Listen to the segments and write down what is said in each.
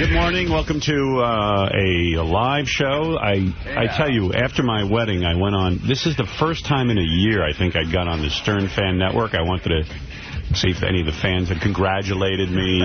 Good morning. Welcome to a live show. I tell you, after my wedding, I went on. This is the first time in a year, I think, I got on the Stern Fan Network. I wanted to see if any of the fans had congratulated me.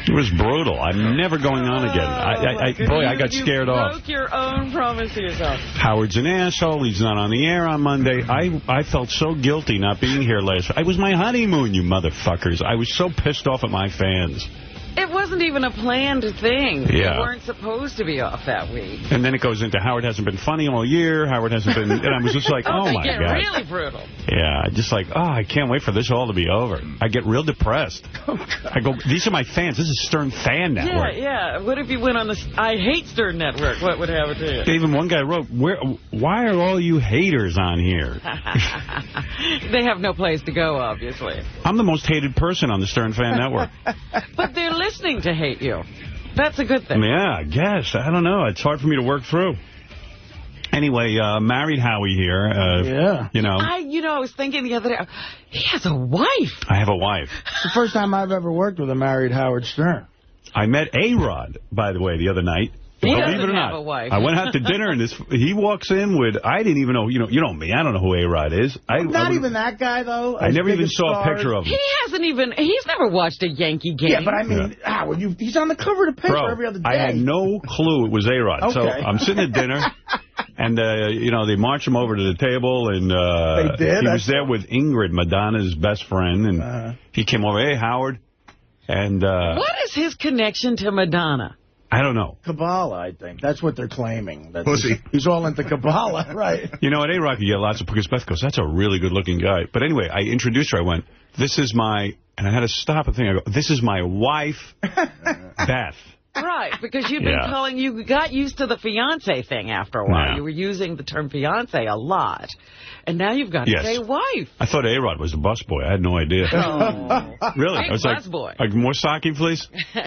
It was brutal. I'm never going on again. Boy, I got scared off. You broke your own promise to yourself. Howard's an asshole. He's not on the air on Monday. I felt so guilty not being here last week. It was my honeymoon, you motherfuckers. I was so pissed off at my fans. It wasn't even a planned thing. Yeah. You weren't supposed to be off that week. And then it goes into Howard hasn't been funny all year. Howard hasn't been... And I was just like, oh, my God. Really brutal. Yeah, just like, oh, I can't wait for this all to be over. I get real depressed. I go, these are my fans. This is Stern Fan Network. Yeah. What if you went on the I Hate Stern Network? What would happen to you? Even one guy wrote, why are all you haters on here? They have no place to go, obviously. I'm the most hated person on the Stern Fan Network. But they're listening to hate you. That's a good thing. Yeah, I guess. I don't know. It's hard for me to work through. Anyway, married Howie here. Yeah. You know. I was thinking the other day, he has a wife. I have a wife. It's the first time I've ever worked with a married Howard Stern. I met A-Rod, by the way, the other night. He Believe doesn't it or have not, a wife. I went out to dinner, and he walks in with, I didn't even know, you know me, I don't know who A-Rod is. Not even that guy, though. I never even saw a picture of him. He's never watched a Yankee game. Yeah, but I mean, Howard, he's on the cover of the paper every other day. I had no clue it was A-Rod. Okay. So I'm sitting at dinner, and, they march him over to the table, and they did? He was there with Ingrid, Madonna's best friend, and he came over, hey, Howard, and... what is his connection to Madonna? I don't know. Kabbalah, I think. That's what they're claiming. That Pussy. He's all into Kabbalah, right. You know, at A-Rock, you get lots of... Because Beth goes, that's a really good-looking guy. But anyway, I introduced her. I went, this is my... And I had to stop and think. I go, this is my wife, Beth. Right, because you've been calling... You got used to the fiancé thing after a while. Yeah. You were using the term fiancé a lot. And now you've got to say wife. I thought A-Rod was a busboy. I had no idea. Oh. Really? Big I was busboy. like, more sake, please?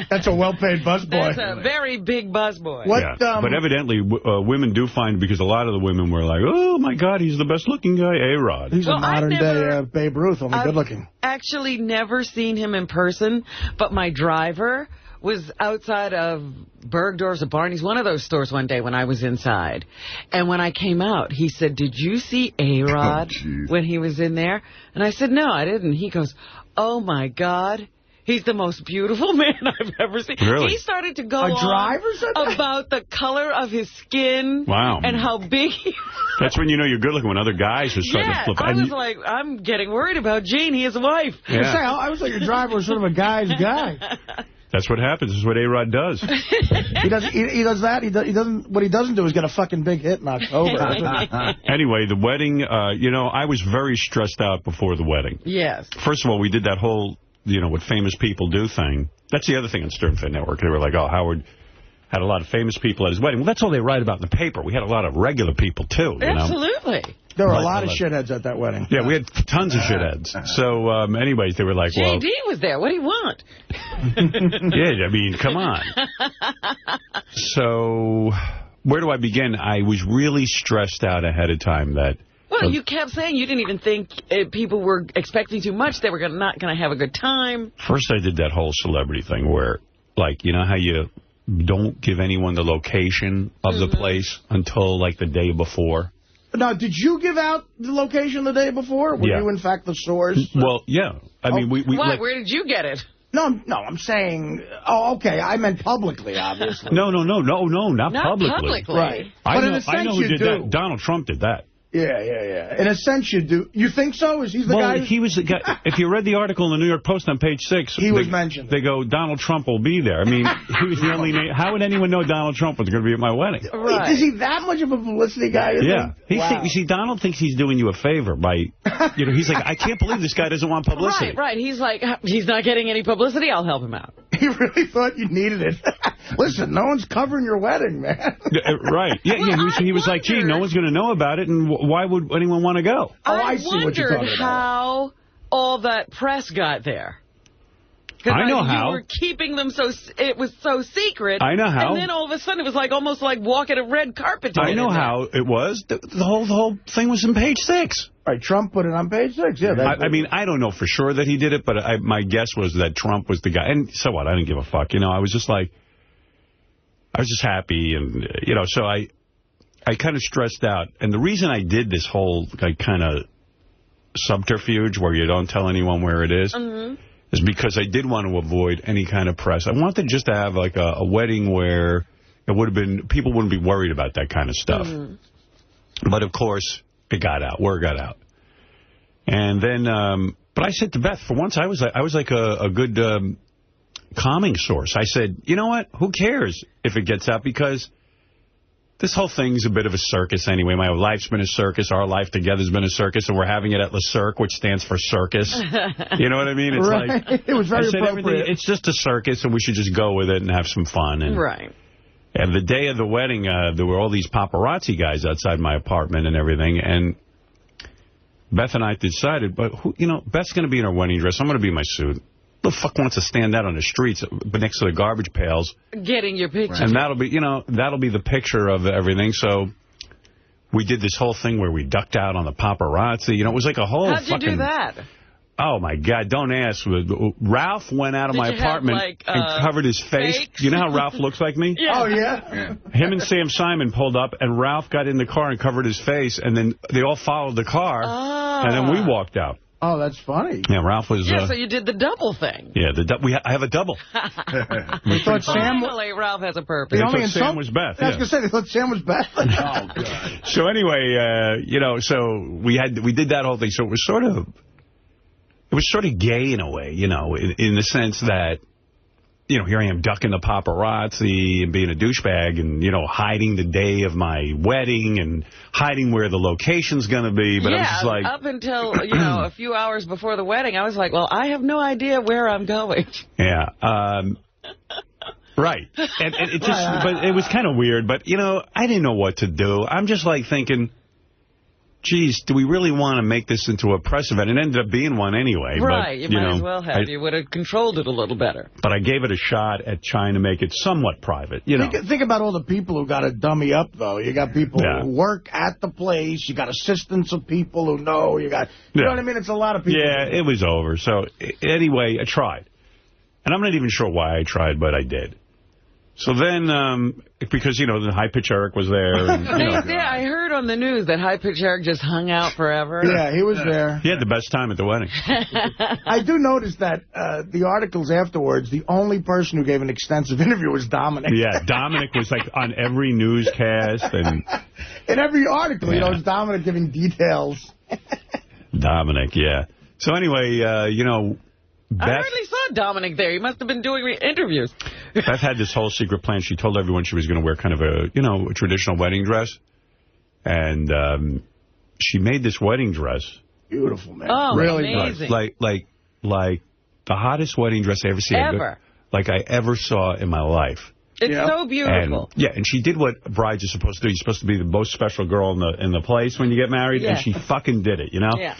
That's a well-paid busboy. That's a very big busboy. But evidently, women do find, because a lot of the women were like, oh, my God, he's the best-looking guy, A-Rod. He's a modern-day Babe Ruth, only good-looking. Actually never seen him in person, but my driver was outside of Bergdorf's or Barney's, one of those stores one day when I was inside. And when I came out, he said, did you see A-Rod when he was in there? And I said, no, I didn't. He goes, oh, my God. He's the most beautiful man I've ever seen. Really? He started to go on about the color of his skin and how big he was. That's when you know you're good looking, when other guys are starting to flip. I was like, I'm getting worried about Gene. He has a wife. Yeah. I was like, your driver was sort of a guy's guy. That's what happens. This is what A-Rod does. He does that. He doesn't. What he doesn't do is get a fucking big hit in October. Anyway, the wedding, I was very stressed out before the wedding. Yes. First of all, we did that whole, what famous people do thing. That's the other thing on Stern Fan Network. They were like, oh, Howard had a lot of famous people at his wedding. Well, that's all they write about in the paper. We had a lot of regular people, too. Absolutely. There were a lot of shitheads at that wedding. Yeah, we had tons of shitheads. So, anyways, they were like, well... J.D. was there. What do you want? Yeah, I mean, come on. So, where do I begin? I was really stressed out ahead of time that... Well, you kept saying you didn't even think people were expecting too much. They were not going to have a good time. First, I did that whole celebrity thing where, like, you know how you don't give anyone the location of the place until, like, the day before? Now, did you give out the location the day before? Were you, in fact, the source? Well, yeah. I mean, we Why? like, where did you get it? No, I'm saying... Oh, okay. I meant publicly, obviously. No, not publicly. Right. I But know, in a sense, I know who you did do. that. Donald Trump did that. Yeah. In a sense, you do. You think so? Is he the guy? Well, he was the guy. If you read the article in the New York Post on page 6, he was mentioned. They go, Donald Trump will be there. I mean, he was the only name. How would anyone know Donald Trump was going to be at my wedding? Right. Is he that much of a publicity guy? Yeah. Wow. You see, Donald thinks he's doing you a favor by, he's like, I can't believe this guy doesn't want publicity. Right. He's like, he's not getting any publicity. I'll help him out. He really thought you needed it. Listen, no one's covering your wedding, man. Right. Yeah. He was like, gee, no one's going to know about it, and why would anyone want to go? I see what you're talking about. wondered how all that press got there. I know how. You were keeping them it was so secret. I know how. And then all of a sudden it was like almost like walking a red carpet. I know how it was. The whole thing was in page 6. Right, Trump put it on page 6. Yeah. I mean, I don't know for sure that he did it, but my guess was that Trump was the guy. And so what? I didn't give a fuck. I was just like, I was just happy, and, so I kind of stressed out. And the reason I did this whole kind of subterfuge where you don't tell anyone where it is because I did want to avoid any kind of press. I wanted just to have like a wedding where it would have been, people wouldn't be worried about that kind of stuff. But of course, it got out. Word got out. And then, but I said to Beth, for once I was like a good calming source. I said, you know what? Who cares if it gets out? Because this whole thing's a bit of a circus anyway. My life's been a circus. Our life together's been a circus, and we're having it at Le Cirque, which stands for circus. You know what I mean? It's right. Like, it was very appropriate. It's just a circus, and we should just go with it and have some fun. And, right. And the day of the wedding, there were all these paparazzi guys outside my apartment and everything, and Beth and I decided, but Beth's going to be in her wedding dress. I'm going to be in my suit. Who the fuck wants to stand out on the streets but next to the garbage pails? Getting your picture. And that'll be the picture of everything. So we did this whole thing where we ducked out on the paparazzi. It was like a whole How'd you do that? Oh, my God, don't ask. Ralph went out of my apartment and covered his face. Fakes? You know how Ralph looks like me? Yeah. Oh, yeah? Him and Sam Simon pulled up, and Ralph got in the car and covered his face, and then they all followed the car, and then we walked out. Oh, that's funny. Yeah, Ralph was... Yeah, so you did the double thing. Yeah, I have a double. We thought Finally, Ralph has a purpose. They thought Sam was Beth. I was going to say, they thought Sam was Beth. Oh, God. So anyway, so we did that whole thing. So it was sort of gay in a way, in the sense that, here I am ducking the paparazzi and being a douchebag and, hiding the day of my wedding and hiding where the location's going to be. But I was just like... up until, a few hours before the wedding, I was like, well, I have no idea where I'm going. Yeah. Right. And it just, but it was kind of weird. But, I didn't know what to do. I'm just like thinking... Geez, do we really want to make this into a press event? It ended up being one anyway. Right, but, you might as well have. You would have controlled it a little better. But I gave it a shot at trying to make it somewhat private, Think about all the people who got to dummy up, though. You got people who work at the place. You got assistants of people who know. You know what I mean? It's a lot of people. Yeah, it was over. So, anyway, I tried. And I'm not even sure why I tried, but I did. So then, because, the High Pitch Eric was there. And, yeah, I heard on the news that High Pitch Eric just hung out forever. Yeah, he was there. He had the best time at the wedding. I do notice that the articles afterwards, the only person who gave an extensive interview was Dominic. Yeah, Dominic was like on every newscast. And in every article, it was Dominic giving details. Dominic, yeah. So anyway, Beth, I hardly saw Dominic there. He must have been doing interviews. Beth had this whole secret plan. She told everyone she was going to wear kind of a traditional wedding dress. And she made this wedding dress. Beautiful, man. Oh, really amazing. Like the hottest wedding dress I ever seen. Ever. Like I ever saw in my life. It's so beautiful. And she did what brides are supposed to do. You're supposed to be the most special girl in the place when you get married. And she fucking did it, Yeah.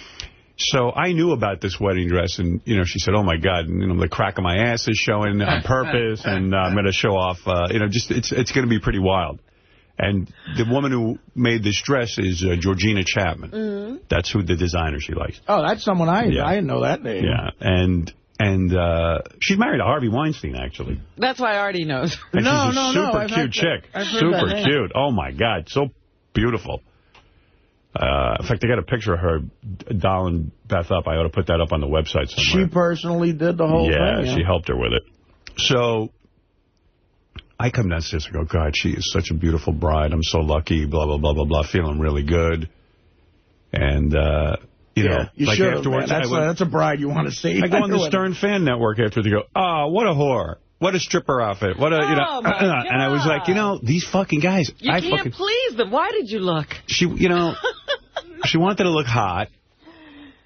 So I knew about this wedding dress, and, she said, oh, my God, and, the crack of my ass is showing on purpose, and I'm going to show off, it's going to be pretty wild. And the woman who made this dress is Georgina Chapman. Mm-hmm. That's who the designer she likes. Oh, that's someone I didn't know that name. Yeah, and she's married to Harvey Weinstein, actually. That's why Artie knows. And she's a super cute chick. Super cute. Oh, my God, so beautiful. In fact, I got a picture of her dolling Beth up. I ought to put that up on the website somewhere. She personally did the whole thing? Yeah, she helped her with it. So I come downstairs and go, God, she is such a beautiful bride. I'm so lucky, blah, blah, blah, blah, blah, feeling really good. And, like should, afterwards, that's a bride you want to see. I go on the Stern Fan Network after they go, oh, what a whore. What a stripper outfit. What a, my God. And I was like, these fucking guys. You can't please them. Why did you look? She wanted to look hot.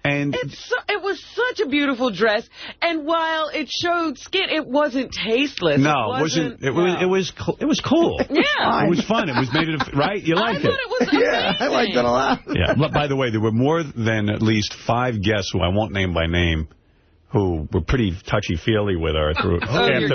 And it was such a beautiful dress. And while it showed skin, it wasn't tasteless. No, it wasn't. It was cool. Yeah. It was fun. It was made it, right? You liked it. I thought it was amazing. Yeah, I liked it a lot. Yeah. But by the way, there were more than at least 5 guests who I won't name by name who were pretty touchy-feely with her after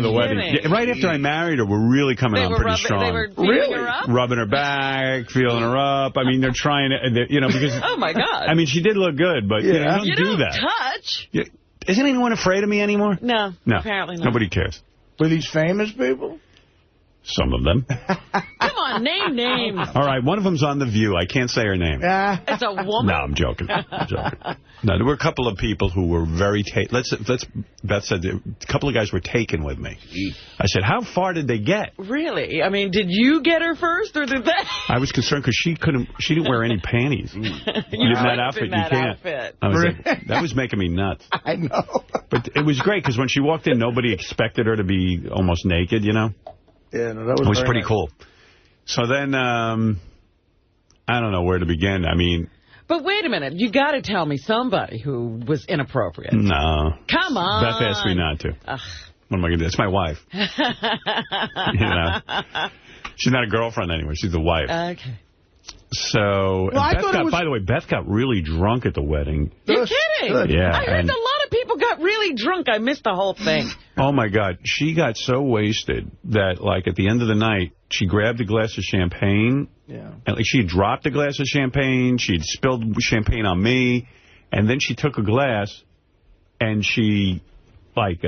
the wedding. Yeah, right after I married her, were really coming on pretty strong. They were feeling her up? Rubbing her back, feeling her up. I mean, they're trying to, because... Oh, my God. I mean, she did look good, but you don't do that. Touch. Yeah. Isn't anyone afraid of me anymore? No, apparently not. Nobody cares. Were these famous people? Some of them. Come on, name names. All right, one of them's on The View. I can't say her name. It's a woman? No, I'm joking. No, there were a couple of people who were very... Beth said a couple of guys were taken with me. I said, how far did they get? Really? I mean, did you get her first, or did they? I was concerned because she didn't wear any panties. In that outfit, you can't. I was like, that was making me nuts. I know. But it was great because when she walked in, nobody expected her to be almost naked, you know? Yeah, no, that was it was pretty nice. cool. So then, I don't know where to begin. I mean... But wait a minute. You got to tell me somebody who was inappropriate. No. Come on. Beth asked me not to. Ugh. What am I going to do? It's my wife. You know? She's not a girlfriend anymore. She's the wife. Okay. So, well, by the way, Beth got really drunk at the wedding. You're kidding? Yeah. I heard a lot of people got really drunk. I missed the whole thing. Oh, my God. She got so wasted that, like, at the end of the night, she grabbed a glass of champagne. Yeah. And, like, she had dropped a glass of champagne. She'd spilled champagne on me. And then she took a glass and she, like,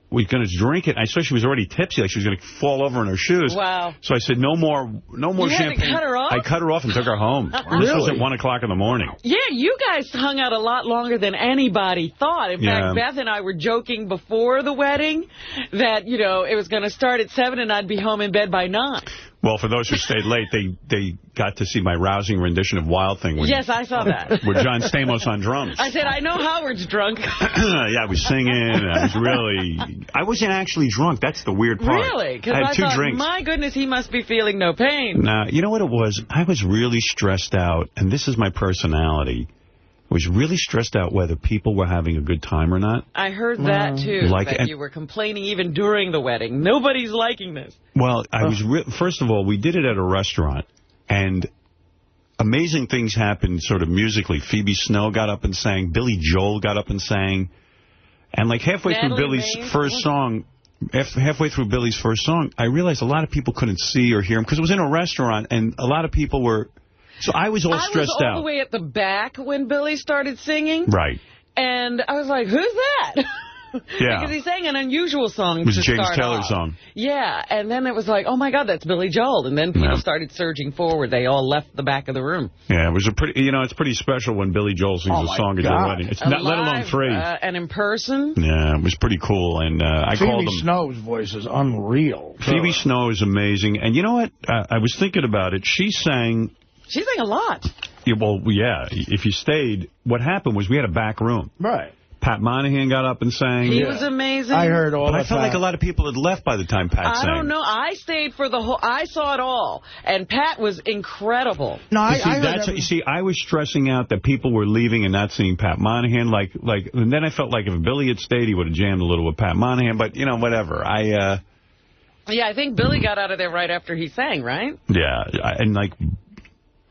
was going to drink it. I saw she was already tipsy, like she was going to fall over in her shoes. Wow. So I said, no more you champagne. Had to cut her off? I cut her off and took her home. Really? This was at 1 o'clock in the morning. Yeah, you guys hung out a lot longer than anybody thought. In fact, Beth and I were joking before the wedding that, you know, it was going to start at 7 and I'd be home in bed by 9. Well, for those who stayed late, they got to see my rousing rendition of Wild Thing. Yes, I saw that. With John Stamos on drums. I said, I know Howard's drunk. Yeah, I was singing. I wasn't actually drunk. That's the weird part. Really? Because I had 2 thought, drinks. my goodness, he must be feeling no pain. Nah, you know what it was? I was really stressed out, and this is my personality. I was really stressed out whether people were having a good time or not. I heard that, too, that you were complaining even during the wedding. Nobody's liking this. Well, I was first of all, we did it at a restaurant, and amazing things happened sort of musically. Phoebe Snow got up and sang. Billy Joel got up and sang. And like halfway through Billy's first song, I realized a lot of people couldn't see or hear him because it was in a restaurant, and a lot of people were... So I was all stressed out. I was all the way at the back when Billy started singing. Right. And I was like, who's that? Yeah. Because he sang an unusual song. It was a James Taylor song. Yeah. And then it was like, oh, my God, that's Billy Joel. And then people started surging forward. They all left the back of the room. Yeah, it was a pretty, you know, it's pretty special when Billy Joel sings a song at your wedding. It's not, let alone 3. And in person. Yeah, it was pretty cool. And I called him. Phoebe Snow's voice is unreal. Phoebe Snow is amazing. And you know what? I was thinking about it. She sang a lot. Yeah, well, yeah. If you stayed, what happened was we had a back room. Right. Pat Monahan got up and sang. He was amazing. I heard all that. But I felt like a lot of people had left by the time Pat sang. I don't know. I stayed for the whole... I saw it all. And Pat was incredible. No, you see, I was stressing out that people were leaving and not seeing Pat Monahan. And then I felt like if Billy had stayed, he would have jammed a little with Pat Monahan. But, you know, whatever. Yeah, I think Billy got out of there right after he sang, right? Yeah. And,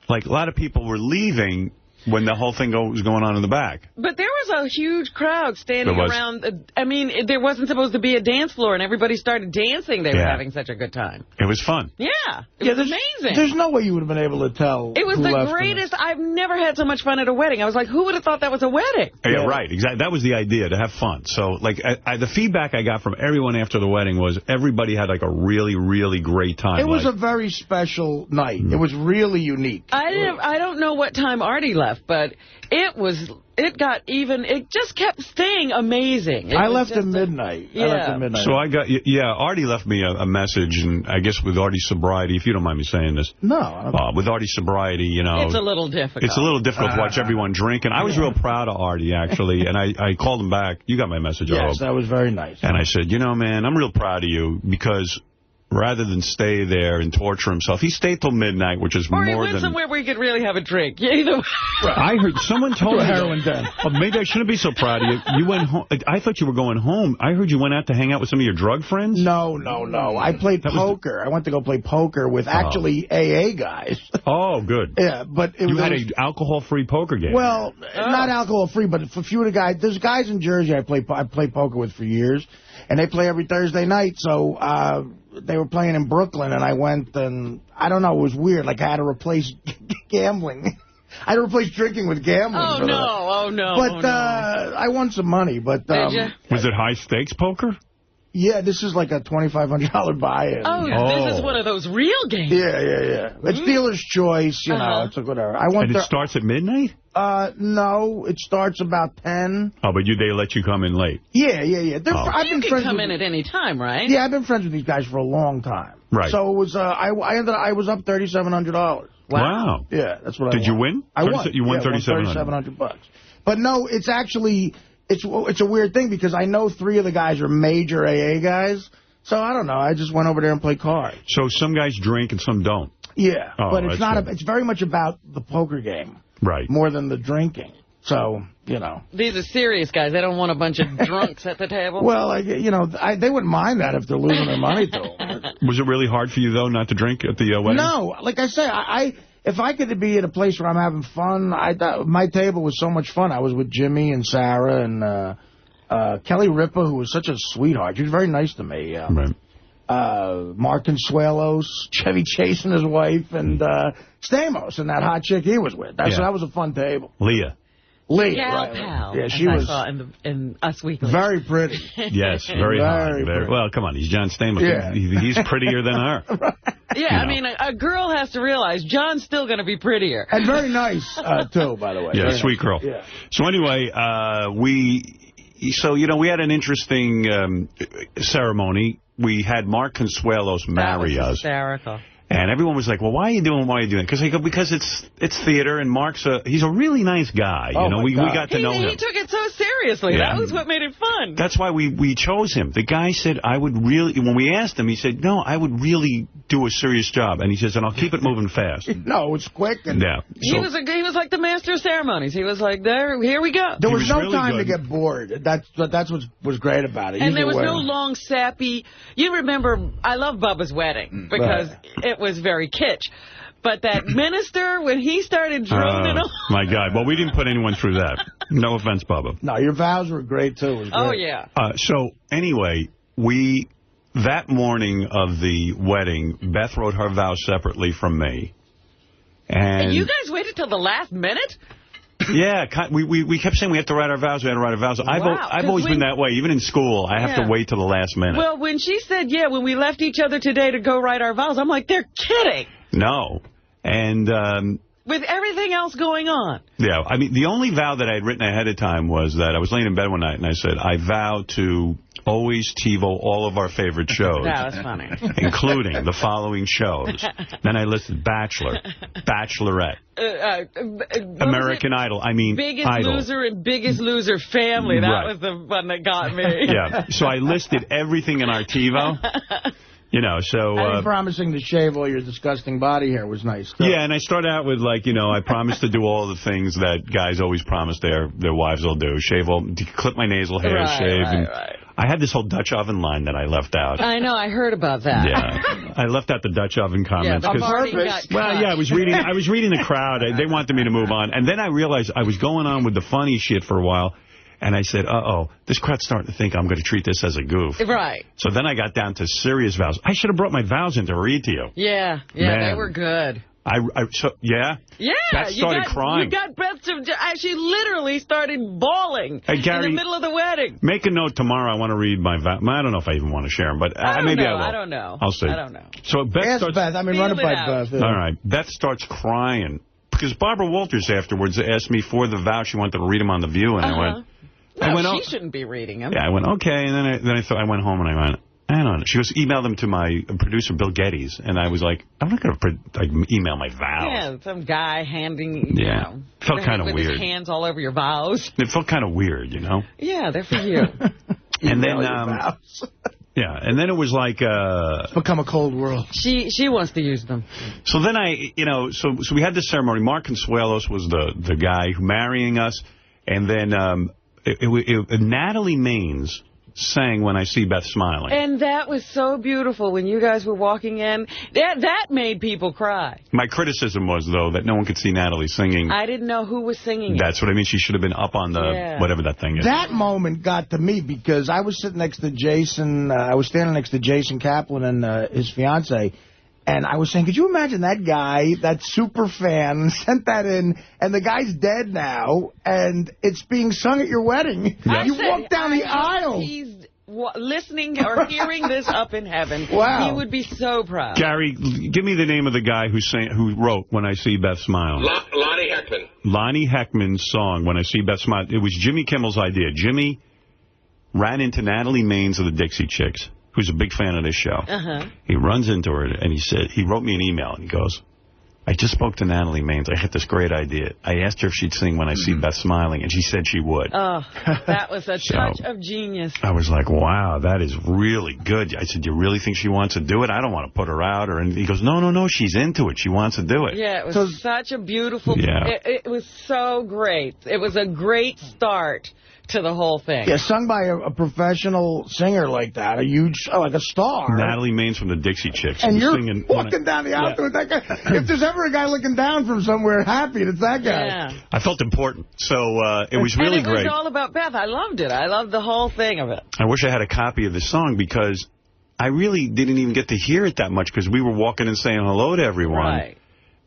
like a lot of people were leaving when the whole thing was going on in the back. But there was a huge crowd standing around. I mean, there wasn't supposed to be a dance floor, and everybody started dancing. They were having such a good time. It was fun. Yeah. It was amazing. There's no way you would have been able to tell. It was the greatest. I've never had so much fun at a wedding. I was like, who would have thought that was a wedding? Yeah, right. Exactly. That was the idea, to have fun. So, like, the feedback I got from everyone after the wedding was everybody had, like, a really, really great time. It was a very special night. It was really unique. I don't know what time Artie left, but it just kept staying amazing. I left at midnight. So Artie left me a message, and I guess with Artie's sobriety, if you don't mind me saying this. No. With Artie's sobriety, you know. It's a little difficult. It's a little difficult to watch everyone drink, and I was real proud of Artie, actually, and I called him back. You got my message, I hope. Yes, that was very nice. And I said, you know, man, I'm real proud of you, because rather than stay there and torture himself, he stayed till midnight, which is more than... Or he went somewhere where he could really have a drink. Either way. I heard someone told me... heroin den. Oh, maybe I shouldn't be so proud of you. You went home. I thought you were going home. I heard you went out to hang out with some of your drug friends. No. I played poker. I went to go play poker with actually AA guys. Oh, good. Yeah, but you had an alcohol-free poker game. Well, not alcohol-free, but for a few of the guys... There's guys in Jersey I played poker with for years, and they play every Thursday night, so... they were playing in Brooklyn, and I went, and I don't know, it was weird. Like, I had to replace gambling. I had to replace drinking with gambling. Oh, no. But I won some money. But did you? Was it high-stakes poker? Yeah, this is like a $2,500 buy-in. This is one of those real games. Yeah. It's dealer's choice, you know. It's like whatever. And it starts at midnight? No, it starts about 10. Oh, but they let you come in late? Yeah. You can come in at any time, right? Yeah, I've been friends with these guys for a long time. Right. So it was. I was up $3,700. Wow. Yeah, that's what I won. Did you win? I won. You won $3,700. But no, it's actually it's a weird thing because I know 3 of the guys are major AA guys. So I don't know. I just went over there and played cards. So some guys drink and some don't. Yeah, but it's not. It's very much about the poker game, right? More than the drinking. So you know, these are serious guys. They don't want a bunch of drunks at the table. Well, they wouldn't mind that if they're losing their money to them. Was it really hard for you though not to drink at the wedding? No, like I say, if I could be at a place where I'm having fun, my table was so much fun. I was with Jimmy and Sarah and Kelly Ripa, who was such a sweetheart. She was very nice to me. Right. Mark Consuelos, Chevy Chase and his wife, and Stamos and that hot chick he was with. That was a fun table. Leah, Gal Pal. Yeah, she was. I saw in Us Weekly. Very pretty. Yes, very hot. Well, come on, he's John Stamos. Yeah. He's prettier than her. Yeah, I mean, a girl has to realize John's still going to be prettier. And very nice, too, by the way. Yeah, very sweet nice. girl. Yeah. So anyway, we had an interesting ceremony. We had Mark Consuelos marry us. Hysterical. And everyone was like, well, why are you doing it? Because it's theater, and Mark's he's a really nice guy. We got to know him. He took it so seriously. Yeah. That was what made it fun. That's why we chose him. The guy said, when we asked him, he said, no, I would really do a serious job. And he says, and I'll keep it moving fast. No, it's quick. And yeah. He was like the master of ceremonies. He was like, here we go. There was no really time to get bored. That's what was great about it. And there was no long, sappy... You remember, I love Bubba's wedding because it was very kitsch. But that minister, when he started droning on... My God. Well, we didn't put anyone through that. No offense, Bubba. No, your vows were great, too. It was great. Oh, yeah. So, anyway, that morning of the wedding, Beth wrote her vows separately from me. And you guys waited till the last minute? Yeah, we kept saying we have to write our vows, Wow. I've always been that way. Even in school, I have to wait till the last minute. Well, when she said, when we left each other today to go write our vows, I'm like, they're kidding. No. And... with everything else going on. Yeah, I mean, the only vow that I had written ahead of time was that I was laying in bed one night and I said, I vow to always TiVo all of our favorite shows. That was funny. Including the following shows. Then I listed Bachelor, Bachelorette, American Idol. Biggest Idol. Loser and Biggest Loser Family. That was the one that got me. Yeah, so I listed everything in our TiVo. And promising to shave all your disgusting body hair was nice, too. Yeah, and I started out with, I promised to do all the things that guys always promise their wives will do. Clip my nasal hair, shave. Right. I had this whole Dutch oven line that I left out. I know, I heard about that. Yeah, I left out the Dutch oven comments. I was reading the crowd. They wanted me to move on. And then I realized I was going on with the funny shit for a while. And I said, this crowd's starting to think I'm going to treat this as a goof. Right. So then I got down to serious vows. I should have brought my vows in to read to you. Yeah, Man. They were good. Yeah? Yeah. Beth started crying. You got Beth to... She literally started bawling in the middle of the wedding. Make a note tomorrow. I want to read my vows. I don't know if I even want to share them, but maybe I will. I don't know. I'll see. I don't know. So Beth run it by Beth. Yeah. All right. Beth starts crying. Because Barbara Walters afterwards asked me for the vow. She wanted to read them on The View, and I went... No, she shouldn't be reading them. Yeah, I went, okay, and then I went home and I went, I don't know. She goes, email them to my producer, Bill Geddes, and I was like, I'm not going to email my vows. Yeah, some guy handing, felt kind of weird. With his hands all over your vows. It felt kind of weird, Yeah, they're for you. And then, yeah, and then it was like... it's become a cold world. She wants to use them. So then so we had this ceremony. Mark Consuelos was the guy marrying us, and then... Natalie Maines sang When I See Beth Smiling. And that was so beautiful when you guys were walking in. That made people cry. My criticism was, though, that no one could see Natalie singing. I didn't know who was singing That's what I mean. She should have been up on the, whatever that thing is. That moment got to me because I was sitting next to Jason. I was standing next to Jason Kaplan and his fiancée. And I was saying, could you imagine that guy, that super fan, sent that in, and the guy's dead now, and it's being sung at your wedding. Yeah. You walk down the aisle. listening or hearing this up in heaven. Wow. He would be so proud. Gary, give me the name of the guy who wrote When I See Beth Smile. Lonnie Heckman. Lonnie Heckman's song, When I See Beth Smile. It was Jimmy Kimmel's idea. Jimmy ran into Natalie Maines of the Dixie Chicks, who's a big fan of this show. He runs into her, and he wrote me an email, and he goes, I just spoke to Natalie Maines. I had this great idea. I asked her if she'd sing When I See Beth Smiling, and she said she would. Oh, that was a touch of genius. I was like, wow, that is really good. I said, you really think she wants to do it? I don't want to put her out. Or anything. He goes, no, she's into it. She wants to do it. Yeah, it was such a beautiful... Yeah. It was so great. It was a great start to the whole thing. Yeah, sung by a professional singer like that, like a star. Natalie Maines from the Dixie Chicks. And you're singing walking down the aisle with that guy. If there's ever a guy looking down from somewhere happy, it's that guy. Yeah. I felt important. So it was really great. And it was all about Beth. I loved it. I loved the whole thing of it. I wish I had a copy of the song because I really didn't even get to hear it that much because we were walking and saying hello to everyone. Right.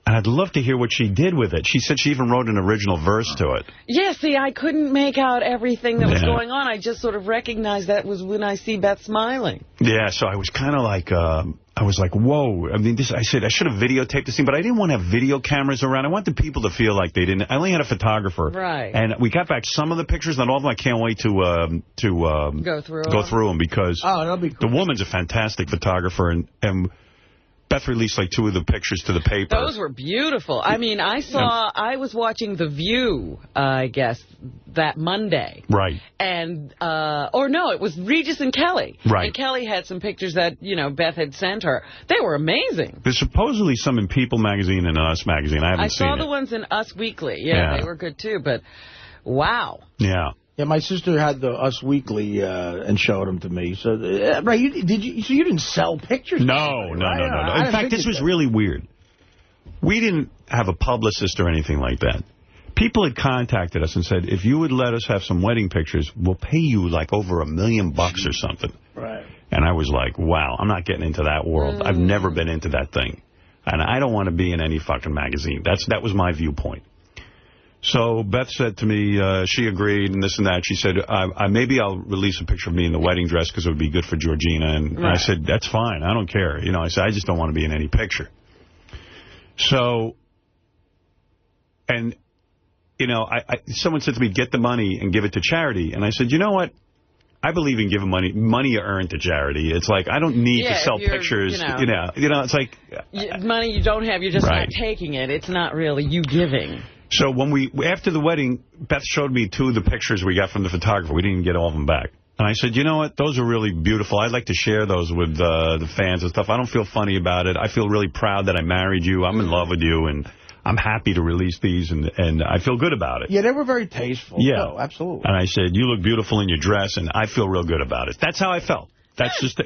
And I'd love to hear what she did with it. She said she even wrote an original verse to it. Yeah, see, I couldn't make out everything that was going on. I just sort of recognized that was When I See Beth Smiling. Yeah, so I was kind of like, I was like, whoa. I mean, I said I should have videotaped the scene, but I didn't want to have video cameras around. I wanted people to feel like they didn't. I only had a photographer. Right. And we got back some of the pictures, not all of them. I can't wait to go through them because that'll be cool. The woman's a fantastic photographer, and Beth released like 2 of the pictures to the paper. Those were beautiful. I mean, I was watching The View, I guess, that Monday. Right. And, it was Regis and Kelly. Right. And Kelly had some pictures that, Beth had sent her. They were amazing. There's supposedly some in People magazine and Us magazine. I haven't seen it. I saw the ones in Us Weekly. Yeah, they were good too, but wow. Yeah. Yeah, my sister had the Us Weekly and showed them to me. So, right, you didn't sell pictures? No. In fact, this was really weird. We didn't have a publicist or anything like that. People had contacted us and said, if you would let us have some wedding pictures, we'll pay you like over $1 million or something. Right. And I was like, wow, I'm not getting into that world. I've never been into that thing. And I don't want to be in any fucking magazine. That was my viewpoint. So Beth said to me, she agreed and this and that. She said, maybe I'll release a picture of me in the wedding dress because it would be good for Georgina. And I said, that's fine. I don't care. I said, I just don't want to be in any picture. So, and, someone said to me, get the money and give it to charity. And I said, you know what? I believe in giving money you earn to charity. It's like, I don't need to sell pictures. It's like... money you don't have, you're just not taking it. It's not really you giving. So after the wedding, Beth showed me 2 of the pictures we got from the photographer. We didn't even get all of them back. And I said, you know what? Those are really beautiful. I'd like to share those with the fans and stuff. I don't feel funny about it. I feel really proud that I married you. I'm in love with you, and I'm happy to release these, and I feel good about it. Yeah, they were very tasteful. Yeah. Oh, absolutely. And I said, you look beautiful in your dress, and I feel real good about it. That's how I felt. That's just,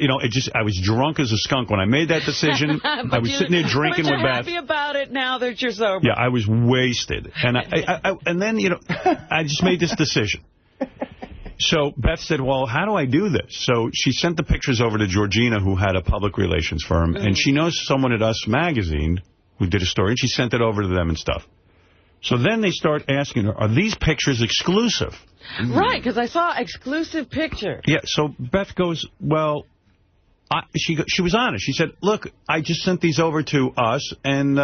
I was drunk as a skunk when I made that decision. I was sitting there drinking with Beth. But you're happy about it now that you're sober. Yeah, I was wasted. And and then, I just made this decision. So Beth said, well, how do I do this? So she sent the pictures over to Georgina, who had a public relations firm, and she knows someone at Us Magazine who did a story, and she sent it over to them and stuff. So then they start asking her, are these pictures exclusive? Right, because I saw exclusive picture. Yeah, so Beth goes, well, she was honest. She said, look, I just sent these over to Us, and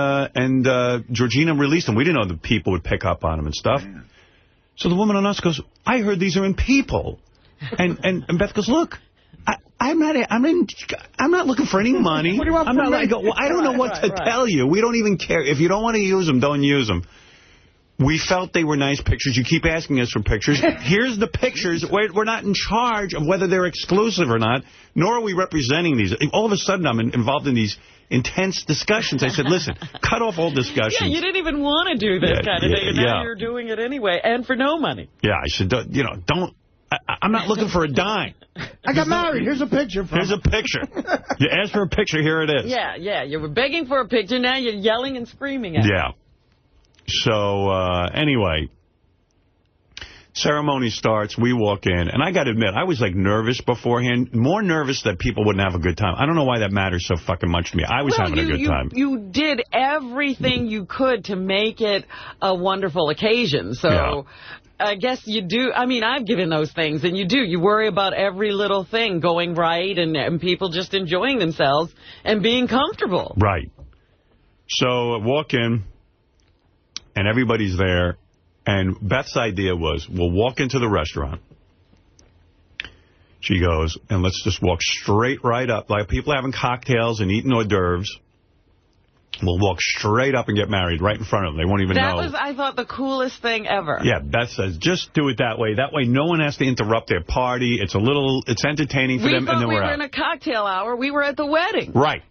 Georgina released them. We didn't know the people would pick up on them and stuff. Yeah. So the woman on Us goes, I heard these are in People. And Beth goes, look, I'm not looking for any money. What do you want from me? I don't know what to tell you. We don't even care. If you don't want to use them, don't use them. We felt they were nice pictures. You keep asking us for pictures. Here's the pictures. We're not in charge of whether they're exclusive or not, nor are we representing these. All of a sudden, I'm involved in these intense discussions. I said, listen, cut off all discussions. Yeah, you didn't even want to do this kind of thing, and now you're doing it anyway, and for no money. Yeah, I said, don't. I'm not looking for a dime. I got married. Here's a picture. Here's a picture. You asked for a picture. Here it is. Yeah. You were begging for a picture. Now you're yelling and screaming at it. So, anyway, ceremony starts. We walk in. And I got to admit, I was, nervous beforehand. More nervous that people wouldn't have a good time. I don't know why that matters so fucking much to me. I was having a good time. You did everything you could to make it a wonderful occasion. So... Yeah. I guess you do. I mean, I've given those things, and you do. You worry about every little thing going right and people just enjoying themselves and being comfortable. Right. So I walk in, and everybody's there, and Beth's idea was, we'll walk into the restaurant. She goes, and let's just walk straight right up, like people having cocktails and eating hors d'oeuvres. We'll walk straight up and get married right in front of them. They won't even know. That was, I thought, the coolest thing ever. Yeah, Beth says, just do it that way. That way no one has to interrupt their party. It's entertaining for them, and then we're out. We were in a cocktail hour. We were at the wedding. Right.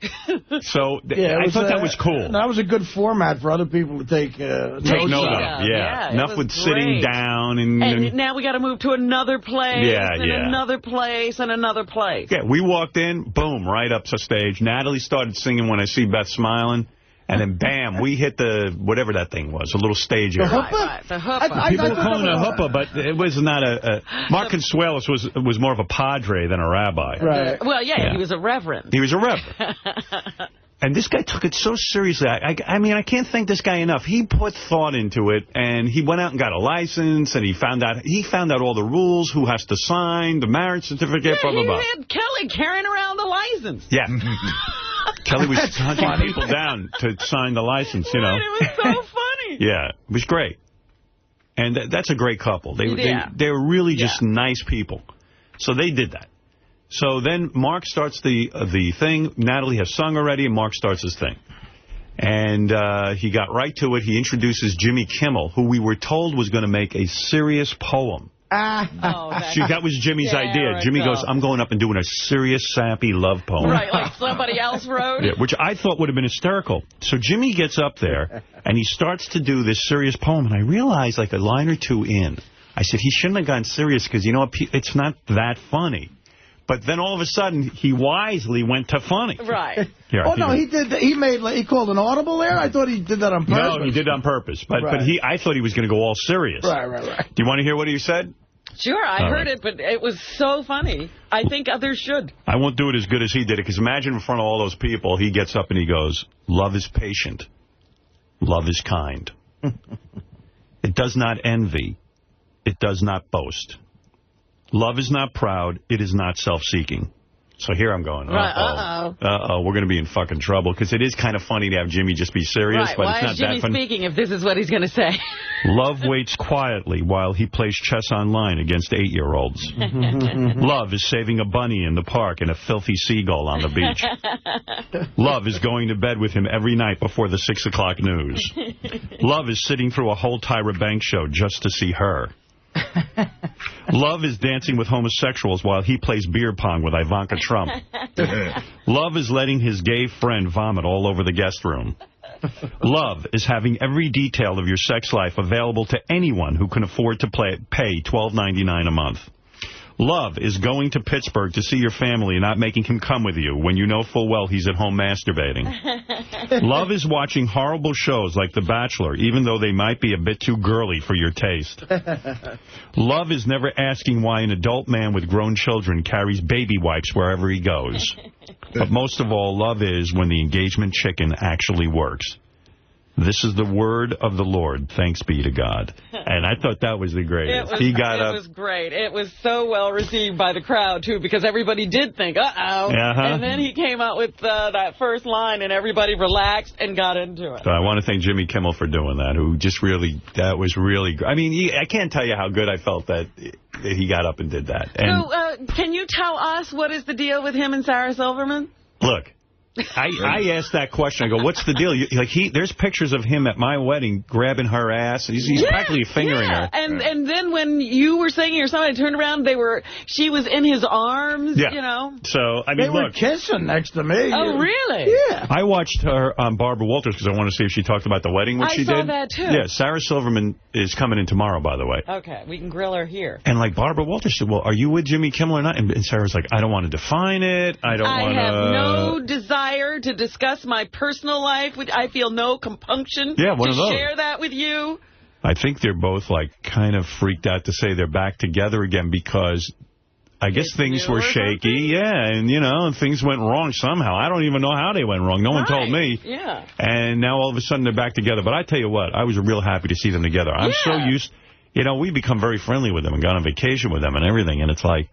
So I thought that was cool. That was a good format for other people to take note of. Yeah. Enough with sitting down. And now we got to move to another place another place and another place. Yeah, we walked in, boom, right up to stage. Natalie started singing When I See Beth Smiling. And then, bam, we hit the, whatever that thing was, a little stage area. Right, the huppah. People were calling it a huppah, but it was not a... Mark Consuelos was more of a padre than a rabbi. Right. Well, yeah, he was a reverend. He was a reverend. And this guy took it so seriously. I mean, I can't thank this guy enough. He put thought into it, and he went out and got a license, and he found out all the rules, who has to sign, the marriage certificate, blah, blah, blah. He had Kelly carrying around the license. Yeah. Kelly was hunting people down to sign the license, you know. It was so funny. Yeah, it was great. And that's a great couple. They were really just nice people. So they did that. So then Mark starts the thing. Natalie has sung already, and Mark starts his thing. And he got right to it. He introduces Jimmy Kimmel, who we were told was going to make a serious poem. That was Jimmy's idea. Jimmy goes, I'm going up and doing a serious, sappy love poem. Right, like somebody else wrote. Yeah, which I thought would have been hysterical. So Jimmy gets up there, and he starts to do this serious poem, and I realized, like a line or two in, I said, he shouldn't have gone serious, because, you know what, it's not that funny. But then all of a sudden, he wisely went to funny. Right. Here, he called an audible there? I thought he did that on purpose. No, he did it on purpose. But I thought he was going to go all serious. Right. Do you want to hear what he said? Sure, I heard it, but it was so funny. I think others should. I won't do it as good as he did it, because imagine in front of all those people, he gets up and he goes, love is patient. Love is kind. It does not envy. It does not boast. Love is not proud. It is not self-seeking. So here I'm going, we're going to be in fucking trouble, because it is kind of funny to have Jimmy just be serious, but it's not that funny. Why is Jimmy speaking if this is what he's going to say? Love waits quietly while he plays chess online against 8-year-olds. Love is saving a bunny in the park and a filthy seagull on the beach. Love is going to bed with him every night before the 6 o'clock news. Love is sitting through a whole Tyra Banks show just to see her. Love is dancing with homosexuals while he plays beer pong with Ivanka Trump. Love is letting his gay friend vomit all over the guest room. Love is having every detail of your sex life available to anyone who can afford to pay $12.99 a month. Love is going to Pittsburgh to see your family and not making him come with you when you know full well he's at home masturbating. Love is watching horrible shows like The Bachelor, even though they might be a bit too girly for your taste. Love is never asking why an adult man with grown children carries baby wipes wherever he goes. But most of all, love is when the engagement chicken actually works. This is the word of the Lord. Thanks be to God. And I thought that was the greatest. It was great. It was so well received by the crowd, too, because everybody did think, uh-oh. And then he came out with that first line, and everybody relaxed and got into it. So I want to thank Jimmy Kimmel for doing that, who just really, that was really, I mean, I can't tell you how good I felt that he got up and did that. And so, can you tell us what is the deal with him and Sarah Silverman? Look. I asked that question. I go, what's the deal? There's pictures of him at my wedding grabbing her ass. He's practically fingering her. And then when you were singing or somebody turned around, she was in his arms, you know. So, I mean, they were kissing next to me. Oh, really? Yeah. I watched her on Barbara Walters because I want to see if she talked about the wedding, which she did. I saw that, too. Yeah, Sarah Silverman is coming in tomorrow, by the way. Okay, we can grill her here. And, like, Barbara Walters said, well, are you with Jimmy Kimmel or not? And Sarah's like, I don't want to define it. I have no desire to discuss my personal life. I feel no compunction to share that with you. I think they're both, like, kind of freaked out to say they're back together again because I guess things were shaky. Yeah, and, you know, things went wrong somehow. I don't even know how they went wrong. No one told me. Yeah. And now all of a sudden they're back together. But I tell you what, I was real happy to see them together. I'm so used... you know, we become very friendly with them and gone on vacation with them and everything. And it's like,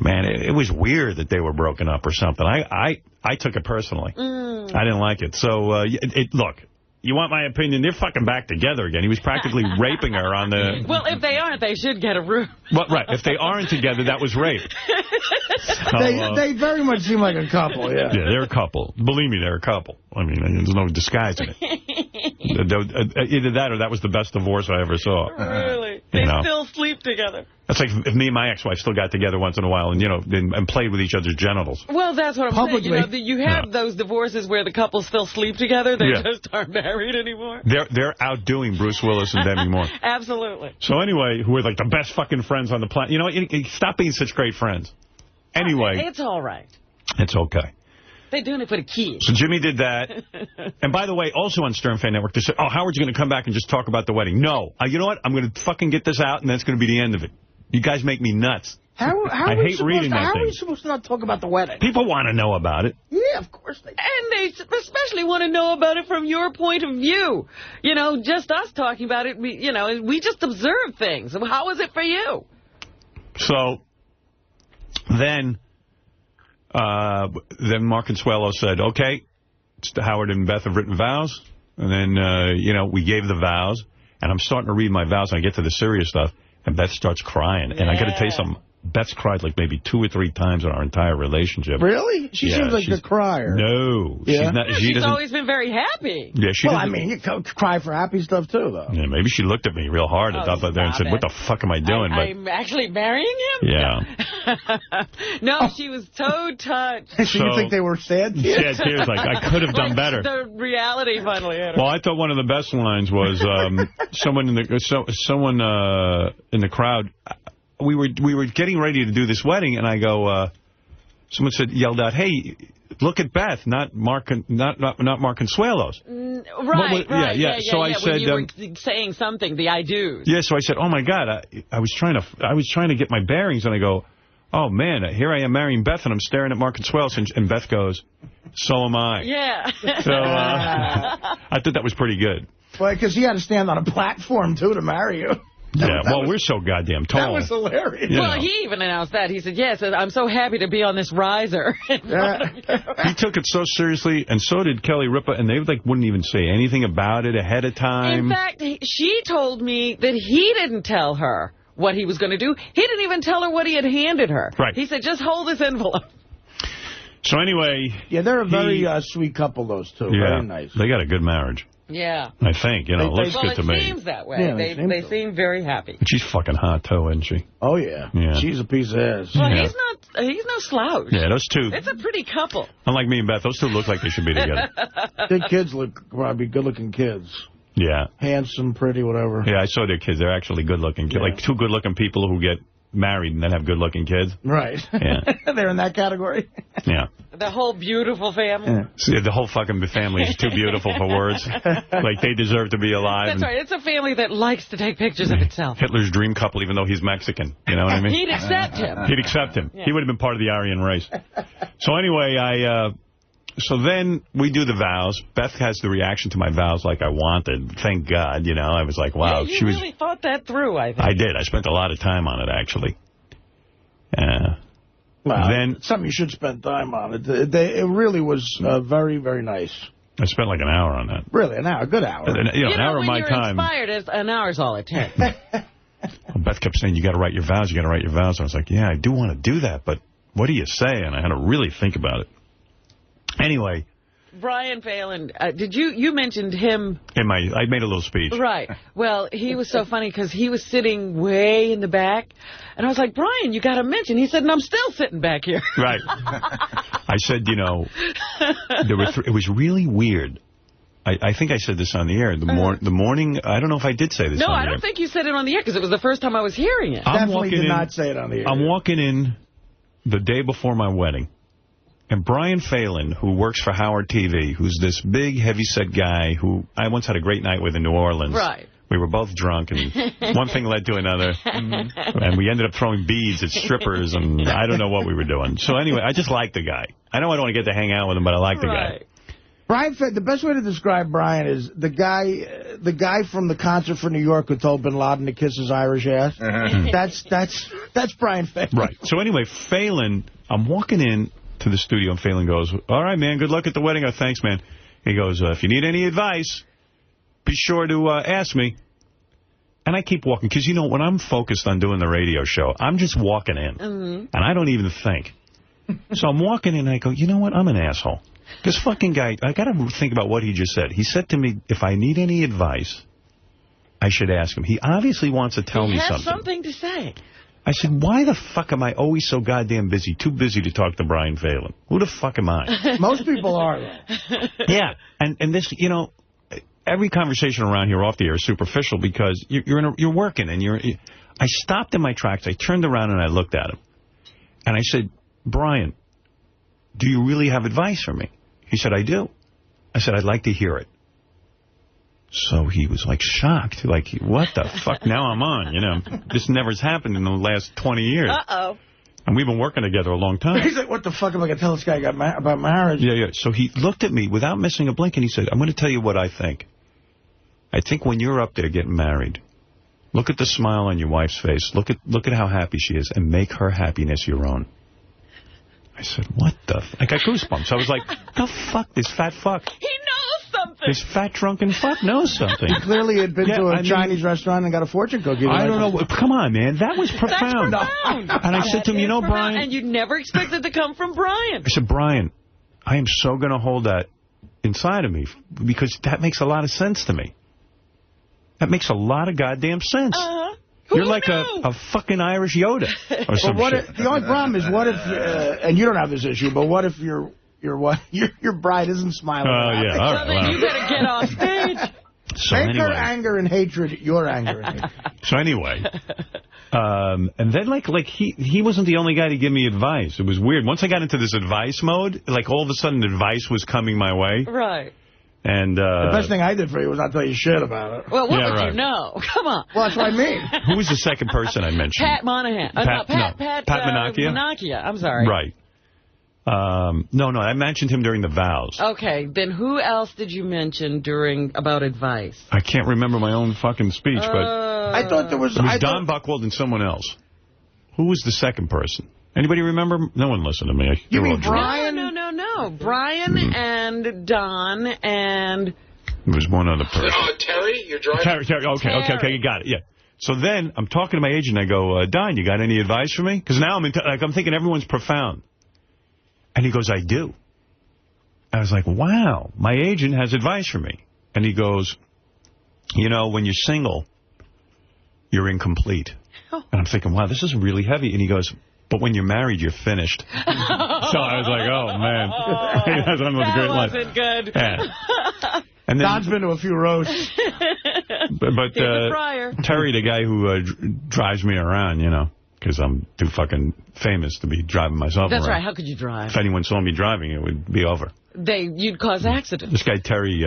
man, it was weird that they were broken up or something. I took it personally. I didn't like it. So, look, you want my opinion? They're fucking back together again. He was practically raping her on the... Well, if they aren't, they should get a room. Well, right. If they aren't together, that was rape. They very much seem like a couple, yeah. Yeah, they're a couple. Believe me, they're a couple. I mean, there's no disguising it. Either that or that was the best divorce I ever saw. Really? They still sleep together. That's like if me and my ex-wife still got together once in a while and, you know, and played with each other's genitals. Well, that's what I'm saying. You know, you have those divorces where the couples still sleep together. They just aren't married anymore. They're outdoing Bruce Willis and Demi Moore. Absolutely. So anyway, who are like the best fucking friends on the planet. You know, stop being such great friends. Anyway. It's all right. It's okay. They're doing it for the kids. So Jimmy did that. And by the way, also on Stern Fan Network, they said, oh, Howard's going to come back and just talk about the wedding. No. You know what? I'm going to fucking get this out, and that's going to be the end of it. You guys make me nuts. How I hate reading that thing. How are we supposed to not talk about the wedding? People want to know about it. Yeah, of course they do. And they especially want to know about it from your point of view. You know, just us talking about it, we just observe things. How is it for you? So then Mark Consuelo said, okay, Howard and Beth have written vows. And then, we gave the vows. And I'm starting to read my vows, and I get to the serious stuff. And Beth starts crying. And I got to tell you something. Beth's cried like maybe 2 or 3 times in our entire relationship. Really? She seems like a crier. No. Yeah? She's always been very happy. Yeah, you cry for happy stuff, too, though. Yeah, maybe she looked at me real hard and there and said, what the fuck am I doing? I'm actually marrying him? Yeah. No, she was so touched. So you think they were sad tears? Sad tears, like, I could have done better. The reality finally hit her. Well, I thought one of the best lines was someone in the crowd. We were getting ready to do this wedding, and I go. Someone yelled out, "Hey, look at Beth, not Mark Consuelos." Right. Yeah. So I said, you were saying something, the I do's. Yeah. So I said, "Oh my God, I was trying to get my bearings," and I go, "Oh man, here I am marrying Beth, and I'm staring at Mark Consuelos," and Beth goes, "So am I." Yeah. So I thought that was pretty good. Well, because he had to stand on a platform too to marry you. Yeah, well, we're so goddamn tall. That was hilarious. Well, he even announced that. He said, yes, I'm so happy to be on this riser. He took it so seriously, and so did Kelly Ripa, and they wouldn't even say anything about it ahead of time. In fact, she told me that he didn't tell her what he was going to do. He didn't even tell her what he had handed her. Right. He said, just hold this envelope. So anyway... Yeah, they're a very sweet couple, those two. Yeah, very nice. They got a good marriage. Yeah. I think, it looks good to me. Well, it seems that way. Yeah, they seem very happy. But she's fucking hot, too, isn't she? Oh, yeah. She's a piece of ass. Well, he's no slouch. Yeah, those two. It's a pretty couple. Unlike me and Beth, those two look like they should be together. Their kids look probably good-looking kids. Yeah. Handsome, pretty, whatever. Yeah, I saw their kids. They're actually good-looking kids. Yeah. Like two good-looking people who get married and then have good-looking kids. Right. Yeah. They're in that category. Yeah. The whole beautiful family. Yeah, the whole fucking family is too beautiful for words. Like, they deserve to be alive. That's right. It's a family that likes to take pictures of itself. Hitler's dream couple, even though he's Mexican. You know what I mean? He'd accept him. He'd accept him. Yeah. He would have been part of the Aryan race. So anyway, so then we do the vows. Beth has the reaction to my vows like I wanted. Thank God, I was like, wow. Yeah, you really thought that through, I think. I did. I spent a lot of time on it, actually. Well, then something you should spend time on. It really was very, very nice. I spent like an hour on that. Really, an hour? A good hour. An hour of my time. When you're inspired, an hour's all it takes. Beth kept saying, you got to write your vows, you got to write your vows. I was like, yeah, I do want to do that, but what do you say? And I had to really think about it. Anyway. Brian Phelan, you mentioned him. I made a little speech. Right. Well, he was so funny because he was sitting way in the back. And I was like, Brian, you got to mention. He said, and I'm still sitting back here. Right. I said, it was really weird. I think I said this on the air. The morning, I don't know if I did say this on the air. No, I don't think you said it on the air because it was the first time I was hearing it. Definitely did not say it on the air. I'm walking in the day before my wedding. And Brian Phelan, who works for Howard TV, who's this big, heavyset guy who I once had a great night with in New Orleans. Right. We were both drunk, and one thing led to another. And we ended up throwing beads at strippers, and I don't know what we were doing. So anyway, I just like the guy. I know I don't want to get to hang out with him, but I like the guy. Brian, the best way to describe Brian is the guy the guy from the concert for New York who told Bin Laden to kiss his Irish ass. That's Brian Phelan. Right. So anyway, Phelan, I'm walking in to the studio, and Phelan goes, all right, man, good luck at the wedding. Oh, thanks, man. He goes, if you need any advice, be sure to ask me. And I keep walking, because, you know, when I'm focused on doing the radio show, I'm just walking in, and I don't even think. So I'm walking in, and I go, you know what, I'm an asshole. This fucking guy, I got to think about what he just said. He said to me, if I need any advice, I should ask him. He obviously wants to tell me something. He has something to say. I said, why the fuck am I always so goddamn busy, too busy to talk to Brian Phelan? Who the fuck am I? Most people are, though. Yeah, and this, you know, every conversation around here off the air is superficial because you're working, and I stopped in my tracks, I turned around and I looked at him. And I said, Brian, do you really have advice for me? He said, I do. I said, I'd like to hear it. So he was, like, shocked. Like, what the fuck? Now I'm on, you know. This never has happened in the last 20 years. Uh-oh. And we've been working together a long time. He's like, what the fuck am I going to tell this guy about marriage? Yeah. So he looked at me without missing a blink, and he said, I'm going to tell you what I think. I think when you're up there getting married, look at the smile on your wife's face. Look at how happy she is, and make her happiness your own. I said, what the I got goosebumps. I was like, the fuck, this fat fuck. He knows something. This fat drunken fuck knows something. He clearly had been to a Chinese restaurant and got a fortune cookie. I don't know. Come on, man. That was profound. That's profound. And I said to him, you know, Brian. And you'd never expect it to come from Brian. I said, Brian, I am so going to hold that inside of me because that makes a lot of sense to me. That makes a lot of goddamn sense. You're like a fucking Irish Yoda or some shit. The only problem is, what if, and you don't have this issue, but what if your bride isn't smiling? Oh, yeah. All right, so then you better get off stage. So Make anyway. her anger and hatred your anger and hatred. So anyway, and then like he wasn't the only guy to give me advice. It was weird. Once I got into this advice mode, like all of a sudden advice was coming my way. Right. And the best thing I did for you was not tell you shit about it. Well, what would you know? Come on. Well, that's what I mean. Who was the second person I mentioned? Pat Monahan. Pat Menachia? Menachia. I'm sorry. Right. No, I mentioned him during the vows. Okay, then who else did you mention about advice? I can't remember my own fucking speech, but I thought there was... It was Don Buchwald and someone else. Who was the second person? Anybody remember? No one listened to me. You mean Brian? No. Brian and Don and... There was one other person. Terry? You're driving? Terry. Okay, you got it, yeah. So then I'm talking to my agent, I go, Don, you got any advice for me? Because now I'm thinking everyone's profound. And he goes, I do. I was like, wow, my agent has advice for me. And he goes, you know, when you're single, you're incomplete. And I'm thinking, wow, this is really heavy. And he goes, but when you're married, you're finished. So I was like, oh, man. That's one of the great lines. That wasn't good. Yeah. And then, Don's been to a few roasts. But Terry, the guy who drives me around, you know, because I'm too fucking famous to be driving myself around. That's right. How could you drive? If anyone saw me driving, it would be over. You'd cause accidents. This guy, Terry,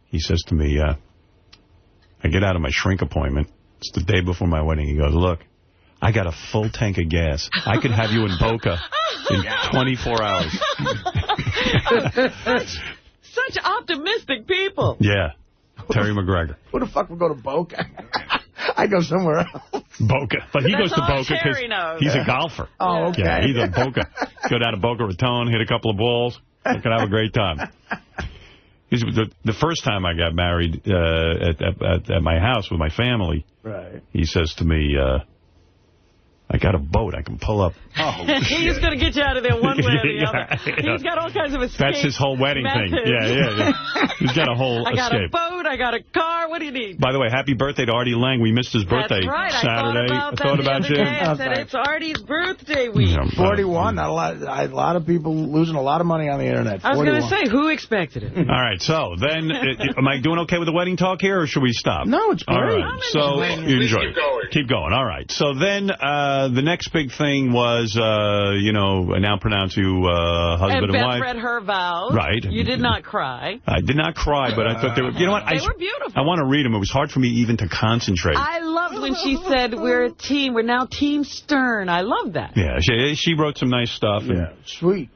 he says to me, I get out of my shrink appointment. It's the day before my wedding. He goes, look, I got a full tank of gas. I could have you in Boca in 24 hours. Such optimistic people. Yeah. Terry McGregor. Who the fuck would go to Boca? I go somewhere else. Boca. But he goes to Boca because he's a golfer. Oh, okay. Yeah, he's a Boca. Go down to Boca Raton, hit a couple of balls. I could have a great time. The first time I got married at my house with my family, right. He says to me, I got a boat I can pull up. Oh, he's going to get you out of there one way or the other. He's got all kinds of escape. That's his whole wedding thing. Yeah. He's got a whole escape. I got a boat. I got a car. What do you need? By the way, happy birthday to Artie Lang. We missed his birthday Saturday. I thought about you. I said it's Artie's birthday week. 41. Not a lot of people losing a lot of money on the internet. 41. I was going to say, who expected it? All right, so then, am I doing okay with the wedding talk here, or should we stop? No, it's great. All right, so you enjoy it. Keep going. All right, so then the next big thing was, I now pronounce you husband and wife. And Beth read her vows. Right. You did not cry. I did not cry, but I thought they were, you know what? They were beautiful. I want to read them. It was hard for me even to concentrate. I loved when she said, we're a team. We're now Team Stern. I love that. Yeah, she wrote some nice stuff. Yeah, sweet.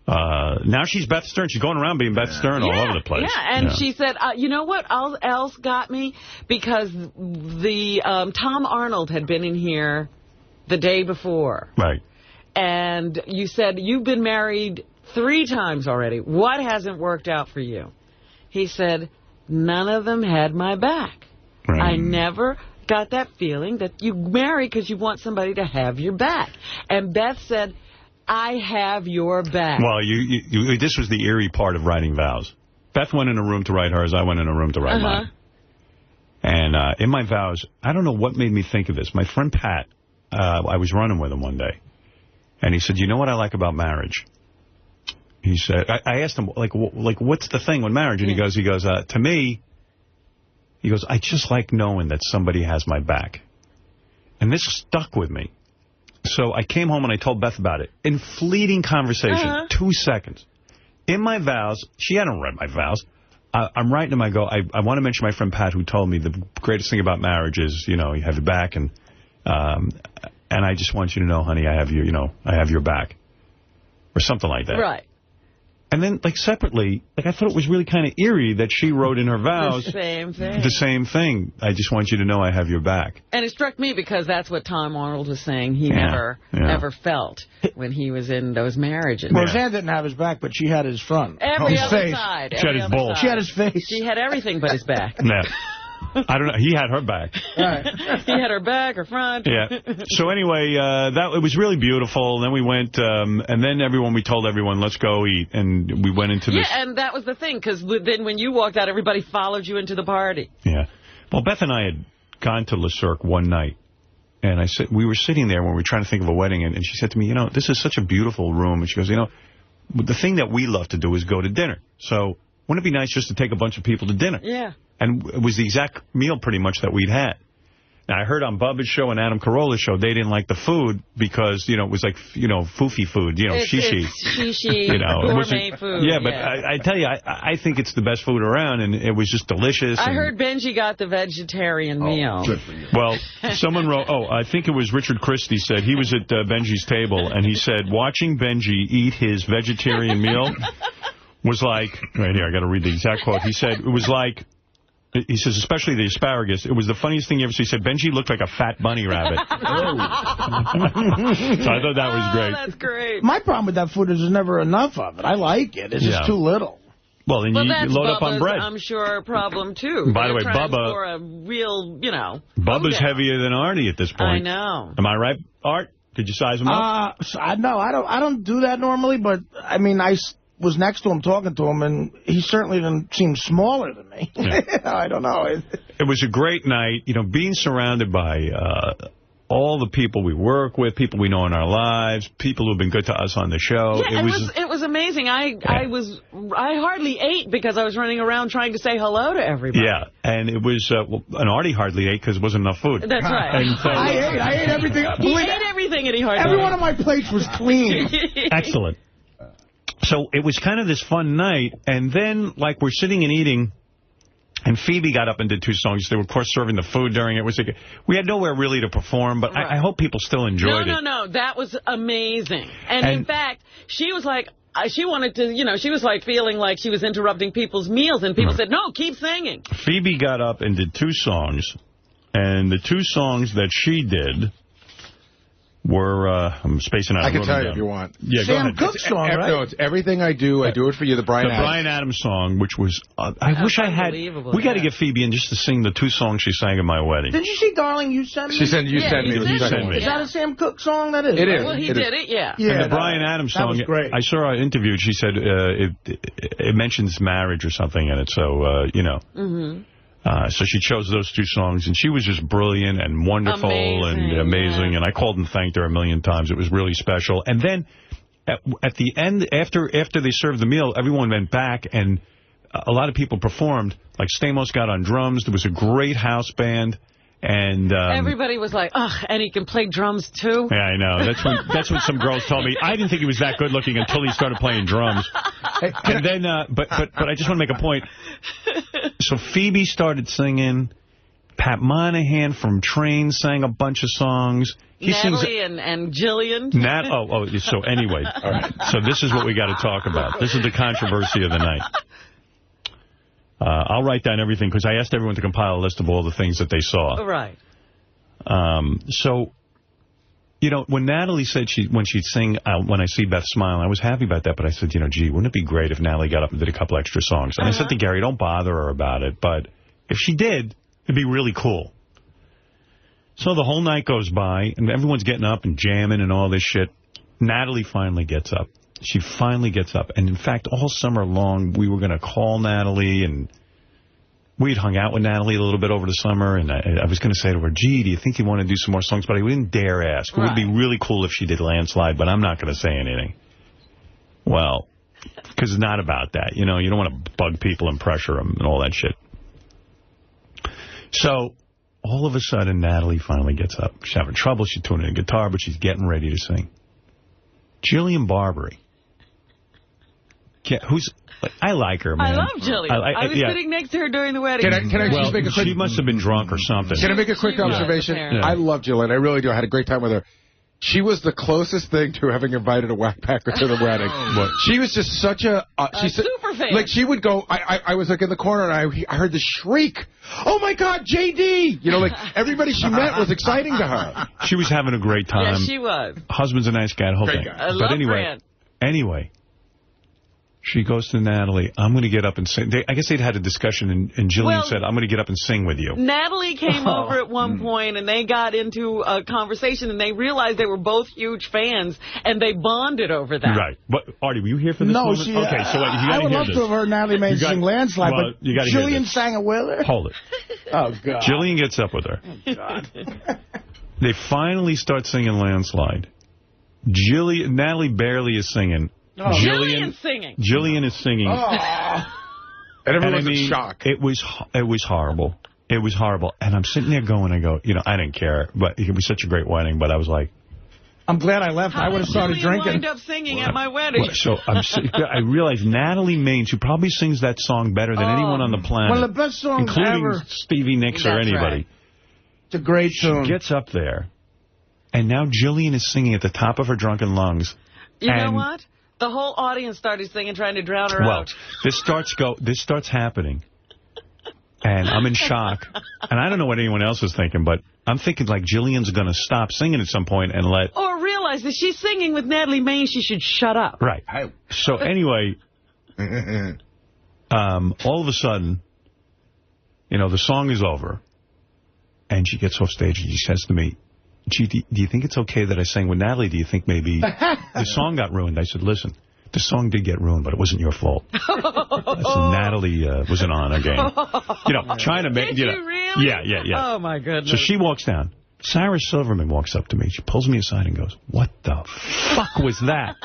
Now she's Beth Stern. She's going around being Beth Stern all over the place. Yeah, and she said, you know what else got me? Because the Tom Arnold had been in here the day before. Right. And you said, you've been married 3 times already. What hasn't worked out for you? He said, none of them had my back. Right. I never got that feeling that you marry because you want somebody to have your back. And Beth said, I have your back. Well, this was the eerie part of writing vows. Beth went in a room to write hers. I went in a room to write mine. And in my vows, I don't know what made me think of this. My friend Pat, I was running with him one day. And he said, you know what I like about marriage? He said, I asked him, like, what's the thing with marriage? And he goes, to me, he goes, I just like knowing that somebody has my back. And this stuck with me. So I came home and I told Beth about it. In fleeting conversation, 2 seconds. In my vows, she hadn't read my vows. I'm writing them, I go, I want to mention my friend Pat who told me the greatest thing about marriage is, you have your back and I just want you to know, honey, I have your back. Or something like that. Right. And then, like, separately, like, I thought it was really kind of eerie that she wrote in her vows the same thing. The same thing. I just want you to know I have your back. And it struck me because that's what Tom Arnold was saying he never felt when he was in those marriages. Roseanne didn't have his back, but she had his front. Every other face. side. She had his balls. She had his face. She had everything but his back. Yeah. I don't know. He had her back. Right. He had her back, her front. Yeah. So anyway, it was really beautiful. And then we went, and then we told everyone, let's go eat. And we went into this. Yeah, and that was the thing, because then when you walked out, everybody followed you into the party. Yeah. Well, Beth and I had gone to Le Cirque one night. And we were sitting there when we were trying to think of a wedding. And she said to me, this is such a beautiful room. And she goes, the thing that we love to do is go to dinner. So wouldn't it be nice just to take a bunch of people to dinner? Yeah. And it was the exact meal pretty much that we'd had. Now, I heard on Bubba's show and Adam Carolla's show, they didn't like the food because, it was like, foofy food, shishi. It's shishi, gourmet food. Yeah, but I tell you, I think it's the best food around, and it was just delicious. I heard Benji got the vegetarian meal. Good for you. Well, someone wrote, I think it was Richard Christie said, he was at Benji's table, and he said, watching Benji eat his vegetarian meal was like, right here, I got to read the exact quote. He said, it was like, he says, especially the asparagus, it was the funniest thing you ever see. He said, Benji looked like a fat bunny rabbit. So I thought that was great. That's great. My problem with that food is there's never enough of it. I like it. It's just too little. Well, then you load up on bread. I'm sure, a problem, too. By the way, Bubba... for a real, Bubba's heavier than Artie at this point. I know. Am I right, Art? Did you size him up? No, I don't do that normally, but, I mean, I was next to him talking to him, and he certainly didn't seem smaller than me. Yeah. I don't know. It was a great night, being surrounded by all the people we work with, people we know in our lives, people who've been good to us on the show. Yeah, it was amazing. I hardly ate because I was running around trying to say hello to everybody. Yeah, and it was, and Artie hardly ate because there wasn't enough food. That's right. And so, I ate everything. He ate everything and he hardly Every one of my plates was clean. Excellent. So it was kind of this fun night, and then, like, we're sitting and eating, and Phoebe got up and did 2 songs. They were, of course, serving the food during it. We had nowhere really to perform, but I hope people still enjoyed it. No, that was amazing. And in fact, she was like, she wanted to, she was like feeling like she was interrupting people's meals, and people said, no, keep singing. Phoebe got up and did 2 songs, and the 2 songs that she did were, I'm spacing out. I can tell you if you want. Yeah, go ahead. Sam Cooke song, right? No, it's Everything I Do, I Do It For You, the Bryan Adams song, which was, I wish I had, we got to get Phoebe in just to sing the 2 songs she sang at my wedding. Did you see Darling, You Sent Me? She sent You Sent Me. You Sent Me. Is that a Sam Cooke song? That is. It is. Well, he did it, yeah. And the Bryan Adams song, that was great. I saw her interviewed, she said it mentions marriage or something in it, so, so she chose those 2 songs, and she was just brilliant and wonderful and amazing, and I called and thanked her a million times. It was really special. And then at the end, after they served the meal, everyone went back, and a lot of people performed. Like Stamos got on drums. There was a great house band. And everybody was like, ugh, and he can play drums, too? Yeah, I know. That's when some girls told me. I didn't think he was that good looking until he started playing drums. And then, but I just want to make a point. So Phoebe started singing. Pat Monahan from Train sang a bunch of songs. Natalie and Jillian. So anyway, all right. So this is what we got to talk about. This is the controversy of the night. I'll write down everything because I asked everyone to compile a list of all the things that they saw. Right. So, you know, when Natalie said when she'd sing When I See Beth Smile, I was happy about that, but I said, you know, gee, wouldn't it be great if Natalie got up and did a couple extra songs? And I said to Gary, don't bother her about it, but if she did, it'd be really cool. So the whole night goes by, and everyone's getting up and jamming and all this shit. Natalie finally gets up. She finally gets up. And, in fact, all summer long, we were going to call Natalie, and we'd hung out with Natalie a little bit over the summer, and I was going to say to her, gee, do you think you want to do some more songs? But I didn't dare ask. It would be really cool if she did Landslide, but I'm not going to say anything. Well, because it's not about that. You know, you don't want to bug people and pressure them and all that shit. So, all of a sudden, Natalie finally gets up. She's having trouble. She's tuning in a guitar, but she's getting ready to sing. Jillian Barberie. I like her, man. I love Jillian. I was sitting next to her during the wedding. Can I just make a quick... She must have been drunk or something. Can I make a quick observation? Yeah. I love Jillian. I really do. I had a great time with her. She was the closest thing to having invited a whackpacker to the wedding. What? She was just such a... super fan. Like, she would go... I was, like, in the corner, and I heard the shriek. Oh, my God, J.D.! You know, like, everybody she met was exciting to her. She was having a great time. Yes, she was. Husband's a nice guy, the whole thing. I love Grant. Anyway, she goes to Natalie, I'm going to get up and sing. I guess they'd had a discussion, and Jillian said, I'm going to get up and sing with you. Natalie came over at one point, and they got into a conversation, and they realized they were both huge fans, and they bonded over that. Right. But, Artie, were you here for this moment? Okay, so you got to hear this. I would love to have heard Natalie May sing Landslide, but you gotta hear Jillian this. sang it with her? Hold it. Oh, God. Jillian gets up with her. Oh, God. They finally start singing Landslide. Natalie barely is singing. Oh. Jillian's singing. Jillian is singing. Oh. And everyone's in shock. It was horrible. It was horrible. And I'm sitting there going, I didn't care. But it was such a great wedding. But I was like... I'm glad I left. I would have started drinking. Wind up singing at my wedding. So I realized Natalie Maines, who probably sings that song better than anyone on the planet. One of the best songs including ever. Stevie Nicks or anybody. Right. It's a great tune. She gets up there. And now Jillian is singing at the top of her drunken lungs. You know what? The whole audience started singing, trying to drown her out. This starts happening, and I'm in shock. And I don't know what anyone else is thinking, but I'm thinking like Jillian's going to stop singing at some point and let... Or realize that she's singing with Natalie Maines, she should shut up. Right. So anyway, all of a sudden, the song is over, and she gets off stage and she says to me, gee, do you think it's okay that I sang with Natalie? Do you think maybe the song got ruined? I said, listen, the song did get ruined, but it wasn't your fault. I said, Natalie wasn't on her game. Trying to make... Did you really? Yeah. Oh, my goodness. So she walks down. Sarah Silverman walks up to me. She pulls me aside and goes, what the fuck was that?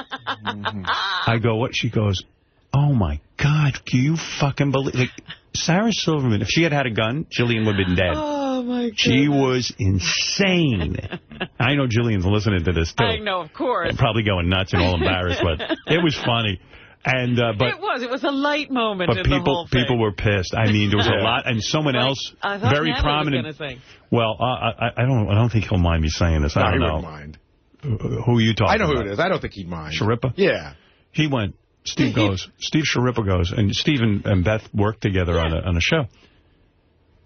I go, what? She goes, oh, my God, do you fucking believe... Like, Sarah Silverman, if she had had a gun, Jillian would have been dead. Oh, my God. She was insane. I know Jillian's listening to this, too. I know, of course. And probably going nuts and all embarrassed, but it was funny. And but it was a light moment in the whole thing. People were pissed. I mean, there was a lot, and someone else very prominent. Was sing. Well, I don't think he'll mind me saying this. I don't know. He wouldn't mind. Who are you talking about? I know who it is. I don't think he'd mind. Sharippa? Yeah. He went. Steve Sharippa goes, and Steve and Beth worked together on a show.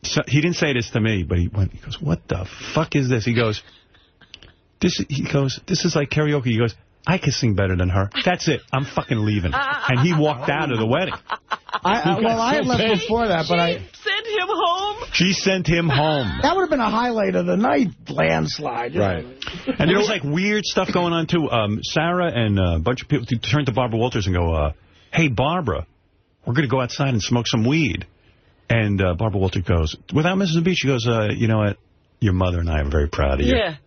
So he didn't say this to me, but he goes, what the fuck is this? He goes, this is like karaoke. He goes, I can sing better than her. That's it. I'm fucking leaving. And he walked out of the wedding. I had left before that, but I sent him home. She sent him home. That would have been a highlight of the night, Landslide. Right. And there was like weird stuff going on too. Sarah and a bunch of people turned to Barbara Walters and go, hey, Barbara, we're going to go outside and smoke some weed. And Barbara Walters goes, without Mrs. B, she goes, you know what? Your mother and I are very proud of you. Yeah.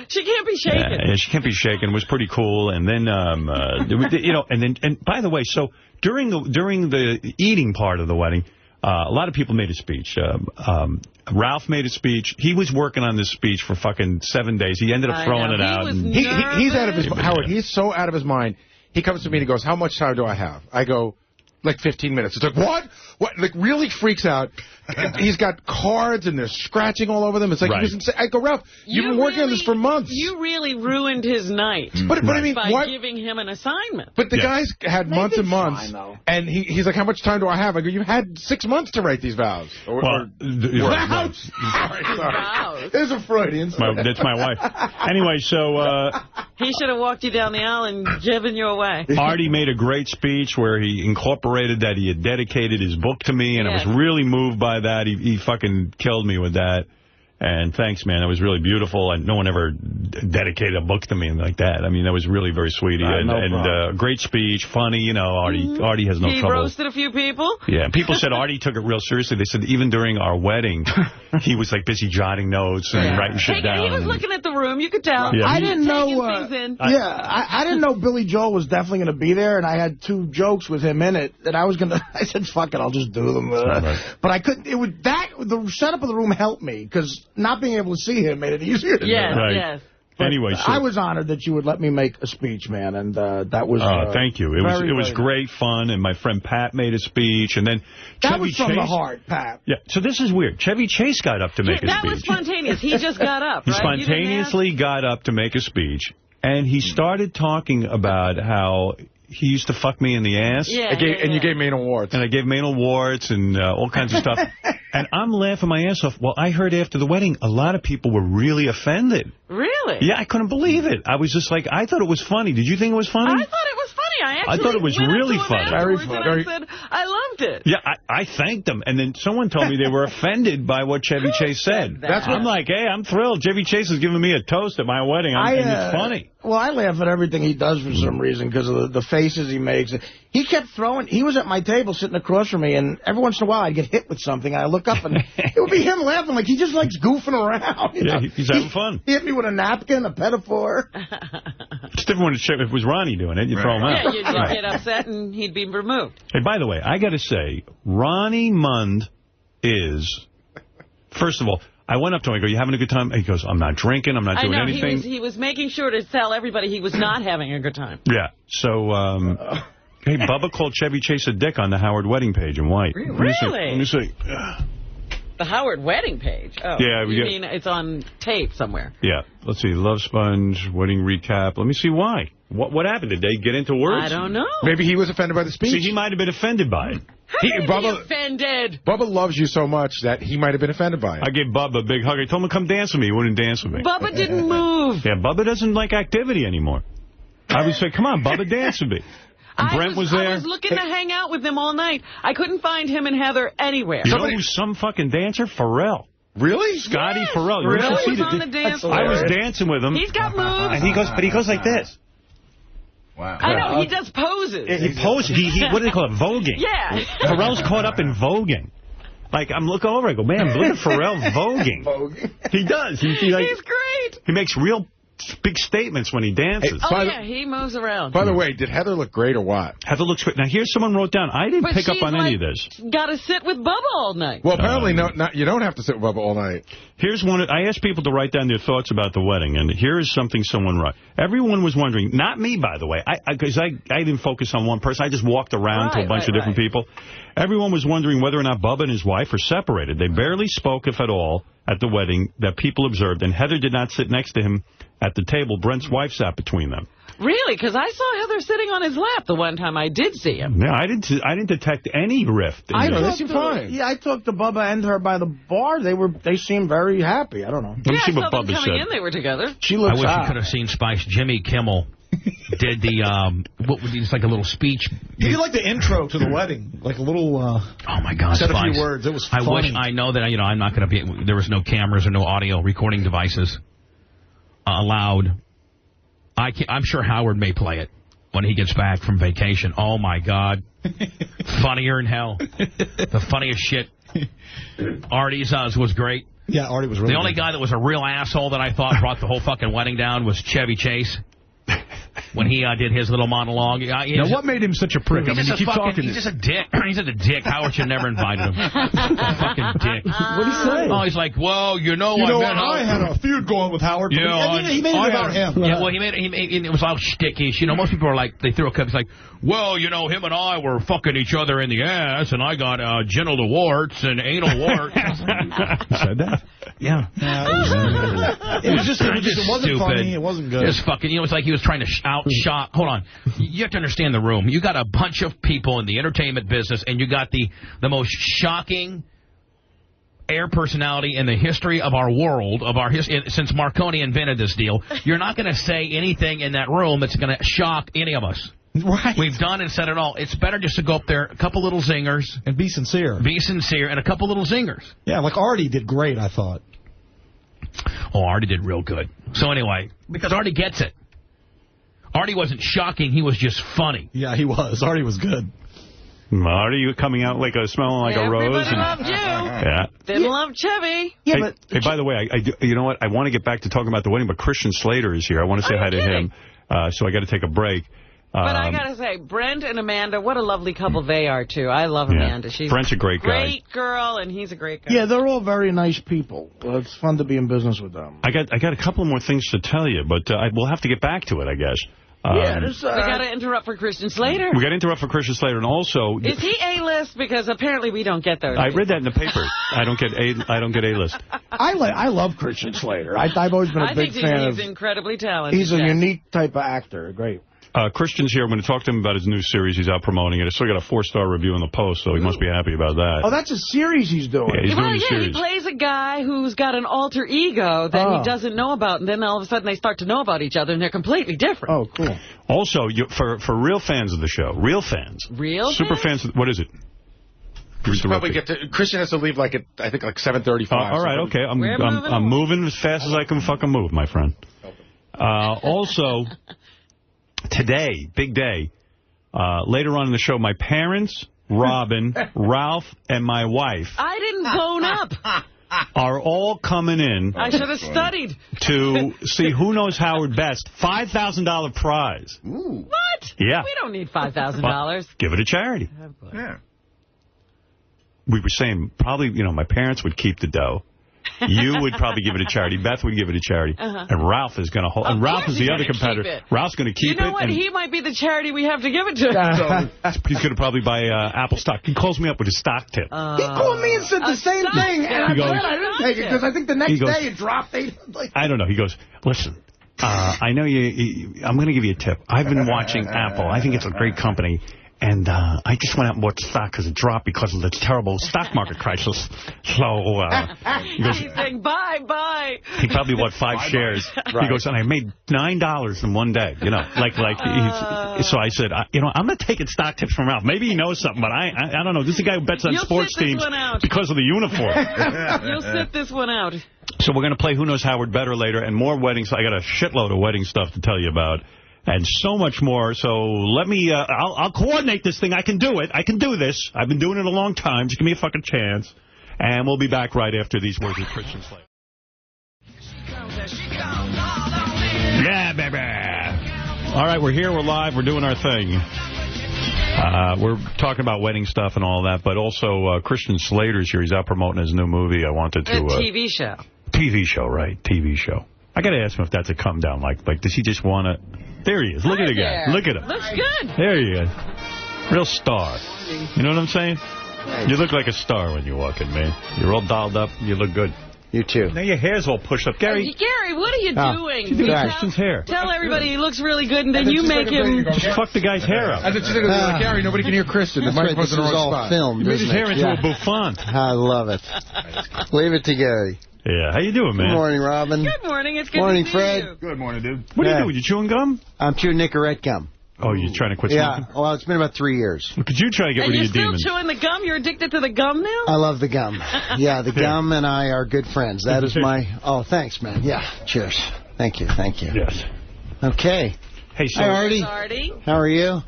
She can't be shaken. Yeah, she can't be shaken. It was pretty cool. And then, and by the way, so during the eating part of the wedding, a lot of people made a speech. Ralph made a speech. He was working on this speech for fucking 7 days. He ended up throwing it out. He's out of his mind. Howard, he's so out of his mind. He comes to me and he goes, how much time do I have? I go, like 15 minutes. It's like, what? What? Like, really freaks out. And he's got cards, and they're scratching all over them. It's like, he was insane. I go, Ralph, you've been working on this for months. You really ruined his night. But I mean, by giving him an assignment. But the guy's had months and months, and he's like, how much time do I have? I go, you had 6 months to write these vows. Vows? Sorry. There's a Freudian. That's my wife. Anyway, so... he should have walked you down the aisle and given you away. Artie made a great speech where he incorporated that he had dedicated his book to me, and I was really moved by that. He fucking killed me with that. And thanks, man. That was really beautiful. And no one ever dedicated a book to me like that. I mean, that was really very sweet. And great speech, funny. You know, Artie has no trouble. He roasted a few people? Yeah. People said Artie took it real seriously. They said even during our wedding, he was like busy jotting notes and writing shit down. He was looking at the room. You could tell. Yeah, I didn't know. I didn't know Billy Joel was definitely going to be there, and I had 2 jokes with him in it that I was going to. I said, "Fuck it, I'll just do them." But I couldn't. It was the setup of the room helped me because not being able to see him made it easier. Yes. But anyway, so I was honored that you would let me make a speech, man, and that was. Thank you. It was great fun, and my friend Pat made a speech, and then that was from the heart, Pat. Yeah. So this is weird. Chevy Chase got up to make a speech. That was spontaneous. He just got up. He spontaneously got up to make a speech, and he started talking about how he used to fuck me in the ass. And you gave me anal warts. And I gave me anal warts and all kinds of stuff. And I'm laughing my ass off. Well, I heard after the wedding, a lot of people were really offended. Really? Yeah, I couldn't believe it. I was just like, I thought it was funny. Did you think it was funny? I thought it was funny. I thought it was really funny. Very funny. I said, I loved it. Yeah, I thanked them. And then someone told me they were offended by what Chevy Chase said. That's I'm like, hey, I'm thrilled. Chevy Chase is giving me a toast at my wedding. And it's funny. Well, I laugh at everything he does for some reason because of the faces he makes. He kept throwing. He was at my table sitting across from me, and every once in a while I'd get hit with something, and I look up, and it would be him laughing like he just likes goofing around. You know? He's having fun. He hit me with a napkin, a pedophore. It's different when if it was Ronnie doing it. You throw him out. Yeah, you'd get upset, and he'd be removed. Hey, by the way, I got to say, Ronnie Mund is, first of all, I went up to him. I go, you having a good time? He goes, I'm not drinking. I'm not doing anything. He was making sure to tell everybody he was not having a good time. Yeah. So, hey, Bubba called Chevy Chase a dick on the Howard wedding page in white. Really? Let me see. The Howard wedding page? Oh, yeah. You mean it's on tape somewhere? Yeah. Let's see. Love Sponge, wedding recap. Let me see why. What happened? Did they get into words? I don't know. Maybe he was offended by the speech. See, he might have been offended by it. Bubba, offended? Bubba loves you so much that he might have been offended by it. I gave Bubba a big hug. I told him to come dance with me. He wouldn't dance with me. Bubba didn't move. Yeah, Bubba doesn't like activity anymore. I would say, come on, Bubba, dance with me. And Brent was there. I was looking to hang out with him all night. I couldn't find him and Heather anywhere. You know who's some fucking dancer? Pharrell. Really? Scotty Pharrell. Really? He was on the dance floor. I was dancing with him. He's got moves. And he goes like this. Wow. I know, he does poses. He poses. What do they call it? Voguing. Yeah. Pharrell's caught up in voguing. Like, I'm looking over, I go, man, look at Pharrell voguing. He does. He's great. He makes real big statements when he dances. He moves around. By the way, did Heather look great or what? Heather looks great. Now, here's someone wrote down, I didn't pick up on any of this. Got to sit with Bubba all night. Well, apparently you don't have to sit with Bubba all night. Here's one. I asked people to write down their thoughts about the wedding, and here is something someone wrote. Everyone was wondering, not me, by the way, because I didn't focus on one person. I just walked around to a bunch of different people. Everyone was wondering whether or not Bubba and his wife are separated. They barely spoke, if at all, at the wedding that people observed, and Heather did not sit next to him at the table. Brent's wife sat between them. Really? Because I saw Heather sitting on his lap the one time I did see him. Yeah, I didn't detect any rift. They seem fine. Yeah, I talked to Bubba and her by the bar. They seemed very happy. I don't know. Let me see what Bubba said. Coming in, they were together. She looks I wish you could have seen Spice. Jimmy Kimmel did the it's like a little speech. He did like the intro to the wedding, like a little. Oh my God! Said Spice. a few words. It was funny. I know that I'm not going to be. There was no cameras or no audio recording devices allowed. I'm sure Howard may play it when he gets back from vacation. Oh, my God. Funnier than hell. The funniest shit. Artie's was great. Yeah, Artie was really The only guy that was a real asshole that I thought brought the whole fucking wedding down was Chevy Chase. when he did his little monologue. Now, what made him such a prick? I mean, you keep talking. He's just a dick. He's just a dick. Howard should never invited him. Fucking dick. What did he say? Oh, he's like, well, I had a feud going with Howard. Yeah, he made it about him. Yeah, well, he made it was all shtickish. Most people are like, they threw a cup. He's like, well, him and I were fucking each other in the ass, and I got genital warts and anal warts. He said that? Yeah. It wasn't stupid. Funny. It wasn't good. It was fucking, it was like he was trying to out-shock. Hold on. You have to understand the room. You got a bunch of people in the entertainment business, and you got the most shocking air personality in the history of our world, since Marconi invented this deal. You're not going to say anything in that room that's going to shock any of us. Right. We've done and said it all. It's better just to go up there, a couple little zingers. And be sincere. And a couple little zingers. Yeah, like Artie did great, I thought. Oh, Artie did real good. So anyway, because Artie gets it. Artie wasn't shocking, he was just funny. Yeah, he was. Artie was good. Artie, you coming out smelling like a rose? Everybody loved you. Yeah. Didn't love Chevy. Yeah, hey, by the way, you know what? I want to get back to talking about the wedding, but Christian Slater is here. I want to say hi to him, so I got to take a break. But I got to say, Brent and Amanda, what a lovely couple they are, too. I love Amanda. She's Brent's a great guy. Great girl, and he's a great guy. Yeah, they're all very nice people. It's fun to be in business with them. I got a couple more things to tell you, but we'll have to get back to it, I guess. We got to interrupt for Christian Slater. We got to interrupt for Christian Slater, and also... Is he A-list? Because apparently we don't get those. I read that in the paper. I don't get A-list. I love Christian Slater. I've always been a big fan of... I think he's incredibly talented. He's a unique type of actor. Great. Christian's here. I'm going to talk to him about his new series. He's out promoting it. It's still got a 4-star review in the Post, so he must be happy about that. Oh, that's a series he's doing. Yeah, he's doing a series. He plays a guy who's got an alter ego that he doesn't know about, and then all of a sudden they start to know about each other, and they're completely different. Oh, cool. Also, for real fans of the show, super fans, what is it? Probably get to, Christian has to leave I think 7:35. All right, okay. I'm moving as fast as I can fucking move, my friend. Also, today, big day, later on in the show, my parents, Robin, Ralph, and my wife... I didn't bone up. ...are all coming in... I should have studied. ...to see Who Knows Howard Best. $5,000 prize. Ooh. What? Yeah. We don't need $5,000. Give it to charity. Yeah. We were saying, probably, my parents would keep the dough. You would probably give it to charity. Beth would give it to charity. And Ralph is going to hold. And Ralph is the other competitor. Ralph's going to keep it. You know what? He might be the charity we have to give it to. He's going to probably buy Apple stock. He calls me up with a stock tip. He called me and said the same thing. And I didn't take it because I think the next day it dropped. I don't know. He goes, listen, I know I'm going to give you a tip. I've been watching Apple. I think it's a great company. And I just went out and bought stock because it dropped because of the terrible stock market crisis. So he's saying, bye. He probably bought 5 shares. Right. He goes, and I made $9 in one day. So I said, I'm not taking stock tips from Ralph. Maybe he knows something, but I don't know. This is a guy who bets on sports teams because of the uniform. You'll sit this one out. So we're going to play Who Knows Howard Better later, and more weddings. I got a shitload of wedding stuff to tell you about. And so much more. So let me, I'll coordinate this thing. I can do it. I can do this. I've been doing it a long time. Just give me a fucking chance. And we'll be back right after these words with Christian Slater. Yeah, baby. All right, we're here. We're live. We're doing our thing. We're talking about wedding stuff and all that. But also, Christian Slater's here. He's out promoting his new movie. I wanted to... A TV show. TV show, right. TV show. I got to ask him if that's a come down. Like, does he just want to... There he is. Look at the guy. Look at him. Looks good. There he is. Real star. You know what I'm saying? You look like a star when you walk in, man. You're all dolled up. You look good. You too. Now your hair's all pushed up. Gary, what are you doing? You do Christian's hair. Tell everybody he looks really good, and then you make him... Just fuck the guy's hair up. I thought you said, Gary, nobody can hear Christian. That's right, this is all filmed, You made his hair into a bouffant. I love it. Leave it to Gary. Yeah, how you doing, man? Good morning, Robin. Good morning. It's good morning, to see Fred. you. Good morning, dude. What are you doing? You chewing gum? I'm chewing Nicorette gum. Oh, you're trying to quit smoking? Yeah, well, it's been about 3 years. Well, could you try to get rid of your demons? You're still chewing the gum? You're addicted to the gum now? I love the gum. Yeah, the gum and I are good friends. That is my... Oh, thanks, man. Yeah, cheers. Thank you. Yes. Okay. Hey, so, hi, Artie. How are you?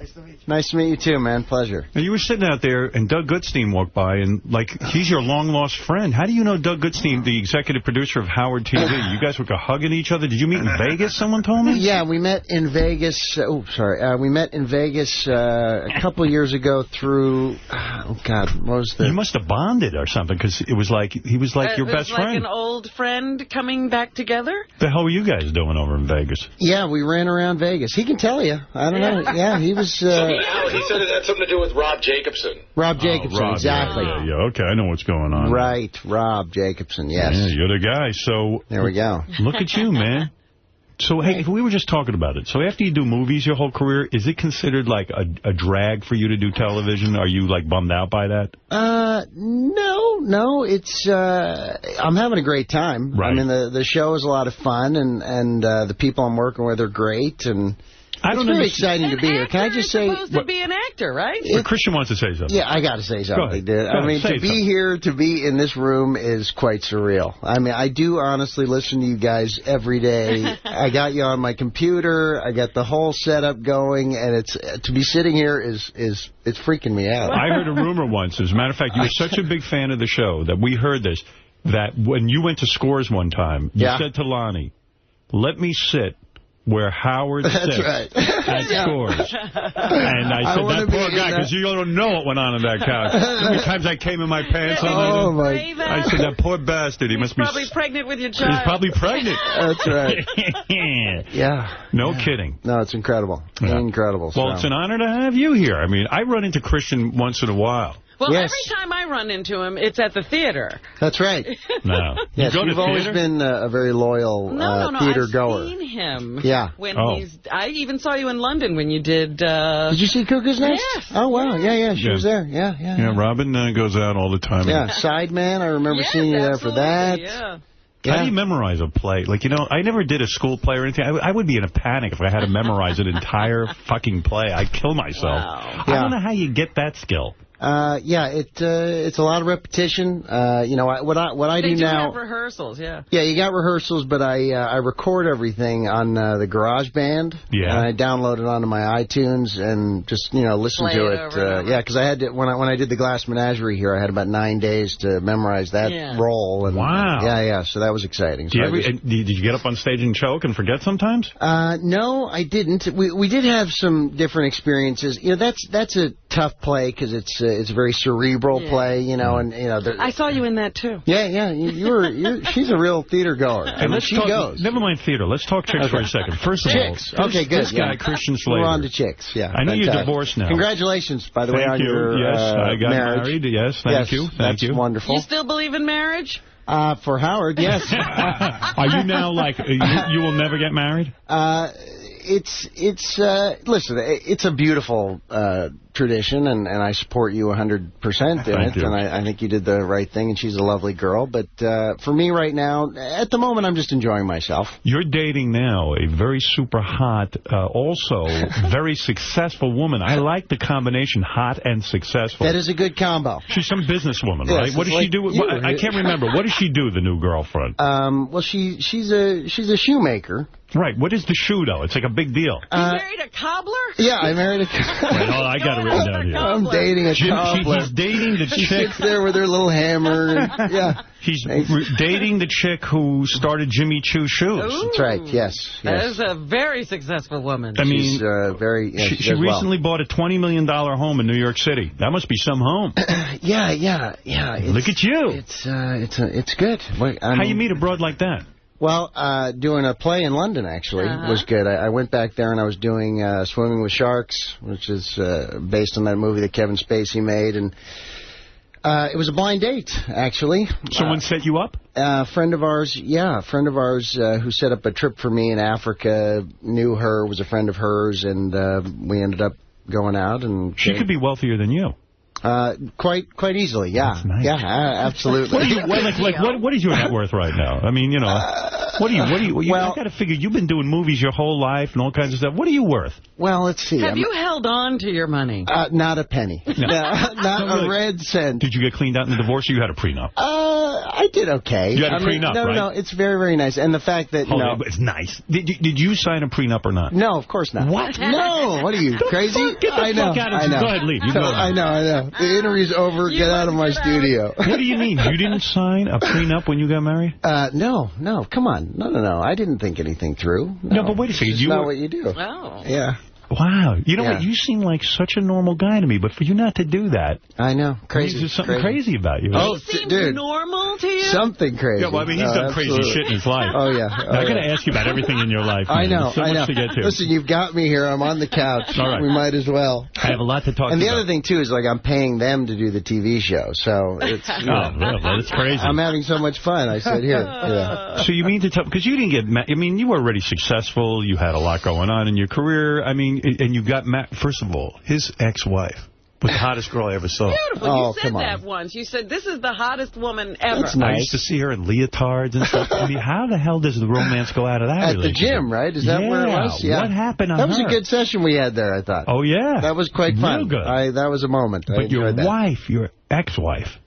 Nice to meet you, too, man. Pleasure. And you were sitting out there, and Doug Goodstein walked by, and, like, he's your long-lost friend. How do you know Doug Goodstein, the executive producer of Howard TV? You guys were hugging each other. Did you meet in Vegas, someone told me? Yeah, we met in Vegas. We met in Vegas a couple years ago through, what was the... You must have bonded or something, because it was like, he was like your best friend. Like an old friend coming back together? The hell were you guys doing over in Vegas? Yeah, we ran around Vegas. He can tell you. I don't know. Yeah, he was... he said it had something to do with Rob Jacobson. Rob Jacobson, exactly. Yeah, okay, I know what's going on. Right, Rob Jacobson, yes. Yeah, you're the guy, so... There we go. Look at you, man. So, hey, if we were just talking about it. So after you do movies your whole career, is it considered like a drag for you to do television? Are you, like, bummed out by that? No. It's, I'm having a great time. Right. I mean, the show is a lot of fun, and the people I'm working with are great, and... It's very exciting to be here. Can I just say... You're supposed to be an actor, right? But Christian wants to say something. Yeah, I got to say something, dude. I mean, to be here, to be in this room is quite surreal. I mean, I do honestly listen to you guys every day. I got you on my computer. I got the whole setup going, and it's to be sitting here is it's freaking me out. I heard a rumor once. As a matter of fact, you were such a big fan of the show that we heard this, that when you went to Scores one time, you said to Lonnie, let me sit where Howard sits right. at Scores. And I said, that poor guy, because you don't know what went on in that couch. How many times I came in my pants on I said, that poor bastard, he must be... He's probably pregnant with your child. He's probably pregnant. That's right. Yeah. No kidding. No, it's incredible. Yeah. Incredible. Well, it's an honor to have you here. I mean, I run into Christian once in a while. Well, every time I run into him, it's at the theater. That's right. No. Yes, you've always been a very loyal theater goer. I've seen him. Yeah. When I even saw you in London when you did... Did you see Cuckoo's Nest? Yes. Oh, wow. Yeah, she was there. Yeah, Robin goes out all the time. Yeah, Sideman, I remember seeing you there for that. Yeah. How do you memorize a play? Like, I never did a school play or anything. I would be in a panic if I had to memorize an entire fucking play. I'd kill myself. Wow. I don't know how you get that skill. It's a lot of repetition. What I do now. They do have rehearsals, yeah. Yeah, you got rehearsals, but I record everything on the GarageBand. Yeah. And I download it onto my iTunes and just listen to it. Because I had to when I did the Glass Menagerie here, I had about 9 days to memorize that role. And, wow. Yeah. So that was exciting. So did you get up on stage and choke and forget sometimes? No, I didn't. We did have some different experiences. That's a tough play because it's a very cerebral play, and I saw you in that too. Yeah. She's a real theater goer. She goes. Never mind theater. Let's talk chicks for a second. First of all, okay, good. This guy, Christian Slater. We're on to chicks. Yeah. I know you're divorced now. Congratulations, by the way, on your Yes, I got marriage. married. Yes, thank you. That's wonderful. You still believe in marriage? For Howard, yes. Are you now like you will never get married? Listen, it's a beautiful tradition, and I support you 100% in it, and I think you did the right thing, and she's a lovely girl. But for me right now, at the moment, I'm just enjoying myself. You're dating now a very super hot, also very successful woman. I like the combination hot and successful. That is a good combo. She's some businesswoman, right? What does she do? I can't remember. What does she do, the new girlfriend? Well, she's a shoemaker. Right. What is the shoe, though? It's like a big deal. You married a cobbler? Yeah, I married a cobbler. Wait, I got it written down here. I'm dating a cobbler. He's dating the chick. She sits there with her little hammer. He's dating the chick who started Jimmy Choo Shoes. Ooh. That's right, yes. That is a very successful woman. I mean, she's very... Yeah, she recently bought a $20 million home in New York City. That must be some home. Yeah. Look at you. It's good. How you meet a broad like that? Well, doing a play in London, actually, was good. I went back there and I was doing Swimming with Sharks, which is based on that movie that Kevin Spacey made. And it was a blind date, actually. Someone set you up? A friend of ours who set up a trip for me in Africa, knew her, was a friend of hers, and we ended up going out. And she could be wealthier than you. Quite easily, yeah. That's nice. Yeah, absolutely. What is your net worth right now? I mean, what do you? I got to figure you've been doing movies your whole life and all kinds of stuff. What are you worth? Well, let's see. Have you held on to your money? Not a penny. Not a red cent. Did you get cleaned out in the divorce or you had a prenup? I did okay. You had a prenup, right? No, it's very, very nice. And the fact that, it's nice. Did you sign a prenup or not? No, of course not. What? No, what are you, crazy? Get the fuck out of here. Go ahead, leave. You go. I know. The interview's over. Get out of my studio. What do you mean? You didn't sign a prenup when you got married? No. Come on. No. I didn't think anything through. No, but wait a second. It's not what you do. Oh. Yeah. Wow. You know what? You seem like such a normal guy to me, but for you not to do that. I know. Crazy. There's something crazy about you. Oh, he seems normal to you? Something crazy. Yeah, well, I mean, he's done crazy shit in his life. Oh, yeah. I got to ask you about everything in your life. Man. I know. There's so much to get to. Listen, you've got me here. I'm on the couch. All right. We might as well. I have a lot to talk about. And the other thing, too, is like I'm paying them to do the TV show. So it's, well, that's crazy. I'm having so much fun. I said, here. Yeah. So you mean to tell, because you didn't get, I mean, you were already successful. You had a lot going on in your career. I mean, and you got, first of all, his ex-wife was the hottest girl I ever saw. Beautiful. You said that once. You said, this is the hottest woman ever. That's nice. I used to see her in leotards and stuff. I mean, how the hell does the romance go out of that? At the gym, right? Is that where it was? Yeah. What happened on That was her? a good session we had there, I thought. Oh, yeah. That was quite fun. Real good. That was a moment. But your wife, your ex-wife,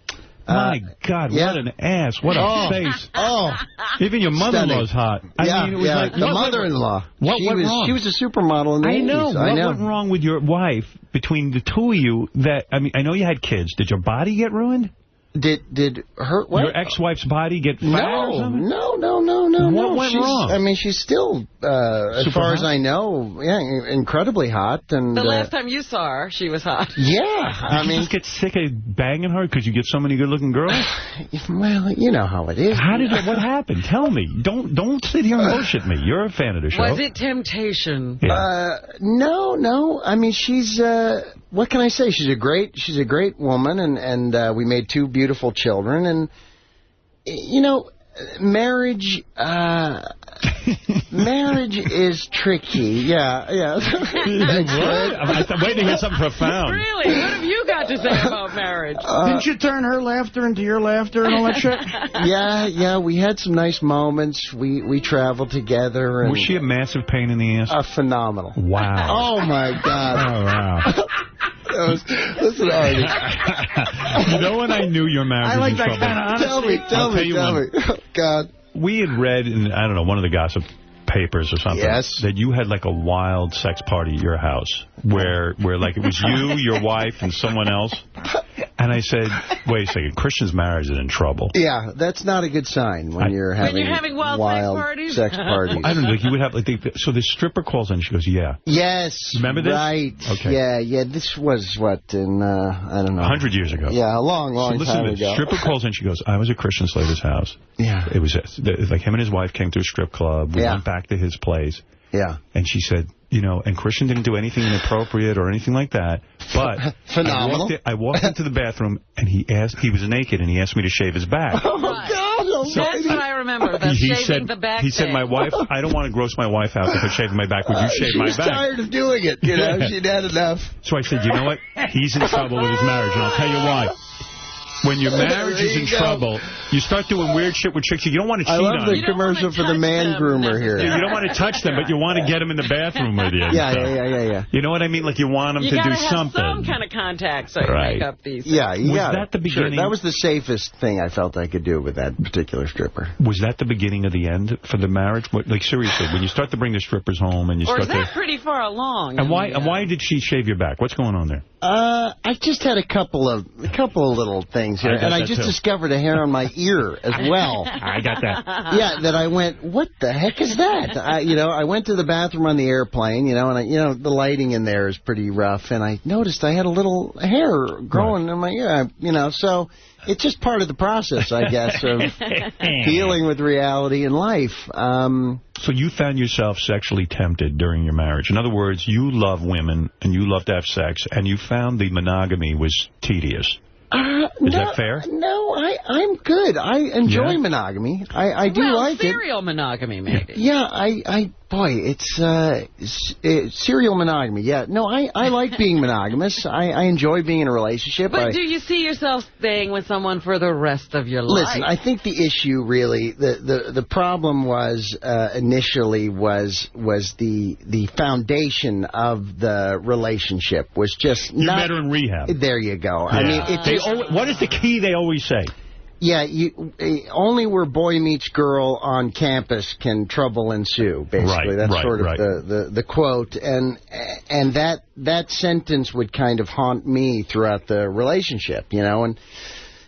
my God, what an ass. What a face. Even your mother-in-law's hot. I mean, it was like the mother-in-law. What went wrong? She was a supermodel in the 80s. I know. What went wrong with your wife between the two of you that, I mean, I know you had kids. Did your body get ruined? Did her... What? Your ex-wife's body get fat or something? No. What went wrong? I mean, she's still, as far as I know, incredibly hot. And the last time you saw her, she was hot. Yeah. I mean, you just get sick of banging her because you get so many good-looking girls? Well, you know how it is. What happened? Tell me. Don't sit here and bullshit me. You're a fan of the show. Was it temptation? Yeah. No. I mean, she's... what can I say? She's a great woman, and we made 2 beautiful children, and you know, marriage is tricky. Yeah. I'm waiting to hear something profound. Really? What have you got to say about marriage? Didn't you turn her laughter into your laughter and all that shit? Yeah. We had some nice moments. We traveled together. And was she a massive pain in the ass? Phenomenal. Wow. Oh, my God. Oh, wow. Listen, Artie. You know when I knew your marriage was in trouble? Tell me. Oh, God. We had read in, I don't know, one of the gossip papers or something, that you had like a wild sex party at your house where like it was you, your wife, and someone else. And I said, wait a second, Christian's marriage is in trouble. Yeah, that's not a good sign when you're having wild sex parties. I don't know, like you would have, like, so the stripper calls in, she goes, yeah. Yes. Remember this? Right. Okay. Yeah, this was, what, in, I don't know. 100 years ago. Yeah, a long time ago. The stripper calls in, she goes, I was at Christian Slater's house. Yeah. It was like him and his wife came to a strip club. We went back to his place. Yeah. And she said, you know, and Christian didn't do anything inappropriate or anything like that. But phenomenal. I walked into the bathroom and he was naked and he asked me to shave his back. Oh, God. That's what I remember. Shaving the back. He said, my wife, I don't want to gross my wife out for shaving my back. Would you shave my back? She was tired of doing it. You know, she'd had enough. So I said, you know what? He's in trouble with his marriage, and I'll tell you why. When your marriage is in trouble, you start doing weird shit with chicks. You don't want to cheat on them. I love the commercial for the man groomer here. You don't want to touch them, but you want to get them in the bathroom with you. Yeah. You know what I mean? Like you want them to do something. You got to have some kind of contact so you make up these. Yeah, was that the beginning? Sure. That was the safest thing I felt I could do with that particular stripper. Was that the beginning of the end for the marriage? Like seriously, when you start to bring the strippers home and you start to... Or is that pretty far along? And why did she shave your back? What's going on there? I just had a couple of little things here, and I just discovered a hair on my ear as well. I got that. Yeah, that I went, what the heck is that? I went to the bathroom on the airplane, and the lighting in there is pretty rough, and I noticed I had a little hair growing in my ear, so it's just part of the process, I guess, of dealing with reality in life. So you found yourself sexually tempted during your marriage. In other words, you love women and you love to have sex, and you found the monogamy was tedious. Is that fair? No, I'm good. I enjoy monogamy. I do like it. Serial monogamy, maybe. Yeah, it's serial monogamy. Yeah, no, I like being monogamous. I enjoy being in a relationship. But do you see yourself staying with someone for the rest of your life? Listen, I think the issue really, the problem was initially was the foundation of the relationship was just you met her in rehab. There you go. Yeah. I mean, what is the key they always say? Yeah, only where boy meets girl on campus can trouble ensue, basically. That's sort of the quote. And that sentence would kind of haunt me throughout the relationship, you know,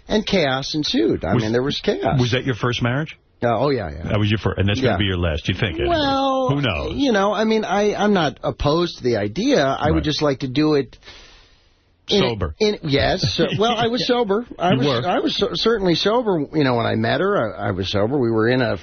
and chaos ensued. I mean, there was chaos. Was that your first marriage? Oh, yeah. That was your first, and that's going to be your last, you think? Anyway. Well, who knows? You know, I mean, I'm not opposed to the idea. I would just like to do it sober. Yes. Well, I was sober. I was certainly sober, you know, when I met her. I was sober. We were in a,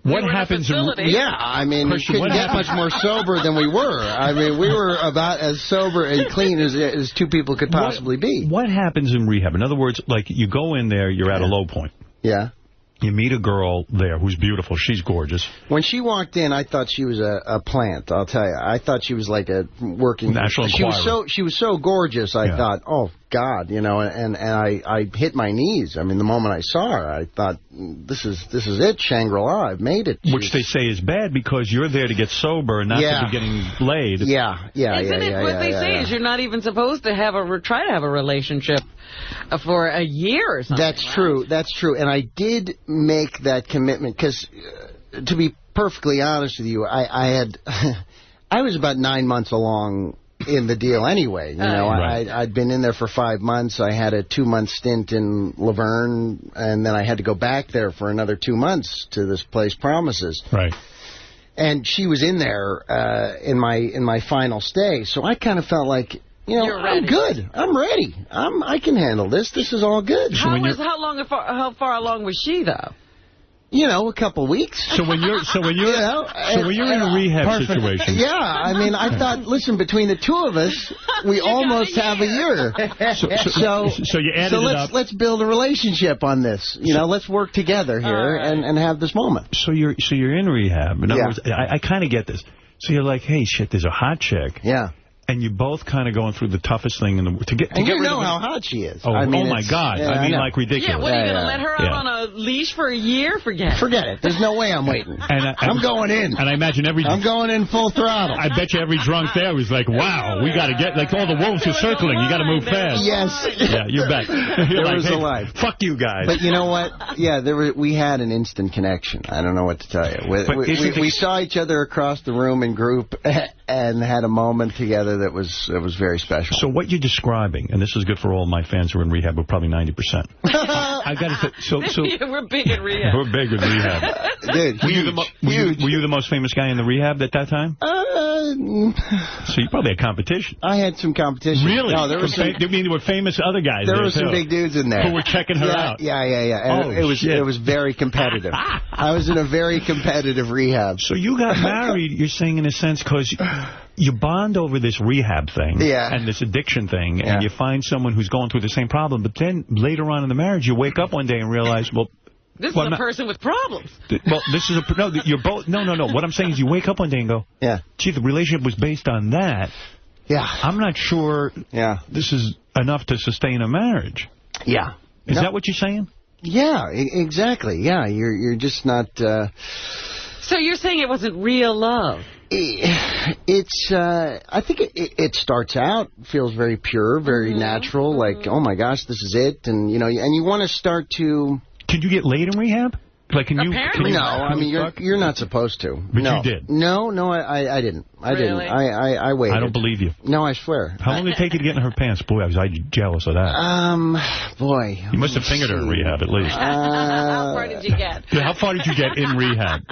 What happens? I mean, we couldn't get much more sober than we were. I mean, we were about as sober and clean as two people could possibly be. What happens in rehab? In other words, like, you go in there, you're at a low point. Yeah. You meet a girl there who's beautiful. She's gorgeous. When she walked in, I thought she was a plant, I'll tell you. I thought she was like a working... National Enquirer. She was so gorgeous, I thought, oh, God, you know, and I hit my knees. I mean, the moment I saw her, I thought, this is it, Shangri-La, I've made it. Which they say is bad because you're there to get sober and not to be getting laid. Isn't it what they say is you're not even supposed to try to have a relationship for a year or something. That's true. That's true. And I did make that commitment because, to be perfectly honest with you, I was about 9 months along in the deal anyway. You know, I'd been in there for 5 months. I had a 2-month stint in Laverne, and then I had to go back there for another 2 months to this place, Promises. Right. And she was in there in my final stay, so I kind of felt like, you know, I'm good. I'm ready. I can handle this. This is all good. How far along was she, though? You know, a couple weeks. So when you're in a rehab situation. Yeah, I mean, I thought, listen, between the two of us, we almost have a year. So you added it up. Let's build a relationship on this. You know, let's work together here and have this moment. So you're in rehab. In other words, I kind of get this. So you're like, hey, shit, there's a hot chick. Yeah. And you both kind of going through the toughest thing in the world. You know how hot she is. Oh, I mean, my God. Yeah, I mean, like, ridiculous. Yeah, what, are you going to let her out on a leash for a year? Forget it. There's no way I'm waiting. I'm going in. And I imagine I'm going in full throttle. I bet you every drunk there was like, wow, we got to get, like, all the wolves are circling. You got to move fast. Yes. Yeah, you bet. There was a line. Fuck you guys. But you know what? Yeah, we had an instant connection. I don't know what to tell you. We saw each other across the room in group and had a moment together that was very special. So what you're describing, and this is good for all my fans who are in rehab, but probably 90%. I got to say, we're big in rehab. We're big in rehab. Dude, were you the most famous guy in the rehab at that time? So you probably had competition. I had some competition. Really? No, there were famous other guys. There were some big dudes in there who were checking her out. Yeah. And it was very competitive. I was in a very competitive rehab. So you got married, you're saying, in a sense, because you bond over this rehab thing and this addiction thing, and you find someone who's going through the same problem. But then later on in the marriage, you wake up one day and realize, well, this is a person with problems. Well, this is you're both. No. What I'm saying is you wake up one day and go, gee, the relationship was based on that. Yeah. I'm not sure this is enough to sustain a marriage. Yeah. Is that what you're saying? Yeah, exactly. Yeah, you're just not... So you're saying it wasn't real love? It's, I think it starts out, feels very pure, very natural, like, oh my gosh, this is it, and you know, and you want to start to... Can you get laid in rehab? Like, can you? No, I mean, you're not supposed to. But you did. No, I didn't. I didn't. I waited. I don't believe you. No, I swear. How long did it take you to get in her pants? Boy, I was jealous of that. Boy. You must have fingered her in rehab, at least. How far did you get? How far did you get in rehab?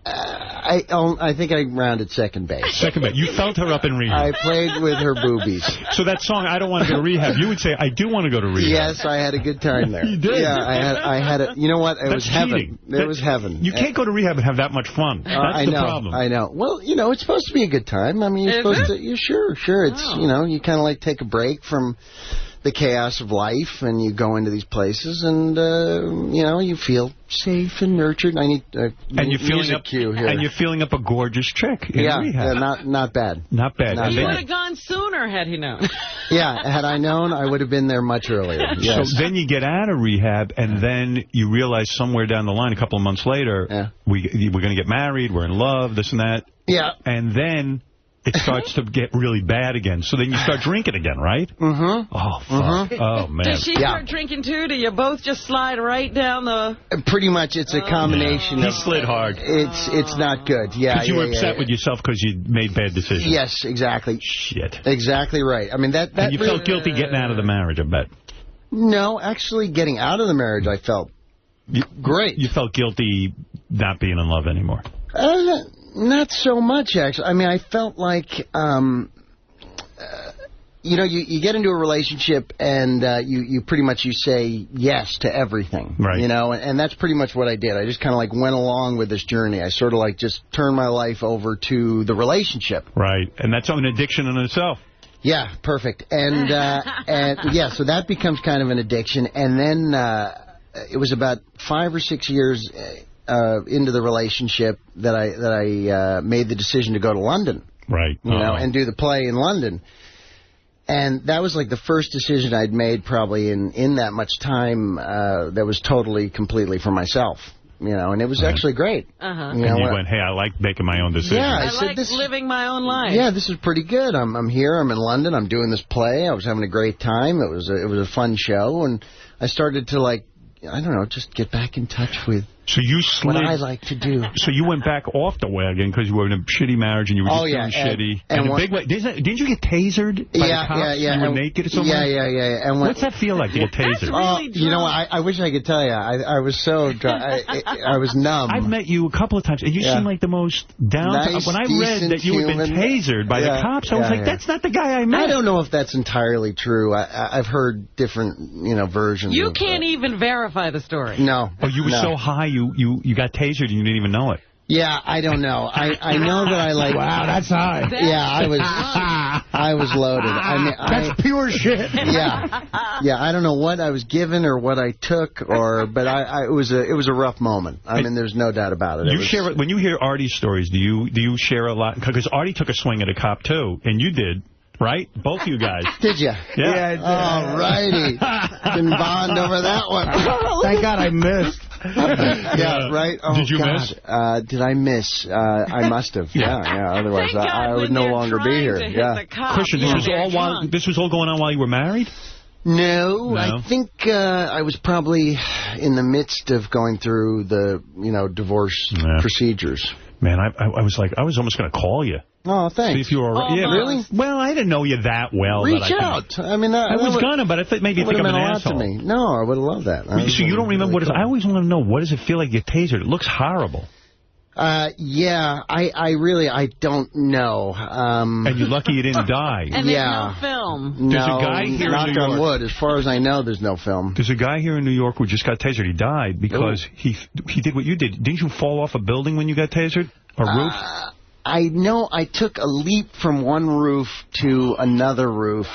I think I rounded second base. Second base. You felt her up in rehab. I played with her boobies. So that song, I Don't Want to Go to Rehab, you would say, I do want to go to rehab. Yes, I had a good time there. You did? Yeah, I had a, you know what? It was heaven. It was heaven. You can't go to rehab and have that much fun. That's the problem. I know. Well, you know, it's supposed to be a good time. I mean, you're supposed to, sure. It's, you know, you kind of like take a break from the chaos of life, and you go into these places, and you know, you feel safe and nurtured. I need a music cue here. And you're feeling up a gorgeous chick in rehab. Not bad. Not bad. He would have gone sooner had he known. Yeah, had I known, I would have been there much earlier. Yes. So then you get out of rehab, and then you realize somewhere down the line, a couple of months later, we're going to get married, we're in love, this and that. Yeah. And then it starts to get really bad again. So then you start drinking again, right? Mm-hmm. Oh, fuck. Oh, man. Does she start drinking, too? Do you both just slide right down the... Pretty much, it's a combination He of... slid hard. It's not good, yeah. Because you were upset with yourself because you made bad decisions. Yes, exactly. Shit. Exactly right. I mean, that and you felt guilty getting out of the marriage, I bet. No, actually, getting out of the marriage, I felt great. You felt guilty not being in love anymore? Not so much, actually. I mean, I felt like, you know, you get into a relationship and you pretty much you say yes to everything. Right. You know, and that's pretty much what I did. I just kind of like went along with this journey. I sort of like just turned my life over to the relationship. Right. And that's an addiction in itself. Yeah, perfect. And yeah, so that becomes kind of an addiction. And then it was about 5 or 6 years into the relationship that I made the decision to go to London. Right. You know, and do the play in London. And that was like the first decision I'd made probably in that much time that was totally, completely for myself. You know, and it was actually great. Uh-huh. You know, and you went, hey, I like making my own decisions. Yeah, I like living my own life. Yeah, this is pretty good. I'm here. I'm in London. I'm doing this play. I was having a great time. It was a fun show, and I started to like, I don't know, just get back in touch with what I like to do. So you went back off the wagon because you were in a shitty marriage and you were just doing shitty. And a big way. Didn't you get tasered by the cops? Yeah. You were naked or something? Yeah. And what's that feel like to get tasered? Really you know, I wish I could tell you. I was so dry. I was numb. I've met you a couple of times, and you seem like the most down. Nice, when I read that you had been tasered by the cops, I was like, that's not the guy I met. I don't know if that's entirely true. I've heard different, versions. You can't even verify the story. No. Oh, you were so high, you got tasered and you didn't even know it. Yeah, I don't know. I know that I like... Wow, that's high. I was loaded. I mean, that's pure shit. Yeah, I don't know what I was given or what I took, but it was a rough moment. I mean, there's no doubt about it. When you hear Artie's stories, do you share a lot? Because Artie took a swing at a cop too, and you did. Right? Both you guys. Did you? Yeah. I did. All righty. Can bond over that one. Thank God I missed. Yeah, right? Oh, did you God. miss? Did I miss? I must have. Yeah. Otherwise, I would no longer be here. Yeah. Christian, this was all going on while you were married? No, I think I was probably in the midst of going through the, divorce procedures. Man, I was almost going to call you. Oh, thanks. See if you were really? Well, I didn't know you that well. Reach out. I mean, I was gonna, but I thought maybe you think I'm an asshole. To me. No, I would have loved that. So you don't remember what it is? I always want to know, what does it feel like you get tasered? It looks horrible. Yeah, I don't know. And you're lucky you didn't die. And there's no film. There's a guy here in New York. on wood. As far as I know, there's no film. There's a guy here in New York who just got tasered. He died because he did what you did. Didn't you fall off a building when you got tasered? A roof? I know I took a leap from one roof to another roof,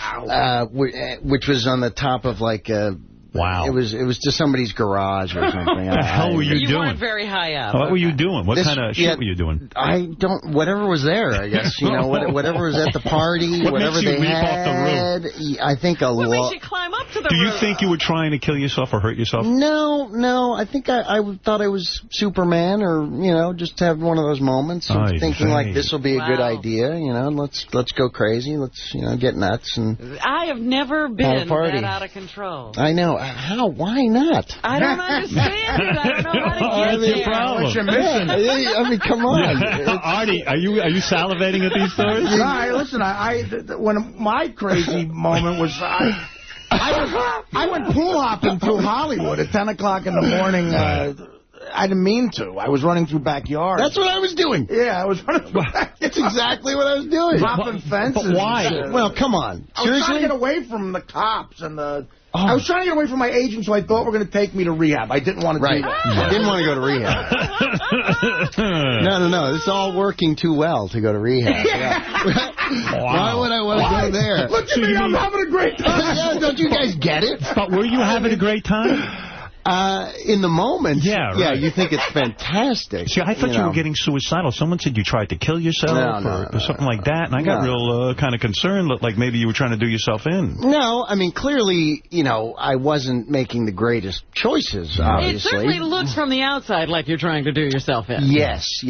which was on the top of like a... Wow. It was just somebody's garage or something. What the hell were you doing? You weren't very high up. What were you doing? What kind of shit were you doing? I don't... Whatever was there, I guess. Whatever was at the party, whatever they leap had. Off the roof? I think a lot... What made you climb up to the roof? Do you think you were trying to kill yourself or hurt yourself? No. I think I thought I was Superman or, just have one of those moments of thinking like this will be a good idea. Let's go crazy. Let's, get nuts. And I have never been that out of control. I know. How? Why not? I don't understand it. I don't know how to get there. What you're missing? I mean, come on. Artie, are you salivating at these stories? Listen, when my crazy moment was, I went pool hopping through Hollywood at 10 o'clock in the morning. I didn't mean to. I was running through backyards. That's what I was doing. Yeah, I was running through backyards. That's exactly what I was doing. Hopping fences. But why? Well, come on. I was trying to get away from the cops and the... I was trying to get away from my agent, so I thought were going to take me to rehab. I didn't want to do that. I didn't want to go to rehab. No. This is all working too well to go to rehab. Why would I want to go there? Look at me, I'm having a great time. Don't you guys get it? But were you having a great time? In the moment, yeah, you think it's fantastic. See, I thought you were getting suicidal. Someone said you tried to kill yourself or something like that, and I got real kind of concerned, like maybe you were trying to do yourself in. No, I mean, clearly, I wasn't making the greatest choices, obviously. It certainly looks from the outside like you're trying to do yourself in. Yes.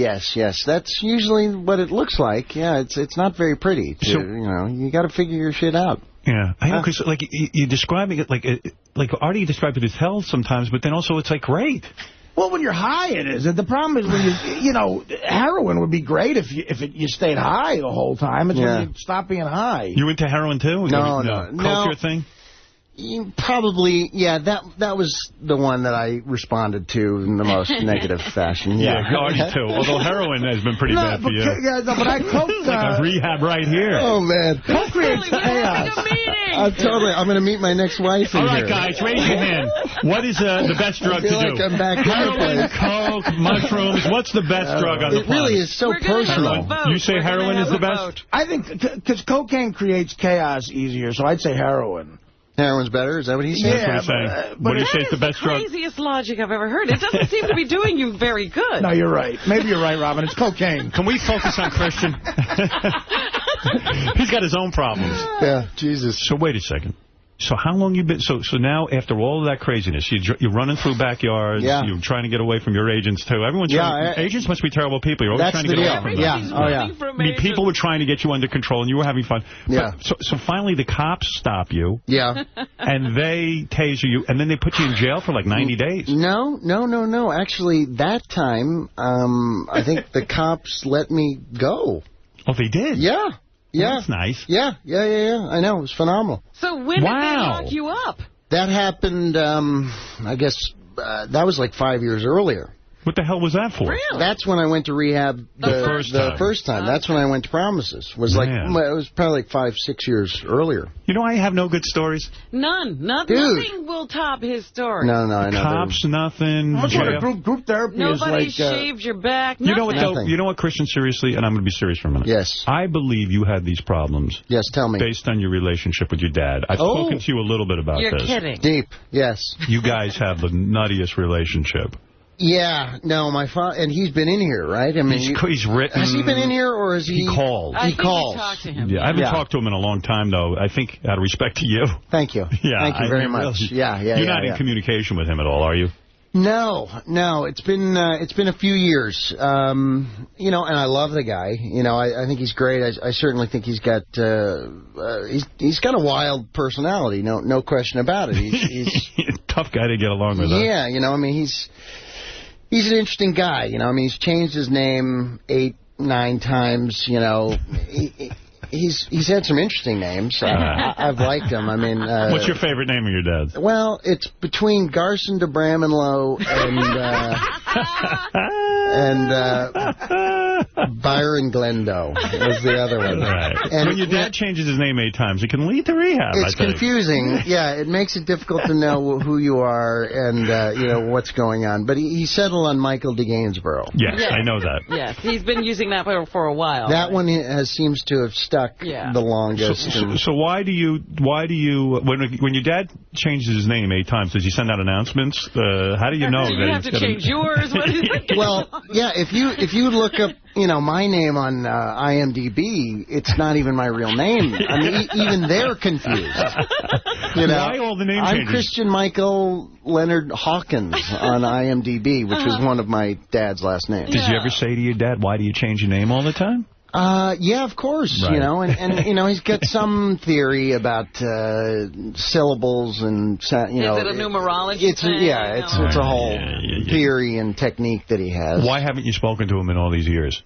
That's usually what it looks like. Yeah, it's not very pretty. You got to figure your shit out. Yeah, I know, because like you're describing it like Artie described it as hell sometimes, but then also it's like great. Well, when you're high, it is. And the problem is when heroin would be great if you stayed high the whole time. It's when you stop being high. You into heroin too? No. Culture thing? Probably, that was the one that I responded to in the most negative fashion. Yeah, Artie too. Although heroin has been pretty bad for you. But I coke... like a rehab right here. Oh, man. Coke creates chaos. I'm going to meet my next wife in here. All right, guys, raise your hand. What is the best drug to do? I'm back heroin, coke, mushrooms. What's the best drug on the planet? It really is so personal. You say heroin is the best? I think because cocaine creates chaos easier, so I'd say heroin. Heroin's better? Is that what he's saying? Yeah, that's what he's saying. What do you say is the best drug? That's the craziest logic I've ever heard. It doesn't seem to be doing you very good. No, you're right. Maybe you're right, Robin. It's cocaine. Can we focus on Christian? He's got his own problems. Yeah, Jesus. So wait a second. So how long you been? So now after all of that craziness, you're running through backyards. Yeah. You're trying to get away from your agents too. Everyone's agents must be terrible people. You're always trying to get away from them. Yeah. I mean, people were trying to get you under control, and you were having fun. Yeah. But, so finally, the cops stop you. Yeah. And they taser you, and then they put you in jail for like 90 days. No. Actually, that time, I think the cops let me go. Oh, they did? Yeah. Yeah. That's nice. Yeah. I know. It was phenomenal. So when did they lock you up? That happened, I guess, that was like 5 years earlier. What the hell was that for? Really? That's when I went to rehab the first time. That's when I went to Promises. It was probably like 5, 6 years earlier. You know, I have no good stories. None. Nothing will top his story. No, I know. Cops, nothing. That's what a group therapy is like. Nobody shaved your back. You know what, though? You know what, Christian, seriously, and I'm going to be serious for a minute. Yes. I believe you had these problems. Yes, tell me. Based on your relationship with your dad. I've spoken to you a little bit about this. You're kidding. Deep, yes. You guys have the nuttiest relationship. Yeah, no, my father, and he's been in here, right? I mean, he's written. Has he been in here, or is he? He called. I think you talked to him. Yeah, I haven't talked to him in a long time, though. I think out of respect to you. Thank you. Yeah, thank you very much. Really, yeah. You're not in communication with him at all, are you? No. It's been a few years. And I love the guy. I think he's great. I certainly think he's got he's got a wild personality. No question about it. He's tough guy to get along with. Yeah, I mean he's an interesting guy. He's changed his name 8, 9 times. He's had some interesting names. I've liked him. I mean, what's your favorite name of your dad's? Well, it's between Garson de Braminlow and Byron Glendo was the other one. Right. And when your dad changes his name 8 times, it can lead to rehab. It's confusing. Yeah, it makes it difficult to know who you are and what's going on. But he settled on Michael de Gainsborough. Yes, I know that. Yes, he's been using that for a while. That one seems to have stuck the longest. So why do you when your dad changes his name 8 times, does he send out announcements? How do you know you have to change yours? What is it? Well, yeah, if you look up my name on IMDb, it's not even my real name. I mean, even they're confused. Why all the name changes? I'm Christian Michael Leonard Hawkins on IMDb, which was one of my dad's last names. Did you ever say to your dad, why do you change your name all the time? Yeah, of course, right. and he's got some theory about syllables and, Is it a numerology thing? Yeah, it's a whole theory and technique that he has. Why haven't you spoken to him in all these years?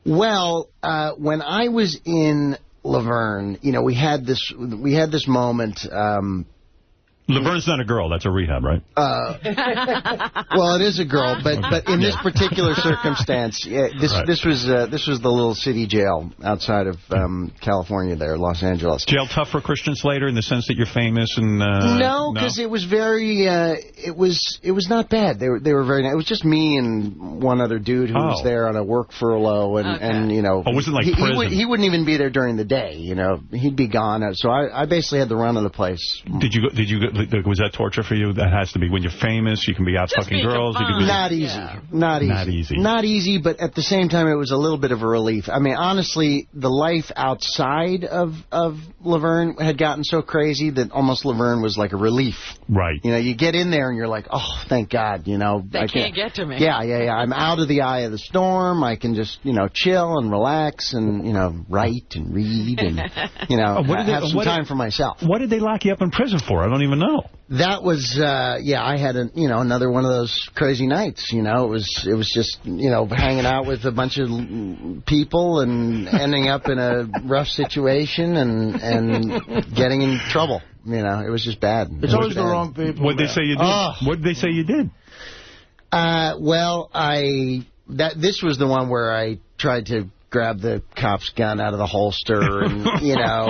Well, when I was in Laverne, we had this moment. Laverne's not a girl. That's a rehab, right? Well, it is a girl, but in this particular circumstance, this was the little city jail outside of California, there, Los Angeles. Jail tough for Christian Slater in the sense that you're famous and no, because it was very it was not bad. They were very nice. It was just me and one other dude who was there on a work furlough, and was it like prison? He wouldn't even be there during the day. He'd be gone. So I basically had the run of the place. Did you Was that torture for you? That has to be. When you're famous, you can be out fucking girls. You can be not easy. Yeah. Not easy. Not easy. Not easy, but at the same time, it was a little bit of a relief. I mean, honestly, the life outside of Laverne had gotten so crazy that almost Laverne was like a relief. Right. You know, you get in there and you're like, oh, thank God, you know. They can't get to me. Yeah. I'm out of the eye of the storm. I can just, you know, chill and relax and, you know, write and read and, you know, have some time for myself. What did they lock you up in prison for? I don't even know. That was, I had, another one of those crazy nights, you know. It was just, you know, hanging out with a bunch of people and ending up in a rough situation and getting in trouble. You know, it was just bad. It's always the wrong people. What did they say you did? What did they say you did? This was the one where I tried to grab the cop's gun out of the holster and, you know,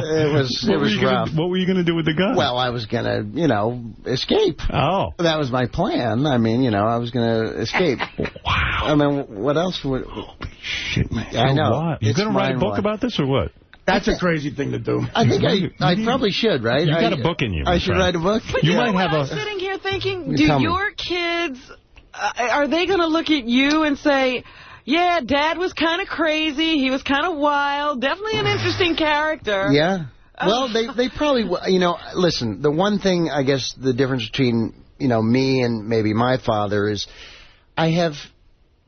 it was rough. What were you going to do with the gun? Well, I was going to, you know, escape. Oh. That was my plan. I mean, you know, I was going to escape. Wow. I mean, what else would... Holy shit, man. I know. What? You going to write a book about this or what? That's a crazy thing to do. I think I probably should, right? You got a book in you. I should write a book? But you might have I'm sitting here thinking, do your kids... are they going to look at you and say, yeah, Dad was kind of crazy, he was kind of wild, definitely an interesting character? Yeah. Well, they probably, you know, listen, the one thing, I guess, the difference between, you know, me and maybe my father is I have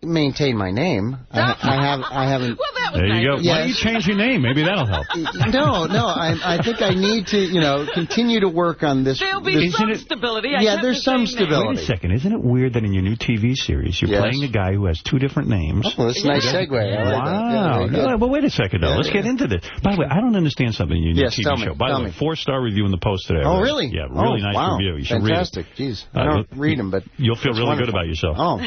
maintained my name. I haven't. Well, that was there you nice. go. Yes. Why don't you change your name? Maybe that'll help. No. I think I need to, you know, continue to work on this. There'll be some stability. Yeah, there's some stability. Wait a second. Isn't it weird that in your new TV series you're playing a guy who has two different names? Oh, that's a nice segue. Wow. No, but wait a second, though. Let's get into this. By the way, I don't understand something in your new TV show. By the way, 4-star review in the Post today. Oh, really? Yeah, really nice review. You should Fantastic. read it. Jeez. I don't read them, but you'll feel really good about yourself. Oh.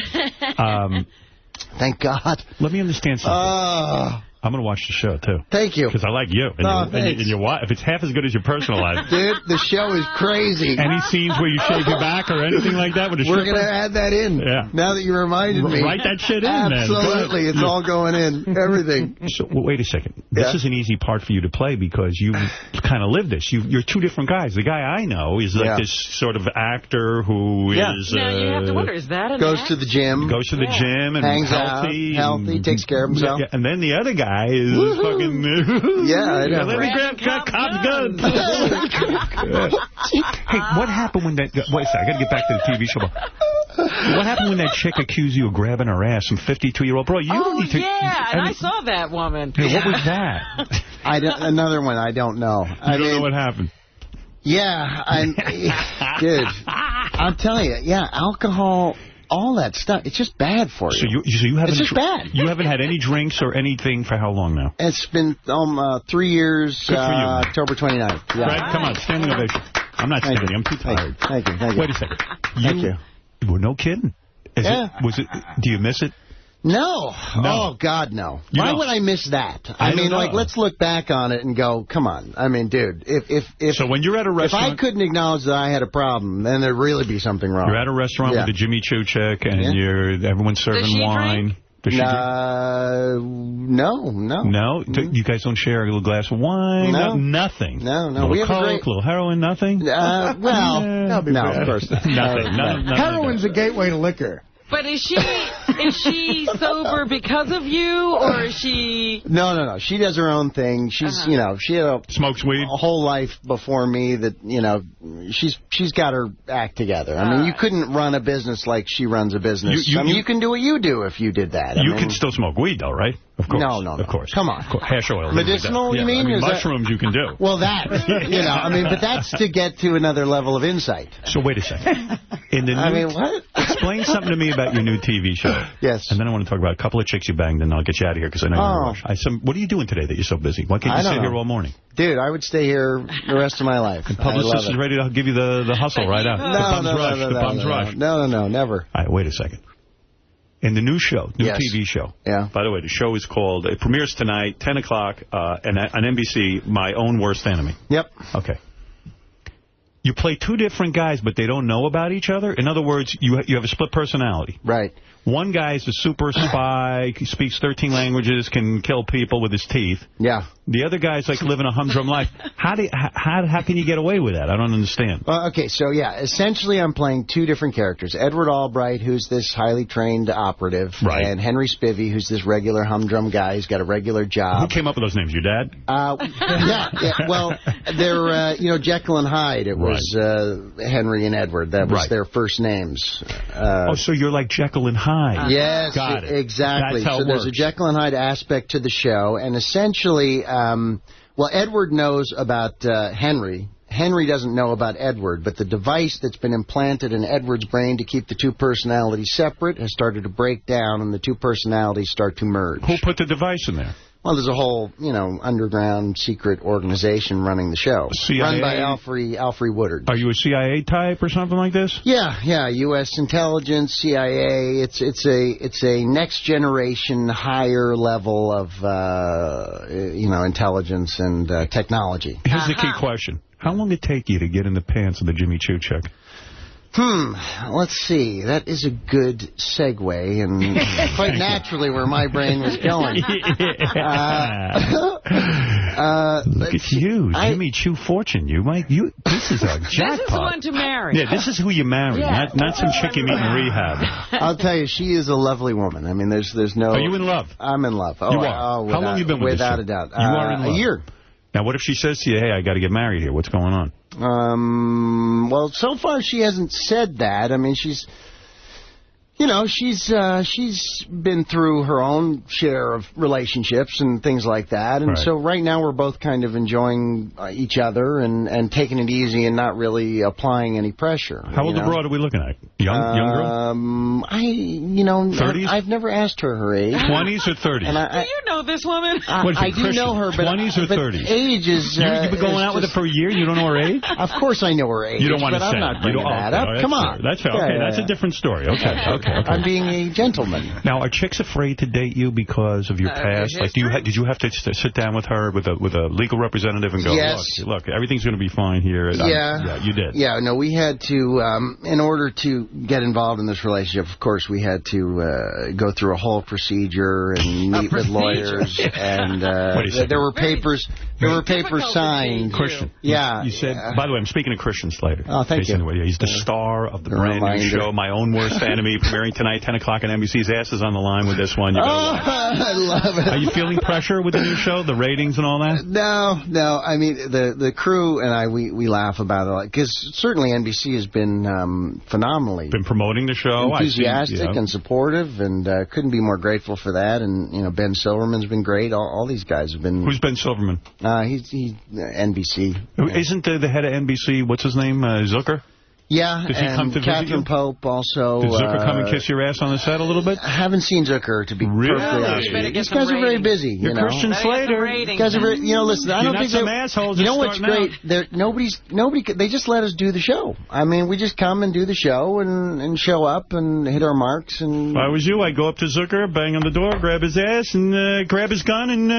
Thank God. Let me understand something. I'm going to watch the show, too. Thank you. Because I like you. And your wife. If it's half as good as your personal life. Dude, the show is crazy. Any scenes where you shave your back or anything like that? With a We're going to add that in. Yeah. Now that you reminded me. Write that shit in, Absolutely. It's all going in. Everything. So, wait a second. This is an easy part for you to play because you kind of live this. You're two different guys. The guy I know is like this sort of actor who is... Now, you have to wonder, is that an Goes to the gym. Goes to the gym and hangs healthy. Healthy, takes care of himself. And then the other guy is fucking... I know. Let me grab Cop's gun. Hey, what happened when that... Wait a second, I got to get back to the TV show. What happened when that chick accused you of grabbing her ass, some 52-year-old? Bro, you don't need to... and I saw that woman. Hey, what was that? Another one, I don't know. I don't know what happened. Yeah, dude, I'm telling you, alcohol... All that stuff, it's just bad for you. So you haven't... It's just bad. You haven't had any drinks or anything for how long now? It's been 3 years, Good for you. October 29th. Yeah. Fred, come on, standing ovation. I'm not standing, I'm too tired. Thank you. Wait a second. Thank you. Well, no kidding. Do you miss it? No. Oh, God, no. Why would I miss that? I mean, like, let's look back on it and go, come on. I mean, dude, if so when you're at a restaurant... If I couldn't acknowledge that I had a problem, then there'd really be something wrong. You're at a restaurant with a Jimmy Choo chick, and everyone's serving wine. Does she drink? No. No? You guys don't share a little glass of wine? No. Nothing? No. We have Coke, a little heroin, nothing? No, of course not. Nothing. Heroin's a gateway to liquor. But is she sober because of you, or is she... No. She does her own thing. She's, she had smokes weed a whole life before me that, she's got her act together. I mean, you couldn't run a business like she runs a business. You can do what you do if you did that. You can still smoke weed, though, right? Of course. No. Of course. Come on. Hash oil. Medicinal, you mean? Mushrooms you can do. Well, that, but that's to get to another level of insight. So wait a second. What? Explain something to me about your new TV show. Yes. And then I want to talk about a couple of chicks you banged, and I'll get you out of here because I know you're in a rush. What are you doing today that you're so busy? Why can't you sit here all morning? Dude, I would stay here the rest of my life. And Publicist is ready to give you the hustle right out. The bum's rush. No, never. All right, wait a second. In the new show, TV show. Yeah. By the way, the show is called, it premieres tonight, 10 o'clock, on NBC, My Own Worst Enemy. Yep. Okay. You play two different guys, but they don't know about each other? In other words, you have a split personality. Right. One guy's a super spy, speaks 13 languages, can kill people with his teeth. Yeah. The other guy's like living a humdrum life. How can you get away with that? I don't understand. Okay, so yeah, essentially I'm playing two different characters. Edward Albright, who's this highly trained operative, and Henry Spivey, who's this regular humdrum guy. He's got a regular job. Who came up with those names? Your dad? Yeah. Well, they're, Jekyll and Hyde. It was Henry and Edward. That was their first names. So you're like Jekyll and Hyde. Yes, got it. Exactly. That's how so it there's works. a Jekyll and Hyde aspect to the show, and essentially, Edward knows about Henry. Henry doesn't know about Edward, but the device that's been implanted in Edward's brain to keep the two personalities separate has started to break down, and the two personalities start to merge. Who put the device in there? Well, there's a whole, underground secret organization running the show. CIA? Run by Alfre Woodard. Are you a CIA type or something like this? Yeah, U.S. intelligence, CIA. It's a next generation, higher level of, intelligence and technology. Here's the key question. How long did it take you to get in the pants of the Jimmy Choo chick? Let's see. That is a good segue, and quite naturally where my brain was going. Look at you, Jimmy Choo Fortune. This is a jackpot. This is the one to marry. Yeah, this is who you marry, not some chick you meet in rehab. I'll tell you, she is a lovely woman. I mean, there's no... Are you in love? I'm in love. You are? How long have you been with this without chick? a doubt. You are in love? A year. Now, what if she says to you, hey, I got to get married here? What's going on? Well, so far she hasn't said that. I mean, she's been through her own share of relationships and things like that. And so right now we're both kind of enjoying each other and taking it easy and not really applying any pressure. How old a broad are we looking at? Young girl? 30s? I've never asked her age. 20s or 30s? Do you know this woman? I do know her, but 20s or 30s? Age is... You've been going out with her for a year? You don't know her age? Of course I know her age. You don't want to say. I'm not bringing that up. Come on. That's fair. Okay, that's a different story. Okay. I'm being a gentleman. Now, are chicks afraid to date you because of your past? Like, did you have to sit down with her with a legal representative and go, look, everything's going to be fine here? Yeah, you did. Yeah, no, we had to, in order to get involved in this relationship, of course, we had to go through a whole procedure and meet with lawyers, and there were papers. There were papers signed. Christian. Yeah. You said. By the way, I'm speaking to Christian Slater. Oh, thank you. Anyway, he's the star of the brand new show, My Own Worst Enemy, premiering tonight, 10 o'clock on NBC's Ass is on the Line with this one. I love it. Are you feeling pressure with the new show, the ratings and all that? No. I mean, the crew and I, we laugh about it because certainly NBC has been phenomenally been promoting the show, enthusiastic and supportive, and couldn't be more grateful for that. And Ben Silverman's been great. All these guys have been. Who's Ben Silverman? He's NBC. Isn't the head of NBC? What's his name? Zucker. Yeah, Does he come to Catherine Pope also. Did Zucker come and kiss your ass on the set a little bit? I haven't seen Zucker, to be perfectly honest with you. These guys are very busy. You're Christian Slater. These guys are very, listen, I don't think some assholes. You know what's great? Nobody. They just let us do the show. I mean, we just come and do the show and show up and hit our marks. And if I was you, I'd go up to Zucker, bang on the door, grab his ass, and grab his gun, and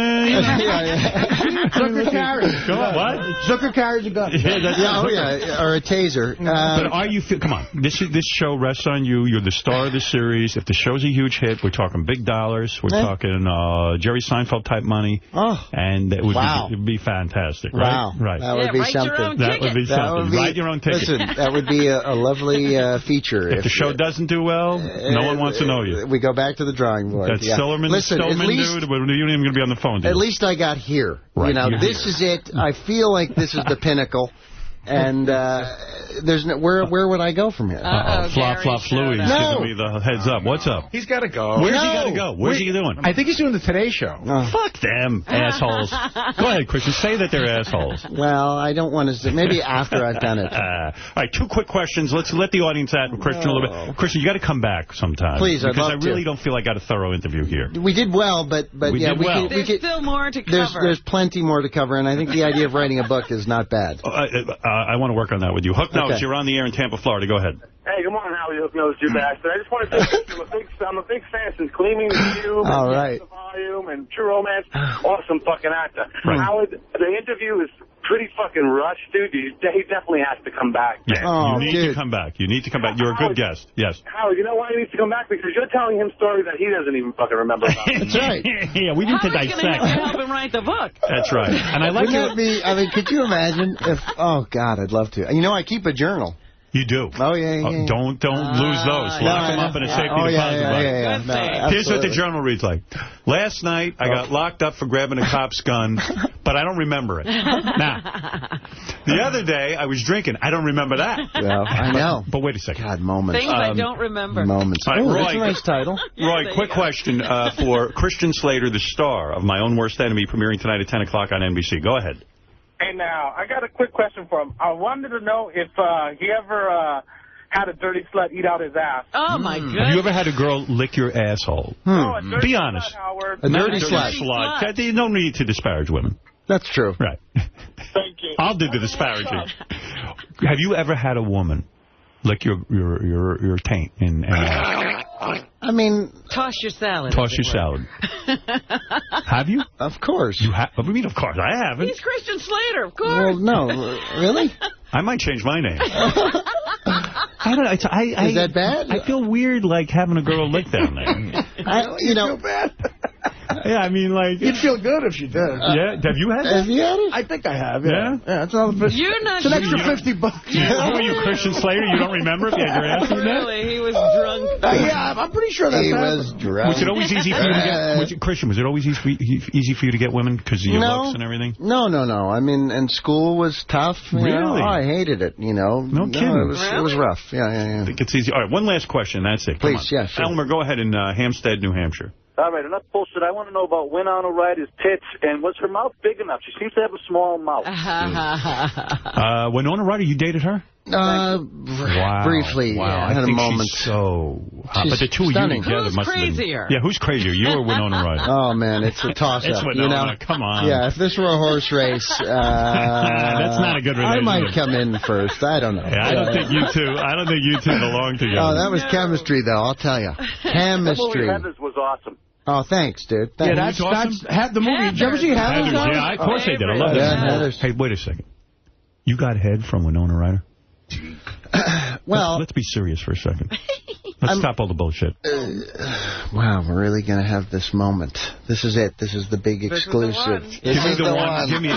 Zucker carries. Go on, what? Zucker carries a gun. Or a taser. But are you? Come on, this show rests on you. You're the star of the series. If the show's a huge hit, we're talking big dollars. We're talking Jerry Seinfeld type money. And it would be fantastic, right? Wow. Right. That would be something. That would be something. Write your own ticket. Listen, that would be a lovely feature. If the show doesn't do well, no one wants to know you. We go back to the drawing board. That's Silverman, dude. You're not even going to be on the phone, dude. At least I got here. Right. This is it. I feel like this is the pinnacle. And there's where would I go from here? Flop Louie's giving me the heads up. What's up? He's got to go. Where's he got to go? Where's he doing? I think he's doing the Today Show. Fuck them, assholes. Go ahead, Christian. Say that they're assholes. Well, I don't want to. Maybe after I've done it. All right, 2 quick questions. Let's let the audience at Christian a little bit. Christian, you got to come back sometime. Please, I'd love because I really don't feel I got a thorough interview here. We did well, but we yeah, did well. There's still more to cover. There's plenty more to cover, and I think the idea of writing a book is not bad. I want to work on that with you. Hook Nose, you're on the air in Tampa, Florida. Go ahead. Hey, good morning, Howie Hook Nose, you bastard. I just wanted to say I'm a big fan since Gleaming the Cube, All right. The Volume, and True Romance. Awesome fucking actor. Right. Howard, the interview is pretty fucking rushed, dude. He definitely has to come back. Yeah, you need to come back. You need to come back. You're a good guest. Yes. Howard, you know why he needs to come back? Because you're telling him stories that he doesn't even fucking remember about. That's right. Yeah, we need to dissect. How are you help him write the book? That's right. And I like Wouldn't that be, I mean, could you imagine if, oh, God, I'd love to. You know, I keep a journal. You do. Oh, yeah. Don't lose those. Lock them up in a safety deposit box. Here's what the journal reads like. Last night, I got locked up for grabbing a cop's gun, but I don't remember it. Now, the other day, I was drinking. I don't remember that. Well, I know. But wait a second. God, moments. Things I don't remember. Moments. Right, Ooh, Roy, that's a nice title. Roy, quick question for Christian Slater, the star of My Own Worst Enemy, premiering tonight at 10 o'clock on NBC. Go ahead. Hey, now, I got a quick question for him. I wanted to know if he ever had a dirty slut eat out his ass. Oh, my goodness. Have you ever had a girl lick your asshole? No, a dirty Be honest. Slut, Howard. A dirty slut. There's no need to disparage women. That's true. Right. Thank you. I'll do the disparaging. Have you ever had a woman lick your taint in ass? I mean... Toss your salad. Toss your salad. Have you? Of course. You have? What do you mean, of course? I haven't. He's Christian Slater, of course. Well, no. Really? I might change my name. I don't know. Is that bad? I feel weird, like, having a girl lick down there. You feel bad? Yeah, I mean, like... You'd feel good if you did. Yeah? Have you had that? Have you had it? I think I have, yeah. Yeah, it's another You're not it's an extra $50. Who are you, Christian Slater? You don't remember if you had your ass eaten? Really? He was drunk. Yeah, I'm pretty sure that's He happened. was drunk. Was it always easy for you to get... Christian, was it always easy for you to get women because of your looks and everything? No. I mean, and school was tough. Really? Oh, I hated it, you know. No kidding. It was rough. Yeah. I think it's easy. All right, one last question. That's it. Please, yeah, sure. Elmer, go ahead in Hampstead, New Hampshire. All right, enough bullshit. I want to know about Winona Ryder's tits, and was her mouth big enough? She seems to have a small mouth. Winona Ryder, you dated her? Wow. Briefly. Wow. Yeah, I had a moment. She's so hot. But the two of you together who's must have been... crazier? Yeah, who's crazier, you or Winona Ryder? Oh, man, it's a toss-up. It's Winona, you know? Come on. Yeah, if this were a horse race... That's not a good relationship. I might come in first. I don't know. Yeah, I don't think you two belong together. Oh, that was chemistry, though, I'll tell you. Chemistry. The movie Heathers was awesome. Oh, thanks, dude. Thanks. Yeah, that's had the movie. Did you ever see Heathers? Yeah, of course I did. I love that. Hey, wait a second. You got head from Winona Ryder? Well, let's be serious for a second. Let's stop all the bullshit. Wow, we're really going to have this moment. This is it. This is the big exclusive. Give me the one. Give me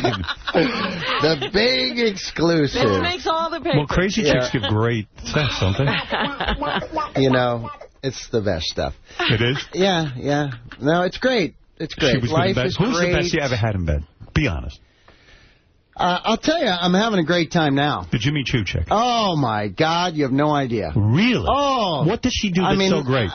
the big exclusive. This makes all the papers. Well, crazy chicks give great sex, don't they? You know, it's the best stuff. It is? Yeah. No, it's great. It's great. Life is great. Who's the best you ever had in bed? Be honest. I'll tell you, I'm having a great time now. The Jimmy Choo chick. Oh, my God, you have no idea. Really? Oh. What does she do that's so great?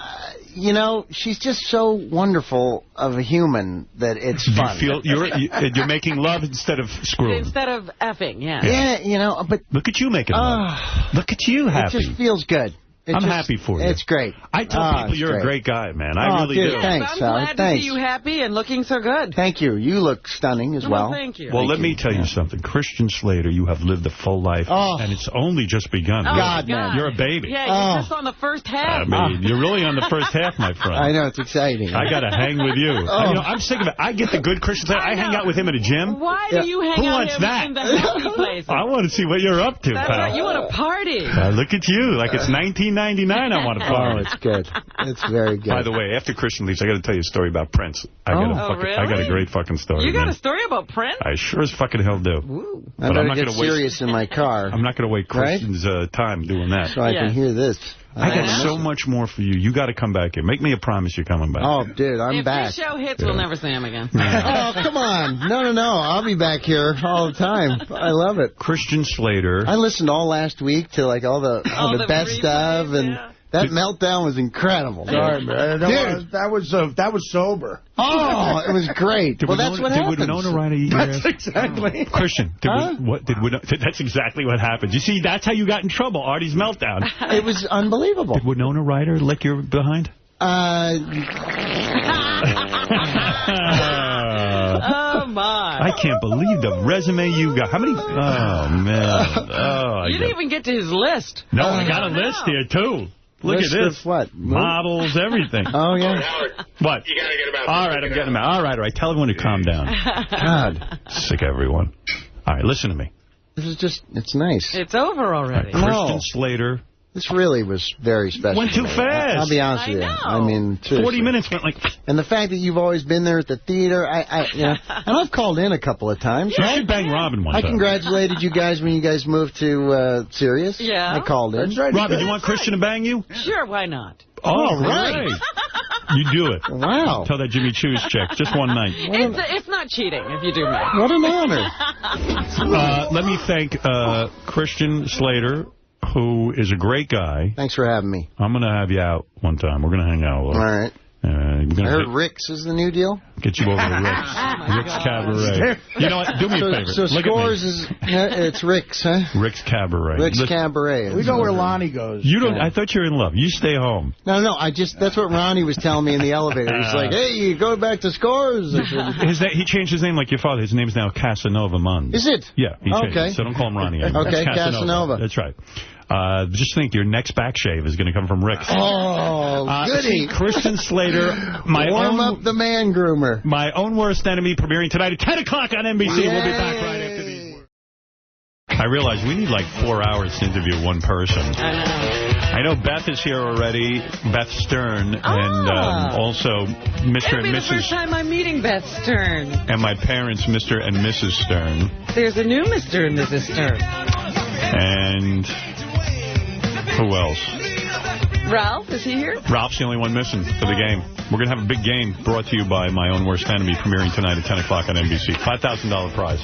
You know, she's just so wonderful of a human that it's fun. You feel you're making love instead of screwing. Instead of effing, yeah. Yeah, you know, but... Look at you making love. Look at you happy. It just feels good. I'm happy for you. It's great. I tell people you're a great guy, man. I really do. Thanks, I'm glad to see you happy and looking so good. Thank you. You look stunning as well. Thank you. Well, let me tell you something. Christian Slater, you have lived a full life, and it's only just begun. God, man. You're a baby. Yeah, you're just on the first half. I mean, you're really on the first half, my friend. I know, it's exciting. I got to hang with you. I'm sick of it. I get the good Christian Slater. I hang out with him at a gym. Why do you hang out with him in the happy places? I want to see what you're up to, That's pal. right. You want to party. Look at you. Like it's 1999 I want to party. Oh, it's good. It's very good. By the way, after Christian leaves, I got to tell you a story about Prince. I got a great fucking story. You got a story about Prince? I sure as fucking hell do. Ooh. I better get serious in my car. I'm not going to waste Christian's time doing that. So I can hear this. I got so much more for you. You got to come back here. Make me a promise you're coming back. Oh, dude, I'm back. If this show hits, we'll never see him again. Oh, come on. No. I'll be back here all the time. I love it. Christian Slater. I listened all last week to like all the best of, and that meltdown was incredible. Sorry, man. That was sober. Oh, it was great. Well, that's what happens. Did Winona Ryder eat your ass? Exactly. Christian, that's exactly what happened. You see, that's how you got in trouble, Artie's meltdown. It was unbelievable. Did Winona Ryder lick your behind? Oh, my. I can't believe the resume you got. How many? Oh, man. You didn't even get to his list. No, I got a list here, too. Look at this. What? Models, everything. Oh, yeah. Howard, what? You got to get him out. All right, I'm getting him out. All right. Tell everyone to calm down. God. Sick of everyone. All right, listen to me. This is just, it's nice. It's over already. Christian Slater. This really was very special. Went too fast. I'll be honest with you. I mean, seriously. 40 minutes went like... And the fact that you've always been there at the theater, you know, and I've called in a couple of times. You should bang Robin one time. I congratulated you guys when you guys moved to Sirius. Yeah. I called in. That's right. Robin, you want Christian to bang you? Sure, why not? Oh, right. You do it. Wow. Tell that Jimmy Choo's chick. Just one night. It's not cheating if you do me. What an honor. Let me thank Christian Slater, who is a great guy. Thanks for having me. I'm going to have you out one time. We're going to hang out. All right. I heard Rick's is the new deal. Get you over to Rick's. Rick's Cabaret. You know what? Do me a favor. So Look Scores is it's Rick's, huh? Rick's Cabaret. Rick's Cabaret. We go where Lonnie goes. You don't. I thought you were in love. You stay home. No. That's what Ronnie was telling me in the elevator. He's like, hey, you go back to Scores. He changed his name like your father. His name's now Casanova Munn. Is it? Yeah. He changed it. So don't call him Ronnie anymore. Okay, Casanova. That's right. Just think, your next back shave is going to come from Rick's. Oh, goody. Christian Slater, Warm up the man groomer. My Own Worst Enemy, premiering tonight at 10 o'clock on NBC. Yay. We'll be back right after these words. I realize we need like 4 hours to interview one person. I know Beth is here already, Beth Stern, and also Mr. It'll be and the Mrs. first time I'm meeting Beth Stern. And my parents, Mr. and Mrs. Stern. There's a new Mr. and Mrs. Stern. And who else? Ralph, is he here? Ralph's the only one missing for the game. We're going to have a big game brought to you by My Own Worst Enemy, premiering tonight at 10 o'clock on NBC. $5,000 prize.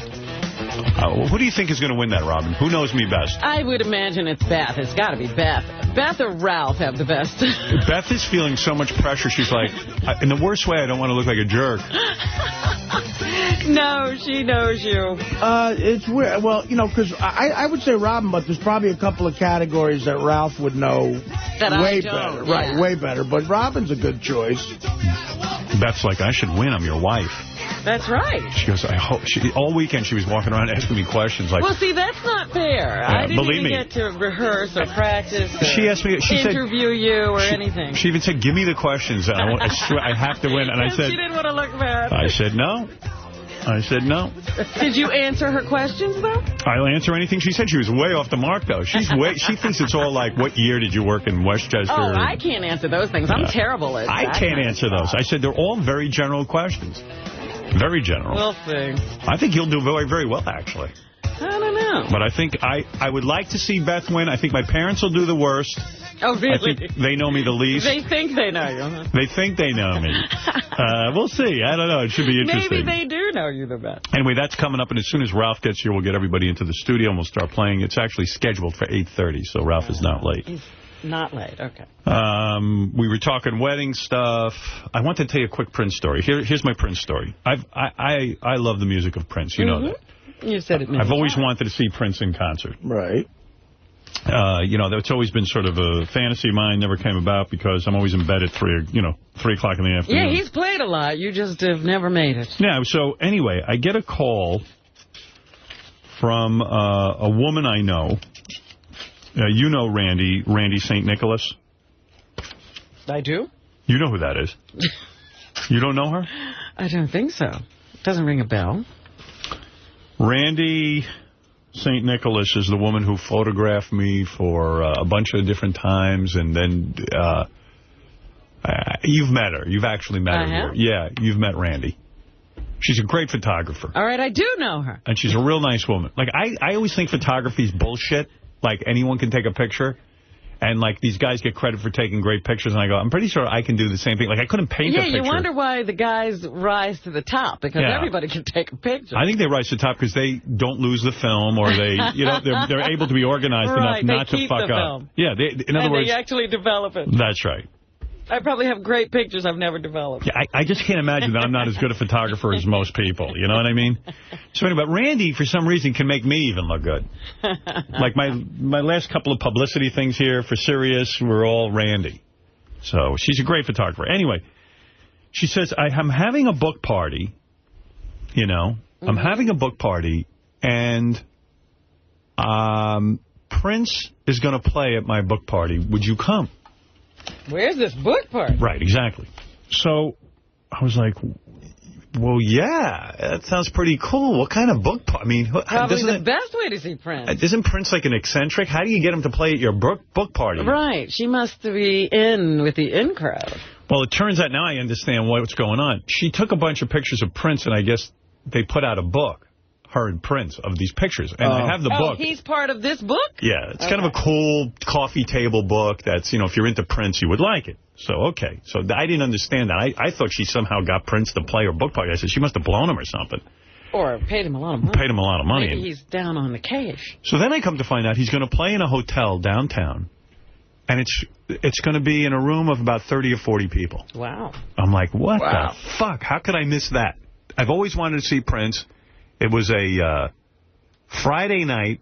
Who do you think is going to win that, Robin? Who knows me best? I would imagine it's Beth. It's got to be Beth. Beth or Ralph have the best. Beth is feeling so much pressure. She's like, in the worst way, I don't want to look like a jerk. No, she knows you. It's weird. Well, you know, because I would say Robin, but there's probably a couple of categories that Ralph would know way better. Yeah. Right, way better. But Robin's a good choice. Beth's like, I should win. I'm your wife. That's right. She goes, I hope. All weekend she was walking around asking me questions like. Well, see, that's not fair. I didn't even get to rehearse or practice. Or she asked me. She interview you or anything. She even said, "Give me the questions. I have to win." And I said, she didn't want to look bad. I said no. Did you answer her questions, though? I'll answer anything she said. She was way off the mark, though. She thinks it's all like, what year did you work in Westchester? Oh, I can't answer those things. I'm terrible at that. I can't answer those. I said they're all very general questions. Very general. We'll see. I think you'll do very, very well, actually. I don't know. But I think I would like to see Beth win. I think my parents will do the worst. Oh, really? I think they know me the least. They think they know you, huh? They think they know me. We'll see. I don't know. It should be interesting. Maybe they do know you the best. Anyway, that's coming up, and as soon as Ralph gets here, we'll get everybody into the studio, and we'll start playing. It's actually scheduled for 8:30, so Ralph is not late. He's not late, okay. We were talking wedding stuff. I want to tell you a quick Prince story. Here's my Prince story. I love the music of Prince. You know that. You said it. I've always wanted to see Prince in concert. Right. You know, that's always been sort of a fantasy of mine. Never came about because I'm always in bed at 3 o'clock in the afternoon. Yeah, he's played a lot. You just have never made it. Yeah. So anyway, I get a call from a woman I know. You know Randy St. Nicholas. I do. You know who that is. You don't know her? I don't think so. Doesn't ring a bell. Randy St. Nicholas is the woman who photographed me for a bunch of different times, and then you've met her. You've actually met her. Yeah, you've met Randy. She's a great photographer. All right, I do know her. And she's a real nice woman. Like, I always think photography is bullshit. Like, anyone can take a picture. And, like, these guys get credit for taking great pictures. And I go, I'm pretty sure I can do the same thing. Like, I couldn't paint a picture. Yeah, you wonder why the guys rise to the top. Because everybody can take a picture. I think they rise to the top because they don't lose the film. Or they, they're able to be organized enough not to fuck up. Yeah, in other words. They actually develop it. That's right. I probably have great pictures I've never developed. Yeah, I just can't imagine that I'm not as good a photographer as most people. You know what I mean? So anyway, but Randy, for some reason, can make me even look good. Like my last couple of publicity things here for Sirius were all Randy. So she's a great photographer. Anyway, she says, I'm having a book party, you know. I'm having a book party, and Prince is going to play at my book party. Would you come? Where's this book party? Right, exactly. So I was like, Well, yeah, that sounds pretty cool. What kind of book? I mean, probably the best way to see Prince. Isn't Prince like an eccentric? How do you get him to play at your book party? Right. She must be in with the in crowd. Well, it turns out now I understand what's going on. She took a bunch of pictures of Prince, and I guess they put out a book, her and Prince, of these pictures. And I have the book. Oh, he's part of this book? Yeah, it's kind of a cool coffee table book that's, you know, if you're into Prince, you would like it. So, okay. So I didn't understand that. I thought she somehow got Prince to play her book party. I said she must have blown him or something. Or paid him a lot of money. Paid him a lot of money. Maybe he's down on the cash. So then I come to find out he's going to play in a hotel downtown. And it's going to be in a room of about 30 or 40 people. Wow. I'm like, what the fuck? How could I miss that? I've always wanted to see Prince. It was a Friday night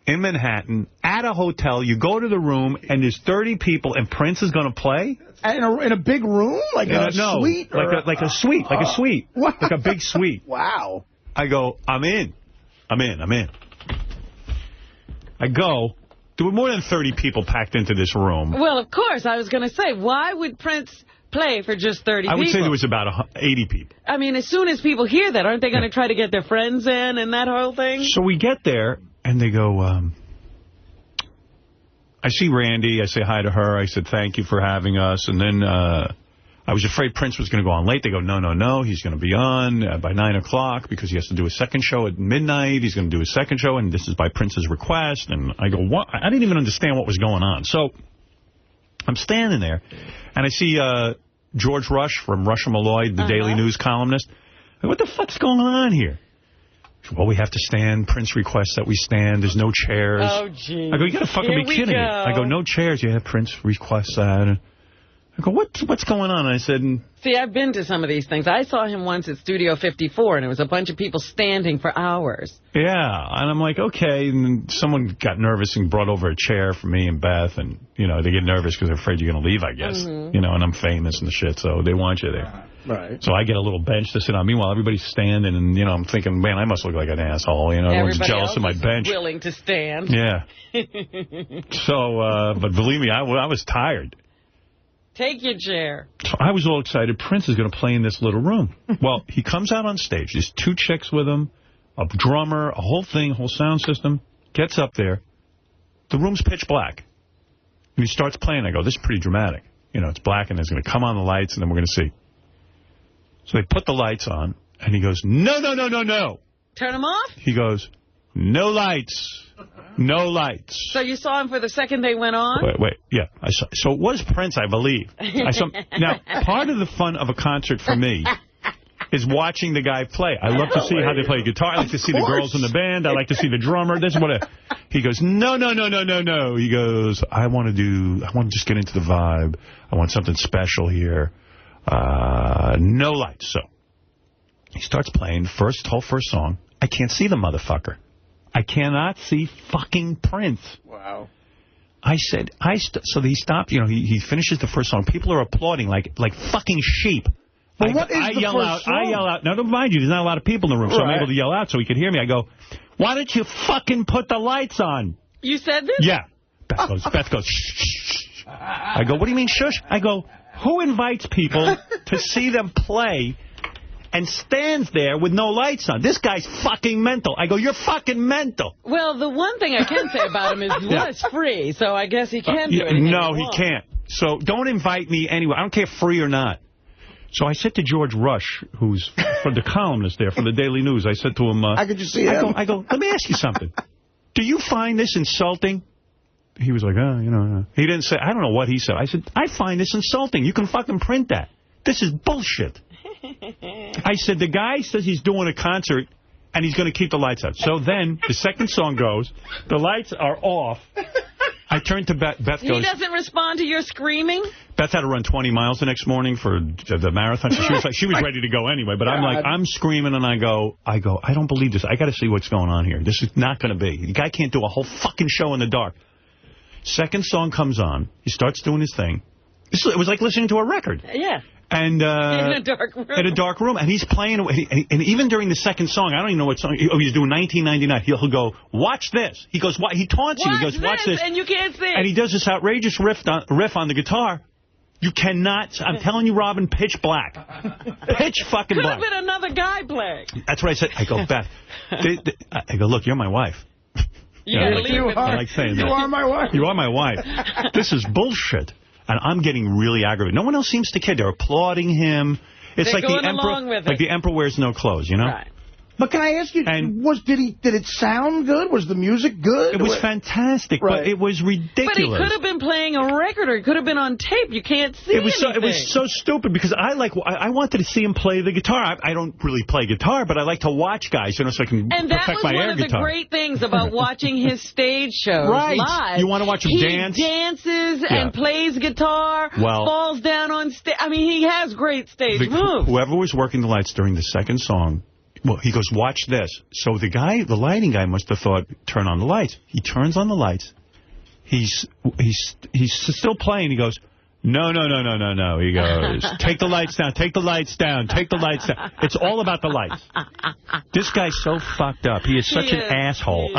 in Manhattan at a hotel. You go to the room, and there's 30 people, and Prince is going to play? In a big room? Like a suite? Like a suite. Like a suite. What? Like a big suite. Wow. I go, I'm in. I go. There were more than 30 people packed into this room. Well, of course. I was going to say, why would Prince play for just 30 people? I would say there was about 80 people. I mean, as soon as people hear that, aren't they going to try to get their friends in and that whole thing? So we get there, and they go, I see Randy. I say hi to her. I said, thank you for having us. And then I was afraid Prince was going to go on late. They go, no, he's going to be on by 9 o'clock because he has to do a second show at midnight. He's going to do a second show, and this is by Prince's request. And I go, what? I didn't even understand what was going on. So I'm standing there, and I see George Rush from Rush and Malloy, the Daily News columnist. I go, what the fuck's going on here? Well, we have to stand. Prince requests that we stand. There's no chairs. Oh, gee. I go, you got to fucking be kidding me. I go, no chairs. Yeah, Prince requests that. I go, what's going on? I said... See, I've been to some of these things. I saw him once at Studio 54, and it was a bunch of people standing for hours. Yeah, and I'm like, okay. And then someone got nervous and brought over a chair for me and Beth, and, you know, they get nervous because they're afraid you're going to leave, I guess. You know, and I'm famous and shit, so they want you there. Right. So I get a little bench to sit on. Meanwhile, everybody's standing, and, you know, I'm thinking, man, I must look like an asshole. You know, everyone's jealous of my bench. Willing to stand. Yeah. So, but believe me, I was tired. Take your chair. So I was all excited. Prince is going to play in this little room. Well, he comes out on stage. There's 2 chicks with him, a drummer, a whole thing, whole sound system. Gets up there. The room's pitch black. And he starts playing. I go, this is pretty dramatic. You know, it's black, and there's going to come on the lights, and then we're going to see. So they put the lights on, and he goes, no. Turn them off? He goes, no lights. No lights. So you saw him for the second they went on? Wait. Yeah. I saw. So it was Prince, I believe. Now, part of the fun of a concert for me is watching the guy play. I love to see how they play guitar. I like to see the girls in the band. I like to see the drummer. This is what he goes, no. He goes, I want to just get into the vibe. I want something special here. No lights. So he starts playing whole first song. I can't see the motherfucker. I cannot see fucking Prince. Wow. I said, so he stopped, you know, he finishes the first song. People are applauding like fucking sheep. Well, what is the first song? I yell out. Now, don't mind you, there's not a lot of people in the room, so I'm able to yell out so he can hear me. I go, why don't you fucking put the lights on? You said this? Yeah. Beth goes, shh. I go, what do you mean, shush? I go, who invites people to see them play and stands there with no lights on? This guy's fucking mental. I go, you're fucking mental. Well, the one thing I can say about him is he was free, so I guess he can do anything. No, he can't. So don't invite me anywhere. I don't care free or not. So I said to George Rush, who's from the columnist there from the Daily News, I said to him, I could just see him. I go, let me ask you something. Do you find this insulting? He was like, you know. He didn't say, I don't know what he said. I said, I find this insulting. You can fucking print that. This is bullshit. I said, the guy says he's doing a concert, and he's going to keep the lights out. So then the second song goes, the lights are off. I turned to Beth. Beth goes... He doesn't respond to your screaming? Beth had to run 20 miles the next morning for the marathon. She was ready to go anyway. But I'm screaming, and I go, I don't believe this. I got to see what's going on here. This is not going to be. The guy can't do a whole fucking show in the dark. Second song comes on. He starts doing his thing. It was like listening to a record. Yeah. And in a dark room. In a dark room. And he's playing. And even during the second song, I don't even know what song. He's doing 1999. He'll go, watch this. He goes, he taunts you. He goes, watch this. And you can't see. And he does this outrageous riff on the guitar. You cannot. I'm telling you, Robin, pitch black. Pitch fucking black. Could have been another guy playing. That's what I said. I go, Beth. I go, look, you're my wife. I like saying that. You are my wife. You are my wife. This is bullshit. And I'm getting really aggravated. No one else seems to care. They're applauding him. It's like the emperor. Like the emperor wears no clothes, you know? Right. But can I ask you, did it sound good? Was the music good? It was fantastic, but it was ridiculous. But he could have been playing a record, or he could have been on tape. You can't see anything. It was so stupid, because I wanted to see him play the guitar. I don't really play guitar, but I like to watch guys, so I can perfect my air guitar. And that was one of the great things about watching his stage shows live. You want to watch him dance? He dances and plays guitar, falls down on stage. I mean, he has great stage moves. Whoever was working the lights during the second song, well, he goes, watch this. So the lighting guy must have thought, turn on the lights. He turns on the lights. He's still playing. He goes, no. He goes, take the lights down, take the lights down, take the lights down. It's all about the lights. This guy's so fucked up. He is such an asshole.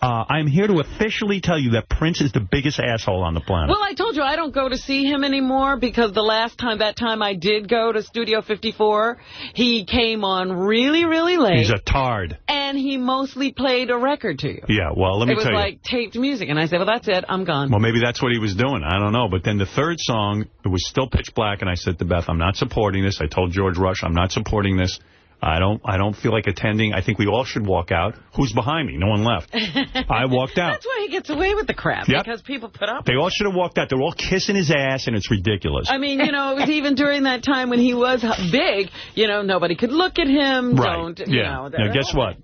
I'm here to officially tell you that Prince is the biggest asshole on the planet. Well, I told you I don't go to see him anymore, because that time I did go to Studio 54, he came on really, really late. He's a tard. And he mostly played a record to you. Yeah, well, let me tell you. It was like taped music. And I said, well, that's it. I'm gone. Well, maybe that's what he was doing. I don't know. But then the third song, it was still pitch black, and I said to Beth, I'm not supporting this. I told George Rush, I'm not supporting this. I don't feel like attending. I think we all should walk out. Who's behind me? No one left. I walked out. That's why he gets away with the crap, because people put up. They all should have walked out. They're all kissing his ass, and it's ridiculous. I mean, it was even during that time when he was big, nobody could look at him. Right. Now, guess what?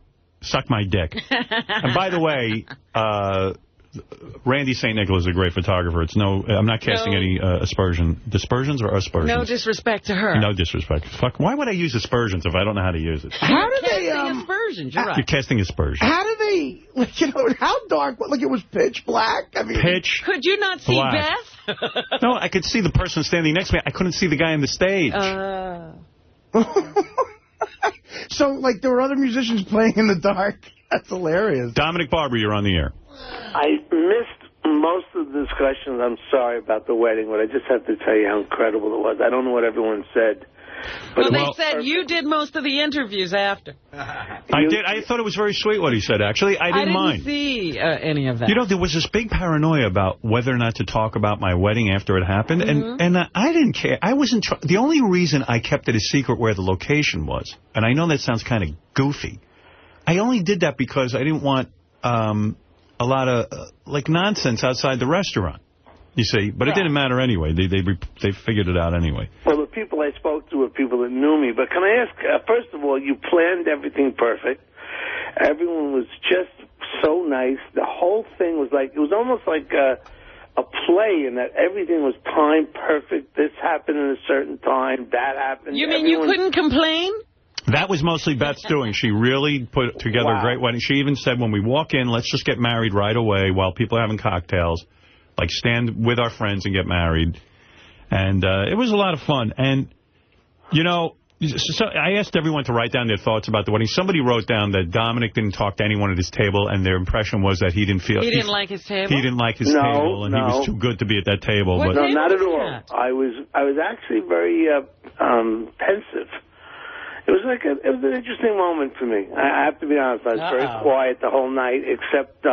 Suck my dick. And by the way, Randy St. Nicholas is a great photographer. I'm not casting any dispersions or aspersions. No disrespect to her. No disrespect. Fuck. Why would I use aspersions if I don't know how to use it? How do they aspersions? You're right. You're casting aspersions. How do they? How dark? Like it was pitch black. I mean, pitch. Could you not see Beth? No, I could see the person standing next to me. I couldn't see the guy on the stage. So, like, there were other musicians playing in the dark. That's hilarious. Dominic Barber, you're on the air. I missed most of the discussions. I'm sorry about the wedding, but I just have to tell you how incredible it was. I don't know what everyone said. But they said you did most of the interviews after. I did. I thought it was very sweet what he said, actually. I didn't mind. I didn't see any of that. There was this big paranoia about whether or not to talk about my wedding after it happened, and I didn't care. I wasn't. The only reason I kept it a secret where the location was, and I know that sounds kind of goofy, I only did that because I didn't want a lot of nonsense outside the restaurant. You see, but it didn't matter anyway. They figured it out anyway. Well, the people I spoke to were people that knew me. But can I ask, first of all, you planned everything perfect. Everyone was just so nice. The whole thing was it was almost like a play in that everything was timed perfect. This happened in a certain time. That happened. You mean you couldn't complain? That was mostly Beth's doing. She really put together a great wedding. She even said, when we walk in, let's just get married right away while people are having cocktails. Stand with our friends and get married. And it was a lot of fun. And, so I asked everyone to write down their thoughts about the wedding. Somebody wrote down that Dominic didn't talk to anyone at his table, and their impression was that he didn't feel... He didn't like his table? He didn't like his table, and he was too good to be at that table. No, not at all. I was actually very pensive. It was it was an interesting moment for me. I have to be honest. I was very quiet the whole night, except...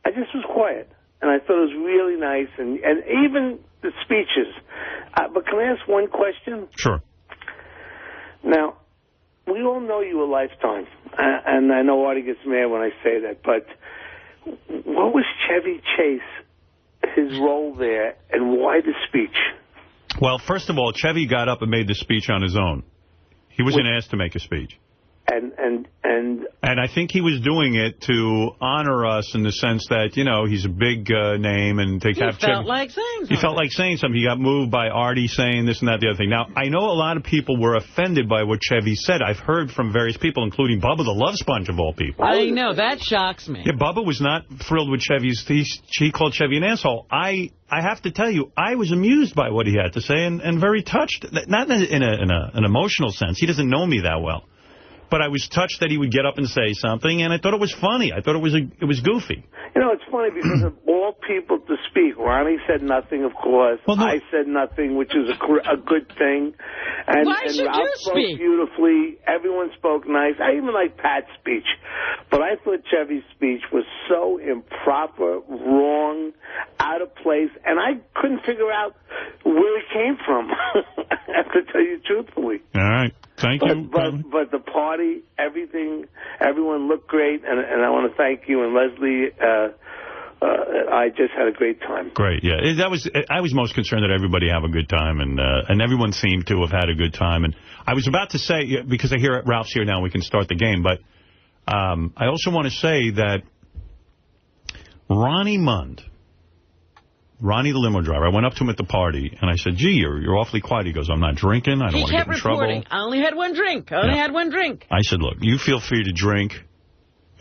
I just was quiet, and I thought it was really nice, and even the speeches. But can I ask one question? Sure. Now, we all know you a lifetime, and I know Artie gets mad when I say that, but what was Chevy Chase, his role there, and why the speech? Well, first of all, Chevy got up and made the speech on his own. He wasn't asked to make a speech. And I think he was doing it to honor us in the sense that, he's a big name. And he felt like saying something. He felt like saying something. He got moved by Artie saying this and that, the other thing. Now, I know a lot of people were offended by what Chevy said. I've heard from various people, including Bubba the Love Sponge of all people. I know. That shocks me. Yeah, Bubba was not thrilled with Chevy's... He called Chevy an asshole. I have to tell you, I was amused by what he had to say and very touched. Not in an emotional sense. He doesn't know me that well. but I was touched that he would get up and say something, and I thought it was funny. I thought it was goofy. You know, it's funny because of all people to speak. Ronnie said nothing, of course. Well, no. I said nothing, which is a good thing. And, Why should Ralph you spoke speak? beautifully. Everyone spoke nice. I even liked Pat's speech. But I thought Chevy's speech was so improper, wrong, out of place, and I couldn't figure out where it came from. I have to tell you truthfully. All right. Thank you. But the party, everything, everyone looked great, and I want to thank you and Leslie. I just had a great time. Great, yeah. I was most concerned that everybody have a good time, and everyone seemed to have had a good time. And I was about to say, because I hear Ralph's here now, we can start the game, but I also want to say that Ronnie Mund, Ronnie the limo driver, I went up to him at the party, and I said, gee, you're awfully quiet. He goes, I'm not drinking. I don't want to get in trouble. He kept reporting. I only had one drink. I said, look, you feel free to drink.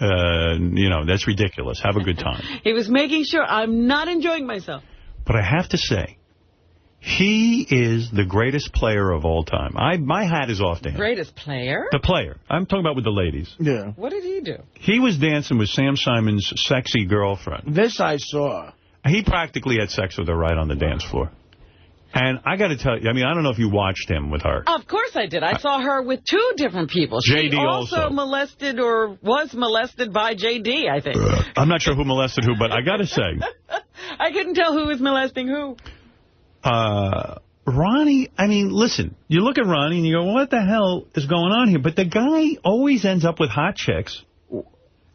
You know, that's ridiculous. Have a good time. He was making sure I'm not enjoying myself. But I have to say, he is the greatest player of all time. My hat is off to him. Greatest player? The player. I'm talking about with the ladies. Yeah. What did he do? He was dancing with Sam Simon's sexy girlfriend. This I saw. He practically had sex with her right on the dance floor. And I got to tell you, I mean, I don't know if you watched him with her. Of course I did. I saw her with 2 different people. J.D. She also molested or was molested by J.D., I think. I'm not sure who molested who, but I got to say. I couldn't tell who was molesting who. Ronnie, I mean, listen, you look at Ronnie and you go, what the hell is going on here? But the guy always ends up with hot chicks.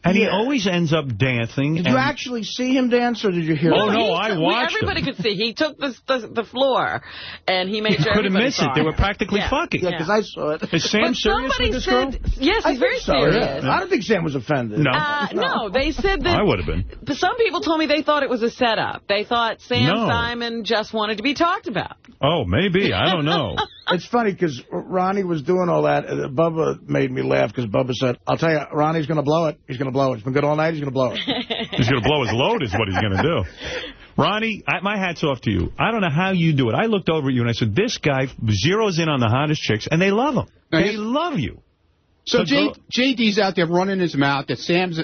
And he always ends up dancing. Did you actually see him dance, or did you hear him? Oh, no, I watched everybody could see. He took the floor, and he made sure everybody saw it. They were practically fucking. Yeah, because I saw it. Is Sam serious with this girl? Yes, he's very serious. Yeah. I don't think Sam was offended. No. No, they said that... I would have been. Some people told me they thought it was a setup. They thought Sam Simon just wanted to be talked about. Oh, maybe. I don't know. It's funny because Ronnie was doing all that. Bubba made me laugh because Bubba said, I'll tell you, Ronnie's going to blow it. He's going to blow it. It's been good all night. He's going to blow it. He's going to blow his load is what he's going to do. Ronnie, my hat's off to you. I don't know how you do it. I looked over at you and I said, this guy zeroes in on the hottest chicks, and they love him. They love you. So J.D.'s out there running his mouth that Sam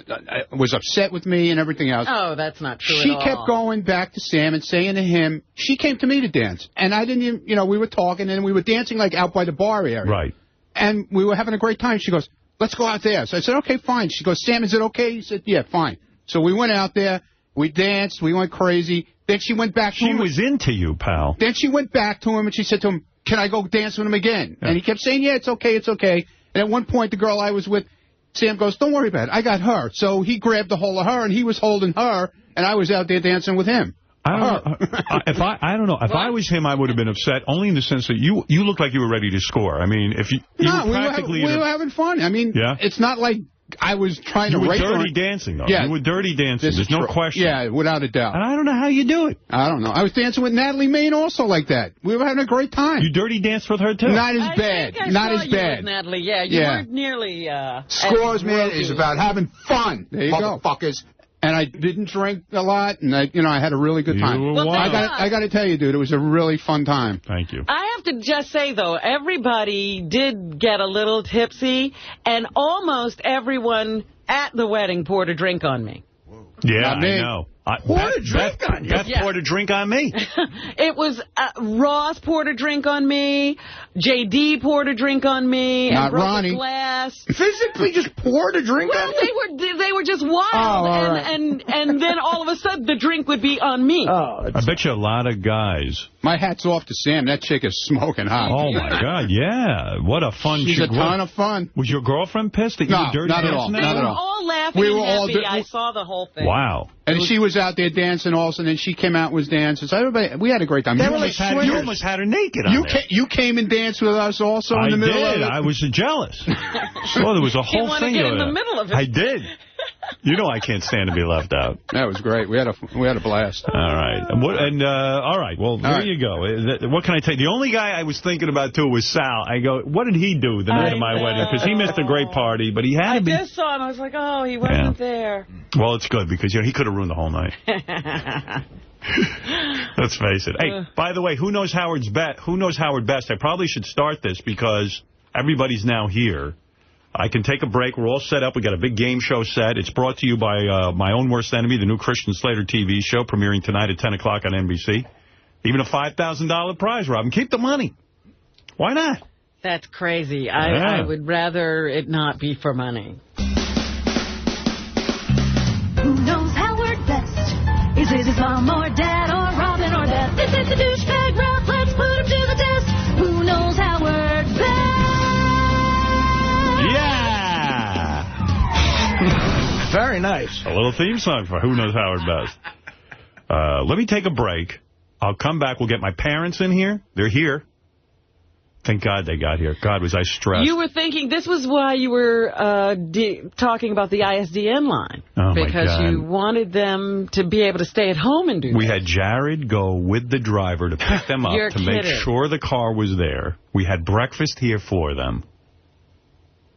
was upset with me and everything else. Oh, that's not true She at all. kept going back to Sam and saying to him, she came to me to dance. And I didn't even, you know, we were talking and we were dancing like out by the bar area. Right. And we were having a great time. She goes, let's go out there. So I said, okay, fine. She goes, Sam, is it okay? He said, yeah, fine. So we went out there. We danced. We went crazy. Then she went back to him. She was into you, pal. Then she went back to him and she said to him, can I go dance with him again? Yeah. And he kept saying, yeah, it's okay, it's okay. And at one point, the girl I was with, Sam goes, don't worry about it. I got her. So he grabbed the hold of her, and he was holding her, and I was out there dancing with him. I don't know. If I was him, I would have been upset, only in the sense that you looked like you were ready to score. I mean, if you were practically... we were having fun. I mean, it's not like I was trying to rape her. You were dirty dancing, though. Yeah. You were dirty dancing. There's no question. Yeah, without a doubt. And I don't know how you do it. I don't know. I was dancing with Natalie Maine also like that. We were having a great time. You dirty danced with her, too? Not as bad. Not as bad. With Natalie. Yeah, you weren't nearly... Scores, man, is about having fun. There you motherfuckers. And I didn't drink a lot, and I had a really good time. Well, I got to tell you, dude, it was a really fun time. Thank you. I have to just say, though, everybody did get a little tipsy, and almost everyone at the wedding poured a drink on me. Yeah, I know. Poured a drink on you? Beth poured a drink on me. It was Ross poured a drink on me. J.D. poured a drink on me. Not and broke Ronnie. A glass. Physically just poured a drink on you? They were just wild. And then all of a sudden the drink would be on me. I bet you a lot of guys. My hat's off to Sam. That chick is smoking hot. Oh, my God, yeah. What a fun chick. She's a ton of fun. Was your girlfriend pissed that you were dirty dancing? Not at all. They were all laughing and happy. I saw the whole thing. Wow. And she was out there dancing also, and then she came out and was dancing. So everybody, we had a great time. You almost had her naked on You came and danced with us also in the middle of it. I was jealous. So there was a whole thing. You want to get in the middle of it. I did. You know I can't stand to be left out. That was great. We had a blast. All right. All right. Well, there you go. What can I tell you? The only guy I was thinking about, too, was Sal. I go, what did he do the night of my wedding? Because he missed a great party, but he had to be... I just saw him. I was like, oh, he wasn't there. Well, it's good, because he could have ruined the whole night. Let's face it. Hey, by the way, who knows Howard best? I probably should start this, because everybody's now here. I can take a break. We're all set up. We got a big game show set. It's brought to you by My Own Worst Enemy, the new Christian Slater TV show, premiering tonight at 10 o'clock on NBC. Even a $5,000 prize, Robin. Keep the money. Why not? That's crazy. I would rather it not be for money. Who knows Howard best? Is it his mom or dad or Robin or Beth? This is the douchebag rap. Let's put him to the test. Who knows Howard best? Yeah! Very nice. A little theme song for Who Knows Howard Best. Let me take a break. I'll come back. We'll get my parents in here. They're here. Thank God they got here. God, was I stressed. You were thinking this was why you were talking about the ISDN line. Oh, because you wanted them to be able to stay at home and do We that. had Jared go with the driver to pick them up to make sure the car was there. We had breakfast here for them.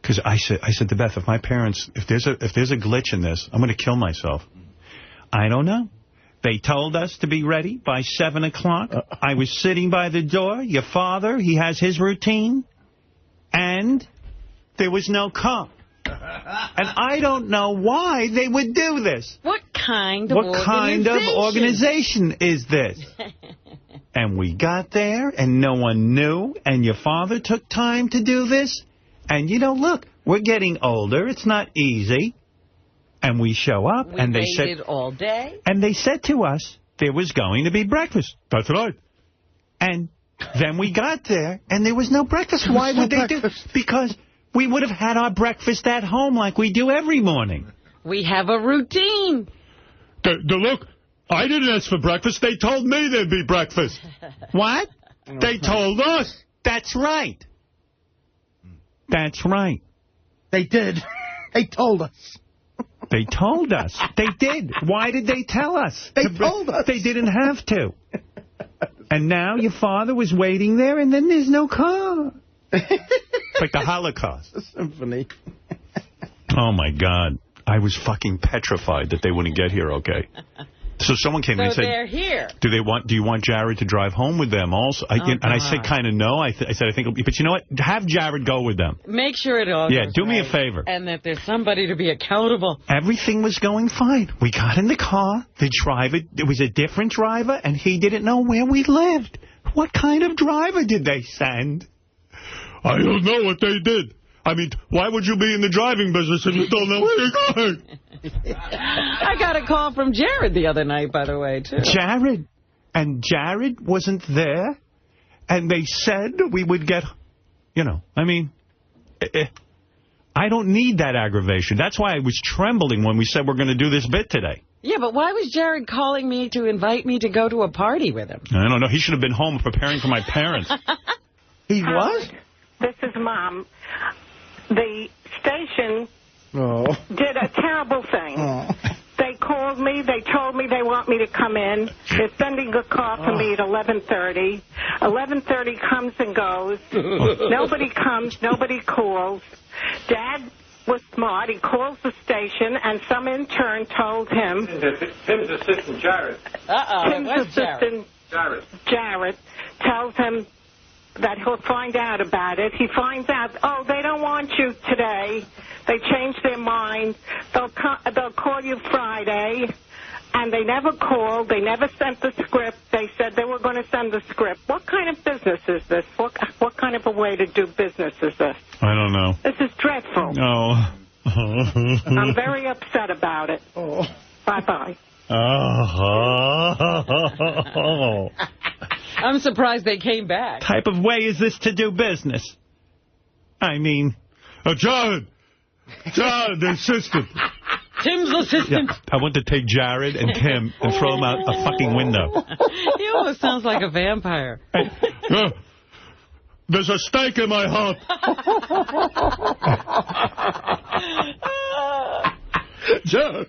Because I said to Beth, if my parents, if there's a glitch in this, I'm going to kill myself. I don't know. They told us to be ready by 7 o'clock. I was sitting by the door. Your father, he has his routine. And there was no car. And I don't know why they would do this. What kind of organization is this? And we got there, and no one knew. And your father took time to do this. And, you know, look, we're getting older. It's not easy. And we show up, and they said, all day. And they said to us there was going to be breakfast. That's right. And then we got there, and there was no breakfast. Why would they do? Because we would have had our breakfast at home like we do every morning. We have a routine. Look, I didn't ask for breakfast. They told me there'd be breakfast. What? They told us. That's right. That's right. They did. They told us. They told us. They did. Why did they tell us? They told us. They didn't have to. And now your father was waiting there, and then there's no car. It's like the Holocaust. A symphony. Oh, my God. I was fucking petrified that they wouldn't get here okay. So someone came in and said, they're here. Do you want Jared to drive home with them also? And I said kind of no. I said I think, but you know what? Have Jared go with them. Make sure it all goes do me right. a favor. And that there's somebody to be accountable. Everything was going fine. We got in the car. The driver, it was a different driver, and he didn't know where we lived. What kind of driver did they send? I don't know what they did. I mean, why would you be in the driving business if you don't know where you're going? I got a call from Jared the other night, by the way, too. Jared. And Jared wasn't there. And they said we would get, I mean, I don't need that aggravation. That's why I was trembling when we said we're going to do this bit today. Yeah, but why was Jared calling me to invite me to go to a party with him? I don't know. He should have been home preparing for my parents. He was? This is Mom. The station did a terrible thing. They called me. They told me they want me to come in. They're sending a call for me at 11:30. 11:30 comes and goes. Nobody comes. Nobody calls. Dad was smart. He calls the station, and some intern told him. Tim's assistant, Jared. Tim's assistant, Jared, tells him that he'll find out about it. He finds out, they don't want you today. They changed their mind. They'll call you Friday. And they never called. They never sent the script. They said they were going to send the script. What kind of business is this? What kind of a way to do business is this? I don't know. This is dreadful. Oh. I'm very upset about it. Bye-bye. Oh. I'm surprised they came back. Type of way is this to do business? I mean, Jared, the assistant. Tim's assistant. Yeah, I want to take Jared and Tim and throw them out a fucking window. He almost sounds like a vampire. There's a stake in my heart. John.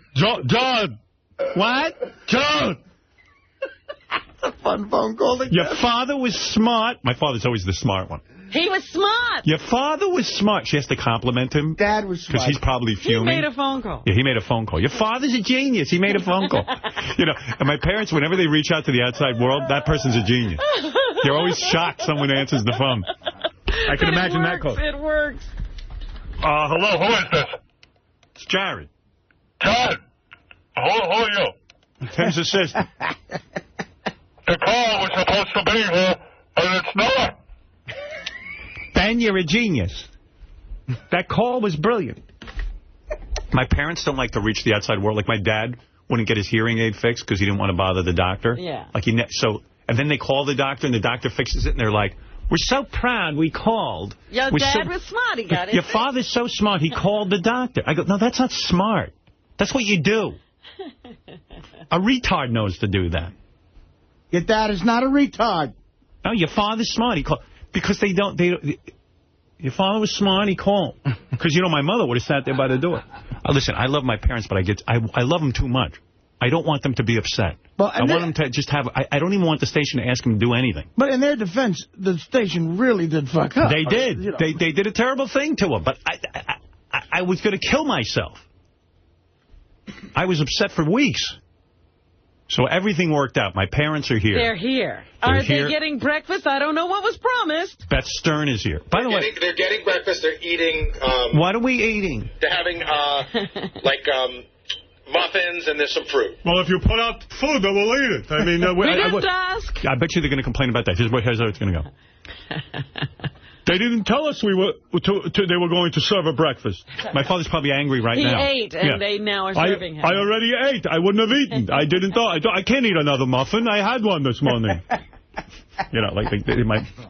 What? John. A fun phone call to Your father was smart. My father's always the smart one. He was smart. Your father was smart. She has to compliment him. Dad was smart. Because he's probably fuming. He made a phone call. Yeah, he made a phone call. Your father's a genius. He made a phone call. And my parents, whenever they reach out to the outside world, that person's a genius. You're always shocked someone answers the phone. I can imagine that call. It works. Hello, who is this? It's Jared. Jared. Who are you? Tim's assistant. The call was supposed to be here, and it's not. Ben, you're a genius. That call was brilliant. My parents don't like to reach the outside world. Like, my dad wouldn't get his hearing aid fixed because he didn't want to bother the doctor. Yeah. Like, and then they call the doctor, and the doctor fixes it, and they're like, we're so proud we called. Your dad was smart. He got it. Your father's so smart, he called the doctor. I go, no, that's not smart. That's what you do. A retard knows to do that. Your dad is not a retard. No, your father's smart. He called. Because your father was smart, he called. Because, my mother would have sat there by the door. Listen, I love my parents, but I love them too much. I don't want them to be upset. Well, I want them to just have... I don't even want the station to ask them to do anything. But in their defense, the station really did fuck up. They did. They did a terrible thing to him. But I was going to kill myself. I was upset for weeks. So everything worked out. My parents are here. They're here. Are they getting breakfast? I don't know what was promised. Beth Stern is here. By the way, they're getting breakfast. They're eating. What are we eating? They're having muffins, and there's some fruit. Well, if you put out food, then we'll eat it. I mean, we didn't ask. I bet you they're going to complain about that. Here's how it's going to go. They didn't tell us they were going to serve a breakfast. My father's probably angry right now. He ate, and they now are serving him. I already ate. I wouldn't have eaten. I didn't thought. I can't eat another muffin. I had one this morning.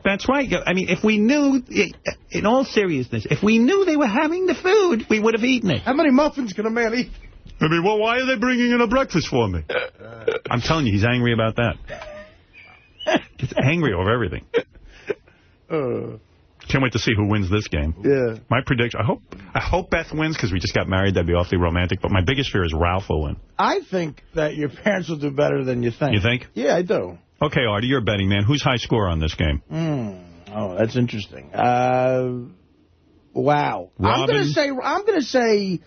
That's right. I mean, if we knew, in all seriousness, if we knew they were having the food, we would have eaten it. How many muffins can a man eat? I mean, well, why are they bringing in a breakfast for me? I'm telling you, he's angry about that. He's angry over everything. Can't wait to see who wins this game. Yeah. My prediction, I hope Beth wins because we just got married. That'd be awfully romantic. But my biggest fear is Ralph will win. I think that your parents will do better than you think. You think? Yeah, I do. Okay, Artie, you're a betting man. Who's high score on this game? Oh, that's interesting. Wow. Robin? I'm going to say...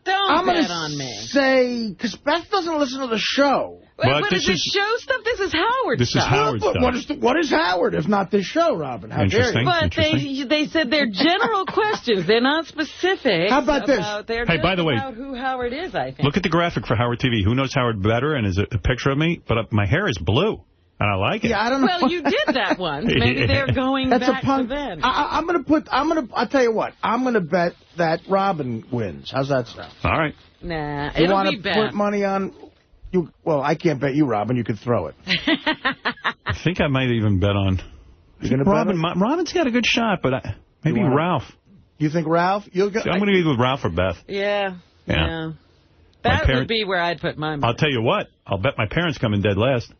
Don't bet on me. Say, because Beth doesn't listen to the show. But is it show stuff? This is Howard stuff. This is Howard stuff. What is Howard if not this show, Robin? How dare you? But they said they're general questions. They're not specific. How about this? Hey, by the way, about who Howard is, I think. Look at the graphic for Howard TV. Who knows Howard better? And is it a picture of me? But my hair is blue. And I like it. Yeah, I don't know. Well, you did that once. Maybe they're going back to then. I'll tell you what. I'm going to bet that Robin wins. How's that sound? All right. Nah, you want to put money on... Well, I can't bet you, Robin. You could throw it. I think I might even bet on... You're going to bet Robin's got a good shot, but maybe Ralph. You think Ralph? I'm going to go with Ralph or Beth. Yeah. That would be where I'd put my money. I'll tell you what. I'll bet my parents come in dead last.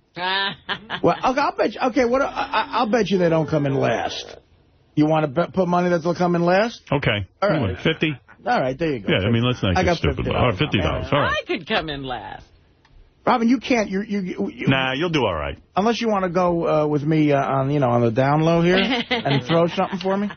Well, I'll bet you. Okay, I'll bet you they don't come in last. You want to put money that they'll come in last? Okay. All right. 50? All right, there you go. Yeah, I mean, let's not get stupid. $50. Oh, $50. All right. I could come in last. Robin, you can't. Nah, you'll do all right. Unless you want to go with me on the down low here and throw something for me.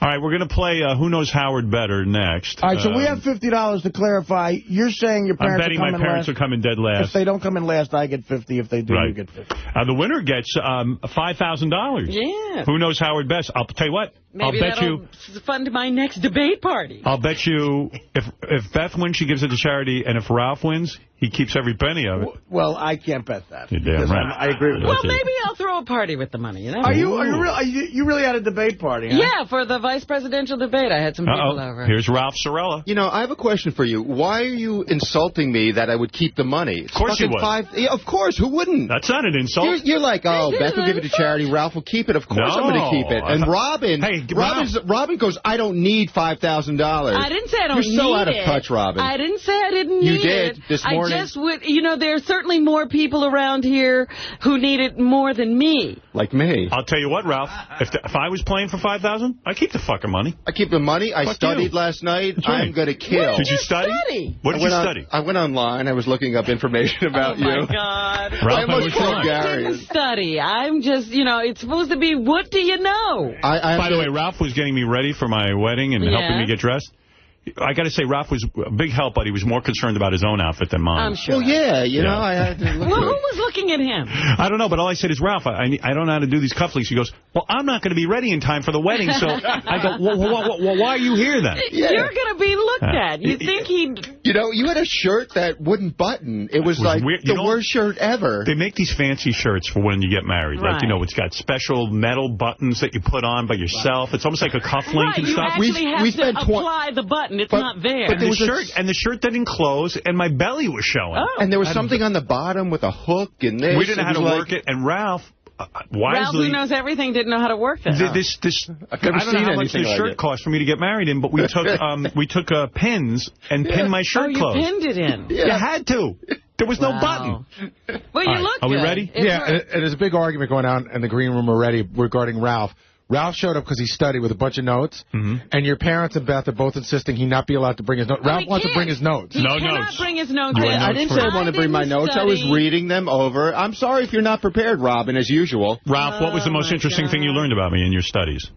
All right, we're going to play Who Knows Howard Better next. All right, so we have $50 to clarify. You're saying your parents I'm betting my parents are coming dead last. If they don't come in last, I get 50. If they do, you get 50. The winner gets $5,000. Yeah. Who Knows Howard best? I'll tell you what. Maybe that'll fund my next debate party. I'll bet you if Beth wins, she gives it to charity, and if Ralph wins, he keeps every penny of it. Well, I can't bet that. You're damn right. I agree with you. Well, maybe I'll throw a party with the money. You know? Are you really at a debate party? Huh? Yeah, for the vice presidential debate. I had some people over. Here's Ralph Sorella. I have a question for you. Why are you insulting me that I would keep the money? Of course you would. Yeah, of course. Who wouldn't? That's not an insult. You're like, oh, Beth will give it to charity. Ralph will keep it. Of course I'm going to keep it. And Robin goes, I don't need $5,000. I didn't say I don't need it. You're so out of touch, Robin. I didn't say I didn't need it. You did this morning. I just would, there are certainly more people around here who need it more than me. Like me. I'll tell you what, Ralph. If I was playing for $5,000, I keep the fucking money. I keep the money. I studied last night. Right. I'm going to kill. What did you study? What did you study? I went online. I was looking up information about you. Oh, my God. I almost called Gary. I didn't study. I'm just, it's supposed to be, what do you know? By the way, Ralph was getting me ready for my wedding and helping me get dressed. I got to say, Ralph was a big help, but he was more concerned about his own outfit than mine. I'm sure. Well, yeah, you know, I had to look Well, who was looking at him? I don't know, but all I said is, Ralph, I don't know how to do these cufflinks. He goes, well, I'm not going to be ready in time for the wedding, so I go, well, why are you here then? Yeah. You're going to be looked at. You think he'd... You know, you had a shirt that wouldn't button. It was like weird. the worst shirt ever. They make these fancy shirts for when you get married. Right. Like, you know, it's got special metal buttons that you put on by yourself. It's almost like a cufflink and stuff. You actually have to apply the button. It's not there. And the shirt didn't close, and my belly was showing. Oh. And there was something on the bottom with a hook and this. We didn't know how to work it, and Ralph, wisely... Ralph, who knows everything, didn't know how to work that. I've never I don't know seen how much anything this like shirt it. cost for me to get married in, but we took pins and pinned my shirt you closed. pinned it in. You had to. There was no button. Well, you look Are we good. ready? Yeah, and there's a big argument going on in the green room already regarding Ralph. Ralph showed up because he studied with a bunch of notes, and your parents and Beth are both insisting he not be allowed to bring his notes. Ralph wants to bring his notes. He cannot bring his notes in. I didn't say I wanted to bring my notes. I was reading them over. I'm sorry if you're not prepared, Robin, as usual. Ralph, what was the most interesting thing you learned about me in your studies?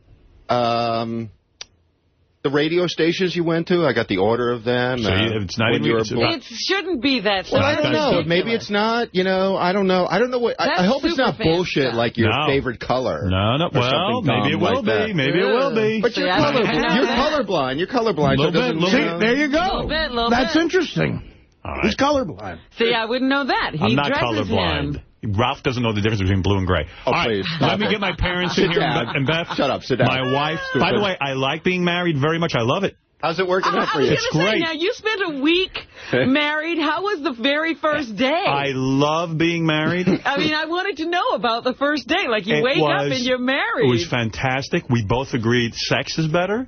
The radio stations you went to, I got the order of them. So it's not even... It shouldn't be that. Well, I don't know. Maybe it's not. You know, I don't know. I don't know what. I hope it's not bullshit like your favorite color. No. Well, maybe it will be. Maybe it will be. But you're colorblind. You're colorblind. See, there you go. That's interesting. Right. He's colorblind. See, I wouldn't know that. I'm not colorblind. Ralph doesn't know the difference between blue and gray. Oh, all please. Right, let me get my parents in here and Beth. Shut up. Sit down. My wife. By the way, I like being married very much. I love it. How's it working out for you? It's great. Now, you spent a week married. How was the very first day? I love being married. I mean, I wanted to know about the first day. Like, you wake up and you're married. It was fantastic. We both agreed sex is better.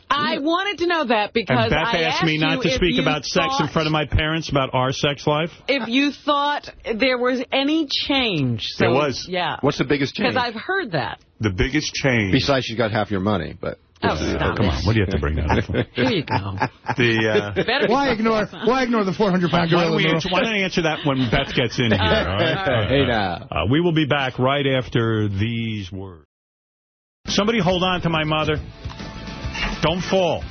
I wanted to know that because and Beth asked me not to speak about sex in front of my parents, about our sex life. If you thought there was any change. So, there was. Yeah. What's the biggest change? Because I've heard that. The biggest change. Besides, she's got half your money, but... Oh, stop come on. What do you have to bring that up for? Here you go. Why ignore the 400-pound gorilla? Why don't I answer that when Beth gets in here? All right? Hey, now. We will be back right after these words. Somebody hold on to my mother. Don't fall.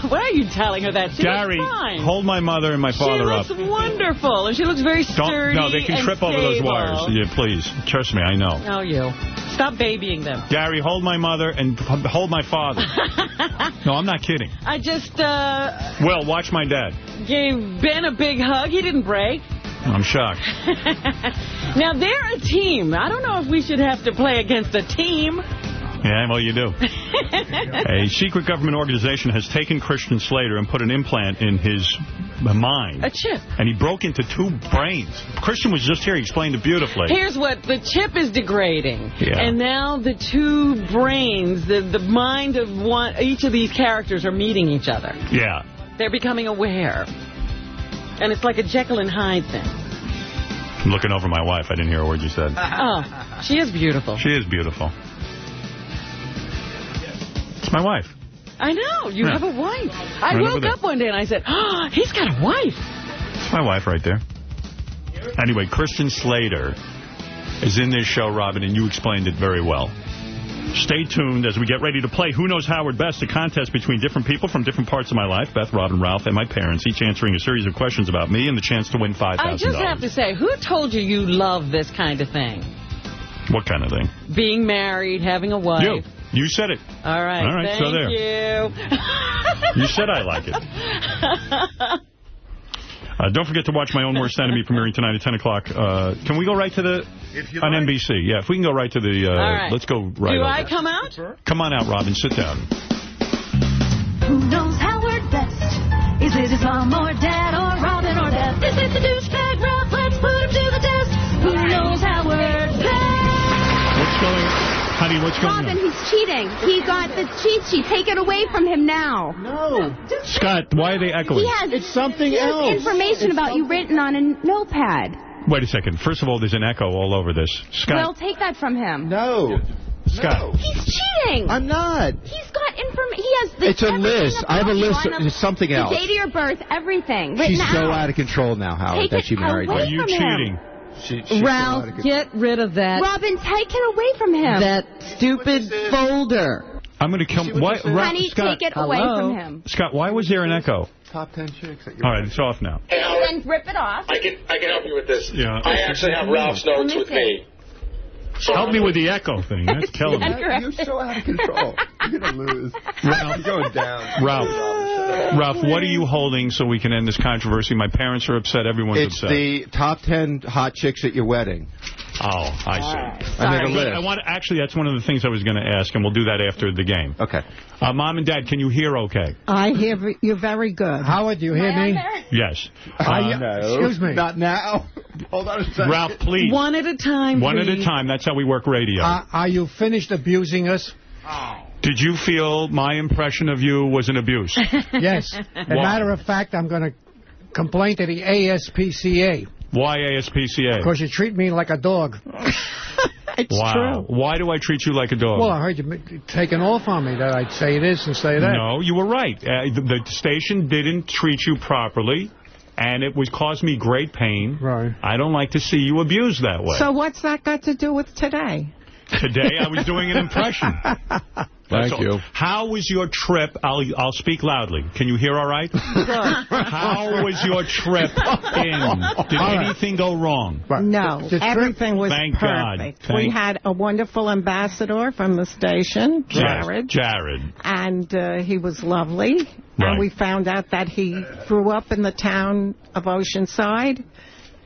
Why are you telling her that? She Gary, looks fine. Hold my mother and my father up. She looks wonderful, and she looks very sturdy. No, they can trip over those wires. Yeah, please. Trust me, I know. Oh, you. Stop babying them. Gary, hold my mother and hold my father. No, I'm not kidding. I just, Will, watch my dad. Gave Ben a big hug. He didn't break. I'm shocked. Now, they're a team. I don't know if we should have to play against a team. Yeah, well, you do. A secret government organization has taken Christian Slater and put an implant in his mind. A chip. And he broke into 2 brains. Christian was just here. He explained it beautifully. Here's what. The chip is degrading. Yeah. And now the 2 brains, the mind of each of these characters are meeting each other. Yeah. They're becoming aware. And it's like a Jekyll and Hyde thing. I'm looking over my wife. I didn't hear a word you said. Oh, she is beautiful. She is beautiful. It's my wife. I know. You have a wife. I woke up one day and I said, oh, he's got a wife. It's my wife right there. Anyway, Christian Slater is in this show, Robin, and you explained it very well. Stay tuned as we get ready to play Who Knows Howard Best, a contest between different people from different parts of my life, Beth, Robin, Ralph, and my parents, each answering a series of questions about me and the chance to win $5,000. I just have to say, who told you you love this kind of thing? What kind of thing? Being married, having a wife. You said it. All right. All right, thank so there. you. You said I like it. Don't forget to watch My Own Worst Enemy premiering tonight at 10 o'clock. Can we go right to the... on NBC. Yeah, if we can go right to the... All right. Let's go right Do over. I come out? Come on out, Robin. Sit down. Who knows Howard best? Is it his mom or dad or Robin or Beth? This is the douchebag Ralph. Let's put him to the test. Who knows Howard best? What's going on? Honey, what's going on? Robin, he's cheating. He got the cheat sheet. Take it away from him now. No. Scott, why are they echoing? It's something else. Information about you written on a notepad. Wait a second. First of all, there's an echo all over this. Scott. Well, take that from him. No. Scott. No. He's cheating. I'm not. He's got information. He has the. It's a list. I have a list. It's something else. The date of your birth, everything. She's written so out. out of control now, Howard, that she married away Are you from cheating? Him. She's Ralph, get rid of that. Robin, take it away from him. That stupid folder. I'm going to kill... Honey, Scott, take it away from him. Scott, why was there an echo? Top 10 chicks. All right, it's off now. And then rip it off. I can help you with this. Yeah. I actually have Ralph's notes with me. So Help me with the echo thing. That's killing me. You're so out of control. You're going to lose. You're going down. Ralph, what are you holding so we can end this controversy? My parents are upset. Everyone's upset. It's the top 10 hot chicks at your wedding. Oh, I see. I made a list. I want actually, that's one of the things I was going to ask, and we'll do that after the game. Okay. Mom and Dad, can you hear okay? I hear you very good. Howard, do you hear me? Yes. No. Excuse me. Not now. Hold on a second. Ralph, please. One at a time, One at please. a time. That's how we work radio. Are you finished abusing us? Did you feel my impression of you was an abuse? Yes. As a Why? matter of fact, I'm going to complain to the ASPCA. Why ASPCA? Because you treat me like a dog. It's wow. true. Why do I treat you like a dog? Well, I heard you taking off on me that I'd say this and say that. No, you were right. The station didn't treat you properly, and it caused me great pain. Right. I don't like to see you abused that way. So what's that got to do with today? Today I was doing an impression. Thank you. How was your trip? I'll speak loudly. Can you hear all right? How was your trip in? Did anything go wrong? No, everything was Thank God. perfect. We had a wonderful ambassador from the station, Jared. Jared. And he was lovely. Right. And we found out that he grew up in the town of Oceanside.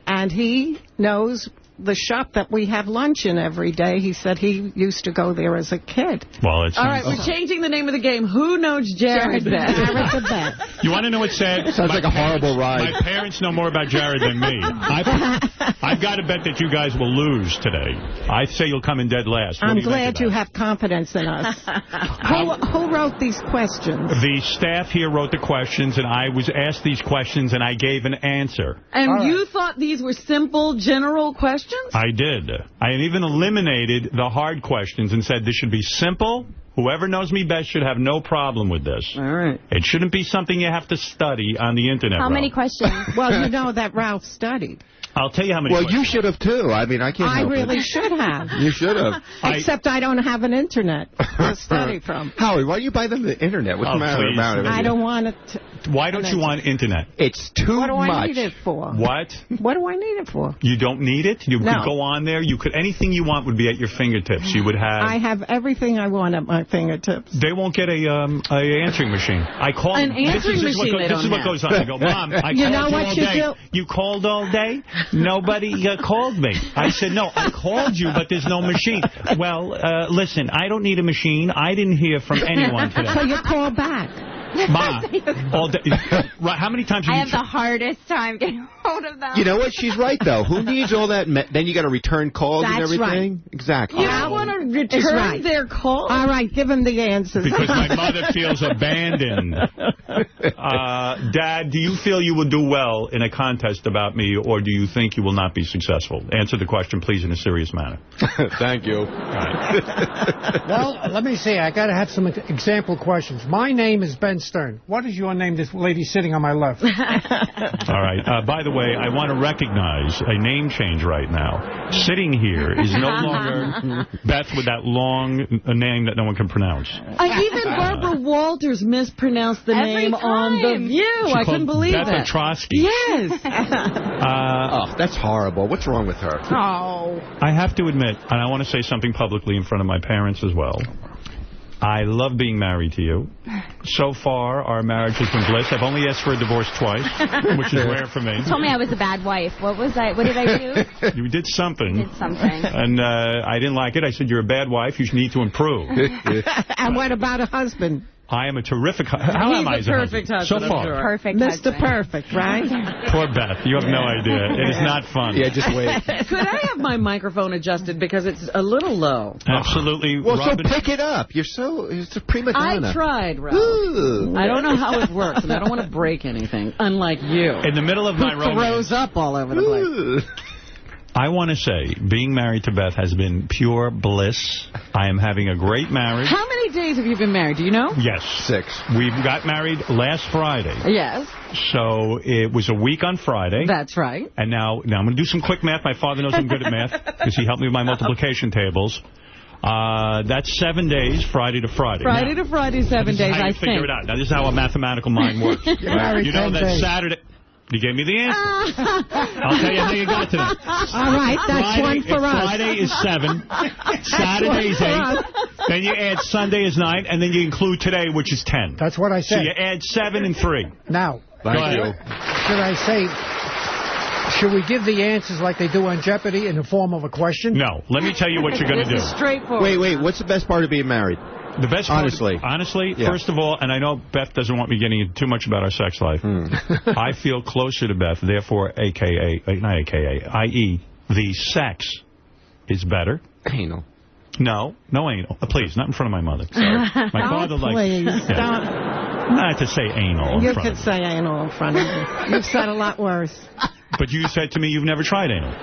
And he knows the shop that we have lunch in every day. He said he used to go there as a kid. Well, it's all right, we're changing the name of the game. Who knows Jared best? Jared the best. You want to know what's sad? Sounds like a horrible ride. My parents know more about Jared than me. I've got to bet that you guys will lose today. I say you'll come in dead last. What I'm do you think glad of you that? have confidence in us. Who wrote these questions? The staff here wrote the questions, and I was asked these questions, and I gave an answer. And you thought these were simple, general questions? I did. I even eliminated the hard questions and said this should be simple. Whoever knows me best should have no problem with this. All right. It shouldn't be something you have to study on the Internet. How many Ralph. questions? Well, you know that Ralph studied. I'll tell you how many Well, questions. you should have, too. I mean, I can't I help really it. should have. You should have. Except I don't have an Internet to study from. Howard, why do you buy them the Internet? What's the matter please. about it? I don't want it. Why don't you want Internet? It's too What do much. I need it for? What? What do I need it for? You don't need it? You No. could go on there. You could anything you want would be at your fingertips. You would have. I have everything I want at my fingertips. They won't get a answering machine. I call An them. answering this is machine they This is don't what have. goes on. I go, Mom, I You called know you what all you day. do? You called all day? Nobody called me. I said, no, I called you, but there's no machine. Well, listen, I don't need a machine. I didn't hear from anyone today. So you call back. Ma, all day. Right, how many times have I you have the hardest time getting hold of them. You know what? She's right, though. Who needs all that? Then you got to return calls and That's everything? right. Exactly. You don't want to It's return right. their call? All right, give him the answers. Because my mother feels abandoned. Dad, do you feel you will do well in a contest about me, or do you think you will not be successful? Answer the question, please, in a serious manner. Thank you. Well, let me see. I got to have some example questions. My name is Ben Stern. What is your name, this lady sitting on my left? All right. By the way, I want to recognize a name change right now. Sitting here is no longer Beth with that long name that no one can pronounce. Even Barbara Walters mispronounced the name on The View. I couldn't believe Beth that. Ostrowski. Yes. Oh, that's horrible. What's wrong with her? Oh. I have to admit, and I want to say something publicly in front of my parents as well. I love being married to you. So far, our marriage has been bliss. I've only asked for a divorce twice, which is rare for me. You told me I was a bad wife. What did I do? You did something. Did something. And I didn't like it. I said, you're a bad wife. You need to improve. And what about a husband? I am a terrific husband. How am I as a perfect husband, So far. I'm sure. Perfect Mr. husband. Perfect, right? Poor Beth. You have no idea. It is not fun. Yeah, just wait. Could I have my microphone adjusted because it's a little low? Absolutely. Well, Robin, so pick it up. It's a prima donna. I tried, Ralph. Ooh. I don't know how it works, and I don't want to break anything, unlike you. in the middle of my Who romance, throws up all over the place. Ooh. I want to say being married to Beth has been pure bliss. I am having a great marriage. How many days have you been married? Do you know? Yes. 6. We got married last Friday. Yes. So it was a week on Friday. That's right. And now I'm going to do some quick math. My father knows I'm good at math because he helped me with my multiplication tables. That's 7 days, Friday to Friday. Friday to Friday, 7 days, I think. Figure it out. Now, this is how a mathematical mind works. You know that Saturday... You gave me the answer. I'll tell you how you got to that. All right, that's one for us. Friday is 7. Saturday is 8. Then you add Sunday is 9. And then you include today, which is 10. That's what I said. So you add 7 and 3. Now, Thank you. Should I say, should we give the answers like they do on Jeopardy in the form of a question? No. Let me tell you what you're going to do. Straightforward. Wait. What's the best part of being married? The best part, honestly, yeah. First of all, and I know Beth doesn't want me getting into too much about our sex life, I feel closer to Beth, therefore, i.e., the sex is better. Anal. No anal. Please, not in front of my mother. Sorry. My father likes... Please, Not to say anal You in front could say anal in front of me. You've said a lot worse. But you said to me you've never tried anal.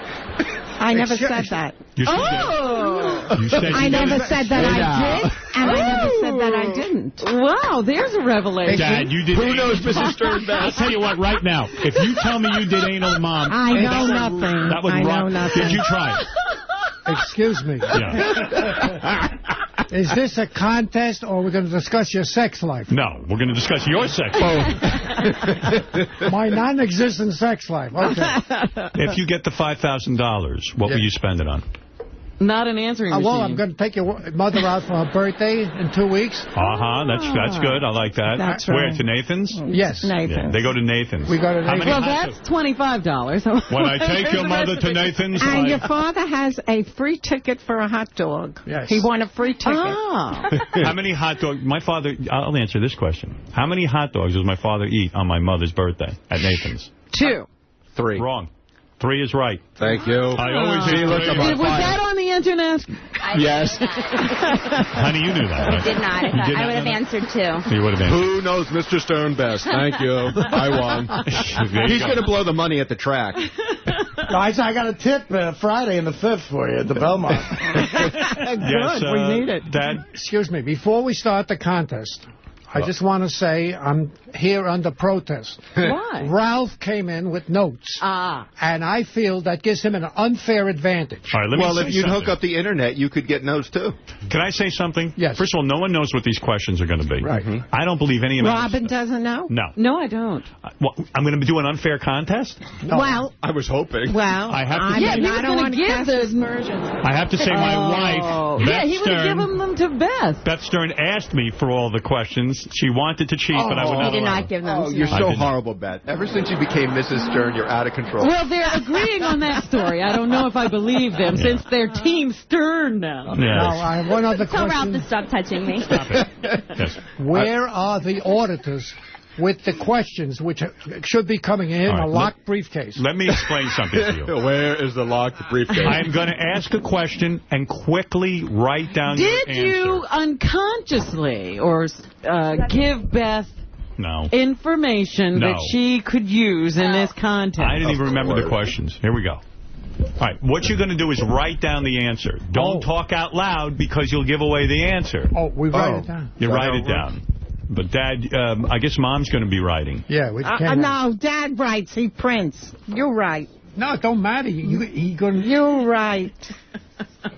I never said that. You said You said I never said that I did, and I never said that I didn't. Wow, there's a revelation. Dad, you did. Who knows Mrs. Stern best? I'll tell you what, right now, if you tell me you did anal, Mom, I know nothing. That would I rock. know nothing. Did you try it? Excuse me. Yeah. Is this a contest, or are we going to discuss your sex life? No, we're going to discuss your sex life. My non-existent sex life. Okay. If you get the $5,000, what will you spend it on? Not an answering machine. Well, I'm going to take your mother out for her birthday in 2 weeks. That's good. I like that. That's Where, right. to Nathan's? Yes. Nathan's. Yeah, they go to Nathan's. We go to Nathan's. Well, that's $25. When I take your mother to Nathan's... And your father has a free ticket for a hot dog. Yes. He won a free ticket. How many hot dogs... My father... I'll answer this question. How many hot dogs does my father eat on my mother's birthday at Nathan's? 2. 3. Wrong. 3 is right. Thank you. I always eat 3. Was that on the internet? Yes. Honey, you knew that, right? I did not. I would have answered, too. You would have answered. Who knows Mr. Stern best? Thank you. I won. He's going to blow the money at the track. Guys, I got a tip Friday in the 5th for you at the Belmont. Good, we need it. Dad? Excuse me, before we start the contest, I just want to say I'm here under protest. Why? Ralph came in with notes. And I feel that gives him an unfair advantage. All right, let me well, say if you'd something. hook up the Internet, you could get notes, too. Can I say something? Yes. First of all, no one knows what these questions are going to be. Right. I don't believe any of them. Robin doesn't know? No. No, I don't. Well, I'm going to do an unfair contest? No. Well, I was hoping. Well, I have to, Yeah, he I was don't going want to to give cast those aspersions. I have to say my wife, Beth Yeah, he would have Stern, given them to Beth. Beth Stern asked me for all the questions. She wanted to cheat, but I would He not did allow not it. give them Oh, to you're me. so horrible, Beth. Ever since you became Mrs. Stern, you're out of control. Well, they're agreeing on that story. I don't know if I believe them, since they're Team Stern now. Now, I have one other Tell Ralph question. to stop touching me. Stop it. Yes. Where are the auditors with the questions, which should be coming in All right, a locked briefcase? Let me explain something to you. Where is the locked briefcase? I'm going to ask a question and quickly write down your Did answer. you unconsciously or give Beth information that she could use in this contest? I didn't even remember the questions. Here we go. All right, what you're going to do is write down the answer. Don't talk out loud because you'll give away the answer. Oh, we write it down. You write it down. But, Dad, I guess Mom's going to be writing. Yeah, we can. No, Dad writes. He prints. You're right. No, it don't matter. You're right.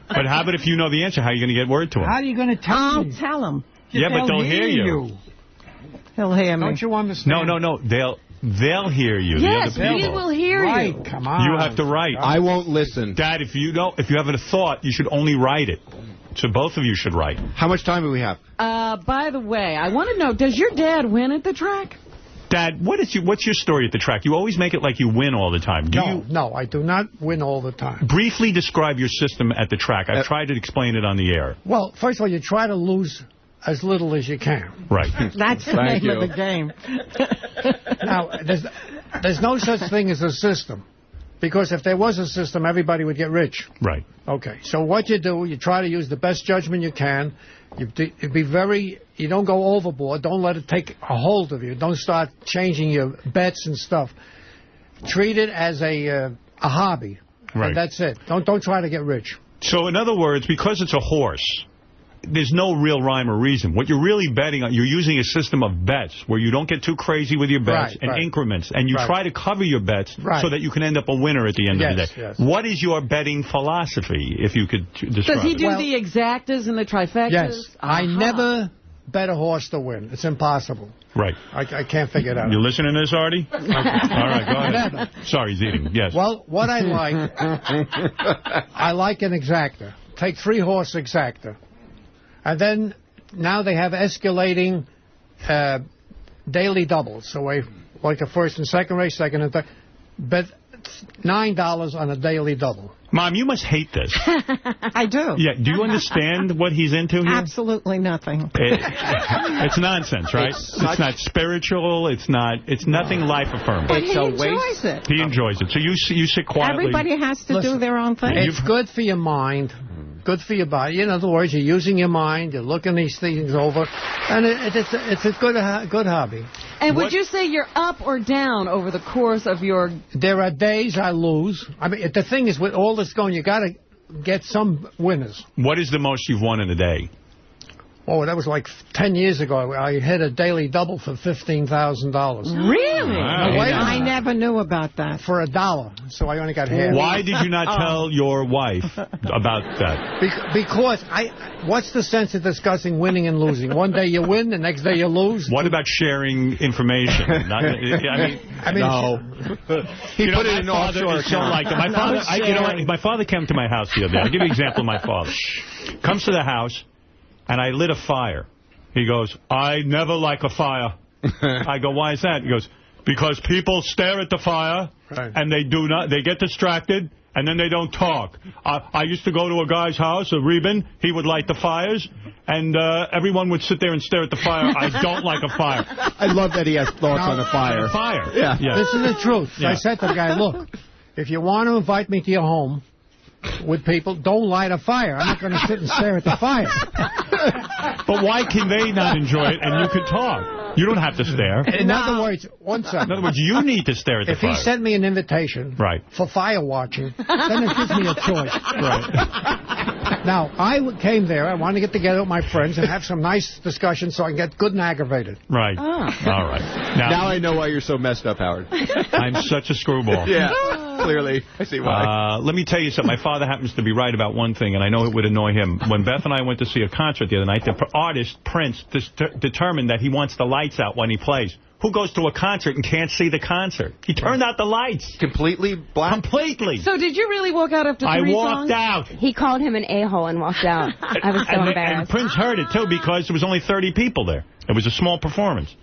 But how about if you know the answer? How are you going to get word to him? How are you going to tell me? I'll tell him. Yeah, but they'll hear you. He'll hear me. Don't you understand? No. They'll hear you. Yes, the other we people. will hear Right, you. come on. You have to write. I won't listen. Dad, if you have a thought, you should only write it. So both of you should write. How much time do we have? By the way, I want to know, does your dad win at the track? Dad, what's your story at the track? You always make it like you win all the time. No, I do not win all the time. Briefly describe your system at the track. I've tried to explain it on the air. Well, first of all, you try to lose as little as you can. Right. That's the name of the game. Now, there's no such thing as a system. Because if there was a system, everybody would get rich. Right. Okay. So what you do, you try to use the best judgment you can. You don't go overboard. Don't let it take a hold of you. Don't start changing your bets and stuff. Treat it as a hobby. Right. And that's it. Don't try to get rich. So in other words, because it's a horse, there's no real rhyme or reason. What you're really betting on, you're using a system of bets where you don't get too crazy with your bets and increments, and you try to cover your bets so that you can end up a winner at the end of the day. Yes. What is your betting philosophy, if you could describe Does he it? do the exactas and the trifectas? Yes. I never bet a horse to win. It's impossible. Right. I can't figure it out. You listening to this, Artie? All right, go ahead. Never. Sorry, he's eating. Yes. Well, what I like, I like an exacta. Take 3-horse exacta. And then now they have escalating daily doubles. So like a first and second race, second and third. Bet $9 on a daily double. Mom, you must hate this. I do. Yeah. Do you understand what he's into here? Absolutely nothing. It's nonsense, right? It's not spiritual. It's nothing life affirming. But he enjoys it. He enjoys it. So you sit quietly. Everybody has to do their own thing. It's good for your mind. Good for your body. In other words, you're using your mind. You're looking these things over, and it's a good hobby. And would you say you're up or down over the course of your... There are days I lose. I mean, the thing is, with all this going, you got to get some winners. What is the most you've won in a day? Oh, that was like 10 years ago. I hit a daily double for $15,000. Really? Wow. I never knew about that. For $1, so I only got half. Why did you not tell your wife about that? Because what's the sense of discussing winning and losing? One day you win, the next day you lose. What about sharing information? No. He put it in an offshore account. Like my father, my father came to my house the other day. I'll give you an example of my father. Comes to the house. And I lit a fire. He goes, I never like a fire. I go, why is that? He goes, because people stare at the fire, and they get distracted, and then they don't talk. I used to go to a guy's house, a Reuben. He would light the fires, and everyone would sit there and stare at the fire. I don't like a fire. I love that he has thoughts on a fire. Yeah. This is the truth. Yeah. I said to the guy, look, if you want to invite me to your home, with people, don't light a fire. I'm not going to sit and stare at the fire. But why can they not enjoy it and you can talk? You don't have to stare. In other words, one second. In other words, you need to stare at the fire. If he sent me an invitation for fire watching, then it gives me a choice. Right. Now, I came there. I wanted to get together with my friends and have some nice discussion so I can get good and aggravated. Right. All right. Now I know why you're so messed up, Howard. I'm such a screwball. Yeah. Clearly. I see why. Let me tell you something. My father happens to be right about one thing, and I know it would annoy him. When Beth and I went to see a concert the other night, the artist, Prince, determined that he wants the lights out when he plays. Who goes to a concert and can't see the concert? He turned out the lights. Completely black? Completely. So did you really walk out after 3 songs? I walked out. He called him an a-hole and walked out. I was so embarrassed. And Prince heard it, too, because there was only 30 people there. It was a small performance.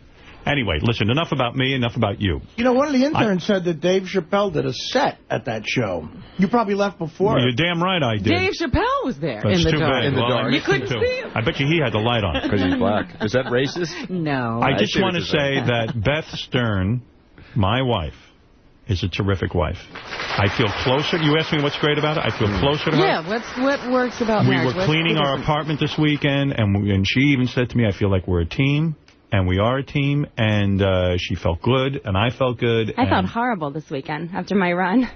Anyway, listen, enough about me, enough about you. You know, one of the interns said that Dave Chappelle did a set at that show. You probably left before. Well, you're damn right I did. Dave Chappelle was there That's in the too dark. bad. In the dark. You couldn't see him. I bet you he had the light on. Because he's black. Is that racist? No. I just want to say that Beth Stern, my wife, is a terrific wife. I feel closer. You asked me what's great about it? I feel closer to her. Yeah, what works about marriage? We were cleaning our apartment this weekend, and she even said to me, I feel like we're a team. And we are a team, and she felt good, and I felt good. I felt horrible this weekend after my run.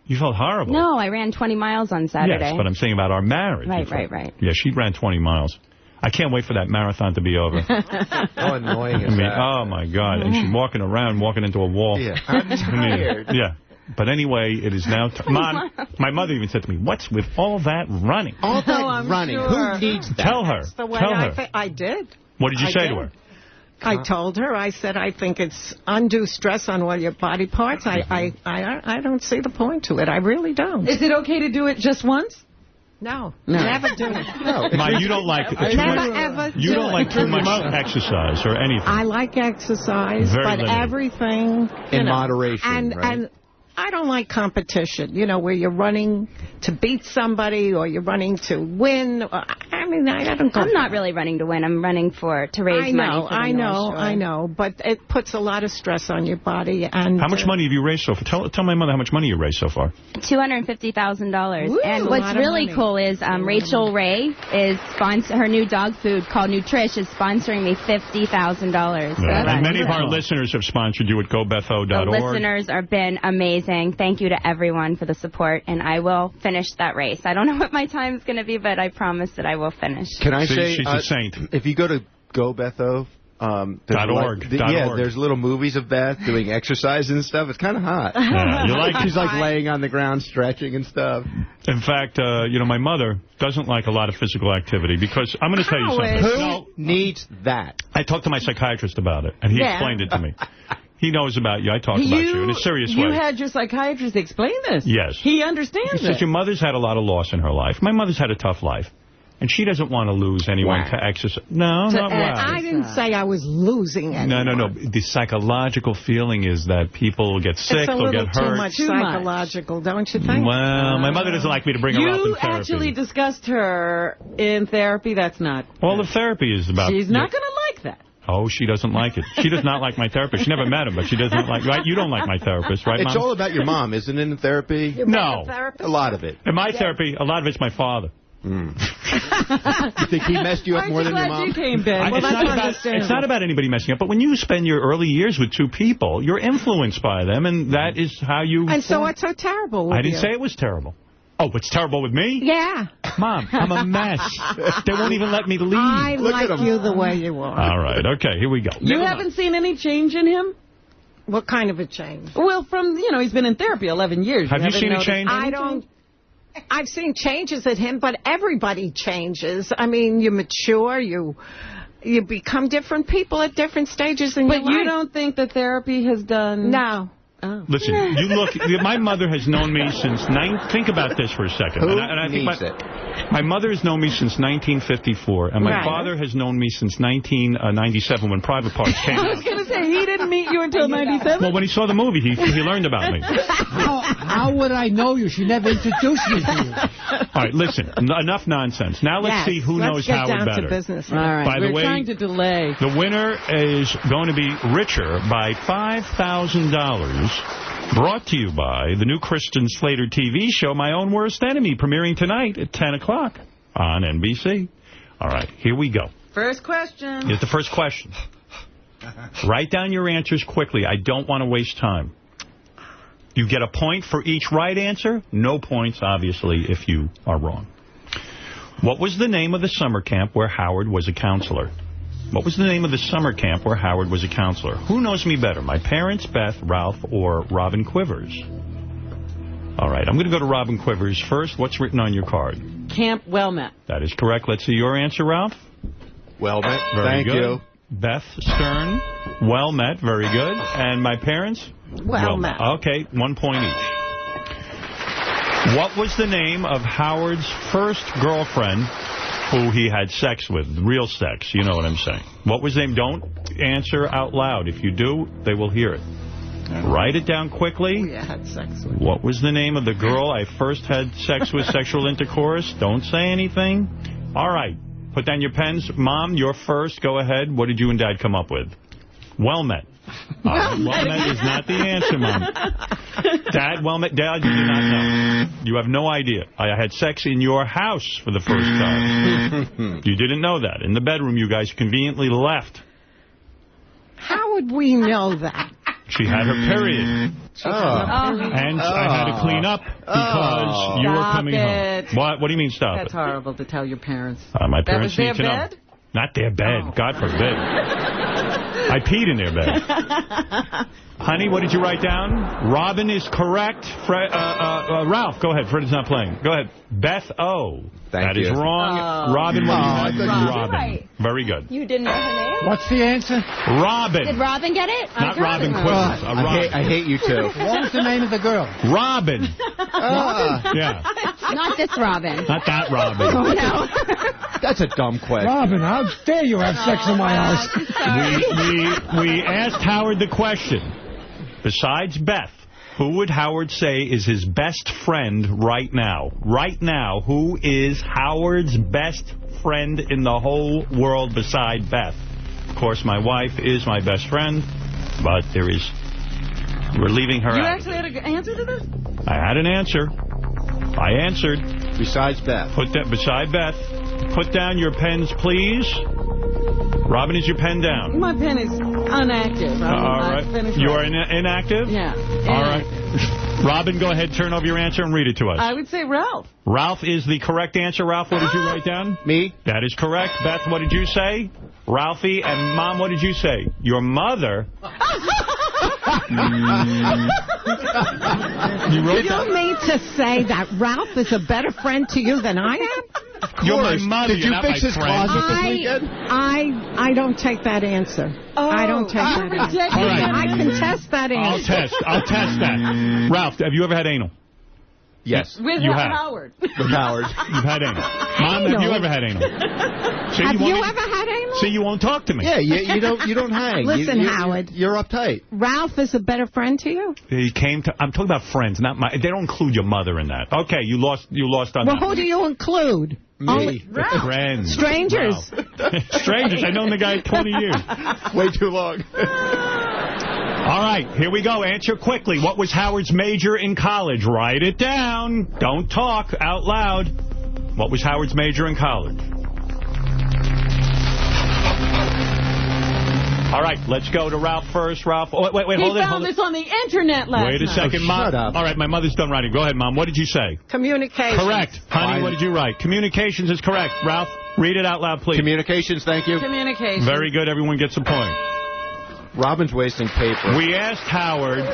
You felt horrible? No, I ran 20 miles on Saturday. Yes, but I'm saying about our marriage. Right. Yeah, she ran 20 miles. I can't wait for that marathon to be over. How annoying is that? Oh, my God. And she's walking around, walking into a wall. Yeah. I'm tired. Yeah. But anyway, it is now... Mom, my mother even said to me, what's with all that running? All that running? Sure. Who needs that? Tell her. That's the way Tell her. I did. What did you say to her? I told her, I said, I think it's undue stress on all your body parts. I don't see the point to it. I really don't. Is it okay to do it just once? No. Never do it. No. Ma, you don't like You don't like too much exercise or anything. I like exercise, Very but limited. everything in moderation. And I don't like competition, you know, where you're running to beat somebody or you're running to win. I mean, I don't go. I'm not really running to win. I'm running to raise money for the North Shore. I know, but it puts a lot of stress on your body. And how much money have you raised so far? Tell my mother how much money you raised so far. $250,000. And what's really cool is Rachel Ray is her new dog food called Nutrish is sponsoring me $50,000. So and many of our listeners have sponsored you at GoBetho.org. The listeners have been amazing. Thank you to everyone for the support, and I will finish that race. I don't know what my time is going to be, but I promise that I will finish. Can I say, she's a saint. If you go to GoBetho, .org. There's little movies of Beth doing exercise and stuff. It's kind of hot. Yeah, you like She's like laying on the ground, stretching and stuff. In fact, my mother doesn't like a lot of physical activity because I'm going to tell you something. Who needs that? I talked to my psychiatrist about it, and he explained it to me. He knows about you. I talk about you in a serious way. You had your psychiatrist explain this. Yes. He understands it. He says your mother's had a lot of loss in her life. My mother's had a tough life. And she doesn't want to lose anyone to exercise. No, not wow. I didn't say I was losing anyone. No. The psychological feeling is that people get sick, they'll get hurt. It's a little too much psychological, don't you think? Well, my mother doesn't like me to bring her up in therapy. You actually discussed her in therapy? That's not... All the therapy is about... She's not going to like that. Oh, she doesn't like it. She does not like my therapist. She never met him, but she doesn't like... Right? You don't like my therapist, right, Mom? It's all about your mom, isn't it, in therapy? No. A lot of it. In my therapy, a lot of it's my father. You think he messed you up more than your mom? You came, Ben? It's not about anybody messing up, but when you spend your early years with two people, you're influenced by them, and that is how you... And so what's so terrible with I didn't say it was terrible. Oh, what's terrible with me? Yeah. Mom, I'm a mess. They won't even let me leave. I like you the way you are. All right, okay, here we go. You haven't seen any change in him? What kind of a change? Well, from, he's been in therapy 11 years. Have you seen a change? I've seen changes in him, but everybody changes. I mean, you mature, you become different people at different stages in your life. But you don't think that therapy has done... No. Oh. Listen, you look. My mother has known me since Think about this for a second. I think my mother has known me since 1954, and my father has known me since 1997 when Private Parts came out. I was going to say he didn't meet you until 97. Well, when he saw the movie, he learned about me. How would I know you? She never introduced me to you. All right, listen. Enough nonsense. Now let's see who knows Howard better. To business. All right. By the way, trying to delay. The winner is going to be richer by $5,000. Brought to you by the new Christian Slater TV show, My Own Worst Enemy, premiering tonight at 10 o'clock on NBC. All right, here we go. First question. Here's the first question. Write down your answers quickly. I don't want to waste time. You get a point for each right answer. No points, obviously, if you are wrong. What was the name of the summer camp where Howard was a counselor? What was the name of the summer camp where Howard was a counselor? Who knows me better, my parents, Beth, Ralph, or Robin Quivers? All right, I'm going to go to Robin Quivers first. What's written on your card? Camp Well-Met. That is correct. Let's see your answer, Ralph. Well-Met. Very good. Thank you. Beth Stern. Well-Met. Very good. And my parents? Well-Met. Okay, 1 point each. What was the name of Howard's first girlfriend who he had sex with? Real sex, you know what I'm saying. What was the name? Don't answer out loud. If you do, they will hear it. Write it down quickly. Who you had sex with. What was the name of the girl I first had sex with, sexual intercourse? Don't say anything. All right. Put down your pens. Mom, you're first. Go ahead. What did you and Dad come up with? Well-Met. Well-Met is not the answer, Mom. Dad, Well-Met. Dad, you do not know. You have no idea. I had sex in your house for the first time. You didn't know that. In the bedroom, you guys conveniently left. How would we know that? She had her period. And I had to clean up because you were coming home. What do you mean, stop That's horrible to tell your parents. My parents that was need to their bed? know. Not their bed. God forbid. I peed in their bed. Honey, what did you write down? Robin is correct. Ralph, go ahead. Fred is not playing. Go ahead. Beth O. Thank you. That is wrong. Robin, what do you have? Robin. Right. Very good. You didn't know her name? What's the answer? Robin. Did Robin get it? Not Robin Quivers. I hate you too. What was the name of the girl? Robin. Robin? Yeah. Not this Robin. Not that Robin. Oh, no. That's a dumb question. Robin, how dare you have sex in my house? We asked Howard the question. Besides Beth, who would Howard say is his best friend right now? Right now, who is Howard's best friend in the whole world beside Beth? Of course, my wife is my best friend, but we're leaving her out. You actually had an answer to this? I had an answer. I answered. Besides Beth. Beside Beth. Put down your pens, please. Robin, is your pen down? My pen is inactive. All right. You are inactive? Yeah. All right. Robin, go ahead, turn over your answer and read it to us. I would say Ralph. Ralph is the correct answer. Ralph, what did you write down? Me. That is correct. Beth, what did you say? Ralphie. And Mom, what did you say? Your mother. You mean to say that Ralph is a better friend to you than I am? You're my mother. Did you fix his closet this weekend? I don't take that answer. I don't take that answer. All right. I can test that answer. I'll test that. Ralph, have you ever had anal? Yes. With You have. Howard. With Howard. You've had anal. Mom, have you ever had anal? See, Have you ever had anal? See, you won't talk to me. Yeah, you don't hang. Listen, Howard. You're uptight. Ralph is a better friend to you? He came to. I'm talking about friends, not my. They don't include your mother in that. Okay, you lost on Well, that. who do you include? Me. Friends. Strangers. Wow. Strangers. I've known the guy 20 years. Way too long. All right, here we go. Answer quickly. What was Howard's major in college? Write it down. Don't talk out loud. What was Howard's major in college? All right, let's go to Ralph first. Ralph, wait, hold it. He found this on the internet last night. Wait a second, Mom. Shut up. All right, my mother's done writing. Go ahead, Mom. What did you say? Communication. Correct. Honey, what did you write? Communications is correct. Ralph, read it out loud, please. Communications, thank you. Communication. Very good. Everyone gets a point. Robin's wasting paper. We asked Howard, and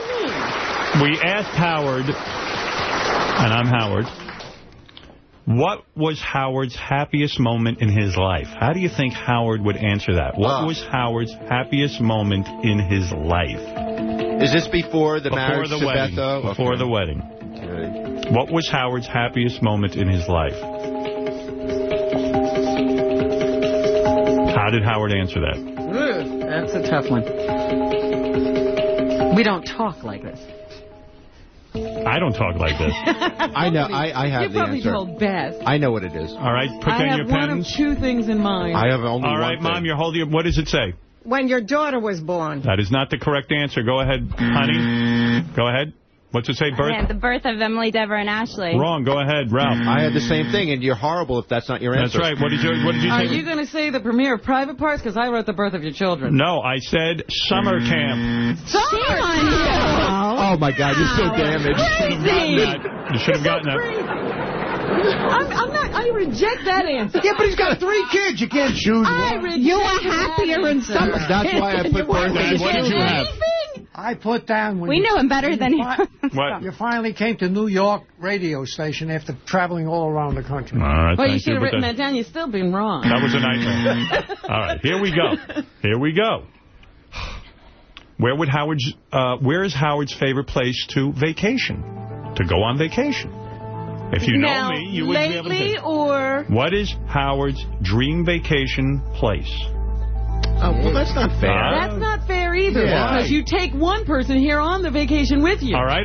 I'm Howard, what was Howard's happiest moment in his life? How do you think Howard would answer that? What was Howard's happiest moment in his life? Is this before the marriage the to wedding. Betho? Before the wedding. Okay. What was Howard's happiest moment in his life? How did Howard answer that? That's a tough one. We don't talk like this. I don't talk like this. I know. I have the answer. You probably told Beth. I know what it is. All right, put down your pens. I have one of two things in mind. I have only one. All right, Mom, you're holding. What does it say? When your daughter was born. That is not the correct answer. Go ahead, honey. Go ahead. What's it say, birth? Yeah, the birth of Emily, Deborah, and Ashley. Wrong. Go ahead, Ralph. I had the same thing, and you're horrible if that's not your answer. That's right. What did you Are say? you going to say the premiere of Private Parts? Because I wrote the birth of your children. No, I said summer camp. Shame on you! Oh, my God, you're so damaged. You should have gotten that. I reject that answer. Yeah, but he's got 3 kids. You can't choose one. You were happier in summer. That's why I put birth. What did you have? I put down when We knew him better than you. What? You finally came to New York radio station after traveling all around the country. All right, Well, you should have written that down. You've still been wrong. That was a nightmare. All right, here we go. Here we go. Where is Howard's favorite place to vacation? To go on vacation? If you know me, you would be able to. Lately or... What is Howard's dream vacation place? Oh, well, that's not fair. That's not fair either, Yeah. because you take one person here on the vacation with you. All right,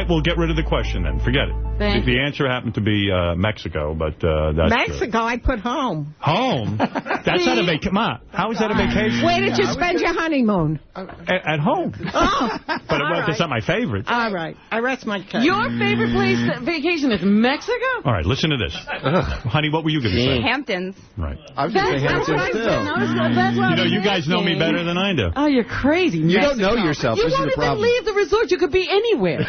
we'll get rid of the question then. Forget it. Thank the answer happened to be Mexico, but that's Mexico, I put home. Home? That's not a vacation. Ma, how is that a vacation? Where did you spend your honeymoon? At home. Oh, But that's not my favorite. all right. I rest my case. Your favorite place vacation is Mexico? All right, listen to this. Honey, what were you going to say? Hamptons. Right. I was going to say Hamptons, too. You guys know me better than I do. Oh, you're crazy. You don't know yourself. You This is won't the even problem. leave the resort. You could be anywhere.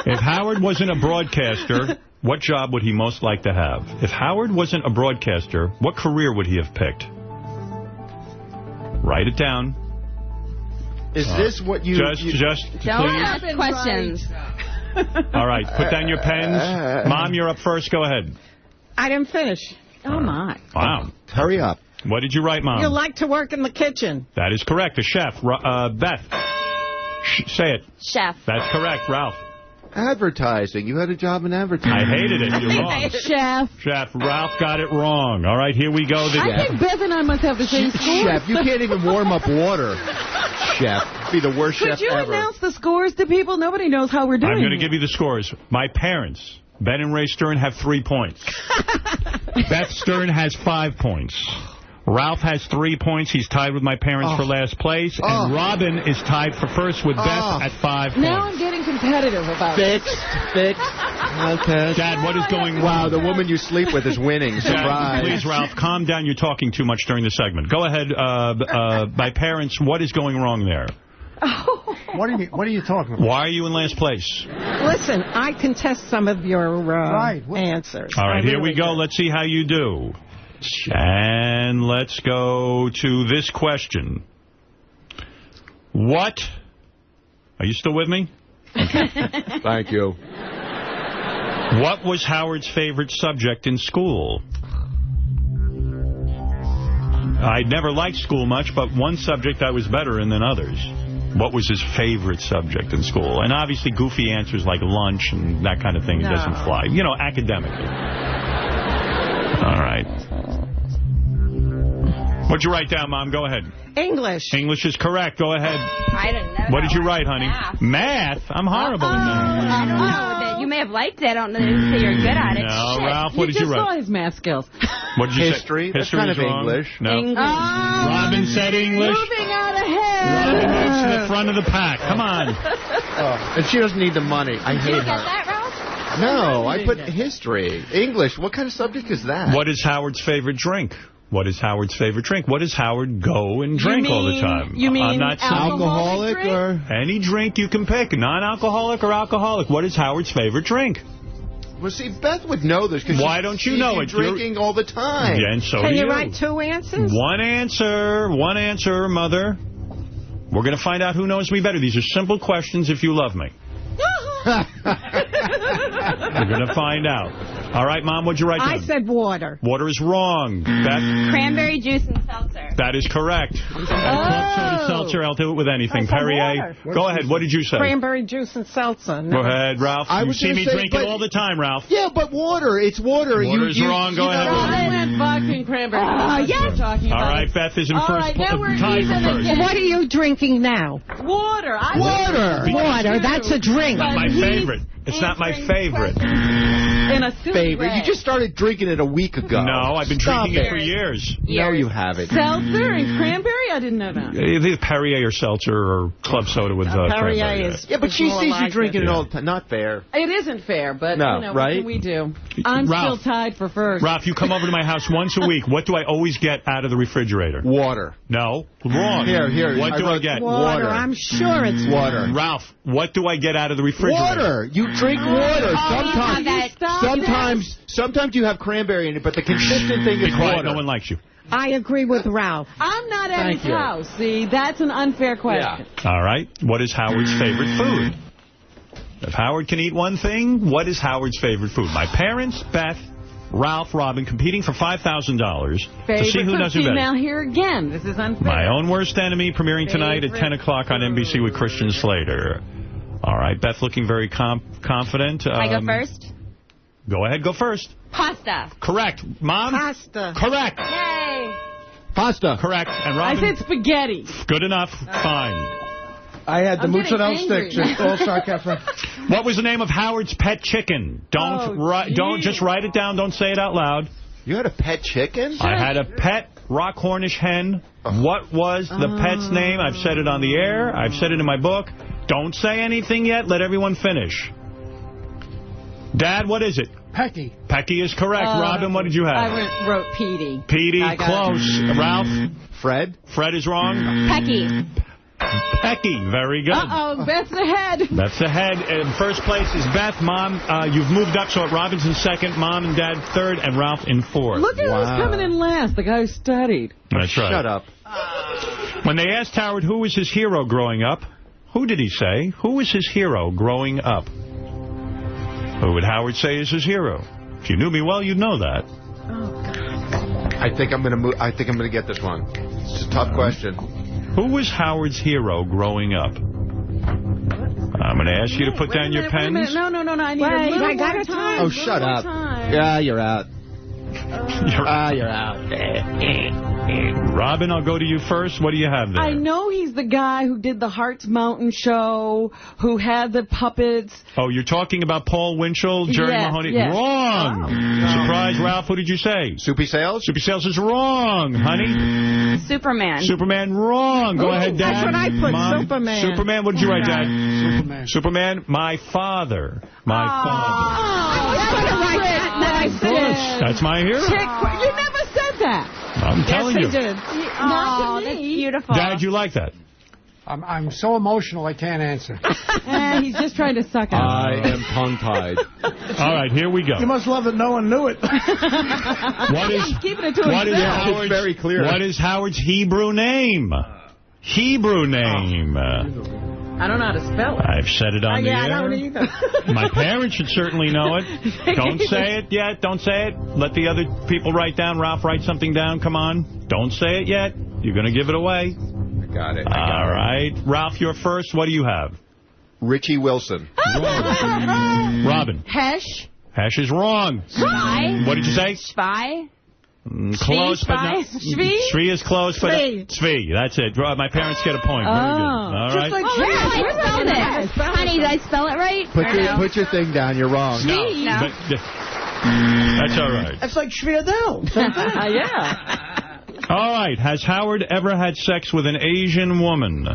If Howard wasn't a broadcaster, what job would he most like to have? If Howard wasn't a broadcaster, what career would he have picked? Write it down. Is this what you... Just Don't please. ask questions. All right, put down your pens. Mom, you're up first. Go ahead. I didn't finish. Oh, my. Wow. Hurry up. What did you write, Mom? You like to work in the kitchen. That is correct. A chef. Beth. Say it. Chef. That's correct, Ralph. Advertising. You had a job in advertising. I hated it. You're wrong. Chef. Ralph got it wrong. All right, here we go. I think Beth and I must have the same score. Chef, you can't even warm up water. Chef. Be the worst chef Could you ever. announce the scores to people? Nobody knows how we're doing. I'm going to give you the scores. My parents, Ben and Ray Stern, have 3 points. Beth Stern has 5 points. Ralph has 3 points. He's tied with my parents for last place. And Robin is tied for first with Beth at 5 points. Now I'm getting competitive about it. Fixed. Okay. Dad, what is going on? Wow, the woman you sleep with is winning. Surprise. Dad, please, Ralph, calm down. You're talking too much during the segment. Go ahead. My parents, what is going wrong there? What are you talking about? Why are you in last place? Listen, I contest some of your answers. All right, here we go. Let's see how you do. And let's go to this question. What? Are you still with me? Okay. Thank you. What was Howard's favorite subject in school? I never liked school much, but one subject I was better in than others. What was his favorite subject in school? And obviously goofy answers like lunch and that kind of thing doesn't fly. You know, academically. All right. What'd you write down, Mom? Go ahead. English. English is correct. Go ahead. I didn't know. What did you write, honey? Math? I'm horrible in math. I don't know. You may have liked it. I don't know if you're good at it. No, Shit. Ralph, what did you just write? saw his math skills. What did you History. say? That's kind of wrong. English. No. English. Robin said English. Moving out ahead. Robin moves to the front of the pack. Come on. And she doesn't need the money. I hate Did you her. get that, Ralph? No, I put history. English. What kind of subject is that? What is Howard's favorite drink? What is Howard's favorite drink? What does Howard go and drink all the time? You mean I'm not alcoholic drink? or any drink you can pick, non-alcoholic or alcoholic. What is Howard's favorite drink? Well, see, Beth would know this because why don't you know it? Drinking all the time. Yeah, and so Can do you write 2 answers? One answer, Mother. We're going to find out who knows me better. These are simple questions if you love me. We're going to find out. All right, Mom, what'd you write down? I said water. Water is wrong. Cranberry juice and seltzer. That is correct. Club soda seltzer, I'll do it with anything. Perrier. Go ahead. What did you say? Cranberry juice and seltzer. Go ahead, Ralph. You see me drink it all the time, Ralph. Yeah, but water. It's water. Water's wrong. Go ahead. I went vodka and cranberry. Yes. All right, Beth is in All first. right, now we're tied for even first. again. What are you drinking now? Water. Water. That's a drink. Not my favorite. It's not my favorite. In a favorite. You just started drinking it a week ago. No, I've been drinking it for years. No, you haven't. Seltzer and cranberry? I didn't know that. Either Perrier or seltzer or club soda with cranberry. Perrier is. Yeah, but she sees you drinking it Yeah. all the time. Not fair. It isn't fair, but No, you know, right? what can we do? I'm Ralph. still tied for first. Ralph, you come over to my house once a week. What do I always get out of the refrigerator? Water. No, wrong. Here. What do I get? Water. I'm sure it's water. Ralph, what do I get out of the refrigerator? Water. You drink water. Sometimes. Sometimes you have cranberry in it, but the consistent thing is Be quiet. water. No one likes you. I agree with Ralph. I'm not at Thank his you. house. See, that's an unfair question. All right. What is Howard's favorite food? If Howard can eat one thing, what is Howard's favorite food? My parents, Beth, Ralph, Robin, competing for $5,000 to see who does it better. Now here again, this is unfair. My Own Worst Enemy, premiering tonight at 10 o'clock on NBC with Christian Slater. All right, Beth looking very confident. I go first? Go ahead, go first. Pasta. Correct. Mom? Pasta. Correct. Yay. Pasta. Correct. And I Robin? said spaghetti. Good enough. Fine. I had the I'm getting mozzarella angry. sticks at All-Star Cafe. What was the name of Howard's pet chicken? Don't just write it down. Don't say it out loud. You had a pet chicken? I had a pet rock Hornish hen. What was the pet's name? I've said it on the air. I've said it in my book. Don't say anything yet. Let everyone finish. Dad, what is it? Pecky. Pecky is correct. Robin, what did you have? I wrote Petey. Petey, I got close. Ralph? Fred? Fred is wrong. Pecky. Pecky, very good. Uh-oh, Beth's ahead. That's ahead. In first place is Beth. Mom, you've moved up, so Robin's in second, Mom and Dad third, and Ralph in fourth. Look at who's coming in last, the guy who studied. That's right. Shut up. When they asked Howard who was his hero growing up, who did he say? Who was his hero growing up? Who would Howard say is his hero? If you knew me well, you'd know that. I think I'm gonna get this one. It's a tough question. Who was Howard's hero growing up? I'm going to ask you to put down your pens. No, I need a little more time. Oh, shut up. Time. Yeah, you're out. You're out. Robin, I'll go to you first. What do you have there? I know he's the guy who did the Hearts Mountain show, who had the puppets. Oh, you're talking about Paul Winchell, Jerry Mahoney? Yes. Wrong. Oh. Surprise, Ralph. Who did you say? Soupy Sales? Soupy Sales is wrong. Honey? Superman. Superman, wrong. Go ahead, Dad. That's what I put, Mom. Superman. Superman, what did you write, Dad? Superman. Superman, my father. My father. I was going to write that when I said. That's my hero. You never said that. I'm telling you. Yes, I did. Not to That's me. beautiful. Dad, you like that? I'm so emotional I can't answer. He's just trying to suck out. I am tongue-tied. All right, here we go. You must love that no one knew it. What is, keeping it to what is himself. Howard's, very clear. What is Howard's Hebrew name? Hebrew name. I don't know how to spell it. I've said it on the air. I don't either. My parents should certainly know it. Don't say it yet. Don't say it. Let the other people write down. Ralph, write something down. Come on. Don't say it yet. You're going to give it away. I got it. All right. Ralph, you're first. What do you have? Richie Wilson. Robin. Hesh. Hesh is wrong. Spy. What did you say? Spy. Close, but not. Shvi is close, but Shvi. That's it. My parents get a point. Very good. All right. Like I spelled it. Honey, did I spell it right? Put your thing down. You're wrong. No. But, that's all right. That's like Shvi Adele. Yeah. All right. Has Howard ever had sex with an Asian woman?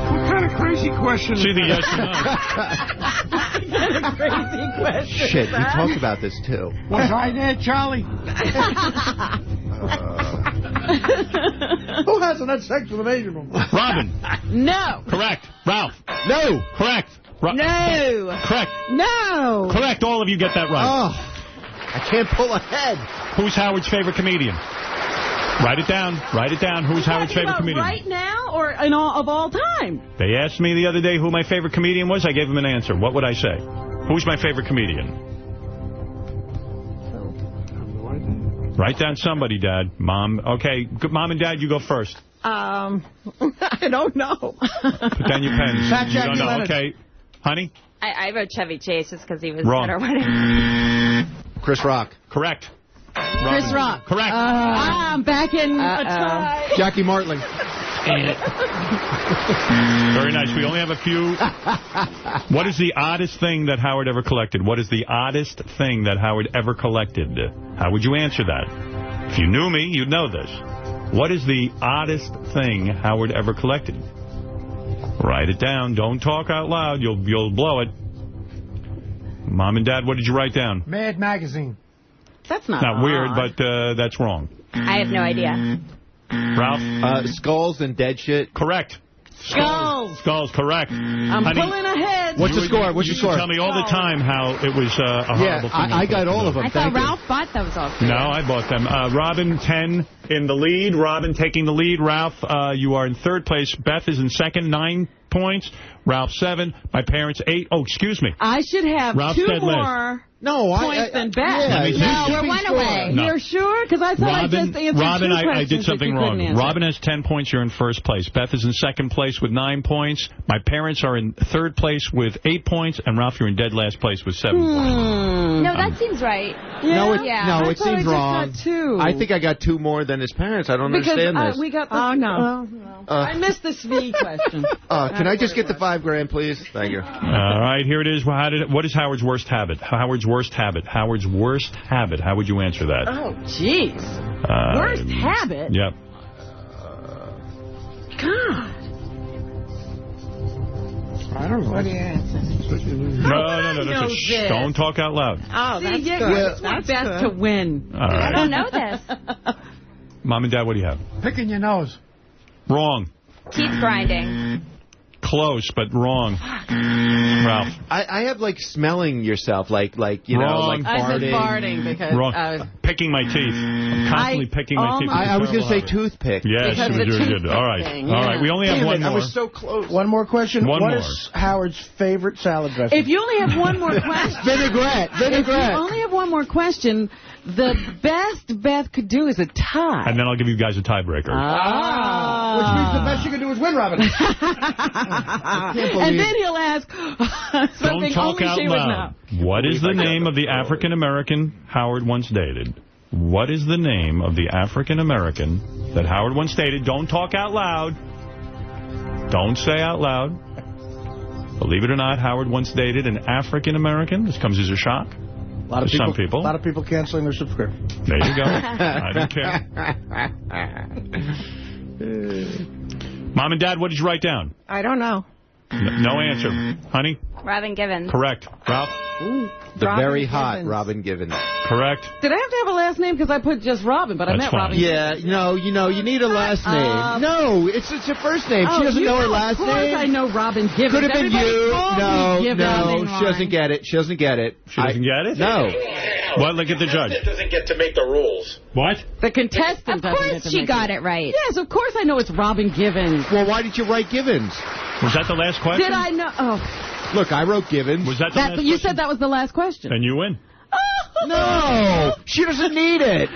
What kind of crazy question See is the that? yes or no. Crazy question. Shit, we talked about this, too. Was I there, Charlie? Who hasn't had sex with an Asian woman? Robin. No. Correct. Ralph. No. Correct. No. Correct. No. Correct. All of you get that right. Oh, I can't pull ahead. Who's Howard's favorite comedian? Write it down. Write it down. Who's Howard's favorite comedian? Right now or in all time? They asked me the other day who my favorite comedian was. I gave them an answer. What would I say? Who's my favorite comedian? Write down somebody, Dad. Mom. Okay. Mom and Dad, you go first. I don't know. Put down your pens. Fat You Jackie don't know. Leonard. Okay. Honey? I wrote Chevy Chase just because he was Wrong. at our wedding. Chris Rock. Correct. Chris Rock. Correct. I'm back in a tie. Jackie Martling. Very nice. We only have a few. What is the oddest thing that Howard ever collected? What is the oddest thing that Howard ever collected? How would you answer that? If you knew me, you'd know this. What is the oddest thing Howard ever collected? Write it down. Don't talk out loud. You'll blow it. Mom and Dad, what did you write down? Mad Magazine. That's not weird, odd. but that's wrong. I have no idea. Ralph? Skulls and dead shit. Correct. Skulls. Skulls, correct. I'm pulling ahead. What's your score? What's your score? You tell me all the time how it was a horrible thing. I got all of them. I thought Ralph bought those all. No, I bought them. Robin, 10 in the lead. Robin taking the lead. Ralph, you are in third place. Beth is in second, 9 points. Ralph, 7. My parents, 8. Oh, excuse me. I should have Ralph 2 said more points than Beth. Yeah, No, we're one away. No. You're sure? Because I thought I just answered Robin, 2 I questions did that something you wrong. couldn't answer. Robin has 10 points. You're in first place. Beth is in second place with 9 points. My parents are in third place with 8 points. And Ralph, you're in dead last place with 7 points. No, that seems right. No, it I seems wrong. Got 2. I think I got 2 more than his parents. I don't because understand this. we got the, no. I missed the SV question. Can I just get the $5 grand, please? Thank you. All right, here it is. What is Howard's worst habit? Howard's worst habit. Howard's worst habit. How would you answer that? Oh, jeez. Worst habit? Yep. God. I don't know. What do you answer? No. Shh, don't talk out loud. Oh, that's good. good. That's best to win. All right. I don't know this. Mom and Dad, what do you have? Picking your nose. Wrong. Teeth grinding. Close, but wrong. Ralph. I have, like, smelling yourself, like you know, Wrong. like farting. I said farting because Wrong. I was... Picking my teeth. I'm constantly picking my teeth. I was going to say toothpick. Yes, Because you the did toothpick good. All right. thing, All yeah. right, we only have one more. I was so close. One more question. One What more. is Howard's favorite salad dressing? If you only have one more question... Vinaigrette. If you only have one more question, the best Beth could do is a tie. And then I'll give you guys a tiebreaker. Which means the best you can do is win, Robin. And then he'll ask something Don't talk only out she would know. loud. What is the name of the African-American Howard once dated? What is the name of the African-American that Howard once dated? Don't talk out loud. Don't say out loud. Believe it or not, Howard once dated an African-American. This comes as a shock to some people. A lot of people canceling their subscription. There you go. I don't care. Mom and Dad, what did you write down? I don't know. No answer. Honey? Robin Givens. Correct. Ralph? The Robin very hot Givens. Robin Givens. Correct. Did I have to have a last name? Because I put just Robin, but I meant Robin. Yeah, no, you need a last name. No, it's her first name. She doesn't know her last name. Of course I know Robin Givens. Could have been you. No, she She doesn't get it. She doesn't get it. She doesn't get it? No. What? Look at the judge. Doesn't get to make the rules. What? The contestant Of doesn't course get to she make got it right. Yes, of course I know it's Robin Givens. Well, why did you write Givens? Was that the last question? Did I know? Oh. Look, I wrote Givens. Was that the last You question? said that was the last question. Then you win. No, she doesn't need it.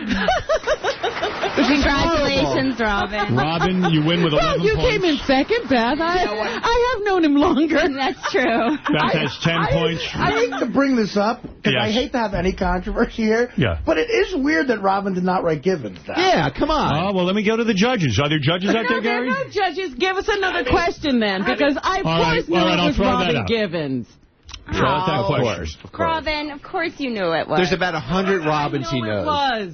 Congratulations, Robin. Robin, you win with 11 you points. came in second, Beth. I have known him longer. That's true. Beth has 10 points. I hate to bring this up, because I hate to have any controversy here. Yeah. But it is weird that Robin did not write Givens down. Yeah, come on. Oh, well, let me go to the judges. Are there judges out there, No, there Gary? are no judges. Give us another question then, because I of All right, course knew all right, it I'll was throw that Robin out. Givens. Throw out that question. Of course. Robin, of course you knew it was. There's about 100 Robins he It knows. was.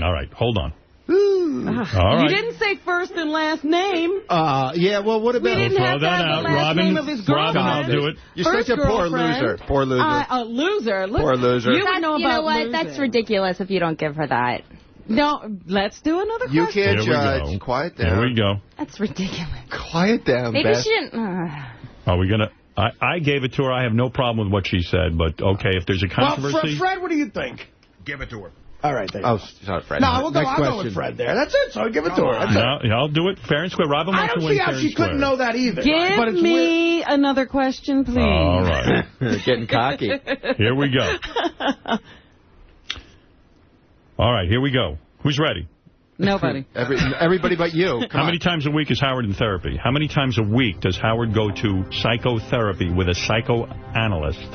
All right, hold on. All You right. didn't say first and last name. Yeah, well, what We about... didn't have to that have out. the last Robin, name of his Robin, girlfriend. I'll do it. You're First such a poor girlfriend. loser. Poor loser. A loser. Poor loser. You would know You know about what? losing. That's ridiculous if you don't give her that. No, let's do another question. You can't Here we judge. go. Quiet down. Here we go. That's ridiculous. Quiet down, Maybe Beth. she didn't... Are we going to... I gave it to her. I have no problem with what she said, but okay, if there's a controversy... Well, Fred, what do you think? Give it to her. All right, there you Oh, go. sorry, Fred. No, I'll Next go question. with Fred there. That's it, so give it to her. That's it. Yeah, I'll do it fair and square. Robin I wants to don't win see how fair she and square. couldn't know that either. Give but it's me another question, please. All right. Getting cocky. Here we go. All right, here we go. Who's ready? Nobody. Everybody but you. How many times a week is Howard in therapy? How many times a week does Howard go to psychotherapy with a psychoanalyst?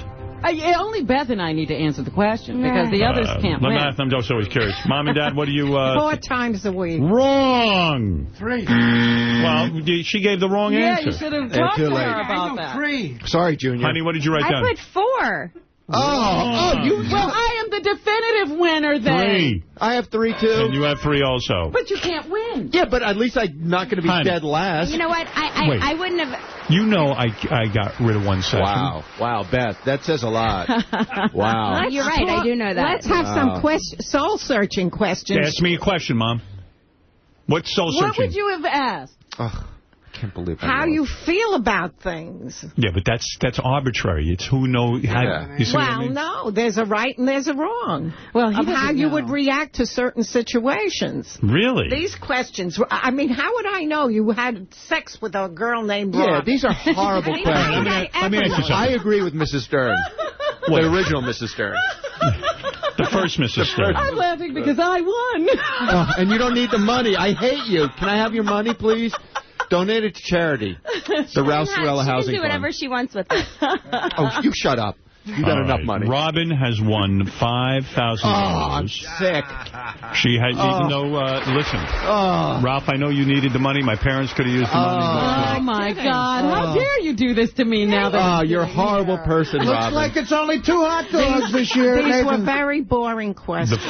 Only Beth and I need to answer the question, because the others can't win. I'm just always curious. Mom and Dad, what do you... 4 times a week. Wrong! 3. Well, she gave the wrong Yeah, answer. you should have talked to too late. her about that. 3. Sorry, Junior. Honey, what did you write down? I put 4. Well, I am the definitive winner then. 3. I have 3, too. And you have 3 also. But you can't win. Yeah, but at least I'm not going to be Honey. dead last. You know what? Wait. I wouldn't have... You know I got rid of one session. Wow, Beth, that says a lot. Wow. You're right, I do know that. Let's have some soul-searching questions. Ask me a question, Mom. What's soul-searching? What would you have asked? I can't believe I How know. you feel about things. Yeah, but that's arbitrary. It's who knows. Yeah. You see what I Well, mean? no, there's a right and there's a wrong. Well, he of how doesn't you know. would react to certain situations. Really? These questions, I mean, how would I know you had sex with a girl named Yeah, Robin? these are horrible I mean, questions. how would I Let me ever ask you know? something. I agree with Mrs. Stern. The original Mrs. Stern. The first Mrs. Stern. I'm laughing because I won. And you don't need the money. I hate you. Can I have your money, please? Donate it to charity. The Ralph Sorella She can Housing do whatever Fund. she wants with it. Oh, you shut up. You got All enough right. money. Robin has won $5,000. Oh, I'm sick. She has, even though, listen, Ralph, I know you needed the money. My parents could have used the money. Oh, my God. How dare you do this to me now? Oh, you're a horrible person, Looks Robin. like it's only 2 hot dogs this year. These were Nathan. very boring The questions.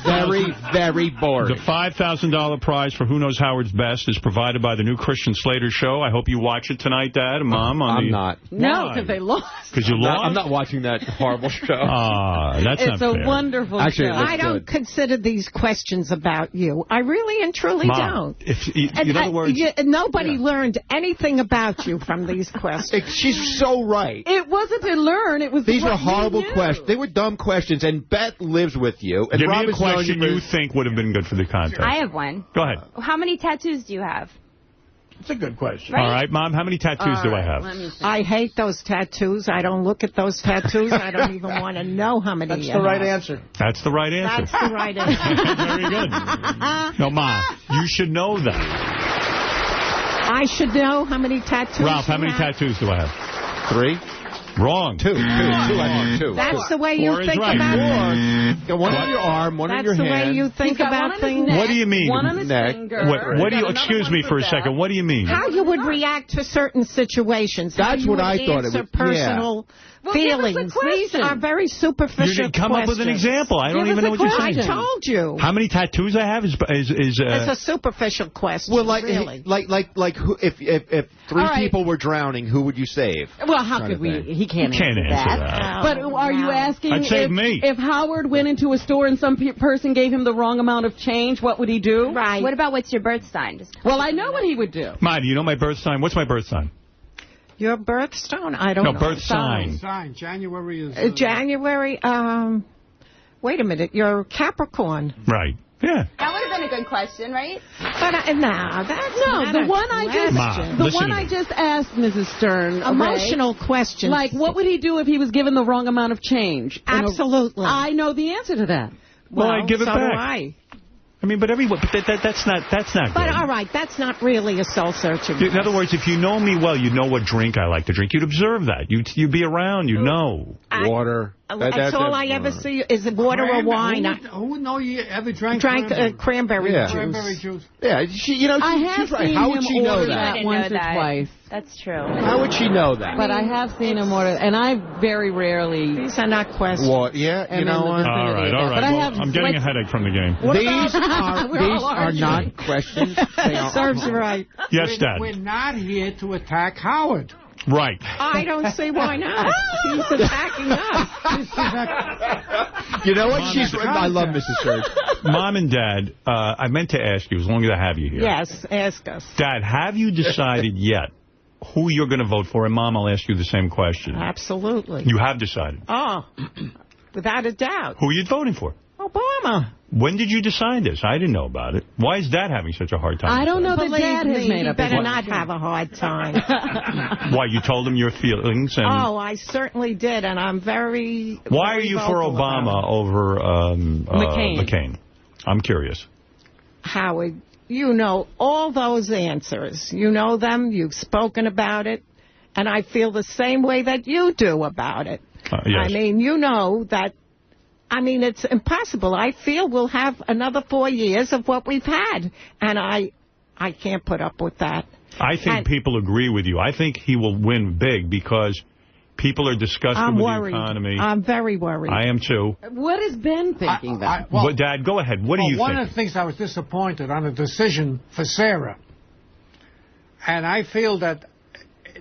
Very, very boring. The $5,000 prize for Who Knows Howard's Best is provided by the new Christian Slater show. I hope you watch it tonight, Dad and Mom. I'm not. No, because they lost. Because you lost? I'm not watching that horrible show. That's It's not a fair. wonderful Actually, show. it looks I don't good. consider these questions about you. I really and truly Mom, don't. in other words... Nobody learned anything about you from these questions. She's so right. It wasn't to learn. It was These what were horrible you knew. questions. They were dumb questions, and Beth lives with you. And Give me a Robin's known question for- you think would have been good for the contest. I have one. Go ahead. How many tattoos do you have? It's a good question. All right, Mom, how many tattoos do I have? I hate those tattoos. I don't look at those tattoos. I don't even want to know how many That's you the right have. answer. That's the right answer. That's the right answer. Very good. No, Ma, you should know that. I should know how many tattoos Ralph, how you many have. tattoos do I have? 3? Wrong. Two. I Two. That's the way you Four is think right. about things. Got one on your arm, one on your hand. That's the way you think about things. What do you mean? One on his finger. What do you? Excuse me for a second. What do you mean? How you would react to certain situations. That's what I thought it answer would. personal feelings. These are very superficial You didn't come up with an example. I don't even know what you're saying. I told you. How many tattoos I have is It's a superficial question. Well, like, really. like, who, if three people were drowning, who would you save? Well, how could we? He can't answer that. But are you asking if Howard went into a store and some person gave him the wrong amount of change, what would he do? Right. What about what's your birth sign? Well, I know what he would do. Ma, do you know my birth sign? What's my birth sign? Your birthstone? I don't know. No, birth sign. January is... January, wait a minute. You're Capricorn. Right. Yeah. That would have been a good question, right? But that's not the a one I just question. the one I just asked Mrs. Stern. Emotional questions. Like, what would he do if he was given the wrong amount of change? Absolutely. I know the answer to that. Well, I'd give it so back. Do I. I mean, but everyone, that's not But good. all right, that's not really a soul-searching. In other words, if you know me well, you know what drink I like to drink. You'd observe that. You'd be around. You know. Water. That's all I ever see is water or wine. Who would know you ever drank cranberry juice? juice. Cranberry juice. Yeah, I have right. seen How would him she know order that? once or twice. That's true. How would she know that? But I have seen him order, and I very rarely. These are not questions. What? Yeah, you know what? All right. But I have, I'm getting a headache from the game. These are not questions. They are Serves you right. Yes, Dad. We're not here to attack Howard. Right. I don't see why not. He's attacking us. You know what? I love Mrs. Serge. Mom and Dad, I meant to ask you, as long as I have you here. Yes, ask us. Dad, have you decided yet who you're going to vote for? And Mom, I'll ask you the same question. Absolutely. You have decided? Oh, without a doubt. Who are you voting for? Obama. When did you decide this? I didn't know about it. Why is Dad having such a hard time? I don't know that Believe Dad has me, made up his better mind. not have a hard time. Why, you told him your feelings? And Oh, I certainly did, and I'm very... why are very you for vocal Obama about it. over McCain. McCain? I'm curious. Howard, you know all those answers. You know them. You've spoken about it. And I feel the same way that you do about it. Yes. I mean, you know that... I mean, it's impossible. I feel we'll have another 4 years of what we've had. And I can't put up with that. I think people agree with you. I think he will win big because people are disgusted I'm with worried. the economy. I'm very worried. I am too. What is Ben thinking, then? Well, Dad, go ahead. What do you One think? of the things I was disappointed on the decision for Sarah. And I feel that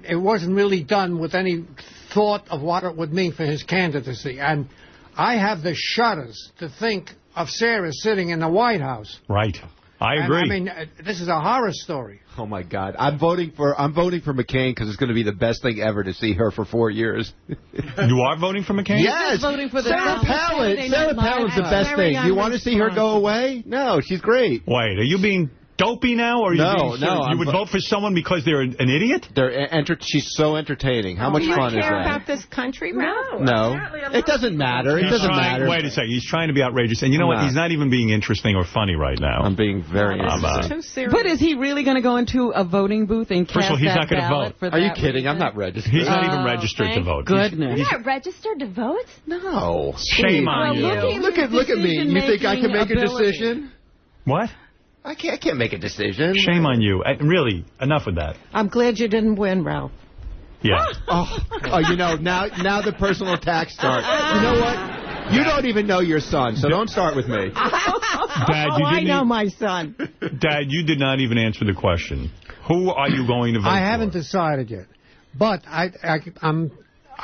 it wasn't really done with any thought of what it would mean for his candidacy. And I have the shudders to think of Sarah sitting in the White House. Right. I agree. And, I mean, this is a horror story. Oh my God! I'm voting for McCain because it's going to be the best thing ever to see her for 4 years. You are voting for McCain? Yes. Voting for the Sarah Palin. Sarah Palin's the best thing. You want to see her go away? No, she's great. Wait, are you being dopey now, or are you being serious? You would vote for someone because they're an idiot? She's so entertaining. How much fun is Do you care that? about this country, Ralph? No, it doesn't matter. It doesn't matter. Wait a second. He's trying to be outrageous. And you know what? He's not even being interesting or funny right now. I'm being very too serious. But is he really going to go into a voting booth and cast First of all, he's that not going to ballot vote. for Are you that kidding? reason? I'm not registered. He's not even registered to vote. Goodness. You're not registered to vote? No. Shame on you. Look at me. You think I can make a decision? What? I can't make a decision. Shame on you. Really, enough with that. I'm glad you didn't win, Ralph. Yeah. Oh, you know, now the personal attacks start. You know what? You don't even know your son, so don't start with me. Dad, I know my son. Dad, you did not even answer the question. Who are you going to vote for? I haven't decided yet. But I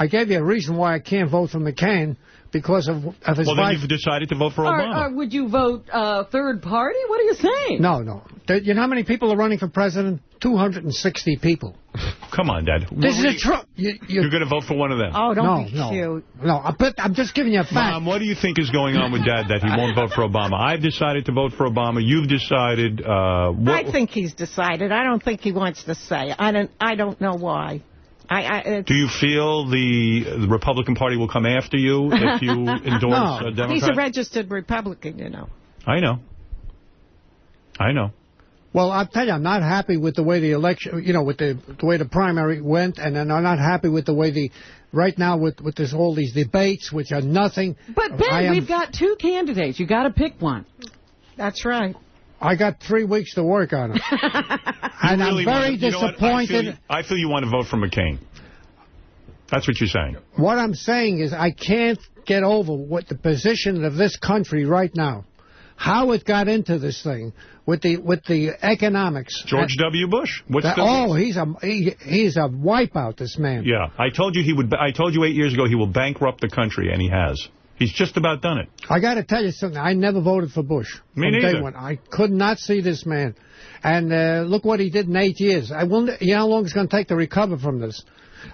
gave you a reason why I can't vote for McCain. Because of his Well, then wife. you've decided to vote for Obama. Or would you vote third party? What are you saying? No. You know how many people are running for president? 260 people. Come on, Dad. This is a Trump. You're going to vote for one of them. Oh, don't be cute. No, I'm just giving you a fact. Mom, what do you think is going on with Dad that he won't vote for Obama? I've decided to vote for Obama. You've decided. I think he's decided. I don't think he wants to say. I don't know why. Do you feel the Republican Party will come after you if you endorse a Democrat? He's a registered Republican, you know. I know. Well, I'll tell you, I'm not happy with the way the election, with the way the primary went, and then I'm not happy with the way right now with all these debates, which are nothing. But, Ben, we've got 2 candidates. You got to pick one. That's right. I got 3 weeks to work on it. And I'm very disappointed. I feel you want to vote for McCain. That's what you're saying. What I'm saying is I can't get over what the position of this country right now, how it got into this thing with the economics. George W. Bush. He's a wipeout, this man. Yeah, I told you he would. I told you 8 years ago he will bankrupt the country, and he has. He's just about done it. I got to tell you something. I never voted for Bush. Me neither. Day one. I could not see this man. And look what he did in 8 years. You know how long it's going to take to recover from this?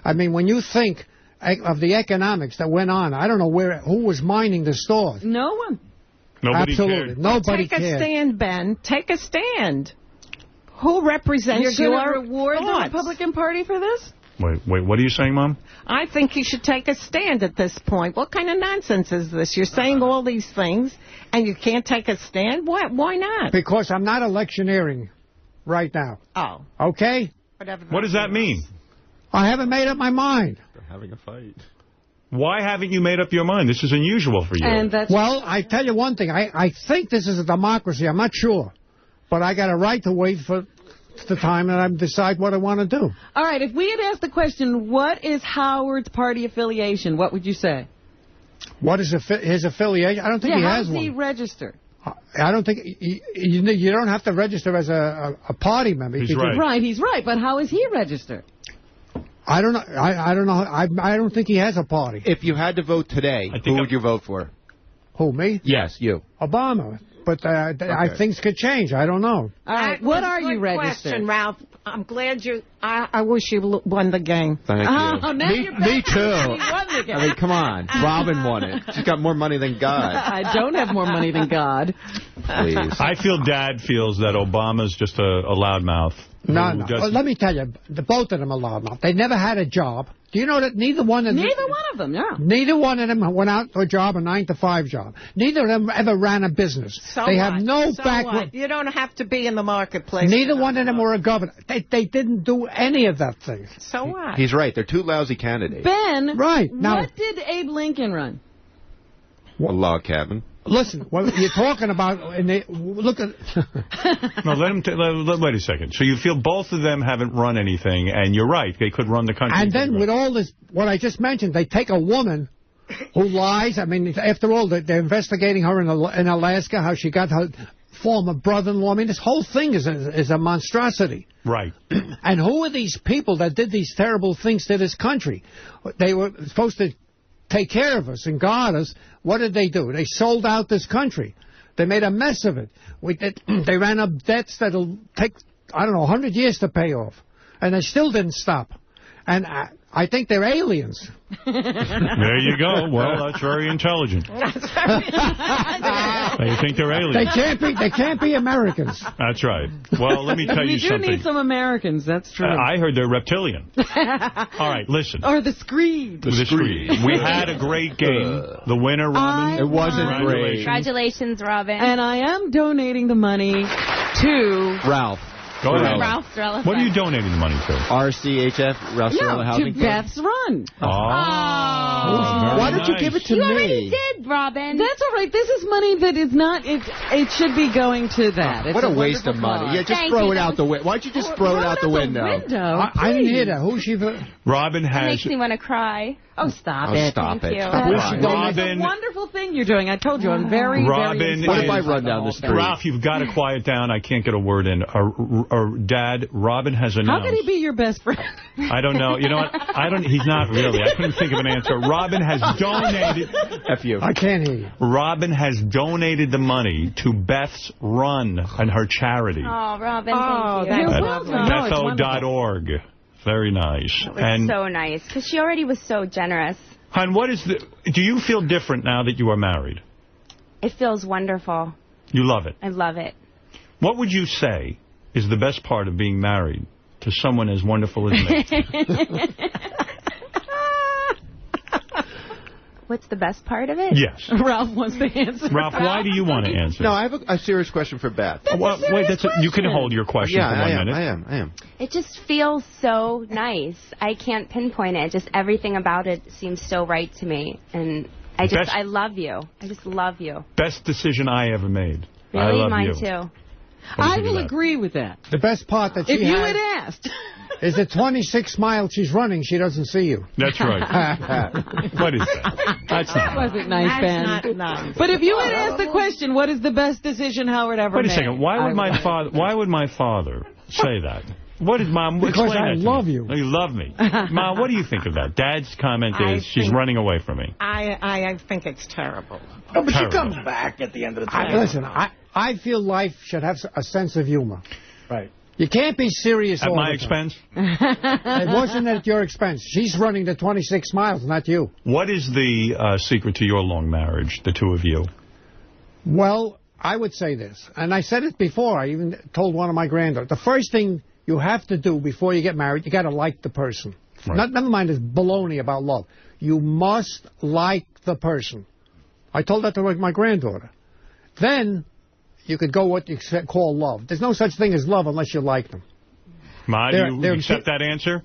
I mean, when you think of the economics that went on, I don't know who was mining the stores. No one. Nobody Absolutely. cared. Nobody cared. Take a stand, Ben. Take a stand. Who represents You're going to reward the Republican Party for this? Wait, what are you saying, Mom? I think he should take a stand at this point. What kind of nonsense is this? You're saying all these things, and you can't take a stand? Why not? Because I'm not electioneering right now. Oh. Okay? What does that mean? I haven't made up my mind. They're having a fight. Why haven't you made up your mind? This is unusual for you. Well, I tell you one thing. I think this is a democracy. I'm not sure. But I got a right to wait for the time and I decide what I want to do. All right, if we had asked the question, what is Howard's party affiliation, what would you say? What is his affiliation? I don't think he has one. How does he register? I don't think you don't have to register as a party member. He's right. Right, he's right, but how is he registered? I don't know. I don't know. I don't think he has a party. If you had to vote today, who would you vote for? Who, me? Yes, you. Obama. But things could change. I don't know. All right. What are you registered? Question, Ralph. I'm glad you... I wish you won the game. Thank you. Oh, Me too. Won the game. I mean, come on. Robin won it. She's got more money than God. I don't have more money than God. Please. I feel Dad feels that Obama's just a loudmouth. No. Let me tell you, both of them are loudmouth. They never had a job. Do you know that neither one of them, yeah. Neither one of them went out to a job, a 9-to-5 job. Neither of them ever ran a business. They have no background. You don't have to be in the marketplace. Neither one of them were a governor. They didn't do any of that thing. So what? He's right. They're two lousy candidates. Ben, right. Now, what did Abe Lincoln run? A log cabin. Listen, what you're talking about, look at... No, wait a second. So you feel both of them haven't run anything, and you're right, they could run the country. And then with all this, what I just mentioned, they take a woman who lies. I mean, after all, they're investigating her in Alaska, how she got her former brother-in-law. I mean, this whole thing is a monstrosity. Right. And who are these people that did these terrible things to this country? They were supposed to take care of us and guard us. What did they do? They sold out this country. They made a mess of it. They ran up debts that'll take, 100 years to pay off. And they still didn't stop. And I think they're aliens. There you go. Well, that's very intelligent. You think they're aliens? They can't be Americans. That's right. Well, let me tell you something. We do need some Americans, that's true. I heard they're reptilian. All right, listen. Or the Screed. The Screed. We had a great game. The winner, Robin. It wasn't great. Congratulations, Robin. And I am donating the money to... Ralph. Go ahead. Ralph Strella. What are you donating the money to? RCHF, Ralph Strella Housing to Beth's Run. Oh. Why don't you give it to me? You already did, Robin. That's all right. This is money that is not... It should be going to that. What a waste of money. Yeah, just throw it out the window. Why don't you just throw it out the window? I didn't hear that. Who's she... Robin has... It makes me want to cry. Oh, stop it. Stop it. It's a wonderful thing you're doing. I told you, I'm very, Robin, very... What if I run down the street? Ralph, you've got to quiet down. I can't get a word in. Dad, Robin has announced... How could he be your best friend? I don't know. You know what? He's not really. I couldn't think of an answer. Robin has donated... F you. I can't hear you. Robin has donated the money to Beth's Run and her charity. Oh, Robin, thank you. You're welcome. Betho.org. Very nice. It's so nice, because she already was so generous. Hon, do you feel different now that you are married? It feels wonderful. You love it? I love it. What would you say is the best part of being married to someone as wonderful as me? What's the best part of it? Yes. Ralph wants to answer. Ralph, why do you want to answer? No, I have a serious question for Beth. Well, wait, you can hold your question for 1 minute. I am. It just feels so nice. I can't pinpoint it. Just everything about it seems so right to me. And I love you. I just love you. Best decision I ever made. Really? I love Mine you. too. I will agree with that. The best part that she if you had asked. is the 26 miles she's running, she doesn't see you. That's right. What is that? That's not wasn't nice, Ben. That's not nice. But if you had asked the question, what is the best decision Howard ever made? Wait a second. Why would my father say that? What did Mom Because explain I that to love me? you. Oh, you love me. Mom, what do you think of that? Dad's comment is she's running away from me. I think it's terrible. Oh, but she comes back at the end of the time. Listen, I feel life should have a sense of humor. Right. You can't be serious At all my the expense? It wasn't at your expense. She's running the 26 miles, not you. What is the secret to your long marriage, the two of you? Well, I would say this, and I said it before. I even told one of my granddaughters. The first thing you have to do before you get married, you got to like the person. Right. Never mind this baloney about love. You must like the person. I told that to my granddaughter. Then you could go what you call love. There's no such thing as love unless you like them. Ma, do you accept that answer?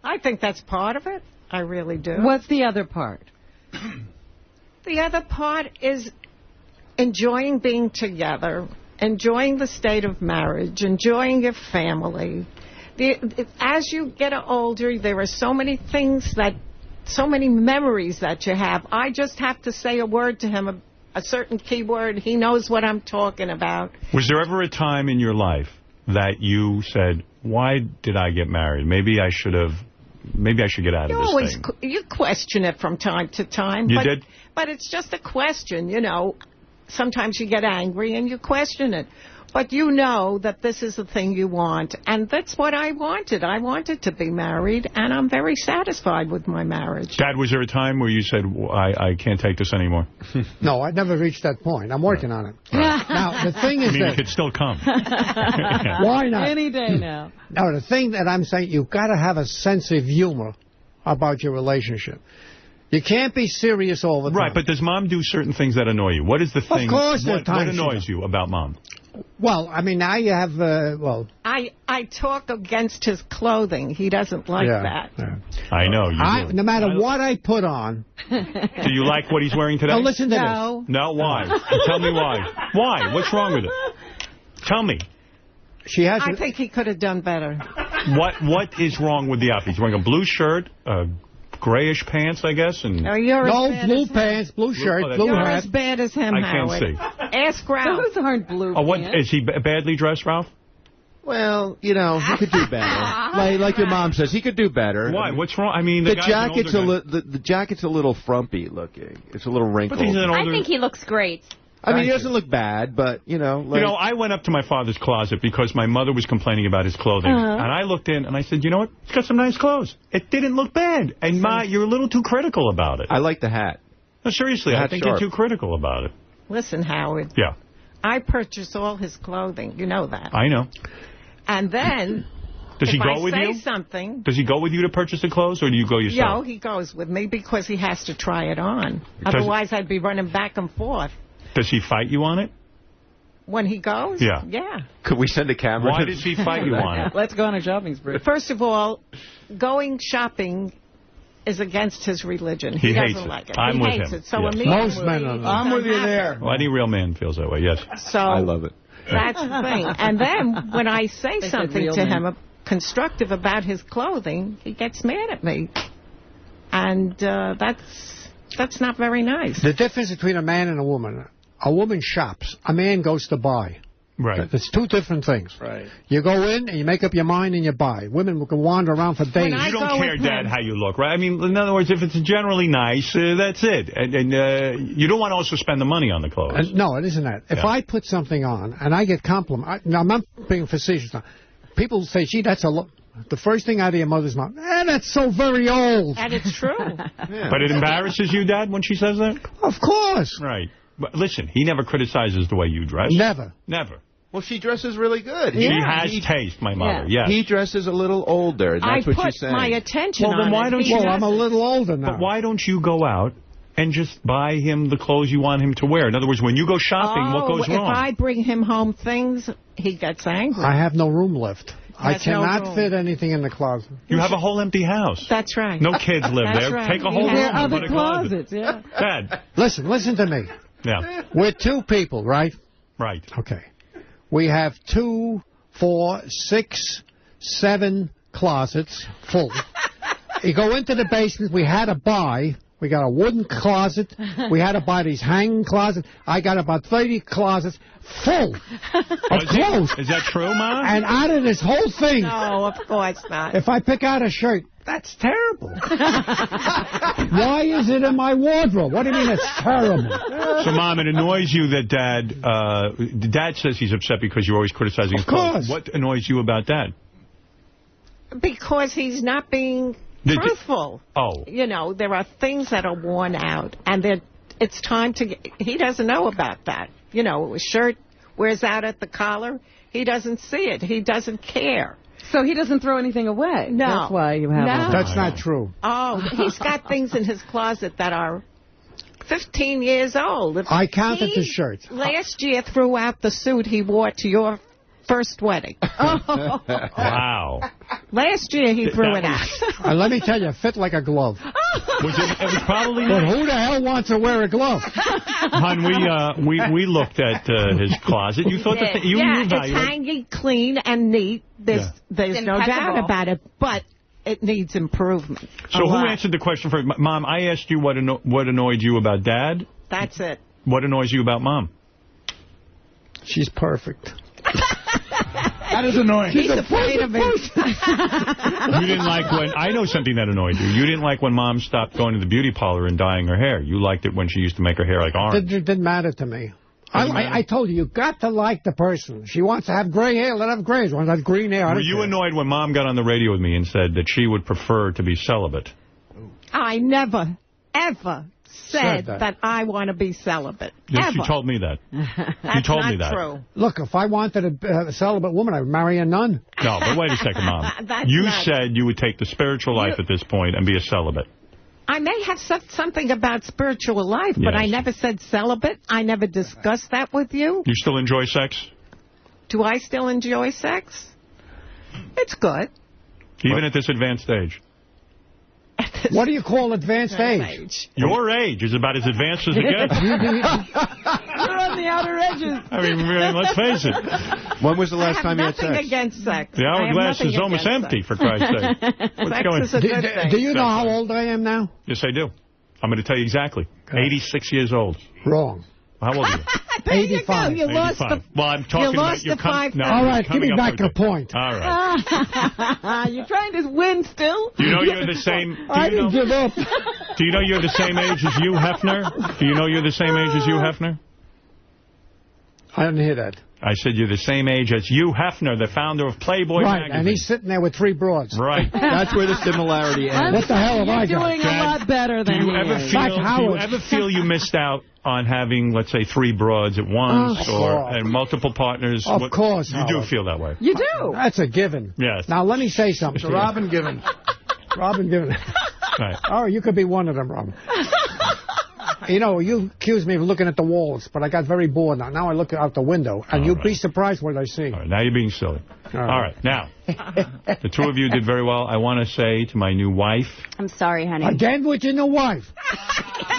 I think that's part of it. I really do. What's the other part? The other part is enjoying being together, enjoying the state of marriage, enjoying your family. As you get older, there are so many things so many memories that you have. I just have to say a word to him, a certain key word. He knows what I'm talking about. Was there ever a time in your life that you said, why did I get married? Maybe I should get out of this thing. You question it from time to time. You did? But it's just a question, you know. Sometimes you get angry and you question it. But you know that this is the thing you want. And that's what I wanted. I wanted to be married, and I'm very satisfied with my marriage. Dad, was there a time where you said, I can't take this anymore? No, I never reached that point. I'm working on it. Right. Now, the thing is it could still come. Why not? Any day now. No, the thing that I'm saying, you've got to have a sense of humor about your relationship. You can't be serious all the time. Right, but does Mom do certain things that annoy you? What is the thing? Of course there are What times annoys you about Mom? Well, I mean, now you have, I talk against his clothing. He doesn't like that. Yeah. I know. You do. No matter what I put on. Do you like what he's wearing today? No, listen to this. No, why? Tell me why. Why? What's wrong with it? Tell me. I think he could have done better. What is wrong with the outfit? He's wearing a blue shirt, grayish pants, I guess, and blue pants, blue shirt, blue hat. You're as bad as him, Howard. I can't see. Ask Ralph. Those aren't blue pants. Is he badly dressed, Ralph? Well, you know, he could do better. like your mom says, he could do better. Why? What's wrong? I mean, the jacket's a little frumpy looking. It's a little wrinkled. I think he looks great. I mean, he doesn't look bad, but, you know. I went up to my father's closet because my mother was complaining about his clothing. And I looked in and I said, you know what? He's got some nice clothes. It didn't look bad. And, Ma, you're a little too critical about it. I like the hat. No, seriously, I think you're too critical about it. Listen, Howard. Yeah. I purchase all his clothing. You know that. I know. And then... Does he go with you? Something. Does he go with you to purchase the clothes, or do you go yourself? No, he goes with me because he has to try it on. Otherwise, I'd be running back and forth. Does he fight you on it? When he goes? Yeah. Yeah. Could we send a camera? Why does he fight you on it? Let's go on a shopping spree. First of all, going shopping is against his religion. He hates doesn't like it. I'm he with hates him. it. So yes. Most men are. I'm with you there. Well, any real man feels that way, yes. So I love it. That's the thing. And then when I say something to him constructive about his clothing, he gets mad at me. And that's not very nice. The difference between a man and a woman shops. A man goes to buy. Right. It's two different things. Right. You go in and you make up your mind and you buy. Women can wander around for days. You don't care, Dad, how you look, right? I mean, in other words, if it's generally nice, that's it. And you don't want to also spend the money on the clothes. No, it isn't that. If I put something on and I get compliments, now I'm not being facetious now. People say, gee, that's a lot. The first thing out of your mother's mouth, that's so very old. And it's true. But it embarrasses you, Dad, when she says that? Of course. Right. But listen, he never criticizes the way you dress. Never. Never. Well, she dresses really good. She has taste, my mother, yes. He dresses a little older, that's what she's saying. I put my attention on then why don't you? Well, I'm a little older now. But why don't you go out and just buy him the clothes you want him to wear? In other words, when you go shopping, what goes wrong? If I bring him home things, he gets angry. I have no room left. I cannot fit anything in the closet. You have a whole empty house. That's right. No kids live there. Right. Take a whole room. There are other closets, yeah. Dad. Listen to me. Yeah. We're 2 people, right? Right. Okay. We have 2, 4, 6, 7 closets full. You go into the basement, we had to buy. We got a wooden closet. We had to buy these hanging closets. I got about 30 closets full of clothes. Is that true, Mom? And out of this whole thing... No, of course not. If I pick out a shirt, that's terrible. Why is it in my wardrobe? What do you mean it's terrible? So, Mom, it annoys you that Dad says he's upset because you're always criticizing his clothes. What annoys you about Dad? Because he's not being truthful. You know, there are things that are worn out, and it's time to... He doesn't know about that. You know, a shirt wears out at the collar. He doesn't see it. He doesn't care. So he doesn't throw anything away? No. That's why you have... No. That's not true. Oh, he's got things in his closet that are 15 years old. I counted the shirts. Last year threw out the suit he wore to your first wedding. Wow. Last year he threw it out. Let me tell you, it fit like a glove. It was probably... But who the hell wants to wear a glove? Hon, we looked at his closet. You thought that you knew it's hanging clean and neat. There's no doubt about it, but it needs improvement. So who answered the question for Mom? I asked you what annoyed you about Dad. That's it. What annoys you about Mom? She's perfect. That is annoying. He's afraid of it. You didn't like when... I know something that annoyed you. You didn't like when Mom stopped going to the beauty parlor and dyeing her hair. You liked it when she used to make her hair like orange. It didn't matter to me. I told you got to like the person. She wants to have gray hair, let her have gray. She wants to have green hair. Were you annoyed when Mom got on the radio with me and said that she would prefer to be celibate? I never, ever said that I want to be celibate. Yes, you told me that. You told me that. True. Look, if I wanted a celibate woman, I would marry a nun. No, but wait a second, Mom. You said you would take the spiritual life at this point and be a celibate. I may have said something about spiritual life, but I never said celibate. I never discussed that with you. You still enjoy sex? Do I still enjoy sex? It's good. Even at this advanced age? What do you call advanced age? Your age is about as advanced as it gets. You're on the outer edges. I mean, let's face it. When was the last time you had sex? I have nothing against sex. The hourglass is almost empty, for Christ's sake. What's going on? Do you know how old I am now? Yes, I do. I'm going to tell you exactly. 86 years old. Wrong. How old are you? 85. You lost the, well, I'm talking about your All right, give me back your point. All right. You're trying to win still? You know you're the same... I didn't give up. Do you know you're the same age as Hugh Hefner? Do you know you're the same age as Hugh Hefner? I didn't hear that. I said you're the same age as Hugh Hefner, the founder of Playboy magazine. And he's sitting there with 3 broads. Right. That's where the similarity ends. What the hell have I You're doing a lot better than do you ever feel you missed out on having, let's say, 3 broads at once and multiple partners? Of course. You do feel that way. You do. That's a given. Yes. Now, let me say something. Mr. Robin Given. Robin Given. Right. Oh, you could be one of them, Robin. You know, you accused me of looking at the walls, but I got very bored now. Now I look out the window, and you'd be surprised what I see. All right, now you're being silly. All right. Now, the 2 of you did very well. I want to say to my new wife... I'm sorry, honey. Again with your new wife.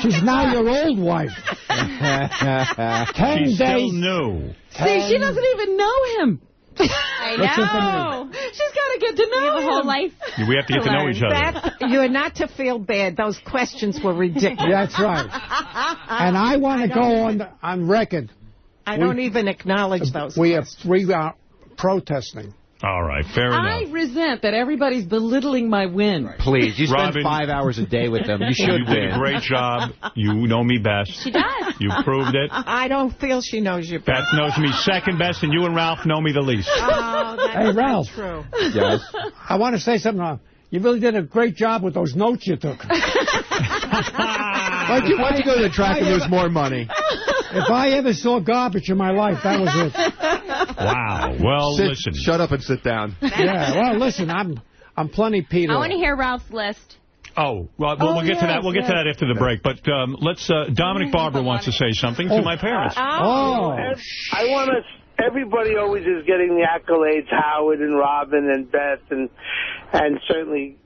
She's now your old wife. 10 She's days. Still new. See, she doesn't even know him. I know. She's got to get to know him. Whole life. We have to get to know each other. You're not to feel bad. Those questions were ridiculous. That's right. And I want to go on record. I don't even acknowledge those We questions. are protesting. All right, fair enough. I resent that everybody's belittling my win. Please, you spend Robin, 5 hours a day with them. You should win. You did a great job. You know me best. She does. You proved it. I don't feel she knows you best. Beth knows me second best, and you and Ralph know me the least. Oh, that's Hey, Ralph. true. Yes. I want to say something. You really did a great job with those notes you took. Why'd you go to the track and lose more money? If I ever saw garbage in my life, that was it. Wow. Well, listen. Shut up and sit down. Yeah, well, listen, I'm plenty Peter. I want to hear Ralph's list. Oh, well, we'll get to that. We'll get to that after the break. But let's. Dominic Barbara wants to say something to my parents. I want to. Everybody always is getting the accolades, Howard and Robin and Beth and certainly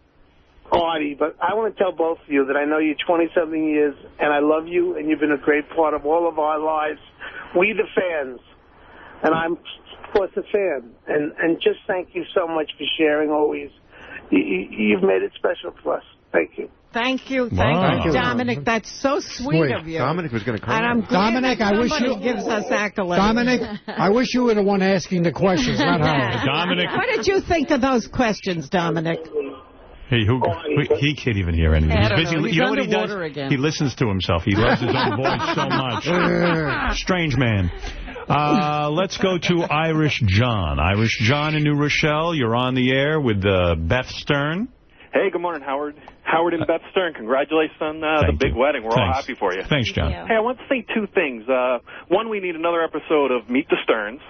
Artie. But I want to tell both of you that I know you 20-something years, and I love you, and you've been a great part of all of our lives. We the fans, and I'm, of course, a fan. And just thank you so much for sharing always. You've made it special for us. Thank you. Thank you, Dominic. That's so sweet of you. Dominic was going to cry. And I'm glad Dominic, that I wish you gives us accolades. Dominic, I wish you were the one asking the questions, not Howard. Dominic, what did you think of those questions, Dominic? Hey, he can't even hear anything. He's busy. He's you know what he does? again. He listens to himself. He loves his own voice so much. Strange man. Let's go to Irish John. Irish John in New Rochelle, you're on the air with Beth Stern. Hey, good morning, Howard. Howard and Beth Stern, congratulations on the big wedding. We're all happy for you. Thanks, John. Hey, I want to say two things. One, we need another episode of Meet the Sterns.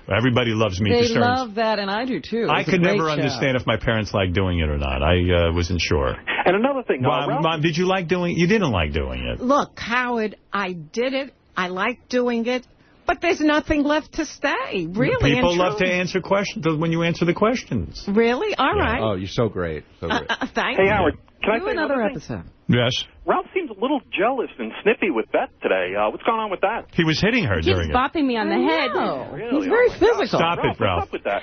Everybody loves Meet the Sterns. They love that, and I do, too. I could never understand if my parents liked doing it or not. I wasn't sure. And another thing. Mom, did you like doing it? You didn't like doing it. Look, Howard, I did it. I liked doing it. But there's nothing left to say, really. People love to answer questions when you answer the questions. Really? All right. Oh, you're so great. So great. Thank you. Hey, Howard, can I say another episode? Yes. Ralph seems a little jealous and snippy with Beth today. What's going on with that? He was hitting her during it. He's bopping me on the head. Really? He's very physical. Stop it, Ralph. What's up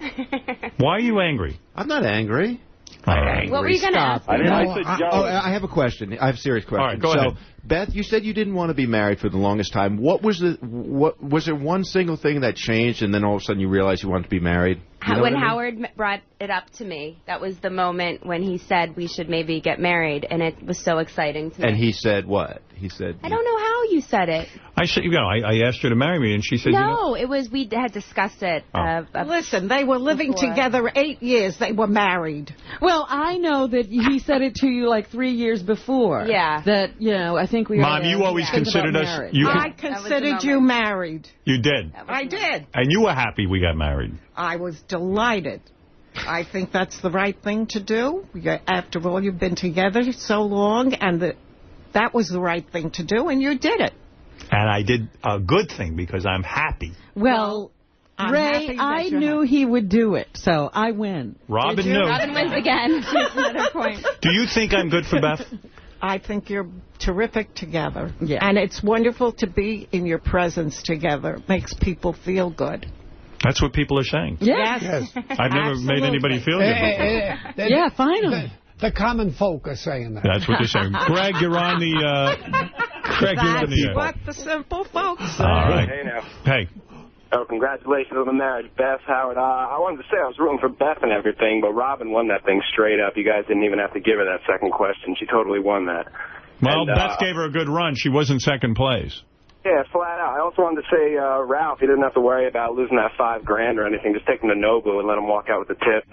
with that? Why are you angry? I'm not angry. What were you going to ask? I have a question. I have a serious question. All right, go ahead. Beth, you said you didn't want to be married for the longest time. Was there one single thing that changed, and then all of a sudden you realized you wanted to be married? You know when Howard brought it up to me, that was the moment when he said we should maybe get married, and it was so exciting to me. And he said what? He said... I don't know how you said it. I said, I asked her to marry me, and she said... No, it was, we had discussed it. Listen, they were living together 8 years. They were married. Well, I know that he said it to you like 3 years before. Yeah. That, I think we Mom, you always considered us... I considered you married. You did? I did. And you were happy we got married? I was delighted. I think that's the right thing to do. After all, you've been together so long, and that was the right thing to do, and you did it. And I did a good thing because I'm happy. Well, Ray, I knew he would do it, so I win. Robin knew. Robin wins again. Another point. Do you think I'm good for Beth? I think you're terrific together. Yeah. And it's wonderful to be in your presence together. It makes people feel good. That's what people are saying. Yes. I've never made anybody feel good before. Yeah, finally. The common folk are saying that. That's what they're saying. Greg, you're on the... That's what the simple folks say. All right. Hey, now. Hey. Oh, congratulations on the marriage, Beth, Howard. I wanted to say I was rooting for Beth and everything, but Robin won that thing straight up. You guys didn't even have to give her that second question. She totally won that. Well, Beth gave her a good run. She was in second place. Yeah, flat out. I also wanted to say, Ralph, you didn't have to worry about losing that $5 grand or anything. Just take him to Nobu and let him walk out with the tip.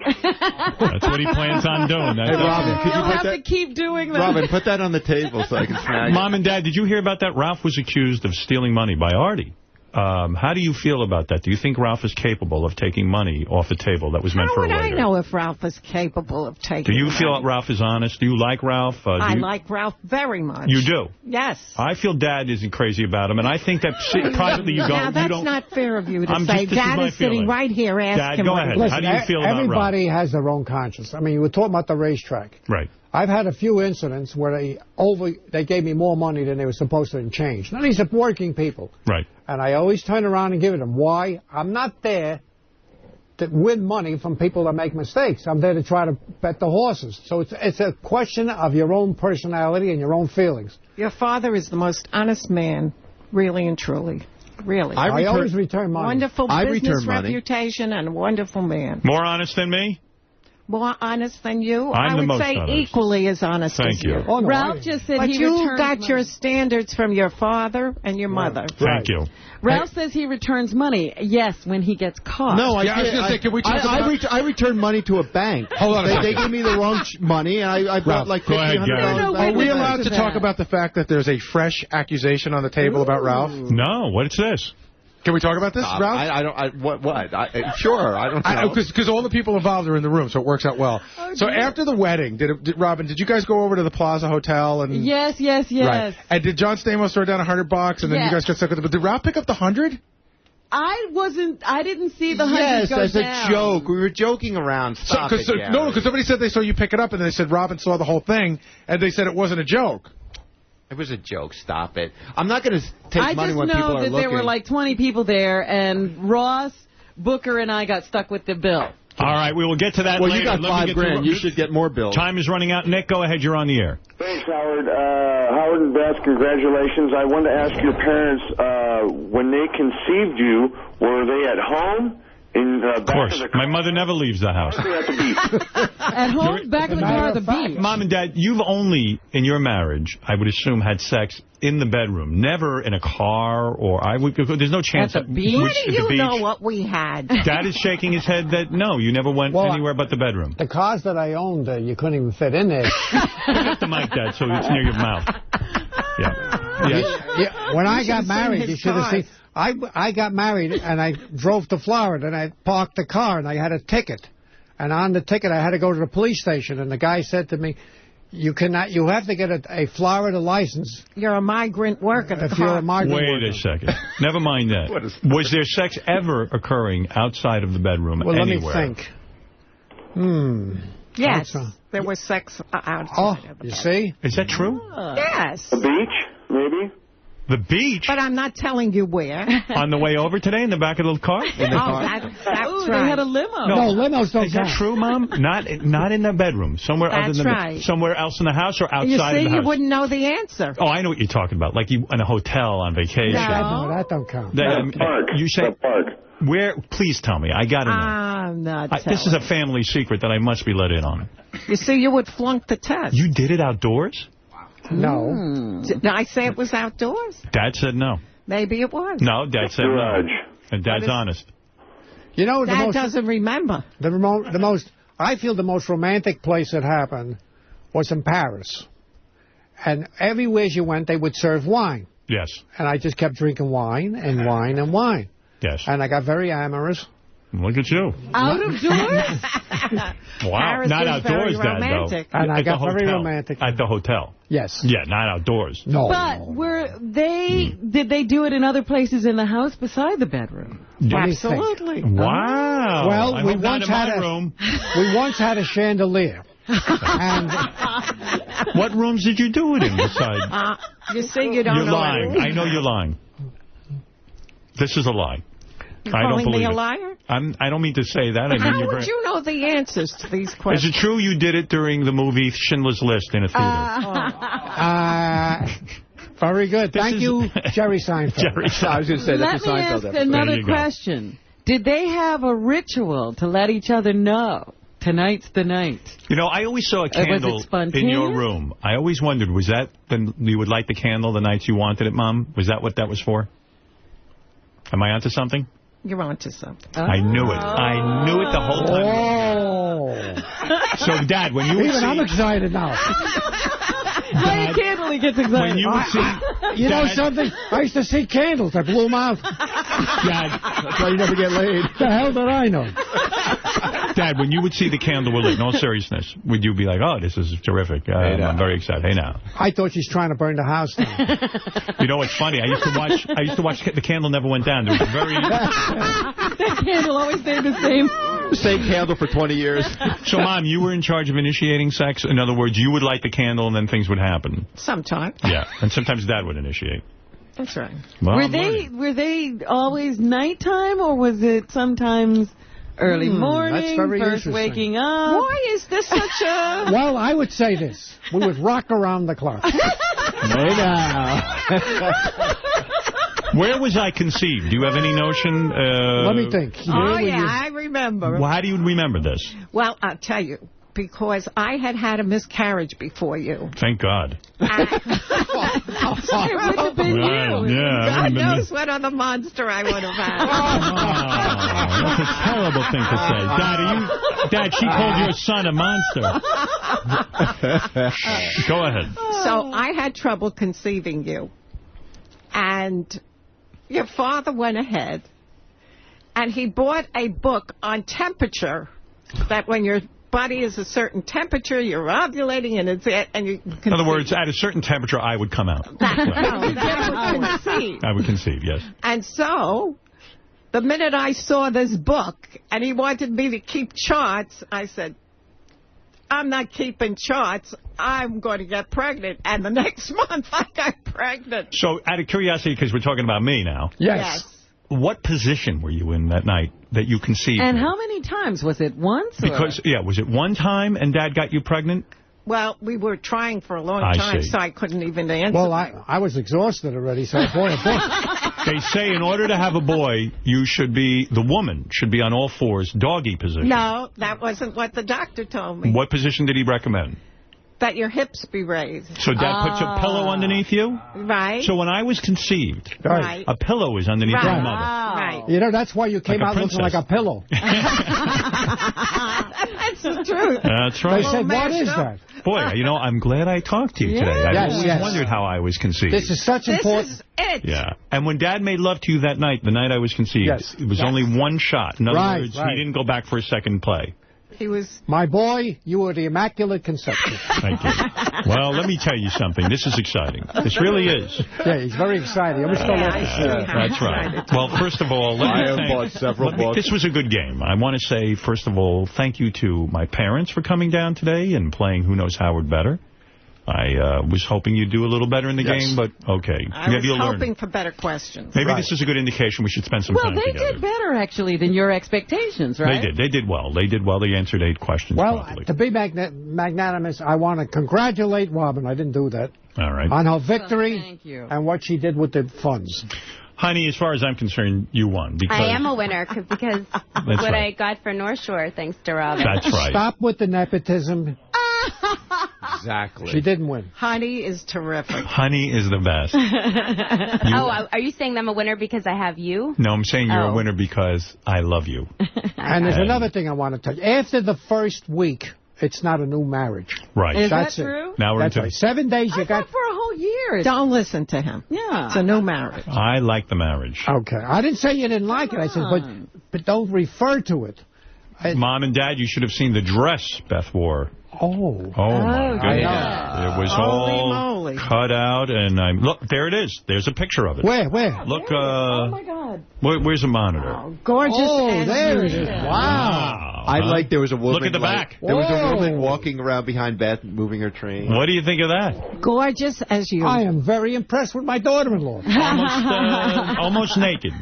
That's what he plans on doing. Hey, Robin, could you have to keep doing that. Robin, put that on the table so I can snag it. Mom and Dad, did you hear about that? Ralph was accused of stealing money by Artie. How do you feel about that? Do you think Ralph is capable of taking money off a table that was meant for a waiter? How would I know if Ralph is capable of taking Do you money? feel Ralph is honest? Do you like Ralph? I like Ralph very much. You do? Yes. I feel Dad isn't crazy about him, and I think that privately you go... Now, that's not fair of you to say. Dad is sitting right here. Ask him. Dad, go ahead. Listen, how do you feel about Ralph? Everybody has their own conscience. I mean, you were talking about the racetrack. Right. I've had a few incidents where they gave me more money than they were supposed to in change. Now, these are working people. Right. And I always turn around and give it them. Why? I'm not there to win money from people that make mistakes. I'm there to try to bet the horses. So it's a question of your own personality and your own feelings. Your father is the most honest man, really and truly. Really. I always return money. Wonderful business reputation and a wonderful man. More honest than me? More honest than you? I would say honest. Equally as honest Thank as you. Oh, no, Ralph just said but he you got money. your standards from your father and your mother. Thank you. Ralph says he returns money. Yes, when he gets caught. No, I was going to say, can we talk about... I returned money to a bank. Hold on. They gave me the wrong money, and I brought like $1,500. Are we allowed to talk about the fact that there's a fresh accusation on the table about Ralph? No. What's this? Can we talk about this, Ralph? I don't. What? Sure. I don't know. Because all the people involved are in the room, so it works out well. Oh, so after the wedding, Robin, did you guys go over to the Plaza Hotel? And Yes. Right. And did John Stamos throw down $100, and then you guys got stuck with it? But did Ralph pick up the 100? I didn't see the 100 go as down. a joke. We were joking around. Because somebody said they saw you pick it up, and they said Robin saw the whole thing, and they said it wasn't a joke. It was a joke. Stop it. I'm not going to take money when people are looking. I just know that there were like 20 people there, and Ross, Booker, and I got stuck with the bill. All right, we will get to that later. Well, you got $5,000. You should get more bills. Time is running out. Nick, go ahead. You're on the air. Thanks, Howard. Howard and Beth, congratulations. I wanted to ask your parents, when they conceived you, were they at home? Of course. My mother never leaves the house. At home, back in the car at the beach. Mom and Dad, you've only, in your marriage, I would assume, had sex in the bedroom. Never in a car or... there's no chance... At the beach? How do you know what we had? Dad is shaking his head that, no, you never went anywhere but the bedroom. The cars that I owned, you couldn't even fit in there. Pick up the mic, Dad, so it's near your mouth. Yeah. Yes. Yeah. When I got married, you should have seen... I got married, and I drove to Florida, and I parked the car, and I had a ticket. And on the ticket, I had to go to the police station, and the guy said to me, you have to get a Florida license. You're a migrant worker. If you're a migrant worker. Wait a second. Never mind that. Was there sex ever occurring outside of the bedroom anywhere? Let me think. Yes, there was sex outside of the bedroom. You see? Is that true? Yes. The beach, maybe? The beach? But I'm not telling you where. On the way over today in the back of the car? That's right. They had a limo. No, limos don't Is that true, Mom? Not in the bedroom. Somewhere other than somewhere else in the house or outside of the house? You wouldn't know the answer. Oh, I know what you're talking about. Like you in a hotel on vacation. No, that don't count. You say... The park. Where? Please tell me. I got to know. I'm not telling. This is a family secret that I must be let in on. You see, you would flunk the test. You did it outdoors? No. Did I say it was outdoors? Dad said no. Maybe it was. No, Dad said no. And Dad's honest. You know, Dad doesn't remember. I feel the most romantic place it happened was in Paris. And everywhere you went, they would serve wine. Yes. And I just kept drinking wine and wine and wine. Yes. And I got very amorous. Look at you. Out of doors? Wow. Paris not is outdoors, very Dad, romantic. though. And I got very romantic. At the hotel? Yes. Yeah, not outdoors. No. But did they do it in other places in the house beside the bedroom? Absolutely. Wow. Well, we once had a chandelier. And what rooms did you do it in besides? You see, you don't know. You're lying. I know you're lying. This is a lie. I don't believe me a liar? I don't mean to say that. How would you know the answers to these questions? Is it true you did it during the movie Schindler's List in a theater? Very good. Thank you, Jerry Seinfeld. I was going to say that's a Seinfeld episode. Let me ask another question. Did they have a ritual to let each other know tonight's the night? You know, I always saw a candle in your room. I always wondered, was that then you would light the candle the nights you wanted it, Mom? Was that what that was for? Am I onto something? You're onto something. I knew it. I knew it the whole time. So, Dad, when you would I'm excited now. Light a candle, he gets excited. When you would see... You know something? I used to see candles. I blew them out. Dad, that's why you never get laid. The hell did I know? Dad, when you would see the candle lit, in all seriousness, would you be like, oh, this is terrific. I'm very excited. Hey, now. I thought she's trying to burn the house down. You know what's funny? I used to watch The Candle Never Went Down. There was a very... That candle always stayed the same. Same candle for 20 years. So, Mom, you were in charge of initiating sex? In other words, you would light the candle and then things would happen? Sometimes. Yeah, and sometimes Dad would initiate. That's right. Well, were they always nighttime, or was it sometimes early morning, that's very first waking up? Why is this such a... Well, I would say this. We would rock around the clock. Hey now. Where was I conceived? Do you have any notion? Let me think. I remember. Well, how do you remember this? Well, I'll tell you. Because I had a miscarriage before you. Thank God. It would have been you. Yeah, God knows what other monster I would have had. Oh, that's a terrible thing to say. Dad, she called your son a monster. Go ahead. So I had trouble conceiving you. And... your father went ahead and he bought a book on temperature, that when your body is a certain temperature, you're ovulating, and you conceive. In other words, at a certain temperature, I would come out. I would conceive. I would conceive, yes. And so, the minute I saw this book, and he wanted me to keep charts, I said, I'm not keeping charts. I'm going to get pregnant. And the next month, I got pregnant. So, out of curiosity, because we're talking about me now. Yes. What position were you in that night that you conceived? And how many times? Was it once? Because, was it one time and Dad got you pregnant? Well, we were trying for a long time, so I couldn't even answer. Well, I was exhausted already, so boy. They say in order to have a boy, the woman should be on all fours, doggy position. No, that wasn't what the doctor told me. What position did he recommend? That your hips be raised. So Dad puts a pillow underneath you? Right. So when I was conceived, right. a pillow was underneath my mother. Right. You know, that's why you came out looking like a pillow. That's the truth. That's right. They said, what is that? Boy, I'm glad I talked to you today. I always wondered how I was conceived. This is such important. This is it. Yeah. And when Dad made love to you that night, the night I was conceived, it was only one shot. In other words, he didn't go back for a second play. He was... My boy, you were the Immaculate Conception. Thank you. Well, let me tell you something. This is exciting. This really is. Yeah, he's very excited. That's right. Well, first of all, this was a good game. I want to say, first of all, thank you to my parents for coming down today and playing Who Knows Howard better. I was hoping you'd do a little better in the game, but okay. I was hoping for better questions. Maybe this is a good indication we should spend some time together. Well, they did better, actually, than your expectations, right? They did well. They did well. They answered 8 questions properly. To be magnanimous, I want to congratulate Robin. I didn't do that. All right. On her victory thank you. And what she did with the funds. Honey, as far as I'm concerned, you won. Because I am a winner because what I got for North Shore, thanks to Robin. That's right. Stop with the nepotism. Exactly. She didn't win. Honey is terrific. Honey is the best. Are you saying I'm a winner because I have you? No, I'm saying you're a winner because I love you. And there's another thing I want to tell you. After the first week, it's not a new marriage. Right. Is that true? Now we're into 7 days. You got for a whole year. Don't listen to him. Yeah. It's a new marriage. I like the marriage. Okay. I didn't say you didn't like it. I said, but don't refer to it. Mom and Dad, you should have seen the dress Beth wore. Oh, my goodness. It was all cut out, and look, there it is. There's a picture of it. Where? Look, oh, my God. Where's the monitor? Oh, gorgeous. Oh, there it is. Wow. I like there was a woman. Look at the back. There was a woman walking around behind Beth, moving her train. What do you think of that? Gorgeous as you. I am very impressed with my daughter-in-law. Almost naked.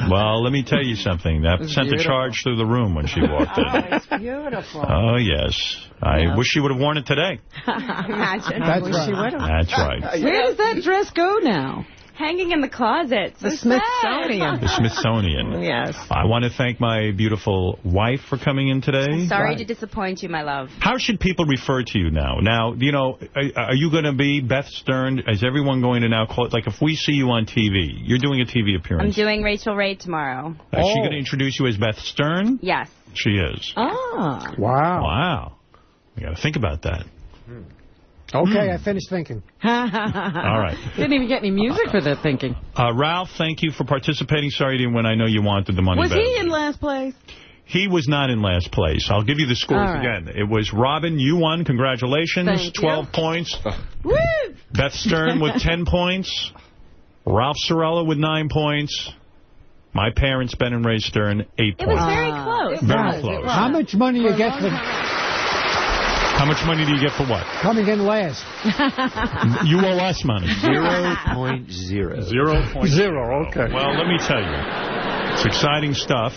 Well, let me tell you something. That sent a charge through the room when she walked in. Oh, it's beautiful. Oh, yes. I wish she would have worn it today. Imagine. That's right. That's right. Where does that dress go now? Hanging in the closet. The Smithsonian. The Smithsonian. Yes. I want to thank my beautiful wife for coming in today. Sorry to disappoint you, my love. How should people refer to you now? Now, are you going to be Beth Stern? Is everyone going to now call it? Like, if we see you on TV, you're doing a TV appearance. I'm doing Rachel Ray tomorrow. Is she going to introduce you as Beth Stern? Yes. She is. Ah. Wow. You got to think about that. Okay, I finished thinking. All right. Didn't even get any music for that thinking. Ralph, thank you for participating. Sorry you didn't win. I know you wanted the money back. Was he in last place? He was not in last place. I'll give you the scores again. It was Robin, you won. Congratulations. Thank 12 you. points. Woo! Beth Stern with 10 points. Ralph Cirella with 9 points. My parents, Ben and Ray Stern, 8 points. It was very close. Very close. How much money you get for... How much money do you get for what? Coming in last. You owe us money. 0.0. 0.0, okay. Well, let me tell you. It's exciting stuff.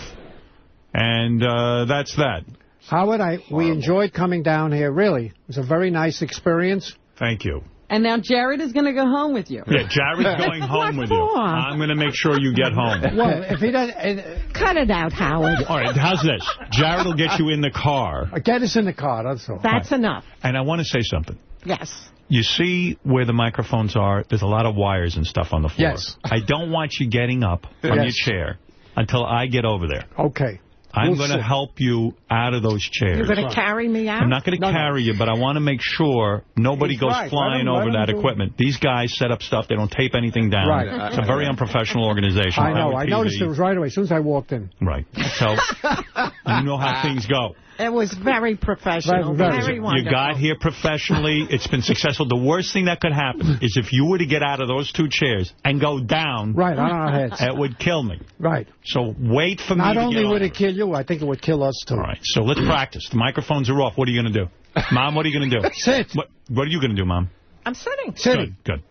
And that's that. Howard, we enjoyed coming down here, really. It was a very nice experience. Thank you. And now Jared is going to go home with you. Yeah, Jared's going home with you. I'm going to make sure you get home. Well, if he doesn't... Cut it out, Howard. All right, how's this? Jared will get you in the car. Get us in the car, that's all. That's enough. And I want to say something. Yes. You see where the microphones are? There's a lot of wires and stuff on the floor. Yes. I don't want you getting up from your chair until I get over there. Okay. I'm going to help you out of those chairs. You're going to carry me out? I'm not going to carry you, but I want to make sure nobody goes flying over that equipment. These guys set up stuff. They don't tape anything down. Right. It's a very unprofessional organization. I know. I noticed it was right away as soon as I walked in. Right. So you know how things go. It was very professional. Very wonderful. You got here professionally. It's been successful. The worst thing that could happen is if you were to get out of those 2 chairs and go down. Right, on our heads. It would kill me. Right. So wait for me to get Not only would over. it kill you, I think it would kill us, too. All right, so let's practice. The microphones are off. What are you going to do? Mom, what are you going to do? Sit. What are you going to do, Mom? I'm sitting. Sitting. Good.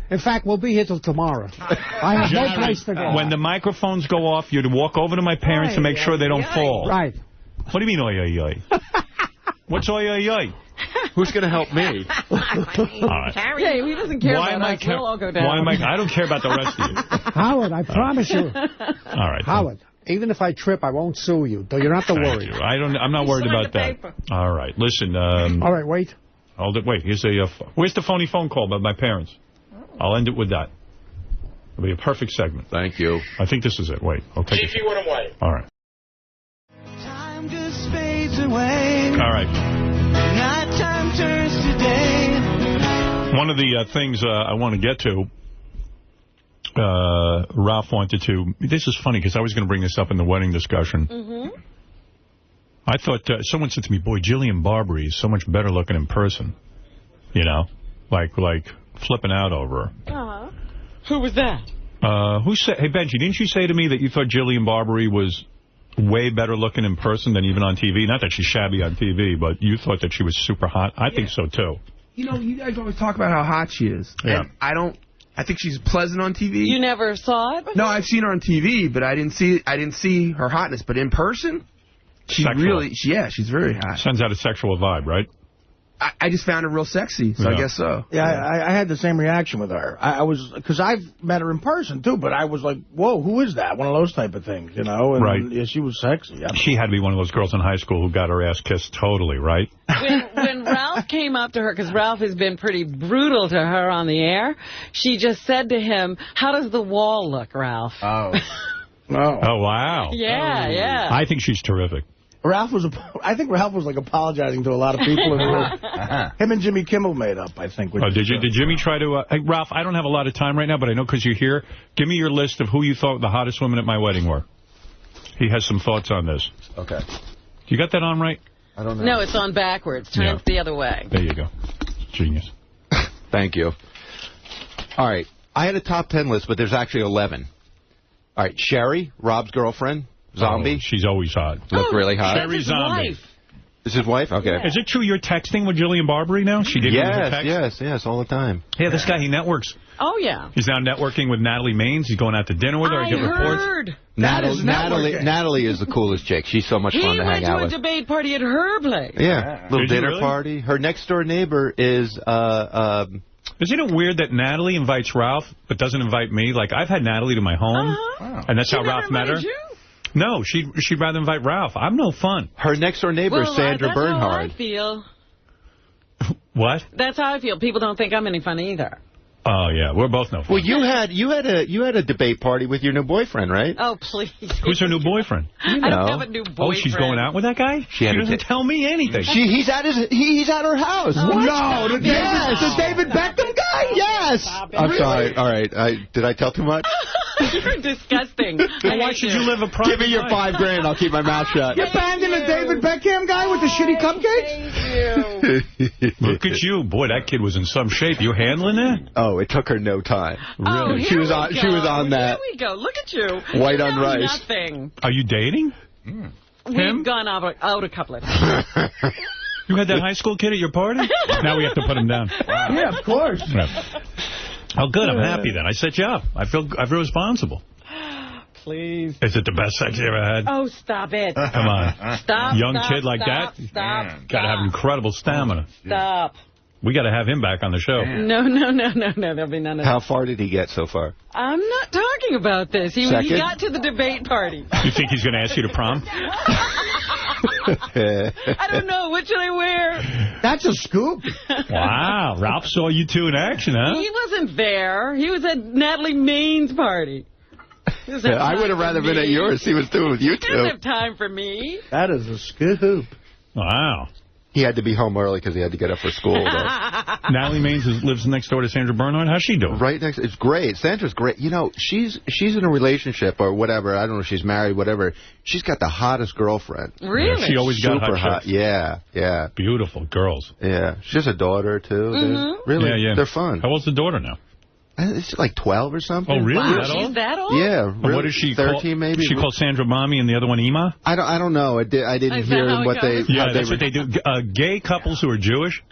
In fact, we'll be here till tomorrow. I have no place to go. When the microphones go off, you're to walk over to my parents to make sure they don't fall. Right. What do you mean, oi, oi, oi? What's oi, oi, oi? Who's going to help me? All right. Yeah, he doesn't care about us. We'll all go down. I don't care about the rest of you. Howard, I promise you. All right. Howard, even if I trip, I won't sue you. Though you don't have to worry. I'm not worried about that. All right. Listen. All right, wait. Hold it. Wait. Here's where's the phony phone call by my parents? I'll end it with that. It'll be a perfect segment. Thank you. I think this is it. Wait. I'll take it. GP went away. All right. Time just fades away. All right. Nighttime turns to day. One of the things I want to get to, Ralph wanted to. This is funny because I was going to bring this up in the wedding discussion. Mm-hmm. I thought someone said to me, "Boy, Jillian Barberie is so much better looking in person." You know, like flipping out over her. Who was that? Who said? Hey, Benji, didn't you say to me that you thought Jillian Barberie was way better looking in person than even on TV? Not that she's shabby on TV, but you thought that she was super hot. I think so too. You know, you guys always talk about how hot she is. Yeah. And I think she's pleasant on TV. You never saw it before? No, I've seen her on TV, but I didn't see her hotness. But in person, she's she's very hot. Sends out a sexual vibe, right? I just found her real sexy, so I guess so. Yeah, I had the same reaction with her. Because I've met her in person, too, but I was like, whoa, who is that? One of those type of things, you know? And right. Yeah, she was sexy. She had to be one of those girls in high school who got her ass kissed totally, right? When Ralph came up to her, because Ralph has been pretty brutal to her on the air, she just said to him, "How does the wall look, Ralph?" Oh. Oh, wow. Yeah. I think she's terrific. I think Ralph was like apologizing to a lot of people in the room. Him and Jimmy Kimmel made up, I think. Did Jimmy try to... hey, Ralph, I don't have a lot of time right now, but I know because you're here. Give me your list of who you thought the hottest women at my wedding were. He has some thoughts on this. Okay. You got that on right? I don't know. No, it's on backwards. Turn it the other way. There you go. Genius. Thank you. All right. I had a top 10 list, but there's actually 11. All right. Sherry, Rob's girlfriend. Zombie. Oh, she's always hot. Look really hot. Sherry Zombie. Wife. Is his wife? Okay. Yeah. Is it true you're texting with Jillian Barberie now? She gave you a text? Yes, all the time. Yeah, this guy, he networks. Oh, yeah. He's now networking with Natalie Maines. He's going out to dinner with her. I get reports. Natalie is the coolest chick. She's so much fun to hang out with. He went to a debate party at her place. Yeah, little dinner party. Her next door neighbor is... Isn't it weird that Natalie invites Ralph but doesn't invite me? Like, I've had Natalie to my home, and that's how Ralph met her. No, she'd rather invite Ralph. I'm no fun. Her next door neighbor is Sandra Bernhard. That's how I feel. What? That's how I feel. People don't think I'm any fun either. Oh, yeah. We're both no fun. Well, you had a debate party with your new boyfriend, right? Oh, please. Who's her new boyfriend? I don't have a new boyfriend. Oh, she's going out with that guy? She doesn't tell me anything. He's at her house. No, the David Beckham guy? Yes. I'm sorry. All right. Did I tell too much? You're disgusting. Why should you live a private Give me your $5,000. I'll keep my mouth shut. You're banging a David Beckham guy with the shitty cupcakes? Thank you. Look at you. Boy, that kid was in some shape. You handling that? Oh, it took her no time. Really? She was on that. Here we go. Look at you. White on rice. Nothing. Are you dating? We've gone out a couple of times. You had that high school kid at your party? Now we have to put him down. Wow. Yeah, of course. Yeah. Oh, good. I'm happy then. I set you up. I feel responsible. Please. Is it the best sex you ever had? Oh, stop it. Come on. Stop. Young kid like that? Stop. Got to have incredible stamina. Stop. We got to have him back on the show. No. There'll be none of that. How far did he get so far? I'm not talking about this. He got to the debate party. You think he's going to ask you to prom? I don't know. What should I wear? That's a scoop. Wow. Ralph saw you two in action, huh? He wasn't there. He was at Natalie Maine's party. I would have rather been at yours. See what's doing with you two. He doesn't have time for me. That is a scoop. Wow. He had to be home early because he had to get up for school. Natalie Maines lives next door to Sandra Bernhard. How's she doing? Right next. It's great. Sandra's great. You know, she's in a relationship or whatever. I don't know if she's married, whatever. She's got the hottest girlfriend. Really? Yeah, she always got super hot. Yeah, yeah. Beautiful girls. Yeah. She has a daughter, too. Mm-hmm. Really, yeah. They're fun. How old's the daughter now? It's like 12 or something. Oh, really? Wow, that old? she's that old? Yeah. Really. What is she 13 maybe? She called Sandra Mommy and the other one Ema? I don't know. I didn't hear what they... Yeah, that's what they do. Gay couples who are Jewish,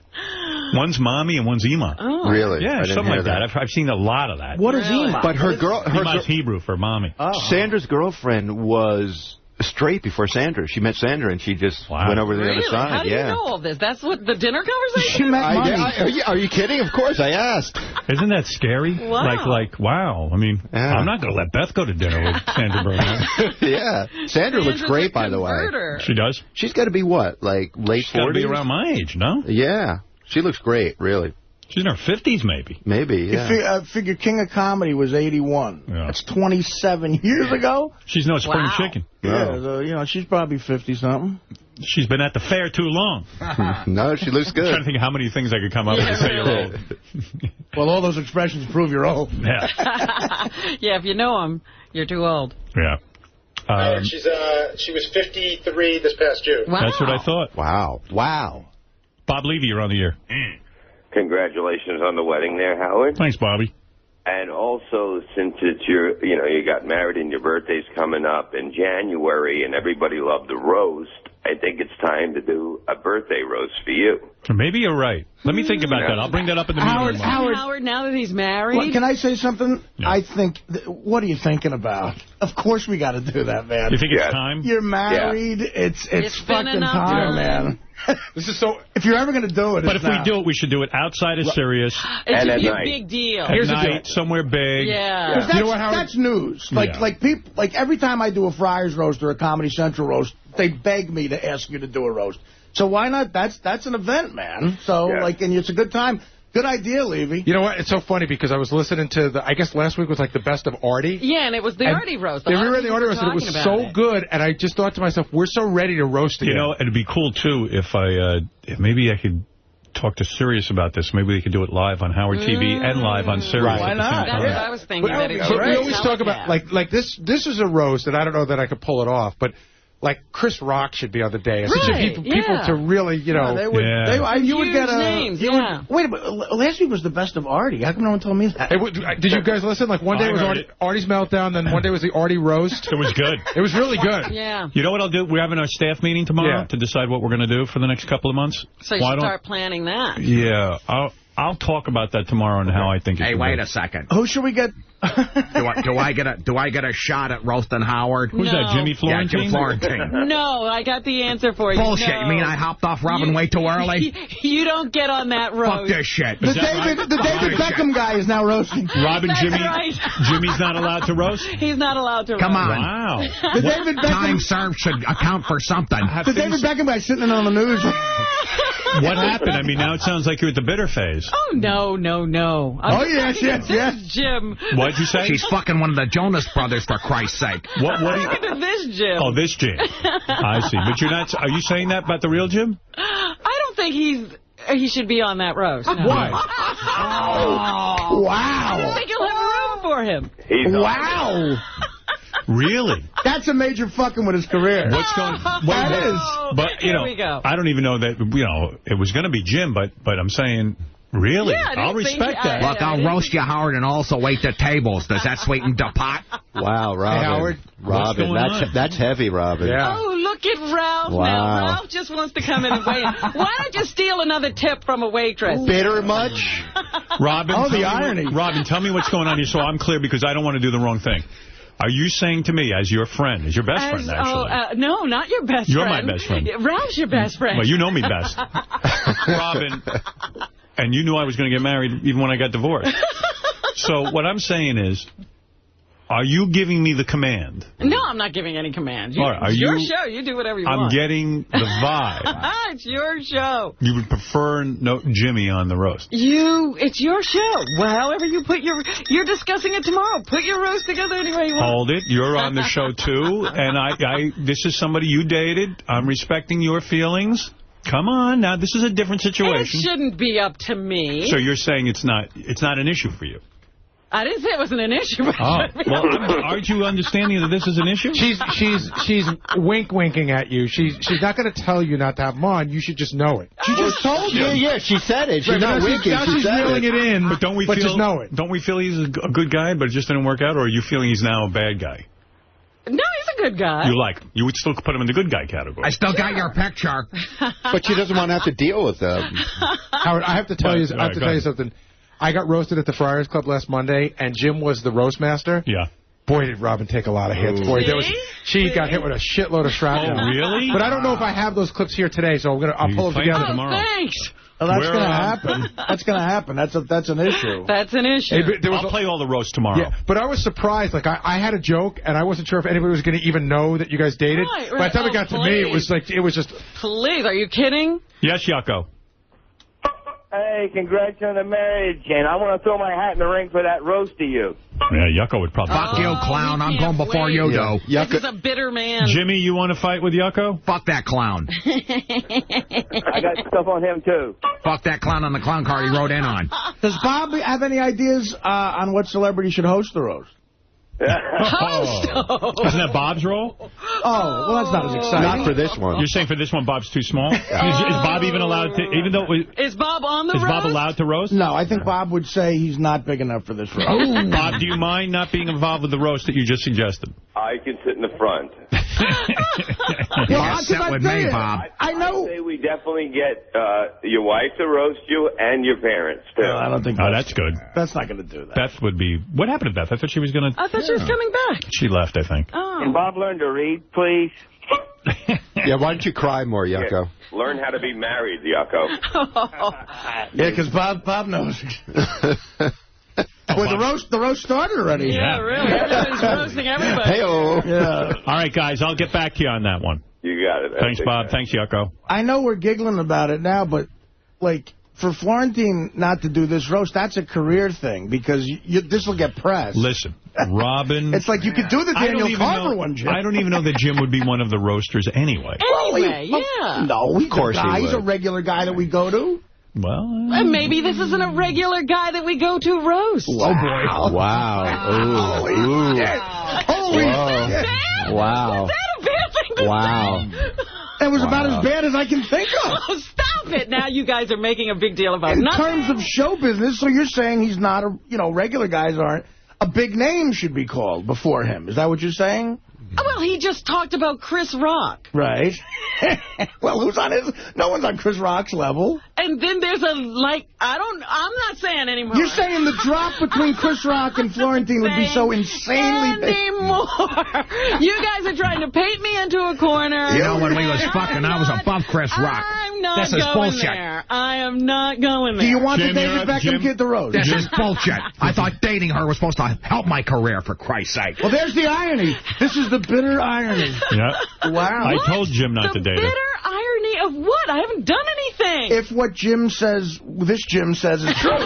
one's Mommy and one's Ema. Oh. Really? Yeah, something like that. I've seen a lot of that. What is Ema? But Ema's Hebrew for Mommy. Sandra's girlfriend was straight before Sandra. She met Sandra and she just went over to the other side. How do you know all this? That's what the dinner conversation? She met Mommy. Are you kidding? Of course, I asked. Isn't that scary? Wow. Like, wow. I mean, I'm not going to let Beth go to dinner with Sandra Bernhard. Yeah. Sandra looks great, by the way. She does? She's got to be what? Like late 40s? She's got to be around my age, no? Yeah. She looks great, really. She's in her 50s, maybe. Maybe, yeah. Figure King of Comedy was 81. Yeah. That's 27 years ago. She's no spring chicken. Yeah, so, she's probably 50-something. She's been at the fair too long. No, she looks good. I'm trying to think of how many things I could come up with to say you're old. Well, all those expressions prove you're old. Yeah. Yeah, if you know them, you're too old. Yeah. She was 53 this past June. Wow. That's what I thought. Wow. Bob Levy, you're on the air. Congratulations on the wedding there, Howard. Thanks, Bobby. And also, since it's you got married and your birthday's coming up in January and everybody loved the roast, I think it's time to do a birthday roast for you. Maybe you're right. Let me think about that. I'll bring that up in the meeting. Howard, now that he's married. Well, can I say something? Yeah. I think, what are you thinking about? Of course we got to do that, man. You think it's time? You're married. Yeah. It's fucking time, man. This is so. If you're ever going to do it, but if we do it, we should do it outside of Sirius. It's a big deal. Here's a night, somewhere big. Yeah. You know what, Howard? That's news. Like people, every time I do a Friars roast or a Comedy Central roast, they beg me to ask you to do a roast. So why not? That's an event, man. So and it's a good time. Good idea, Levy. You know what? It's so funny because I was listening to I guess last week was like the best of Artie. Yeah, and it was the Artie roast. We were in the Artie roast, and it was so good. And I just thought to myself, we're so ready to roast again. You know, it'd be cool, too, if maybe I could talk to Sirius about this. Maybe we could do it live on Howard TV and live on Sirius. Right. Why not? That's what I was thinking. We always talk about, like this is a roast, and I don't know that I could pull it off, but... Like Chris Rock should be on the day. People to really, you know. They would, you would get names. Wait, but last week was the best of Artie. How come no one told me that? Did you guys listen? Like one day was Artie's Meltdown, then one day was the Artie Roast. It was good. It was really good. Yeah. You know what I'll do? We're having our staff meeting tomorrow to decide what we're going to do for the next couple of months. So you should start planning that. Yeah. I'll talk about that tomorrow and how I think it should wait a second. Who should we get? Do I get a shot at roasting Howard? Who's that, Jimmy Florentine? Yeah, Jim Florentine. No, I got the answer for you. Bullshit. No. You mean I hopped off Robin way too early? You don't get on that roast. Fuck this shit. The David Beckham guy is now roasting. Robin, Jimmy. Right. Jimmy's not allowed to roast? He's not allowed to roast. Come on. Wow. The David Beckham... Time served should account for something. The David Beckham guy sitting on the news. What happened? I mean, now it sounds like you're at the bitter phase. Oh, no. Yes. Jim. What'd you say? She's fucking one of the Jonas Brothers, for Christ's sake. What are you... Look at this Jim. Oh, this Jim. I see. But you're not... Are you saying that about the real Jim? I don't think he should be on that roast. No. Why? Oh. Wow. I don't think you'll have room for him. Wow. Really? That's a major fucking with his career. What's going... That is. But, Here we go. I don't even know that, it was going to be Jim, but I'm saying... Really? Yeah, I'll respect that. Look, I'll roast you, Howard, and also wait the tables. Does that sweeten the pot? Wow, Robin. Hey, Howard. Robin, that's heavy, Robin. Yeah. Oh, look at Ralph wow. now. Ralph just wants to come in and weigh in. Why don't you steal another tip from a waitress? Bitter much? Robin, the irony. Robin, tell me what's going on here so I'm clear because I don't want to do the wrong thing. Are you saying to me, as your friend, as your best friend, actually? No, not your best You're friend. My best friend. Ralph's your best friend. Well, you know me best. Robin, and you knew I was going to get married even when I got divorced. So what I'm saying is, Are you giving me the command? No, I'm not giving any commands. All right, it's your show. You do whatever you want. I'm getting the vibe. It's your show. You would prefer Jimmy on the roast. It's your show. Well, however you put you're discussing it tomorrow. Put your roast together any way you want. Hold it. You're on the show, too. And this is somebody you dated. I'm respecting your feelings. Come on. Now, this is a different situation. It shouldn't be up to me. So you're saying it's not an issue for you? I didn't say it wasn't an issue. Well, aren't you understanding that this is an issue? She's wink-winking at you. She's not going to tell you not to have him on. You should just know it. She just told you. Yeah, she said it. She's not winking. Now she's reeling it in. But don't we feel? Just know it. Don't we feel he's a good guy, but it just didn't work out, or are you feeling he's now a bad guy? No, he's a good guy. You like him. You would still put him in the good guy category. I still got your picture. But she doesn't want to have to deal with them. Howard, I have to tell you something. I got roasted at the Friars Club last Monday, and Jim was the roast master. Yeah. Boy, did Robin take a lot of hits. Boy, she got hit with a shitload of shrapnel. Oh, really? But I don't know if I have those clips here today, so I'll pull them together tomorrow. Thanks. Well, that's going to happen. That's going to happen. That's an issue. That's an issue. I'll play all the roast tomorrow. Yeah, but I was surprised. Like, I had a joke, and I wasn't sure if anybody was going to even know that you guys dated. Right. By the time it got to me, it was just... Please, are you kidding? Yes, Yucko. Hey, congrats on the marriage, and I want to throw my hat in the ring for that roast to you. Yeah, Yucko would probably... Fuck you, clown. I'm going before you do. This is a bitter man. Jimmy, you want to fight with Yucko? Fuck that clown. I got stuff on him, too. Fuck that clown on the clown card he rode in on. Does Bob have any ideas on what celebrity should host the roast? Host! Isn't that Bob's role? Oh, well, that's not as exciting. Not for this one. You're saying for this one, Bob's too small? Is Bob even allowed to, even though... Is Bob on the roast? Is Bob allowed to roast? No, I think Bob would say he's not big enough for this roast. Bob, do you mind not being involved with the roast that you just suggested? I can sit in the front. You're upset with me, Bob. I know. I say we definitely get your wife to roast you and your parents, too. No, I don't think that's good. That's not going to do that. Beth would be... What happened to Beth? I thought she was going to... I thought she was coming back. She left, I think. Oh. Can Bob learn to read, please? Yeah, why don't you cry more, Yucko? Yeah. Learn how to be married, Yucko. Yeah, because Bob knows. Well, the roast started already. Yeah, really. Everybody's roasting everybody. Hey-oh. Yeah. All right, guys, I'll get back to you on that one. You got it. Thanks, Bob. Thanks, Yucko. I know we're giggling about it now, but, like, for Florentine not to do this roast, that's a career thing, because this will get press. Listen, Robin... It's like you could do the Daniel Carver one, Jim. I don't even know that Jim would be one of the roasters anyway. Anyway, yeah. No, of course he's a regular guy that we go to. Well... maybe this isn't a regular guy that we go to roast. Wow. Oh, boy. Wow. Holy shit. Holy shit. Wow. Was that a bad thing to say? It was about as bad as I can think of. Oh, stop it. Now you guys are making a big deal about nothing. In terms of show business, so you're saying he's not regular guys aren't. A big name should be called before him. Is that what you're saying? Well, he just talked about Chris Rock. Right. Well, who's on his... No one's on Chris Rock's level. And then there's I'm not saying anymore. You're saying the drop between Chris Rock and Florentine would be so insanely big. Anymore. You guys are trying to paint me into a corner. You know, when we was fucking, I was above Chris Rock. I'm not going there. I am not going there. Do you want the David Beckham kid to roast? This is bullshit. I thought dating her was supposed to help my career, for Christ's sake. Well, there's the irony. This is the bitter irony. Yeah. Wow. I told Jim not to date her. The bitter irony of what? I haven't done anything. If what Jim says, this Jim says is true,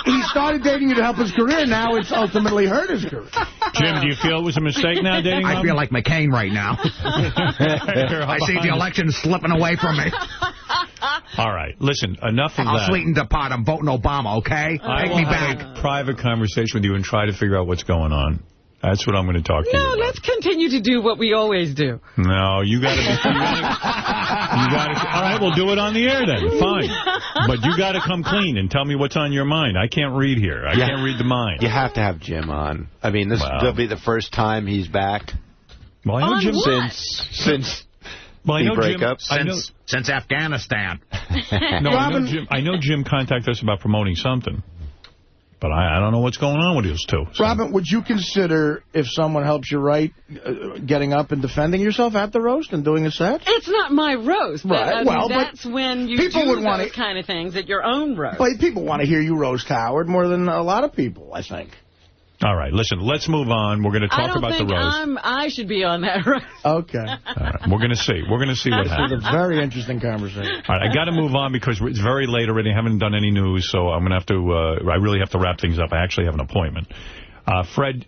he started dating you to help his career, now it's ultimately hurt his career. Jim, do you feel it was a mistake now dating I feel like McCain right now. I see the election slipping away from me. All right. Listen, enough of that. I'll sweeten the pot. I'm voting Obama, okay? Take me back. Have a private conversation with you and try to figure out what's going on. That's what I'm going to talk to you about. No, let's continue to do what we always do. No, you got to be... All right, we'll do it on the air then. Fine. But you got to come clean and tell me what's on your mind. I can't read here. I can't read the mind. You have to have Jim on. I mean, will be the first time he's back. Well, I know on Jim what? Since I know breakups. Since Afghanistan. No, I know Jim contacted us about promoting something. But I don't know what's going on with those two. So. Robin, would you consider, if someone helps you write, getting up and defending yourself at the roast and doing a set? It's not my roast. Right. But, that's when you do those kind of things at your own roast. But people want to hear you roast Howard more than a lot of people, I think. All right, listen, let's move on. We're going to talk about the roast. I should be on that roast. Okay. All right, we're going to see. We're going to see what happens. It's a very interesting conversation. All right, I got to move on because it's very late already. I haven't done any news, so I'm going to have to, I really have to wrap things up. I actually have an appointment. Fred,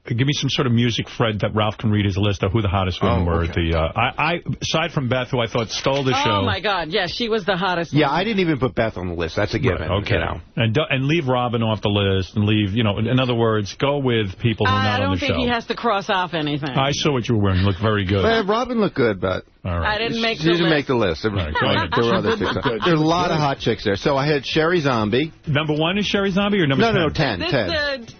give me some sort of music, Fred, that Ralph can read his list of who the hottest women were. Okay. At the. Aside from Beth, who I thought stole the show. Oh, my God. Yes, she was the hottest Yeah, woman. I didn't even put Beth on the list. That's a given. Right, okay. You know. And leave Robin off the list and leave, in other words, go with people who are not on the show. I don't think he has to cross off anything. I saw what you were wearing. You look very good. Well, Robin looked good, but... All right. I didn't make she the didn't list. make the list. Right, go ahead. There were other chicks. There's a lot of hot chicks there. So I had Sherry Zombie. Number 1 is Sherry Zombie or number 10? No, 10. This 10. is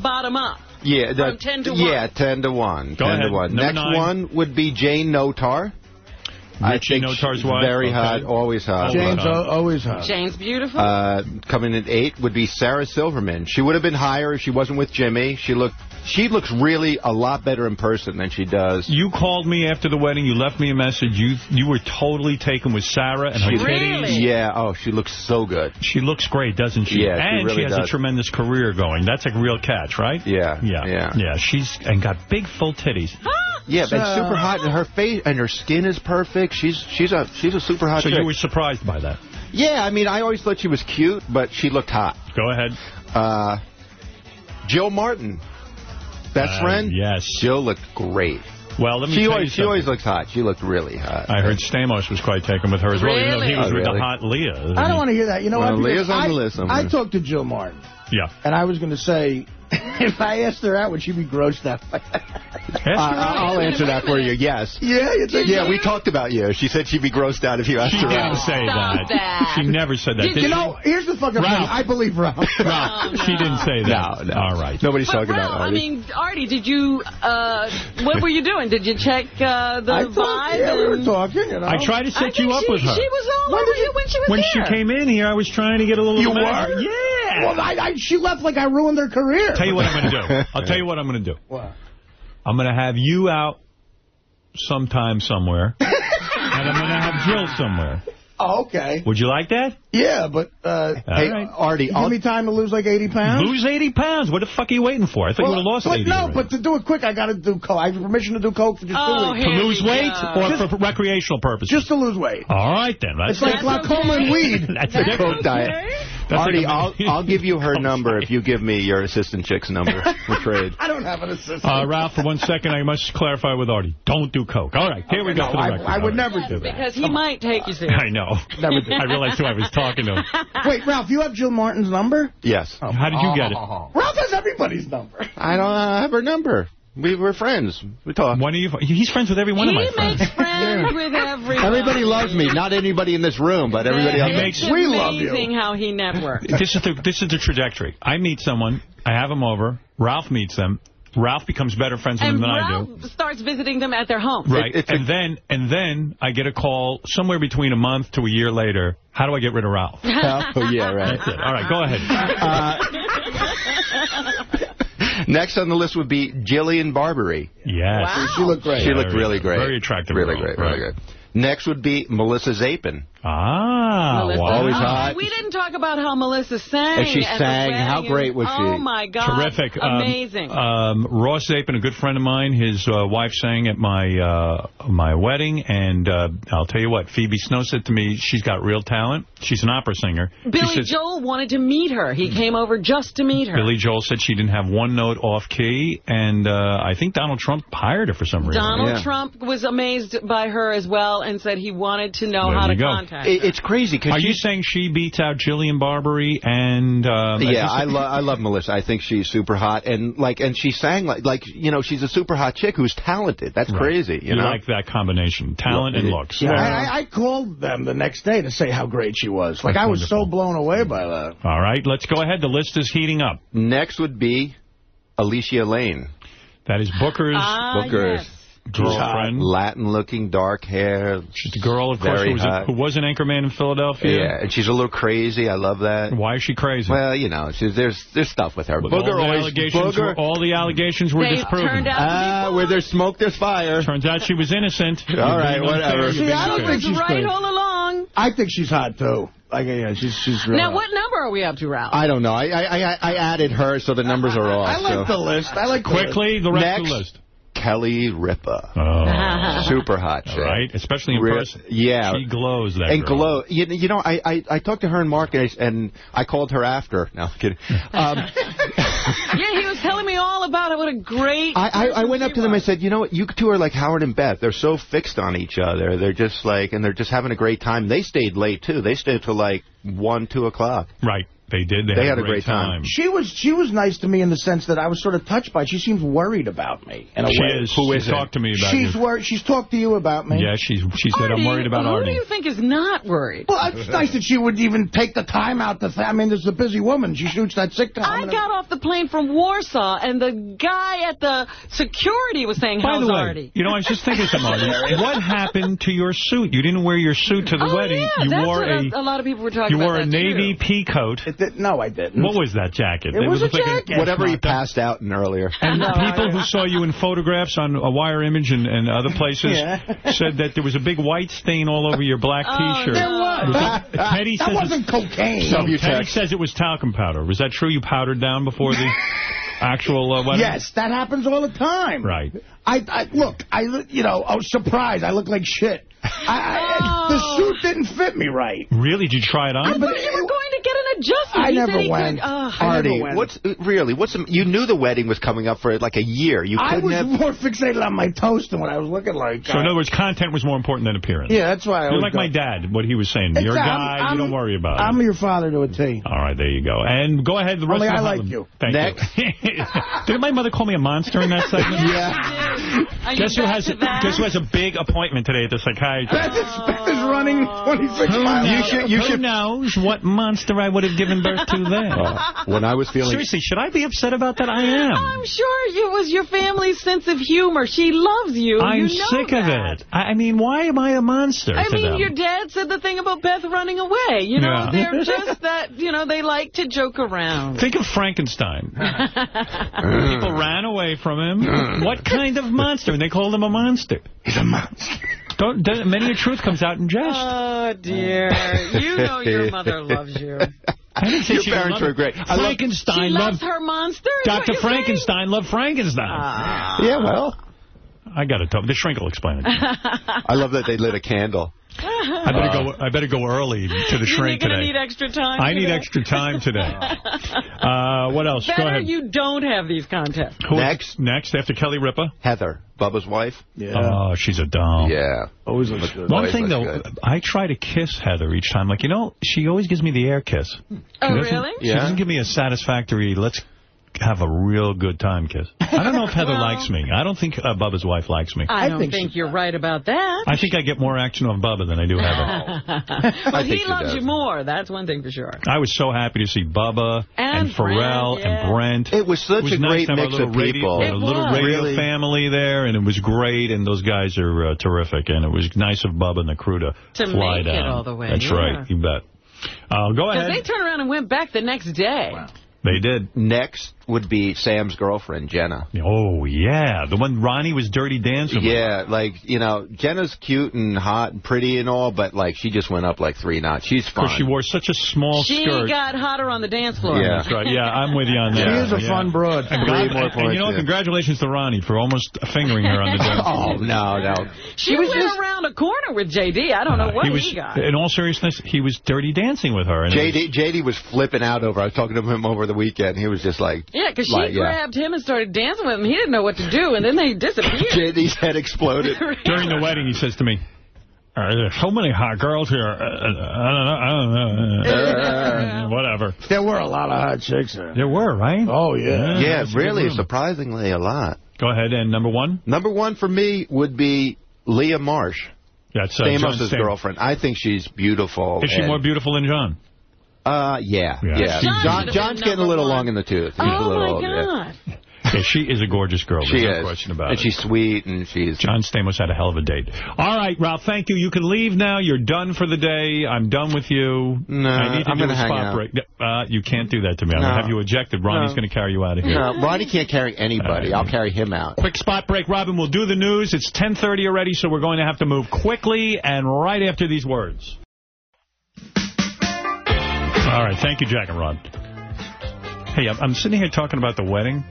bottom up. Yeah, From 10 to 1. Yeah, 10 to 1. Go 10 ahead. to 1. Number Next 9. one would be Jane Notar. Richie Notar's wife. Very hot, always hot. Jane's always hot. Jane's beautiful. Coming in 8 would be Sarah Silverman. She would have been higher if she wasn't with Jimmy. She looks really a lot better in person than she does. You called me after the wedding. You left me a message. You were totally taken with Sarah and her titties. Yeah. Oh, she looks so good. She looks great, doesn't she? Yeah, and she really has does. a tremendous career going. That's a real catch, right? Yeah. Yeah. She's got big full titties. Yeah, but super hot, and her face and her skin is perfect. She's a super hot chick. So you were surprised by that? Yeah, I mean, I always thought she was cute, but she looked hot. Go ahead. Jill Martin, best friend. Yes, Jill looked great. Well, let me tell you something. She always looks hot. She looked really hot. I heard Stamos was quite taken with her as well, even though he was with the hot Leah. I don't want to hear that. You know what? Leah's on the list. I talked to Jill Martin. Yeah. And I was going to say, if I asked her out, would she be grossed out by that? I'll answer that for you, yes. Yeah, you think we talked about you. She said she'd be grossed out if you asked her out. She didn't say that. She never said that. You know, here's the fucking thing. I believe Ralph. Ralph, she didn't say that. No. All right. Nobody's talking Ralph, about Artie. I mean, Artie, did you, what were you doing? Did you check the vibe? Yeah, we were talking, you know. I tried to set you up with her. She was all over you when she was When here. she came in here, I was trying to get a little... You were? Yeah. Well, she left like I ruined her career. Tell you what I'm going to do. I'll tell you what I'm going to do. What? I'm going to have you out sometime somewhere, and I'm going to have Jill somewhere. Oh, okay. Would you like that? Yeah, but, hey, right. Artie, give me time to lose like 80 pounds? Lose 80 pounds? What the fuck are you waiting for? I thought you would have lost 80 No, already. but to do it quick, I got to do coke. I have permission to do coke for just 2 weeks. To lose weight or for recreational purposes? Just to lose weight. All right, then. It's like glaucoma and weed. That's the coke diet. Artie, like I'll give you her number if you give me your assistant chick's number for trade. I don't have an assistant. Ralph, for 1 second, I must clarify with Artie. Don't do coke. All right, here we go for the record. I would never do that. Because he might take you seriously. I know. Never do. I realized who I was talking to. Wait, Ralph, you have Jill Martin's number? Yes. How did you get it? Ralph has everybody's number. I don't have her number. We're friends. We talk. One of you? He's friends with every one of my friends. He makes friends with everyone. Everybody loves me. Not anybody in this room, but everybody else. We love you. It's amazing how he networks. This is the trajectory. I meet someone. I have them over. Ralph meets them. Ralph becomes better friends with them than I do. Ralph starts visiting them at their home. Right. And then I get a call somewhere between a month to a year later. How do I get rid of Ralph? Oh, yeah, right. That's it. All right, go ahead. Next on the list would be Jillian Barberie. Yes. Wow. She looked great. She looked really great. Very attractive. Really great. Really good. Next would be Melissa Zapin. Melissa. Wow. Always hot. We didn't talk about how Melissa sang. And she sang. How great was she? Oh, my God. Terrific. Amazing. Ross Zapin, a good friend of mine, his wife sang at my wedding, and I'll tell you what, Phoebe Snow said to me, she's got real talent. She's an opera singer. Billy Joel wanted to meet her. He came over just to meet her. Billy Joel said she didn't have one note off key, and I think Donald Trump hired her for some reason. Donald Trump was amazed by her as well and said he wanted to know how to contact her. It's crazy. Are you saying she beats out Jillian Barberie and... yeah, I love Melissa. I think she's super hot. And she sang like she's a super hot chick who's talented. That's crazy. You know? Like that combination, talent and looks. Yeah, I called them the next day to say how great she was. Like, I was so blown away by that. All right, let's go ahead. The list is heating up. Next would be Alicia Lane. That is Booker's Yes. girlfriend. Latin-looking, dark hair. She's the girl, of course, who was an anchorman in Philadelphia. Yeah, and she's a little crazy. I love that. Why is she crazy? Well, there's stuff with her. All the allegations were disproven. Where there's smoke, there's fire. Turns out she was innocent. All right, whatever. See, I don't think she's right all along. I think she's hot, too. Yeah, she's real. Now, what number are we up to, Ralph? I don't know. I added her, so the numbers are off. I like the list. I like quickly the rest of the list. Kelly Ripa. Oh. Super hot chick. Right? Especially in person. Yeah. She glows, that and girl. glow. You know, I talked to her and Mark, and I called her after. No, I'm kidding. Yeah, he was telling me all about it. What a great... I went up to them and said, you know what, you two are like Howard and Beth. They're so fixed on each other. They're just like, and they're just having a great time. They stayed late, too. They stayed till like 1, 2 o'clock. Right. They did. They had a great time. She was nice to me in the sense that I was sort of touched by it. She seems worried about me in a way. She is. Who is talked to me about you. She's talked to you about me. Yeah, she said, I'm worried about Artie. Who do you think is not worried? Well, it's nice that she would even take the time out to... I mean, this is a busy woman. She shoots that sitcom. I got off the plane from Warsaw, and the guy at the security was saying, how's Artie? You know, I was just thinking something, Artie. What happened to your suit? You didn't wear your suit to the wedding. Yeah, you wore a lot of people were talking about. You wore a that navy pea coat. No, I didn't. What was that jacket? It was a jacket. Whatever you passed out in earlier. And people who saw you in photographs on a Wire Image and other places said that there was a big white stain all over your black T-shirt. There was. Teddy that wasn't cocaine. So Teddy says it was talcum powder. Was that true? You powdered down before the actual wedding? Yes, that happens all the time. Right. I was surprised. I look like shit. The suit didn't fit me right. Really? Did you try it on? I thought you were going to get an adjustment. I never went. Artie, you knew the wedding was coming up for like a year. I was more fixated on my toast than what I was looking like. So in other words, content was more important than appearance. Yeah, that's why I You're like my dad, what he was saying. You're a guy, you don't worry about it. I'm your father to a T. All right, there you go. And go ahead. The rest Only of I like you. Thank you. Didn't my mother call me a monster in that segment? Yeah. Guess who has a big appointment today at the psychiatrist? Beth is running 26 miles. Who knows what monster I would have given birth to then? When I was feeling... Seriously, should I be upset about that? I am. I'm sure it was your family's sense of humor. She loves you. I'm sick of it. I mean, why am I a monster I mean, them? your dad said the thing about Beth running away. You know, they're just that, they like to joke around. Think of Frankenstein. People ran away from him. What kind of monster? And they called him a monster. He's a monster. Many a truth comes out in jest. Oh, dear. You know your mother loves you. Your parents were great. Frankenstein she loves her monster? Dr. Frankenstein loved Frankenstein. Yeah, well. I got to tell. The shrink will explain it. I love that they lit a candle. I better go early to the shrink today. You need extra time I need extra time today. What else? Better go ahead. You don't have these contests. Next, after Kelly Ripa? Heather, Bubba's wife. Yeah. Oh, she's a doll. Yeah. Always looks good. One thing, though, I try to kiss Heather each time. Like, she always gives me the air kiss. Oh, really? She doesn't give me a satisfactory, let's have a real good time kiss. I don't know if Heather likes me. I don't think Bubba's wife likes me. I don't think you're right about that. I think I get more action on Bubba than I do Heather. Well, he loves you more. That's one thing for sure. I was so happy to see Bubba and Pharrell and Brent. It was such a great mix of people. A little radio family there, and it was great, and those guys are terrific, and it was nice of Bubba and the crew to fly make down. It all the way. That's right. You bet. Go ahead. Because they turned around and went back the next day. Wow. They did. Next would be Sam's girlfriend, Jenna. Oh, yeah. The one Ronnie was dirty dancing with. Yeah, like, Jenna's cute and hot and pretty and all, but, like, she just went up, like, 3 notches. She's fun. Because she wore such a small skirt. She got hotter on the dance floor. Yeah. That's right. Yeah, I'm with you on that. She is a fun broad. And congratulations to Ronnie for almost fingering her on the dance floor. Oh, no. She went around a corner with J.D. I don't know what he got. In all seriousness, he was dirty dancing with her. And J.D. was flipping out over. I was talking to him over the weekend. He was just like... Yeah, because she grabbed him and started dancing with him. He didn't know what to do, and then they disappeared. J.D.'s head exploded. During the wedding, he says to me, there's so many hot girls here. I don't know. Whatever. There were a lot of hot chicks there. There were, right? Oh, yeah. Yeah, really, surprisingly a lot. Go ahead, and number one? Number one for me would be Leah Marsh. That's Stamos' girlfriend. I think she's beautiful. Is she more beautiful than John? Yeah. John's getting a little long in the tooth. He's a little, God. Yeah, she is a gorgeous girl. There's no question about it. And she's sweet, and she's... John Stamos had a hell of a date. All right, Ralph, thank you. You can leave now. You're done for the day. I'm done with you. No, I need to do a spot break. You can't do that to me. I'm going to have you ejected. Ronnie's going to carry you out of here. No, Ronnie can't carry anybody. I'll carry him out. Quick spot break, Robin. We'll do the news. It's 10:30 already, so we're going to have to move quickly and right after these words. All right, thank you, Jack and Ron. Hey, I'm sitting here talking about the wedding,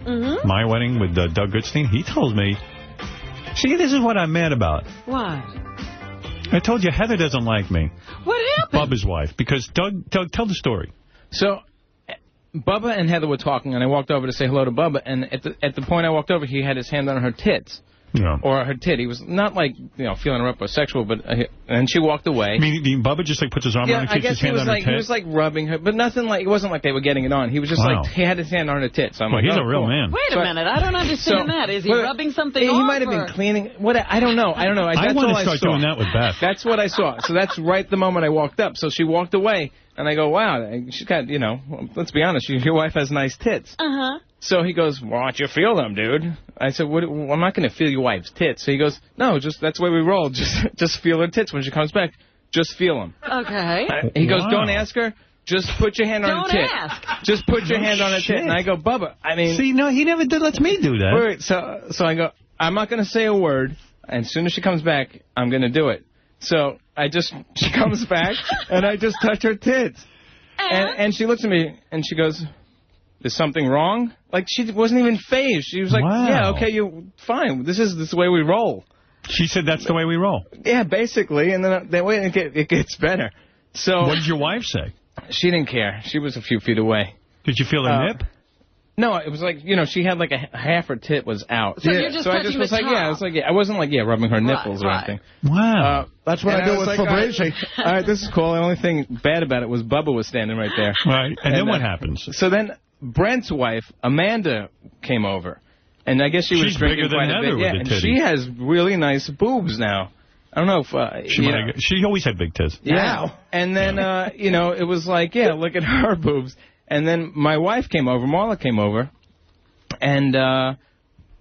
my wedding with Doug Goodstein. He told me, see, this is what I'm mad about. What? I told you Heather doesn't like me. What happened? Bubba's wife. Because Doug, tell the story. So, Bubba and Heather were talking, and I walked over to say hello to Bubba, and at the point I walked over, he had his hand on her tits. Yeah. Or her tit. He was not like, feeling her up or sexual, but and she walked away. I mean, Bubba just puts his arm around her and keeps his hand on her tit? He was like rubbing her, but nothing like, it wasn't like they were getting it on. He was just he had his hand on her tit. So I'm he's a real man. Wait a minute, I don't understand that. Is he rubbing something off? He might have been cleaning. I don't know. I want to start doing that with Beth. That's what I saw. So that's right the moment I walked up. So she walked away, and I go, wow, she's got, let's be honest, your wife has nice tits. Uh-huh. So he goes, well, why don't you feel them, dude? I said, I'm not going to feel your wife's tits. So he goes, no, that's the way we roll. Just feel her tits when she comes back. Just feel them. Okay. He goes, don't ask her. Just put your hand on her tit. Don't ask. Just put your hand on her tit. And I go, Bubba, I mean... See, no, he never lets me do that. Wait, so I go, I'm not going to say a word. And as soon as she comes back, I'm going to do it. So she comes back, and I just touch her tits. And she looks at me, and she goes... Is something wrong? Like, she wasn't even phased. She was like, yeah, okay, fine. This is the way we roll. She said that's the way we roll. Yeah, basically. And then it gets better. So what did your wife say? She didn't care. She was a few feet away. Did you feel her nip? No, it was like, she had like a half her tit was out. So you're just I just was like, I was like, I wasn't like, rubbing her nipples or anything. Wow. That's what I do with Fabrizi. All right, this is cool. The only thing bad about it was Bubba was standing right there. Right. And then what happens? So then Brent's wife, Amanda, came over. And I guess she was drinking quite a bit. Yeah, and she has really nice boobs now. I don't know if... she always had big tits. Yeah. And then, it was like, look at her boobs. And then my wife came over, Marla came over, and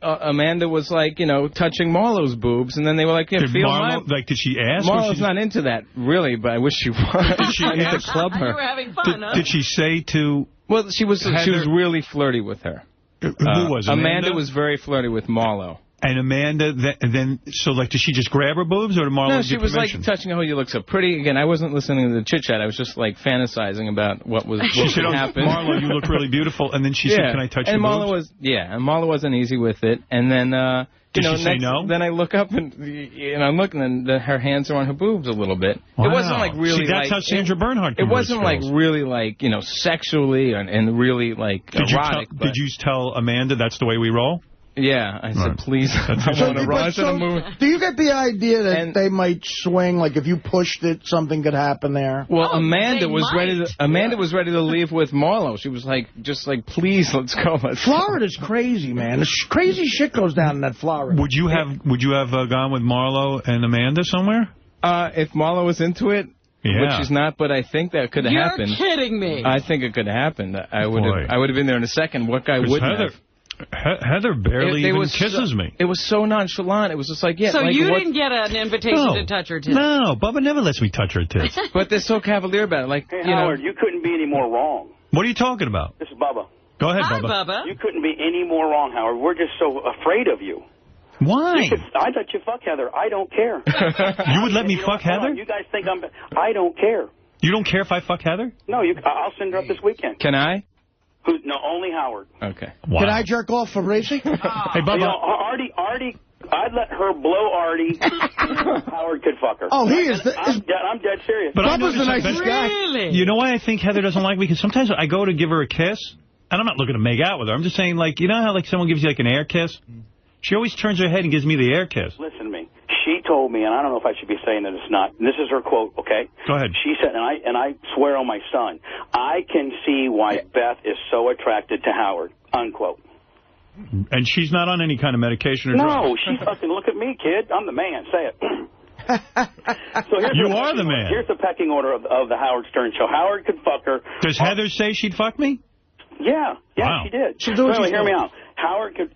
Amanda was like, touching Marlo's boobs, and then they were like, feel my... Like, did she ask? Marlo's not into that, really, but I wish she was. Did she ask? To club her. You were having fun, huh? Did she say to... Well, she was really flirty with her. Who was Amanda was very flirty with Marlo. And Amanda, then, so, like, did she just grab her boobs, or did Marlo No, she was, like, touching, you look so pretty. Again, I wasn't listening to the chit-chat. I was just, like, fantasizing about what would happen. Marlo, you look really beautiful. And then she said, can I touch your boobs? And Marlo wasn't easy with it. And then, did she say no? Then I look up, and I'm looking, and her hands are on her boobs a little bit. Wow. It wasn't, like, really, that's how Sandra Bernhard It wasn't, like, really, like, sexually and really, like, erotic. Did you tell Amanda that's the way we roll? Yeah, I said, please. I want to rise in a movie. Do you get the idea that they might swing, like if you pushed it, something could happen there? Well, Amanda was ready to leave with Marlo. She was like, please, let's go. Florida's crazy, man. Crazy shit goes down in that Florida. Would you have gone with Marlo and Amanda somewhere? If Marlo was into it. Yeah. Which is not, but I think that could have happened. You're kidding me. I think it could have happened. I would have been there in a second. What guy wouldn't have? Heather barely even kisses me. It was so nonchalant. It was just like, So like, you didn't get an invitation to touch her tits? No, Bubba never lets me touch her tits. But they're so cavalier about it. Like, hey, Howard, you couldn't be any more wrong. What are you talking about? This is Bubba. Go ahead, Hi, Bubba. You couldn't be any more wrong, Howard. We're just so afraid of you. Why? I'd let you fuck Heather. I don't care. You would let me fuck Heather? You guys think I don't care. You don't care if I fuck Heather? No, I'll send her up this weekend. Can I? No, only Howard. Okay. Wow. Can I jerk off for Fabrizi? Hey, Bubba. Artie, I'd let her blow Artie. Howard could fuck her. Oh, he is. I'm dead serious. But Bubba's the nicest guy. Really? You know why I think Heather doesn't like me? Because sometimes I go to give her a kiss, and I'm not looking to make out with her. I'm just saying, like, you know how like someone gives you like an air kiss? She always turns her head and gives me the air kiss. Listen to me. She told me, and I don't know if I should be saying that it's not. This is her quote, okay? Go ahead. She said, and I swear on my son, I can see why Beth is so attracted to Howard, unquote. And she's not on any kind of medication or drugs? No, she fucking, look at me, kid. I'm the man. Say it. So you are the man. Here's the pecking order of the Howard Stern show. Howard could fuck her. Does Heather say she'd fuck me? Yeah, wow. She did. Hear me out. Howard could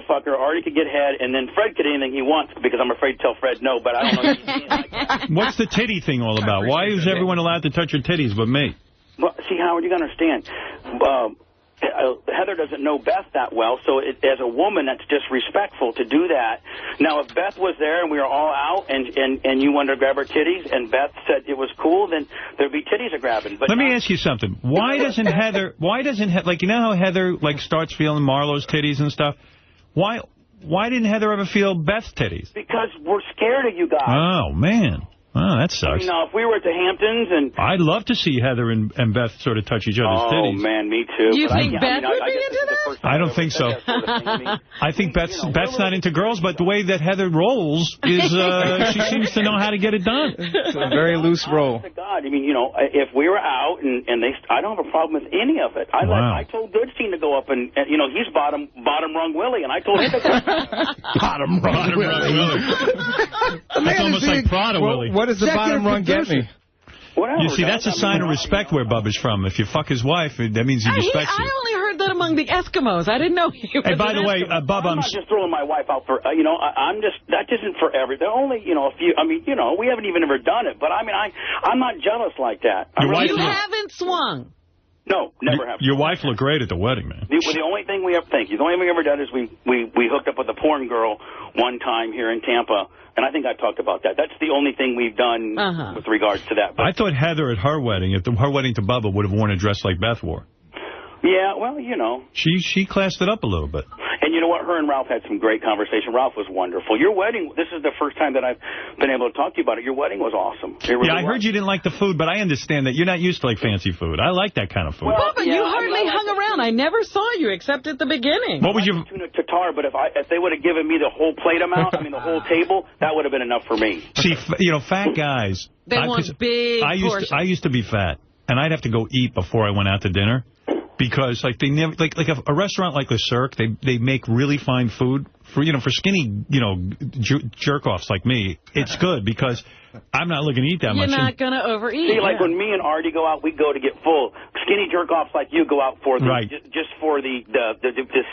fuck her, Artie could get head, and then Fred could anything he wants, because I'm afraid to tell Fred no, but I don't know if he's like that. What's the titty thing all about? Why is everyone allowed to touch your titties but me? Well, see, Howard, you got to understand. Heather doesn't know Beth that well, so as a woman, that's disrespectful to do that. Now, if Beth was there and we were all out and you wanted to grab her titties and Beth said it was cool, then there'd be titties a grabbing. But let me ask you something. Why doesn't Heather, like, you know how Heather, like, starts feeling Marlo's titties and stuff? Why didn't Heather ever feel Beth's titties? Because we're scared of you guys. Oh, man. Oh, that sucks. You know, if we were at the Hamptons and... I'd love to see Heather and Beth sort of touch each other's titties. Oh, man, me too. You think Beth would be into that? I don't think so. I think Beth's not into girls, but the way that Heather rolls is she seems to know how to get it done. It's a very loose roll. God, I mean, you know, if we were out and I don't have a problem with any of it. I told Goodstein to go up and you know, he's bottom rung Willie, and I told him to go. Bottom rung Willie. That's almost like Prada Willie. What does the bottom rung get me? Whatever, you see, that's a sign of respect where Bubba's from. If you fuck his wife, that means he respects you. I only heard that among the Eskimos. I didn't know he was. Hey, by the way, Bubba, I'm not just throwing my wife out for, you know, that isn't for They're only, you know, a few. I mean, you know, we haven't even ever done it. But, I mean, I'm not jealous like that. You haven't swung. No, never have. Your wife looked great at the wedding, man. The only thing we ever, thank you, the only thing we ever done is we hooked up with a porn girl one time here in Tampa. And I think I talked about that. That's the only thing we've done with regards to that. But I thought Heather at her wedding, her wedding to Bubba, would have worn a dress like Beth wore. Yeah, well, you know. She classed it up a little bit. And you know what? Her and Ralph had some great conversation. Ralph was wonderful. Your wedding, this is the first time that I've been able to talk to you about it. Your wedding was awesome. Really I heard you didn't like the food, but I understand that you're not used to like fancy food. I like that kind of food. Well, Bubba, you hardly hung around. I never saw you except at the beginning. What would you... Tuna tartare, but if they would have given me the whole plate amount, I mean the whole table, that would have been enough for me. See, you know, fat guys... They want big portions. I used to be fat, and I'd have to go eat before I went out to dinner. Because like they never like a restaurant like Le Cirque, they make really fine food for for skinny jerk offs like me. It's good because I'm not looking to eat that much. You're not gonna overeat. See, like when me and Artie go out, we go to get full. Skinny jerk offs like you go out for just for the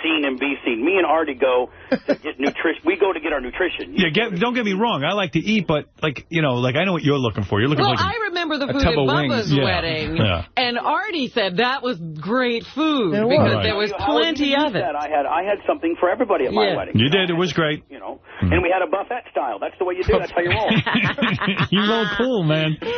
scene and be seen. Me and Artie go to get nutrition. We go to get our nutrition. Don't get me wrong. I like to eat, but like I know what you're looking for. You're looking for I remember the food at Bubba's wedding, and Artie said that was great food because there was plenty of it. I had something for everybody at my wedding. You did. It was great. And we had a buffet style. That's the way you do. That's how you roll. You roll cool, man. But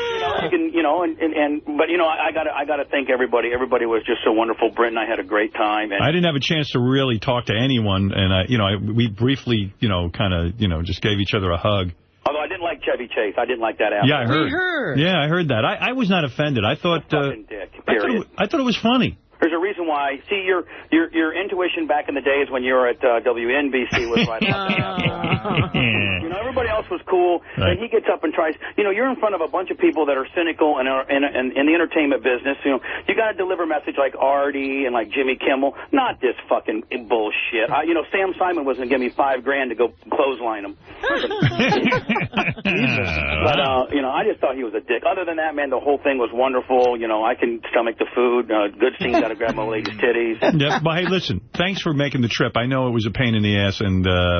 I gotta thank everybody. Everybody was just so wonderful. Brent and I had a great time. And I didn't have a chance to really talk to anyone, and we briefly, just gave each other a hug. Although I didn't like Chevy Chase. I didn't like that aspect. Yeah, I heard. We heard. Yeah, I heard that. I was not offended. I thought. Dick, period. I thought it was funny. There's a reason why. See, your intuition back in the days when you were at WNBC was right about that. Everybody else was cool, and he gets up and tries. You're in front of a bunch of people that are cynical and are in the entertainment business. You got to deliver a message like Artie and like Jimmy Kimmel, not this fucking bullshit. Sam Simon was going to give me $5,000 to go clothesline him. But I just thought he was a dick. Other than that, man, the whole thing was wonderful. I can stomach the food. Good scene. Got to grab my lady's titties. Yeah, but hey, listen, thanks for making the trip. I know it was a pain in the ass,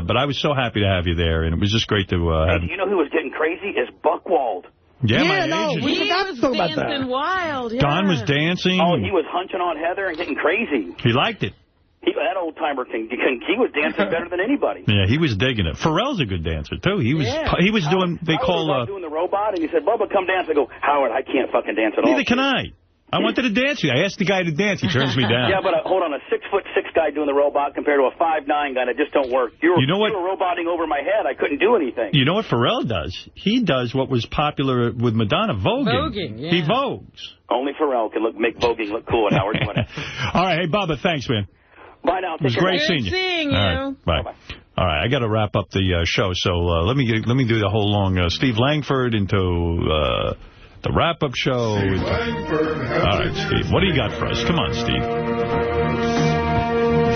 but I was so happy to have you there, and it was just great to have you. You know who was getting crazy? Is Buckwald. Yeah, he was dancing wild. Yeah. Don was dancing. Oh, he was hunching on Heather and getting crazy. He liked it. That old-timer thing, he was dancing better than anybody. Yeah, he was digging it. Pharrell's a good dancer, too. He was doing, doing the robot, and he said, Bubba, come dance. I go, Howard, I can't fucking dance at all. Neither can I. I wanted to dance with you. I asked the guy to dance. He turns me down. Yeah, but hold on. A 6'6" guy doing the robot compared to a 5'9" guy that just don't work. You were roboting over my head. I couldn't do anything. You know what Pharrell does? He does what was popular with Madonna, voguing. Yeah. He vogues. Only Pharrell can make voguing look cool at Howard. All right. Hey, Bubba, thanks, man. Bye now. It was great seeing you. All right, bye. All right, I got to wrap up the show, so let me do the whole long Steve Langford into... the wrap-up show. All right, Steve. What do you got for us? Come on, Steve.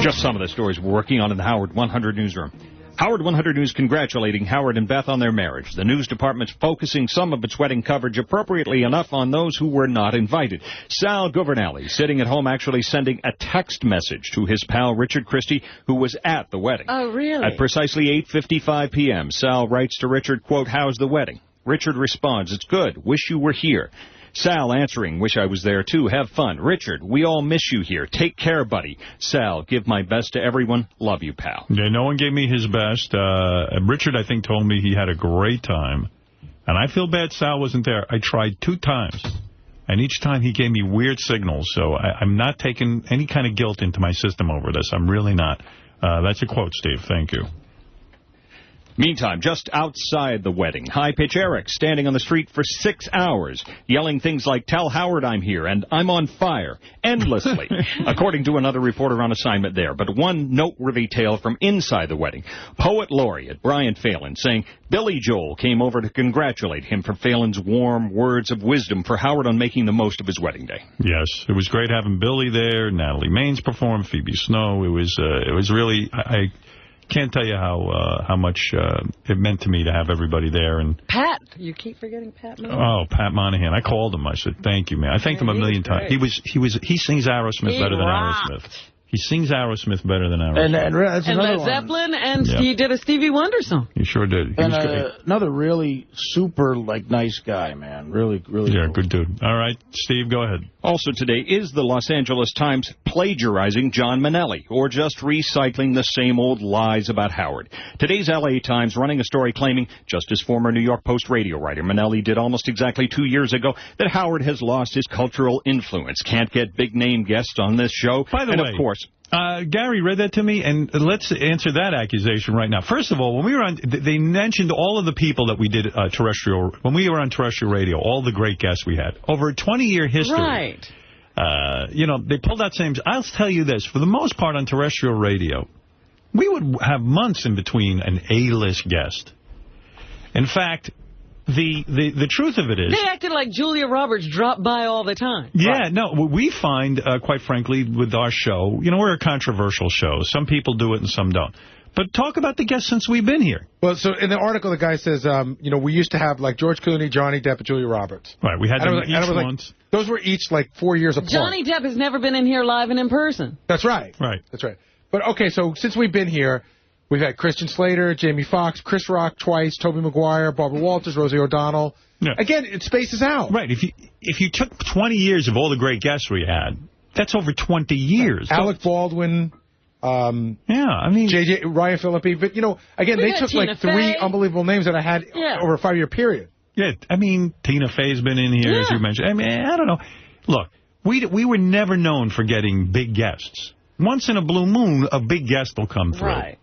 Just some of the stories we're working on in the Howard 100 newsroom. Howard 100 News congratulating Howard and Beth on their marriage. The news department's focusing some of its wedding coverage appropriately enough on those who were not invited. Sal Governale, sitting at home, actually sending a text message to his pal Richard Christie, who was at the wedding. Oh, really? At precisely 8:55 p.m., Sal writes to Richard, quote, "How's the wedding?" Richard responds, "It's good. Wish you were here." Sal answering, wish I was there too. Have fun. Richard, we all miss you here. Take care, buddy. Sal, give my best to everyone. Love you, pal. Yeah, no one gave me his best. Richard, I think, told me he had a great time. And I feel bad Sal wasn't there. I tried 2 times. And each time he gave me weird signals. So I'm not taking any kind of guilt into my system over this. I'm really not. That's a quote, Steve. Thank you. Meantime, just outside the wedding, high-pitch Eric standing on the street for 6 hours, yelling things like, tell Howard I'm here, and I'm on fire, endlessly, according to another reporter on assignment there. But one noteworthy tale from inside the wedding. Poet laureate Brian Phelan saying Billy Joel came over to congratulate him for Phelan's warm words of wisdom for Howard on making the most of his wedding day. Yes, it was great having Billy there. Natalie Maines performed, Phoebe Snow. It was really... I can't tell you how much it meant to me to have everybody there. And Pat, you keep forgetting Pat Monahan. Oh, Pat Monahan. I called him. I said, thank you, man. I thanked him a million times. He sings Aerosmith better than Aerosmith. He sings Aerosmith better than Aerosmith. And Led Zeppelin, and he did a Stevie Wonder song. He sure did. He was great. Another really super, nice guy, man. Really cool. Good dude. All right, Steve, go ahead. Also today, is the Los Angeles Times plagiarizing John Minnelli, or just recycling the same old lies about Howard? Today's L.A. Times running a story claiming, just as former New York Post radio writer Minnelli did almost exactly 2 years ago, that Howard has lost his cultural influence, can't get big-name guests on this show. By the way, of course... Gary read that to me, and let's answer that accusation right now. First of all, when we were on, they mentioned all of the people that we did when we were on terrestrial radio, all the great guests we had. Over a 20-year history. Right. They pulled out names. I'll tell you this, for the most part on terrestrial radio, we would have months in between an A-list guest. In fact... The truth of it is... They acted like Julia Roberts dropped by all the time. Yeah, no, we find, quite frankly, with our show, we're a controversial show. Some people do it and some don't. But talk about the guests since we've been here. Well, so in the article, the guy says, we used to have, George Clooney, Johnny Depp, and Julia Roberts. Right, we had them each once. Those were each, 4 years apart. Johnny Depp has never been in here live and in person. That's right. Right. That's right. But, okay, so since we've been here... We've had Christian Slater, Jamie Foxx, Chris Rock twice, Tobey Maguire, Barbara Walters, Rosie O'Donnell. Yeah. Again, it spaces out. Right. If you took 20 years of all the great guests we had, that's over 20 years. Alec Baldwin. Ryan Phillippe. But, again, they took Tina 3 unbelievable names that I had over a 5-year period. Yeah. Tina Fey's been in here, as you mentioned. I don't know. Look, we were never known for getting big guests. Once in a blue moon, a big guest will come through. Right.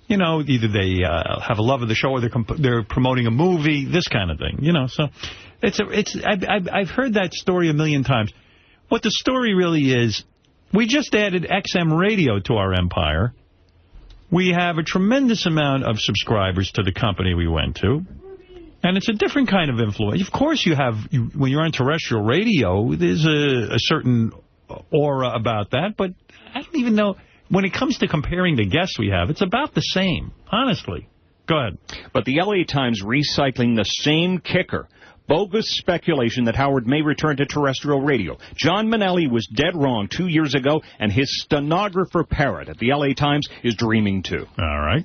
Either they have a love of the show or they're promoting a movie, this kind of thing. So I've heard that story a million times. What the story really is, we just added XM radio to our empire. We have a tremendous amount of subscribers to the company we went to. And it's a different kind of influence. Of course, when you're on terrestrial radio, there's a certain aura about that, but I don't even know... When it comes to comparing the guests we have, it's about the same, honestly. Go ahead. But the L.A. Times recycling the same kicker. Bogus speculation that Howard may return to terrestrial radio. John Minnelli was dead wrong 2 years ago, and his stenographer parrot at the L.A. Times is dreaming too. All right.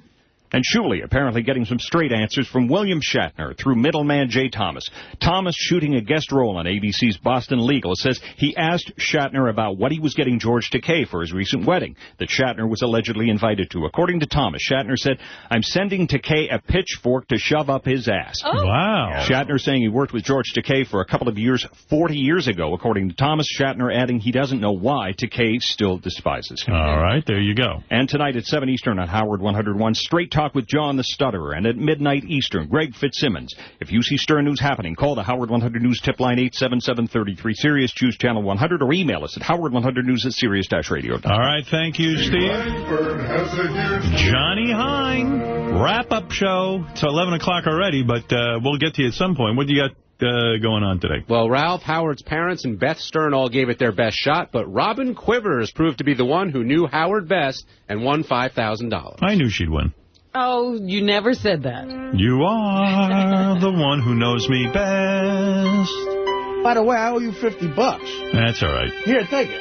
And Shuley apparently getting some straight answers from William Shatner through middleman Jay Thomas. Thomas, shooting a guest role on ABC's Boston Legal, says he asked Shatner about what he was getting George Takei for his recent wedding that Shatner was allegedly invited to. According to Thomas, Shatner said, I'm sending Takei a pitchfork to shove up his ass. Oh. Wow. Shatner saying he worked with George Takei for a couple of years 40 years ago, according to Thomas. Shatner adding he doesn't know why Takei still despises him. All right, there you go. And tonight at 7 Eastern on Howard 101, Straight Talk with John the Stutterer, and at midnight Eastern, Greg Fitzsimmons. If you see Stern News happening, call the Howard 100 News tip line 877-33-SIRIUS, choose channel 100, or email us at howard100news@sirius-radio.com. All right, thank you, Steve. Johnny Hine, wrap-up show. It's 11 o'clock already, but we'll get to you at some point. What do you got going on today? Well, Ralph, Howard's parents, and Beth Stern all gave it their best shot, but Robin Quivers proved to be the one who knew Howard best and won $5,000. I knew she'd win. Oh, you never said that. You are the one who knows me best. By the way, I owe you $50. That's all right. Here, take it.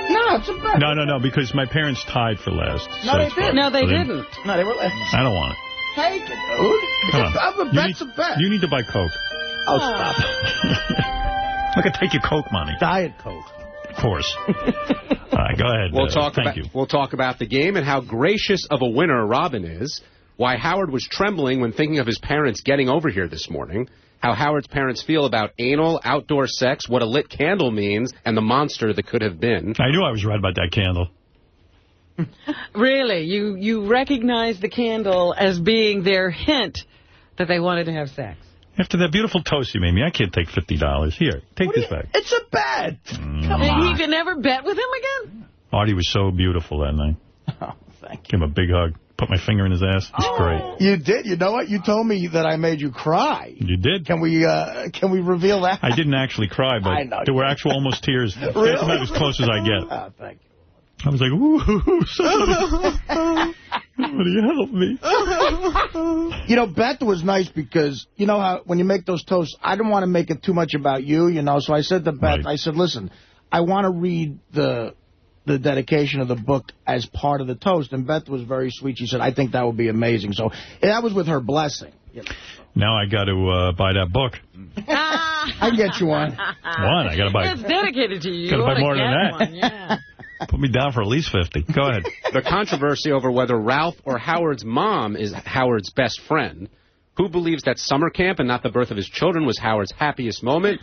No, it's a bet. No, because my parents tied for last. No, they didn't. No, they didn't. No, they were last. I don't want it. Take it, dude. Come on. A bet's a bet. You need to buy Coke. Oh, stop it. I could take your Coke money. Diet Coke. Of course. All right, go ahead. We'll talk about the game and how gracious of a winner Robin is, why Howard was trembling when thinking of his parents getting over here this morning, how Howard's parents feel about anal, outdoor sex, what a lit candle means, and the monster that could have been. I knew I was right about that candle. Really? You recognize the candle as being their hint that they wanted to have sex? After that beautiful toast you made me, I can't take $50. Here, take this back. It's a bet. Come on. You can never bet with him again? Artie was so beautiful that night. Oh, thank you. Give him a big hug. Put my finger in his ass. It's great. You did. You know what? You told me that I made you cry. You did. Can we reveal that? I didn't actually cry, but there were actual almost tears. Really? That's about as close as I get. Oh, thank you. I was like, ooh, somebody help me. You know, Beth was nice because, you know how when you make those toasts, I didn't want to make it too much about you, you know, so I said to Beth, I said, listen, I want to read the dedication of the book as part of the toast, and Beth was very sweet. She said, I think that would be amazing. So that was with her blessing. You know. Now I got to buy that book. I can get you one. One? I got to buy. It's dedicated to you. Got to buy more than that. One, yeah. Put me down for at least 50. Go ahead. The controversy over whether Ralph or Howard's mom is Howard's best friend. Who believes that summer camp and not the birth of his children was Howard's happiest moment?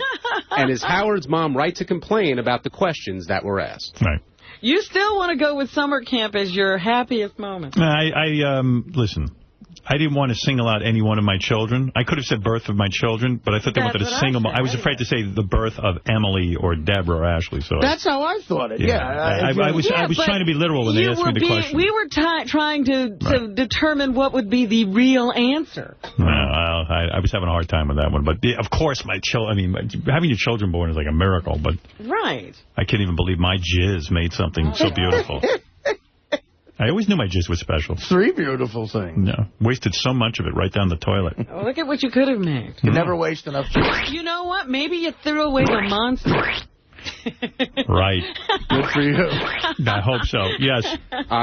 And is Howard's mom right to complain about the questions that were asked? Right. You still want to go with summer camp as your happiest moment? Listen, I didn't want to single out any one of my children. I could have said birth of my children, but I thought they wanted to single them. I was afraid to say the birth of Emily or Deborah or Ashley. So that's how I thought it. Yeah. I was trying to be literal when they asked me the question. We were trying to determine what would be the real answer. No, I was having a hard time with that one. But of course, my children. I mean, having your children born is like a miracle. But right. I can't even believe my jizz made something so beautiful. I always knew my jizz was special. 3 beautiful things. No. Wasted so much of it right down the toilet. Oh, look at what you could have made. You never waste enough jizz. You know what? Maybe you threw away the monster. Right. Good for you. I hope so. Yes.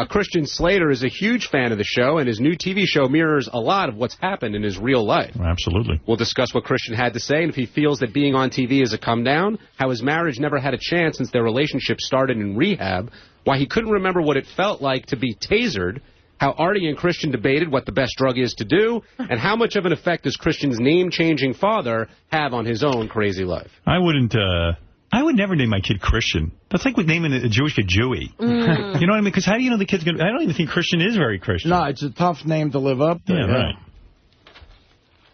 Christian Slater is a huge fan of the show, and his new TV show mirrors a lot of what's happened in his real life. Absolutely. We'll discuss what Christian had to say and if he feels that being on TV is a come down, how his marriage never had a chance since their relationship started in rehab, why he couldn't remember what it felt like to be tasered, how Artie and Christian debated what the best drug is to do, and how much of an effect does Christian's name-changing father have on his own crazy life. I would never name my kid Christian. That's like with naming a Jewish kid Jewy. You know what I mean? Because how do you know the kid's going to... I don't even think Christian is very Christian. No, it's a tough name to live up to. Yeah, right.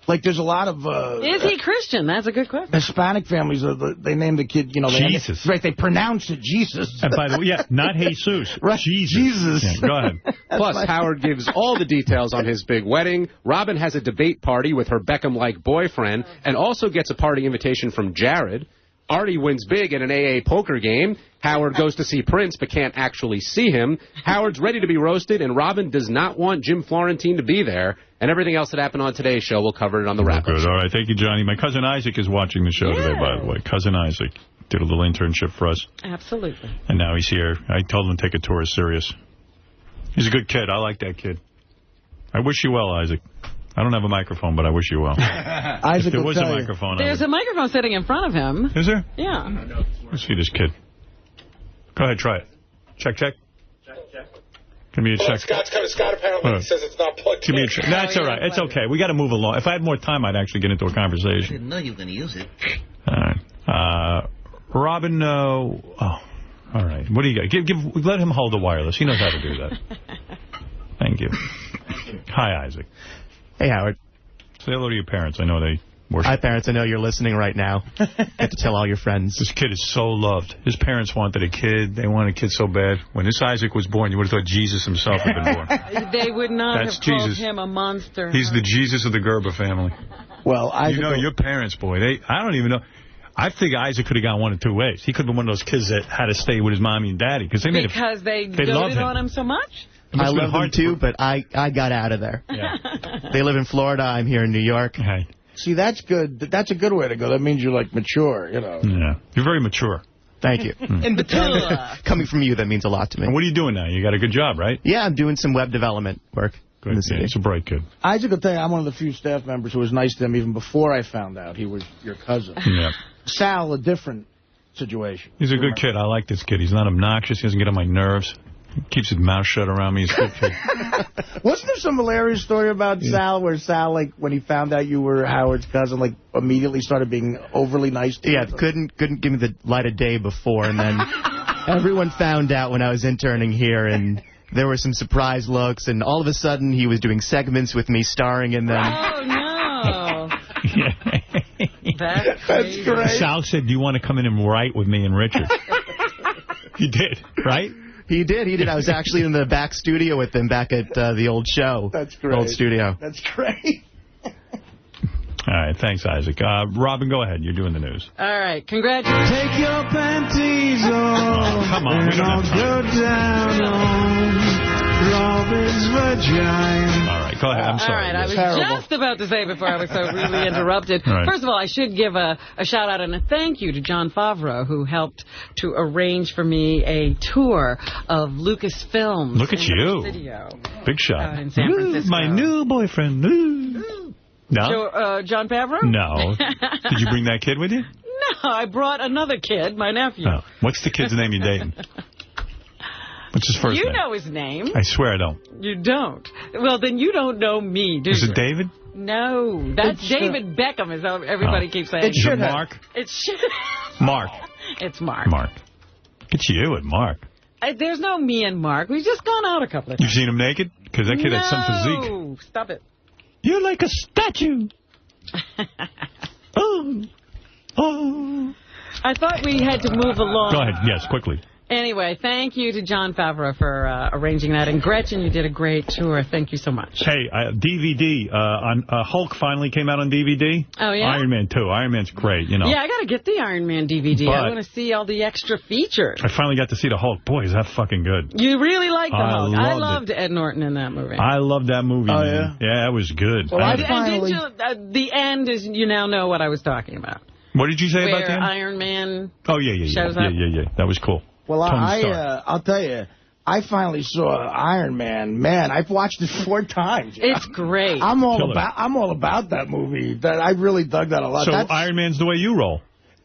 Like, there's a lot of... is he Christian? That's a good question. Hispanic families, they name the kid, you know... Jesus. Right, they pronounce it Jesus. And by the way, not Jesus. Right, Jesus. Yeah, go ahead. Plus, Howard gives all the details on his big wedding. Robin has a debate party with her Beckham-like boyfriend and also gets a party invitation from Jared. Artie wins big at an AA poker game. Howard goes to see Prince but can't actually see him. Howard's ready to be roasted, and Robin does not want Jim Florentine to be there. And everything else that happened on today's show, we'll cover it on the wrap-up. Good. All right. Thank you, Johnny. My cousin Isaac is watching the show today, by the way. Cousin Isaac did a little internship for us. Absolutely. And now he's here. I told him to take a tour of Sirius. He's a good kid. I like that kid. I wish you well, Isaac. I don't have a microphone, but I wish you well. Isaac, if there was a microphone. There's a microphone sitting in front of him. Is there? Yeah. Let's see this kid. Go ahead, try it. Check. Give me a check. Scott apparently says it's not plugged in. Give me a check. No, it's all right. It's okay. We got to move along. If I had more time, I'd actually get into a conversation. I didn't know you were going to use it. All right. Robin, all right. What do you got? Let him hold the wireless. He knows how to do that. Thank you. Hi, Isaac. Hey, Howard. Say hello to your parents. I know they worship. Hi, parents. I know you're listening right now. Get to tell all your friends. This kid is so loved. His parents wanted a kid. They wanted a kid so bad. When this Isaac was born, you would have thought Jesus himself had been born. They would not have called him a monster. He's the Jesus of the Gerber family. Well, Isaac... You know, your parents, boy, I don't even know. I think Isaac could have gone one of two ways. He could have been one of those kids that had to stay with his mommy and daddy. Because they doted on him so much? I love them too, but I got out of there. Yeah. They live in Florida. I'm here in New York. Hey. See, that's good. That's a good way to go. That means you're, like, mature, you know. Yeah. You're very mature. Thank you. Mature. Coming from you, that means a lot to me. And what are you doing now? You got a good job, right? Yeah, I'm doing some web development work. Good. Yeah, he's a bright kid. Isaac will tell you, I'm one of the few staff members who was nice to him even before I found out he was your cousin. Yeah. Sal, a different situation. He's a good kid. I like this kid. He's not obnoxious. He doesn't get on my nerves. He keeps his mouth shut around me. He's a good kid. Wasn't there some hilarious story about Sal where Sal, like, when he found out you were Howard's cousin, like, immediately started being overly nice to you? Yeah, couldn't give me the light of day before, and then everyone found out when I was interning here, and there were some surprise looks, and all of a sudden he was doing segments with me, starring in them. Oh, no. That's great. Sal said, do you want to come in and write with me and Richard? He did, right? He did. I was actually in the back studio with him back at the old show. That's great. Old studio. That's great. All right, thanks, Isaac. Robin, go ahead. You're doing the news. All right, congratulations. Take your panties off. Come on, we and don't I'll have time. go down on Robin's vagina. All right, go ahead. I'm sorry. All right, I was just about to say before I was so rudely interrupted. Right. First of all, I should give a shout-out and a thank you to Jon Favreau, who helped to arrange for me a tour of Lucasfilms. Look at you. Studio, Big shot. in San Francisco. My new boyfriend. No? Jon Favreau? No. Did you bring that kid with you? No, I brought another kid, my nephew. Oh. What's the kid's name you're dating? What's his first name? You know his name. I swear I don't. You don't. Well, then you don't know me, do you? Is it David? No, that's David Beckham, as everybody keeps saying. Is it Mark? It's Mark. It's Mark. Mark. It's you and Mark. There's no me and Mark. We've just gone out a couple of You've times. seen him naked? Because that kid had some physique. No, stop it. You're like a statue. Oh. I thought we had to move along. Go ahead. Yes, quickly. Anyway, thank you to Jon Favreau for arranging that. And Gretchen, you did a great tour. Thank you so much. Hey, DVD. On Hulk finally came out on DVD. Oh, yeah? Iron Man 2. Iron Man's great, you know. Yeah, I got to get the Iron Man DVD. But I want to see all the extra features. I finally got to see the Hulk. Boy, is that fucking good. You really liked the Hulk. I loved loved Ed Norton in that movie. I loved that movie, Oh, man. Yeah, that was good. Well, the end is, you now know what I was talking about. What did you say Where about that? Iron Man Oh, yeah. shows up. Yeah. That was cool. Well, Tony Stark. I'll tell you, I finally saw Iron Man. Man, I've watched it 4 times. It's great. I'm all about that movie. I really dug that a lot. So Iron Man's the way you roll.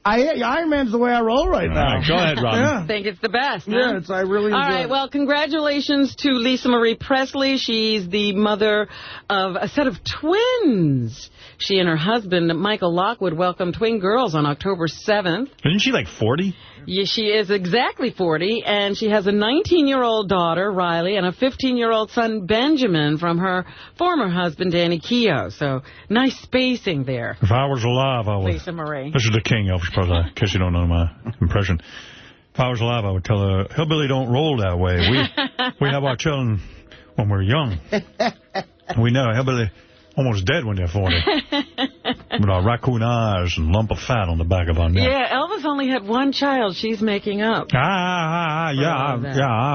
Iron Man's the way I roll right now. All right, go ahead, Robin. Yeah. I think it's the best. Huh? Yeah, I really enjoy All right, it. well, congratulations to Lisa Marie Presley. She's the mother of a set of twins. She and her husband, Michael Lockwood, welcomed twin girls on October 7th. Isn't she like 40? Yeah, she is exactly 40, and she has a 19-year-old daughter, Riley, and a 15-year-old son, Benjamin, from her former husband, Danny Keough. So, nice spacing there. If I was alive, I would. Lisa Marie. This is the King, Elvis Presley, in case you don't know my impression. If I was alive, I would tell her, hillbilly don't roll that way. We have our children when we're young. We know hillbilly almost dead when they're 40. With our raccoon eyes and lump of fat on the back of our neck. Yeah, Elvis only had one child. She's making up. Yeah, I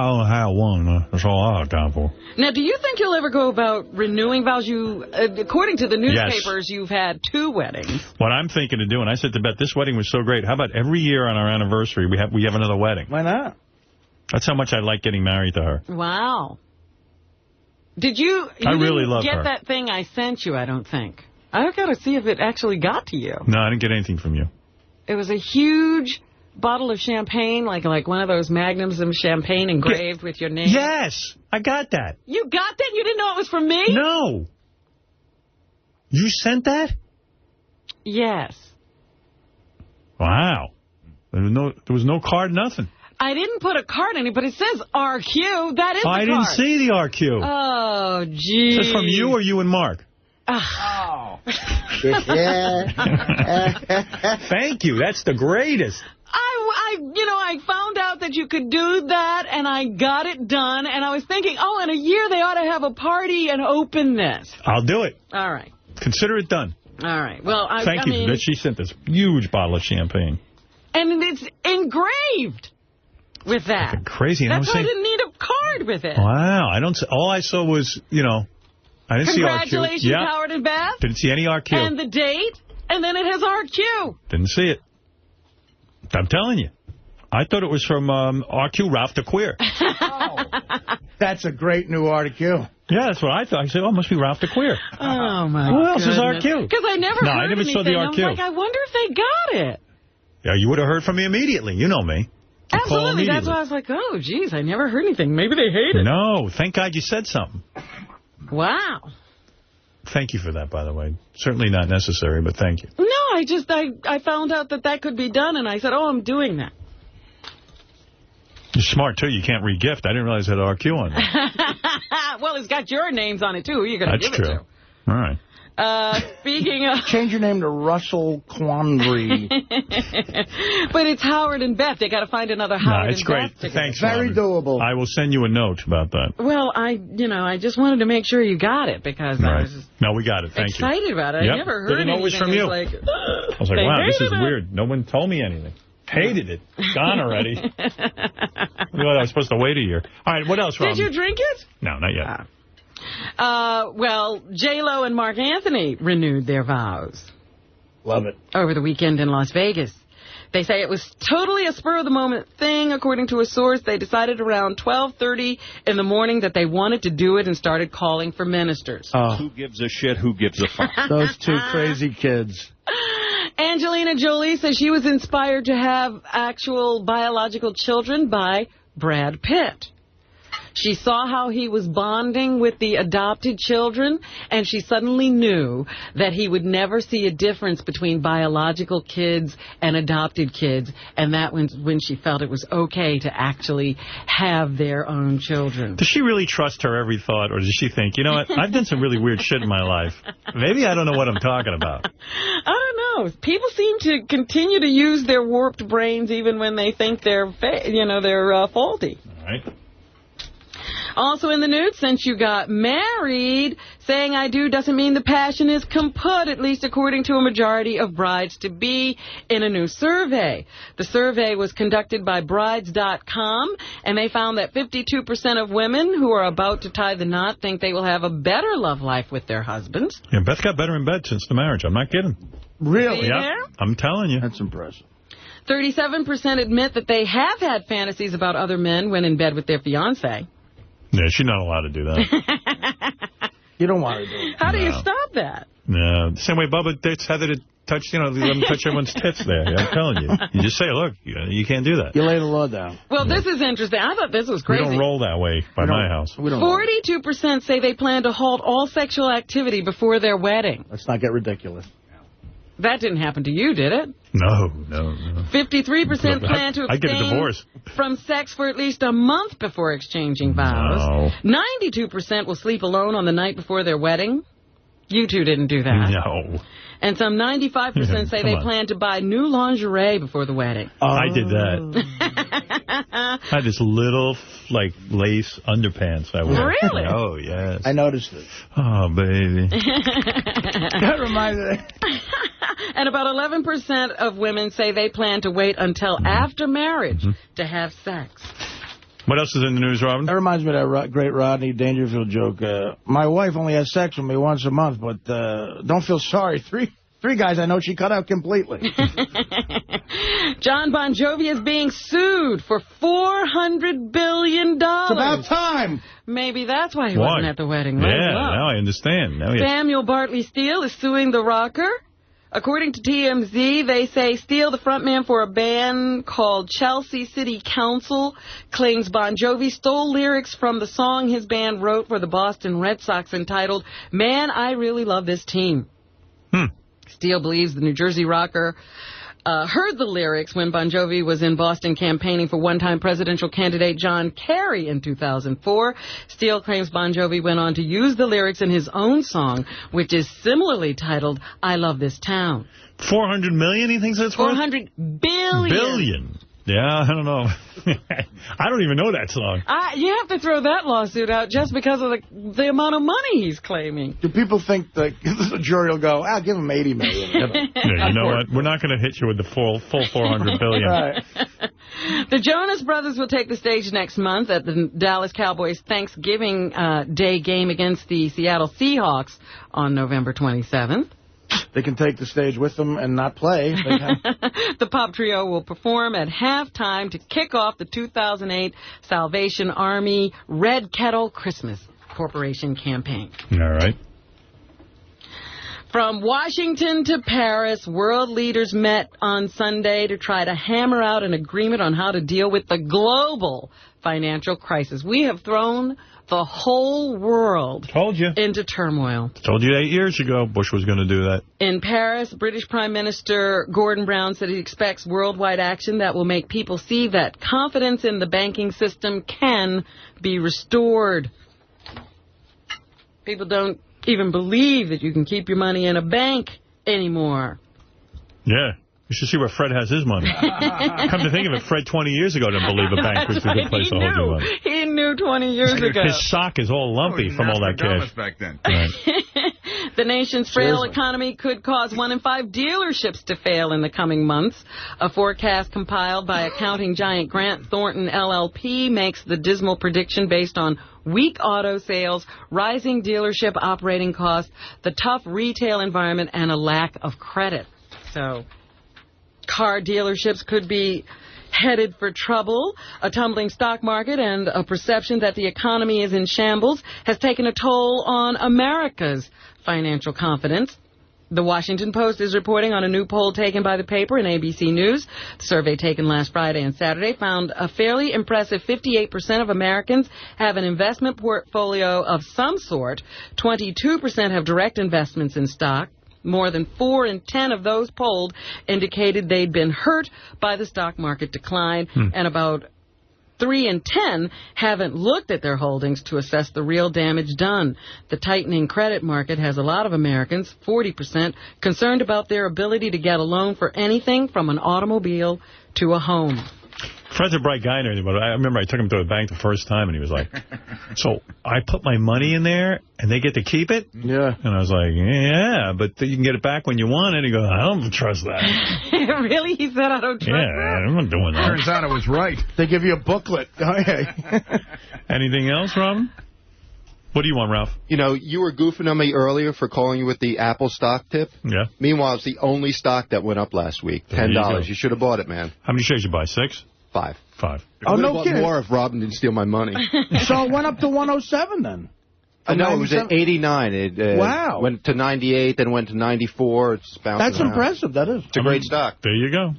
only have one. That's all I have time for. Now, do you think you'll ever go about renewing vows? According to the newspapers, you've had 2 weddings. What I'm thinking of doing, I said to Beth, this wedding was so great. How about every year on our anniversary, we have another wedding? Why not? That's how much I like getting married to her. Wow. Did you I really didn't love get her. that thing I sent you, I don't think. I've got to see if it actually got to you. No, I didn't get anything from you. It was a huge bottle of champagne, like one of those magnums of champagne engraved with your name. Yes, I got that. You got that? You didn't know it was from me? No. You sent that? Yes. Wow. There was no card, nothing. I didn't put a card in it, but it says RQ. That is the card. I didn't see the RQ. Oh, gee. Is this from you or you and Mark? Oh. Thank you. That's the greatest. I found out that you could do that, and I got it done, and I was thinking, oh, in a year they ought to have a party and open this. I'll do it. All right. Consider it done. All right. Well, Thank you. mean, She sent this huge bottle of champagne. And it's engraved with that. Fucking crazy. And That's why I I was didn't need a card with it. Wow. All I saw was, I didn't see RQ. Congratulations, Yeah. Howard and Beth. Didn't see any RQ. And the date, and then it has RQ. Didn't see it. I'm telling you. I thought it was from RQ, Ralph the Queer. That's a great new RQ. Yeah, that's what I thought. I said, oh, it must be Ralph the Queer. Oh, my Who else is goodness. RQ? Because I never heard I never anything. saw the I RQ. was like, I wonder if they got it. Yeah, you would have heard from me immediately. You know me. I call Absolutely. That's immediately. why I was like, oh, geez, I never heard anything. Maybe they hate it. No, thank God you said something. Wow. Thank you for that, by the way. Certainly not necessary, but thank you. No, I found out that could be done, and I said, oh, I'm doing that. You're smart, too. You can't re-gift. I didn't realize it had RQ on it. Well, it's got your names on it, too. Who are you going to give That's true. it to? All right. Speaking of... Change your name to Russell Quandary. But it's Howard and Beth. They got to find another Howard it's and great. Beth. Thanks, Very Robin. doable. I will send you a note about that. Well, I just wanted to make sure you got it because I was No, we got it. Thank you. excited about it. Yep. I never heard Didn't know it was anything. from you. Like, I was like, they wow, this is hated it. weird. No one told me anything. Hated it. Gone already. I was supposed to wait a year. All right, what else, Robin? Did you drink it? No, not yet. Well, J-Lo and Mark Anthony renewed their vows. Love it. Over the weekend in Las Vegas. They say it was totally a spur-of-the-moment thing. According to a source, they decided around 12:30 in the morning that they wanted to do it and started calling for ministers. Who gives a shit? Who gives a fuck? Those two crazy kids. Angelina Jolie says she was inspired to have actual biological children by Brad Pitt. She saw how he was bonding with the adopted children, and she suddenly knew that he would never see a difference between biological kids and adopted kids, and that when she felt it was okay to actually have their own children. Does she really trust her every thought, or does she think, you know what, I've done some really weird shit in my life. Maybe I don't know what I'm talking about. I don't know. People seem to continue to use their warped brains even when they think they're faulty. All right. Also in the news, since you got married, saying I do doesn't mean the passion is kaput, at least according to a majority of brides-to-be in a new survey. The survey was conducted by Brides.com, and they found that 52% of women who are about to tie the knot think they will have a better love life with their husbands. Yeah, Beth got better in bed since the marriage. I'm not kidding. Really? Yeah, I'm telling you. That's impressive. 37% admit that they have had fantasies about other men when in bed with their fiancé. Yeah, she's not allowed to do that. You don't want to do it. How do you stop that? No. Same way Bubba dates Heather to touch, let them touch everyone's tits there. I'm telling you. You just say, look, you can't do that. You lay the law down. Well, this is interesting. I thought this was crazy. We don't roll that way by my house. 42% say they plan to halt all sexual activity before their wedding. Let's not get ridiculous. That didn't happen to you, did it? No. 53% plan to I'd get a abstain divorce. from sex for at least a month before exchanging vows. 92% will sleep alone on the night before their wedding. You two didn't do that. No. And some 95% say they plan to buy new lingerie before the wedding. I did that. I had this little, lace underpants I wore. Really? Oh, yes. I noticed it. Oh, baby. That reminded me. And about 11% of women say they plan to wait until after marriage to have sex. What else is in the news, Robin? That reminds me of that great Rodney Dangerfield joke. My wife only has sex with me once a month, but don't feel sorry. Three guys I know she cut out completely. John Bon Jovi is being sued for $400 billion. It's about time. Maybe that's why he wasn't at the wedding. Right? Yeah, now I understand. Samuel Bartley Steele is suing the rocker. According to TMZ, they say Steele, the frontman for a band called Chelsea City Council, claims Bon Jovi stole lyrics from the song his band wrote for the Boston Red Sox entitled, Man, I Really Love This Team. Steele believes the New Jersey rocker heard the lyrics when Bon Jovi was in Boston campaigning for one-time presidential candidate John Kerry in 2004. Steele claims Bon Jovi went on to use the lyrics in his own song, which is similarly titled, I Love This Town. $400 million, he thinks that's worth? $400 billion. Billion. Yeah, I don't know. I don't even know that song. You have to throw that lawsuit out just because of the amount of money he's claiming. Do people think that the jury will go, give him $80 million? Yeah, you know what? We're not going to hit you with the full $400 billion. Right. The Jonas Brothers will take the stage next month at the Dallas Cowboys Thanksgiving Day game against the Seattle Seahawks on November 27th. They can take the stage with them and not play. The pop trio will perform at halftime to kick off the 2008 Salvation Army Red Kettle Christmas corporation campaign. All right. From Washington to Paris, world leaders met on Sunday to try to hammer out an agreement on how to deal with the global financial crisis. We have thrown the whole world into turmoil. Told you 8 years ago Bush was going to do that. In Paris, British Prime Minister Gordon Brown said he expects worldwide action that will make people see that confidence in the banking system can be restored. People don't even believe that you can keep your money in a bank anymore. Yeah. You should see where Fred has his money. Come to think of it, Fred 20 years ago didn't believe a bank was a good place to hold your money. He knew 20 years ago. His sock is all lumpy from all that cash. Back then. Right. The nation's frail economy could cause 1 in 5 dealerships to fail in the coming months. A forecast compiled by accounting giant Grant Thornton LLP makes the dismal prediction based on weak auto sales, rising dealership operating costs, the tough retail environment, and a lack of credit. So car dealerships could be headed for trouble. A tumbling stock market and a perception that the economy is in shambles has taken a toll on America's financial confidence. The Washington Post is reporting on a new poll taken by the paper and ABC News. The survey taken last Friday and Saturday found a fairly impressive 58% of Americans have an investment portfolio of some sort. 22% have direct investments in stock. More than 4 in 10 of those polled indicated they'd been hurt by the stock market decline, and about 3 in 10 haven't looked at their holdings to assess the real damage done. The tightening credit market has a lot of Americans, 40%, concerned about their ability to get a loan for anything from an automobile to a home. Fred's a bright guy and everything, but I remember I took him to a bank the first time, and he was like, so I put my money in there, and they get to keep it? Yeah. And I was like, yeah, but you can get it back when you want it. And he goes, I don't trust that. Really? He said, I don't trust that? I'm not doing that. Turns out I was right. They give you a booklet. Anything else, Robin? What do you want, Ralph? You know, you were goofing on me earlier for calling you with the Apple stock tip. Yeah. Meanwhile, it's the only stock that went up last week. $10. You should have bought it, man. How many shares you buy? 6? 5. Oh, no kidding. More if Robin didn't steal my money. So it went up to 107 then? No, it was at 89. It wow. Went to 98, then went to 94. It's bouncing That's around. impressive, that is. It's a great stock. There you go.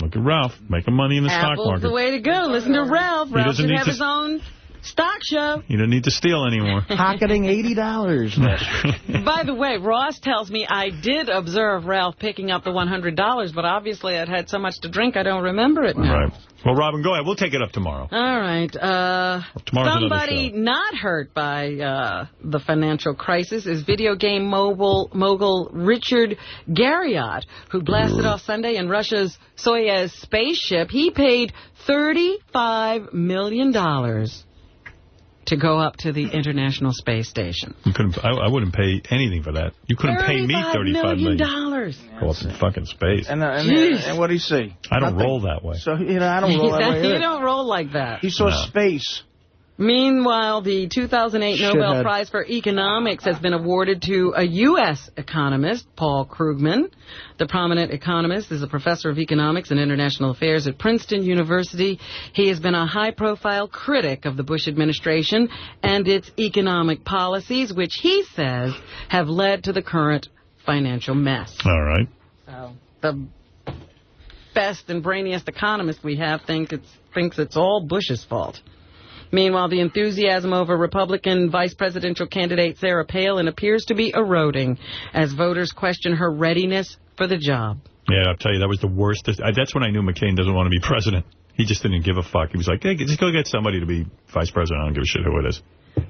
Look at Ralph making money in the stock Apple's market. the way to go. Listen to Ralph. Ralph should have to his own stock show. You don't need to steal anymore. Pocketing $80. By the way, Ross tells me I did observe Ralph picking up the $100, but obviously I'd had so much to drink I don't remember it now. Right. Well, Robin, go ahead. We'll take it up tomorrow. All right. Somebody not hurt by the financial crisis is video game mogul Richard Garriott, who blasted off Sunday in Russia's Soyuz spaceship. He paid $35 million to go up to the International Space Station. I wouldn't pay anything for that. You couldn't pay me $35 million. Go up in fucking space. And what do you see? I don't roll that way. So, I don't roll that way either. You don't roll like that. He saw space. Meanwhile, the 2008 Nobel Prize for Economics has been awarded to a U.S. economist, Paul Krugman. The prominent economist is a professor of economics and international affairs at Princeton University. He has been a high-profile critic of the Bush administration and its economic policies, which he says have led to the current financial mess. All right. So the best and brainiest economist we have thinks it's all Bush's fault. Meanwhile, the enthusiasm over Republican vice presidential candidate Sarah Palin appears to be eroding as voters question her readiness for the job. Yeah, I'll tell you, that was the worst. That's when I knew McCain doesn't want to be president. He just didn't give a fuck. He was like, hey, just go get somebody to be vice president. I don't give a shit who it is.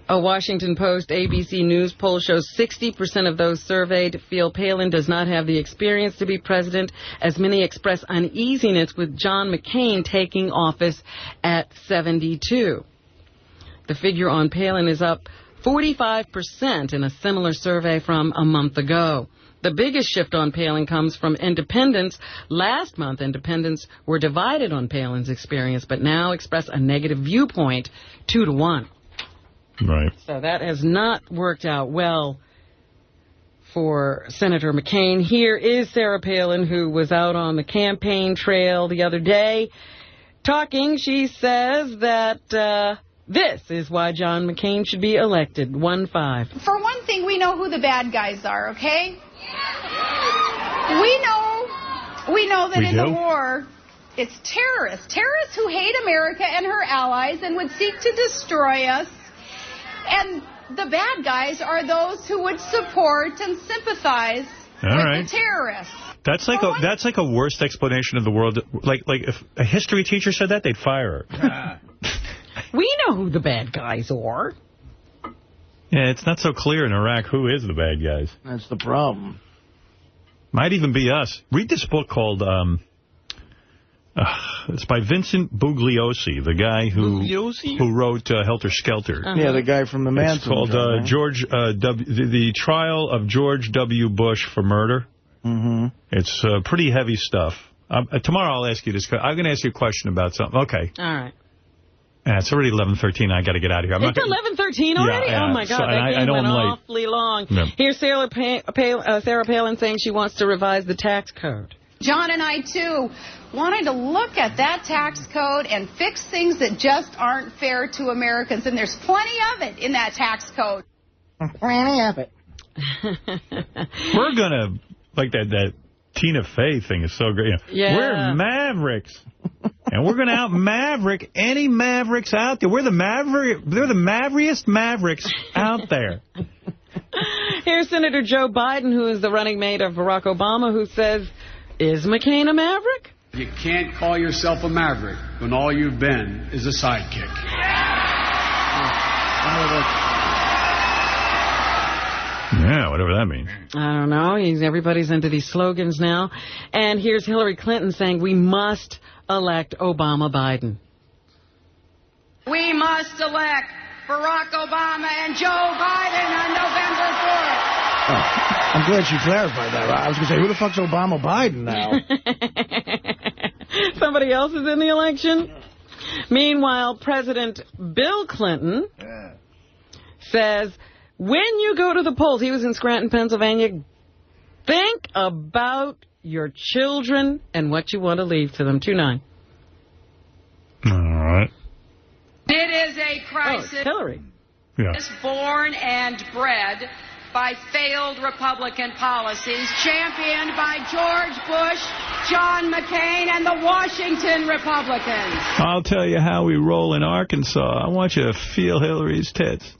A Washington Post ABC News poll shows 60% of those surveyed feel Palin does not have the experience to be president, as many express uneasiness with John McCain taking office at 72. The figure on Palin is up 45% in a similar survey from a month ago. The biggest shift on Palin comes from independents. Last month, independents were divided on Palin's experience, but now express a negative viewpoint 2-1. Right. So that has not worked out well for Senator McCain. Here is Sarah Palin, who was out on the campaign trail the other day talking. She says that This is why John McCain should be elected. 1-5. For one thing, we know who the bad guys are, okay? We know that in the war, it's terrorists who hate America and her allies and would seek to destroy us. And the bad guys are those who would support and sympathize with the terrorists. That's like a worst explanation of the world. Like if a history teacher said that, they'd fire her. We know who the bad guys are. Yeah, it's not so clear in Iraq who is the bad guys. That's the problem. Might even be us. Read this book called, it's by Vincent Bugliosi, the guy who wrote Helter Skelter. Yeah, the guy from the Manson. It's called the Trial of George W. Bush for Murder. Mm-hmm. It's pretty heavy stuff. Tomorrow I'll ask you this. I'm going to ask you a question about something. Okay. All right. It's already 11:13. I got to get out of here. It's 11:13 already? Yeah, oh, my God. So, that game went I'm awfully long. Yeah. Here's Sarah Palin saying she wants to revise the tax code. John and I, too, wanted to look at that tax code and fix things that just aren't fair to Americans. And there's plenty of it in that tax code. Plenty of it. We're going to, like that Tina Fey thing is so great. Yeah. We're Mavericks. And we're going to out-Maverick any Mavericks out there. They're the maveriest Mavericks out there. Here's Senator Joe Biden, who is the running mate of Barack Obama, who says, is McCain a maverick? You can't call yourself a maverick when all you've been is a sidekick. Yeah, whatever that means. I don't know. Everybody's into these slogans now. And here's Hillary Clinton saying we must elect Obama Biden. We must elect Barack Obama and Joe Biden on November 4th. Oh, I'm glad she clarified that. I was going to say, who the fuck's Obama Biden now? Somebody else is in the election? Meanwhile, President Bill Clinton says, when you go to the polls, he was in Scranton, Pennsylvania, think about your children and what you want to leave to them. 2-9. All right. It is a crisis Hillary. born and bred by failed Republican policies championed by George Bush, John McCain, and the Washington Republicans. I'll tell you how we roll in Arkansas. I want you to feel Hillary's tits.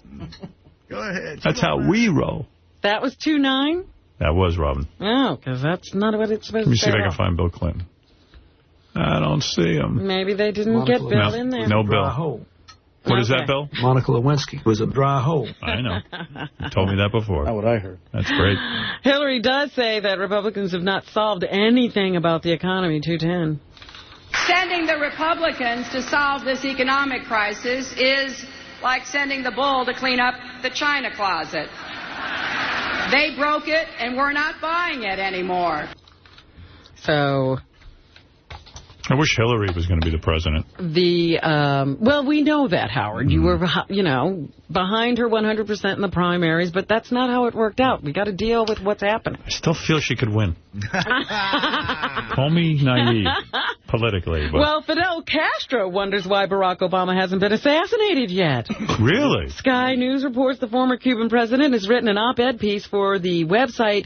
Go ahead. That's how we roll. That was 2-9? That was, Robin. Oh, because that's not what it's supposed Let me to see say. if I can find Bill Clinton. I don't see him. Maybe they didn't get Bill in there. No Bill. Hole. What is that, Bill? Monica Lewinsky was a dry hole. I know. You told me that before. That's what I heard. That's great. Hillary does say that Republicans have not solved anything about the economy. 2-10. Sending the Republicans to solve this economic crisis is like sending the bull to clean up the china closet. They broke it, and we're not buying it anymore. So I wish Hillary was going to be the president. Well, we know that, Howard. You were, behind her 100% in the primaries, but that's not how it worked out. We got to deal with what's happening. I still feel she could win. Call me naive, politically. But. Well, Fidel Castro wonders why Barack Obama hasn't been assassinated yet. Really? Sky News reports the former Cuban president has written an op-ed piece for the website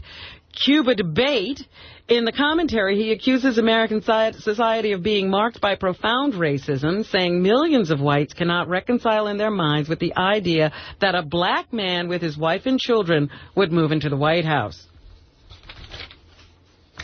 Cuba Debate. In the commentary, he accuses American society of being marked by profound racism, saying millions of whites cannot reconcile in their minds with the idea that a black man with his wife and children would move into the White House.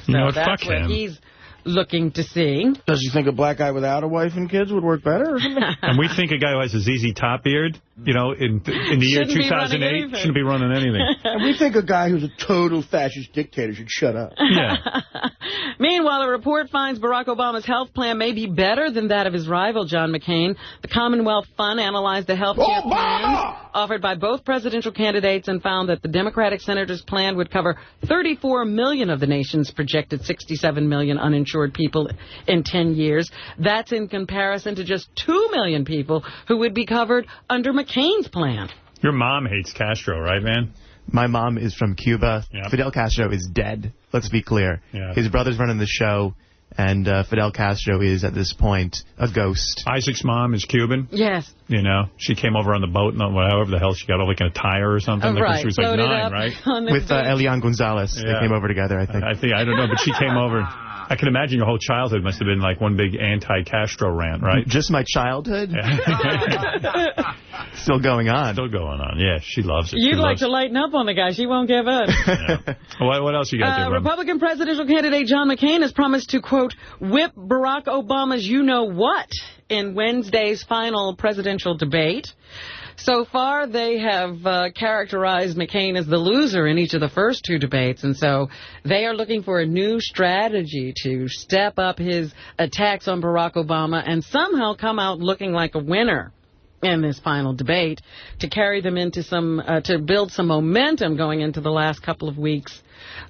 So that's what he's looking to see. Does he think a black guy without a wife and kids would work better? Or something? And we think a guy who has a ZZ Top beard, in the year 2008, shouldn't be running anything. And we think a guy who's a total fascist dictator should shut up. Yeah. Meanwhile, a report finds Barack Obama's health plan may be better than that of his rival, John McCain. The Commonwealth Fund analyzed the health care plans offered by both presidential candidates and found that the Democratic senator's plan would cover 34 million of the nation's projected 67 million uninsured people in 10 years. That's in comparison to just 2 million people who would be covered under McCain's plan. Your mom hates Castro, right, man? My mom is from Cuba. Yep. Fidel Castro is dead. Let's be clear. Yeah. His brother's running the show. And Fidel Castro is, at this point, a ghost. Isaac's mom is Cuban. Yes. You know, she came over on the boat, and however the hell she got over, like in a tire or something. Right. She was like 9, right? With Elian Gonzalez. Yeah. They came over together, I think. I don't know, but she came over. I can imagine your whole childhood must have been like one big anti-Castro rant, right? Just my childhood? Still going on. Still going on, yeah. She loves it. You'd like to lighten up on the guy. She won't give up. Yeah. What else you got there, Rob? Republican presidential candidate John McCain has promised to, quote, whip Barack Obama's you-know-what in Wednesday's final presidential debate. So far, they have characterized McCain as the loser in each of the first 2 debates, and so they are looking for a new strategy to step up his attacks on Barack Obama and somehow come out looking like a winner in this final debate to carry them into to build some momentum going into the last couple of weeks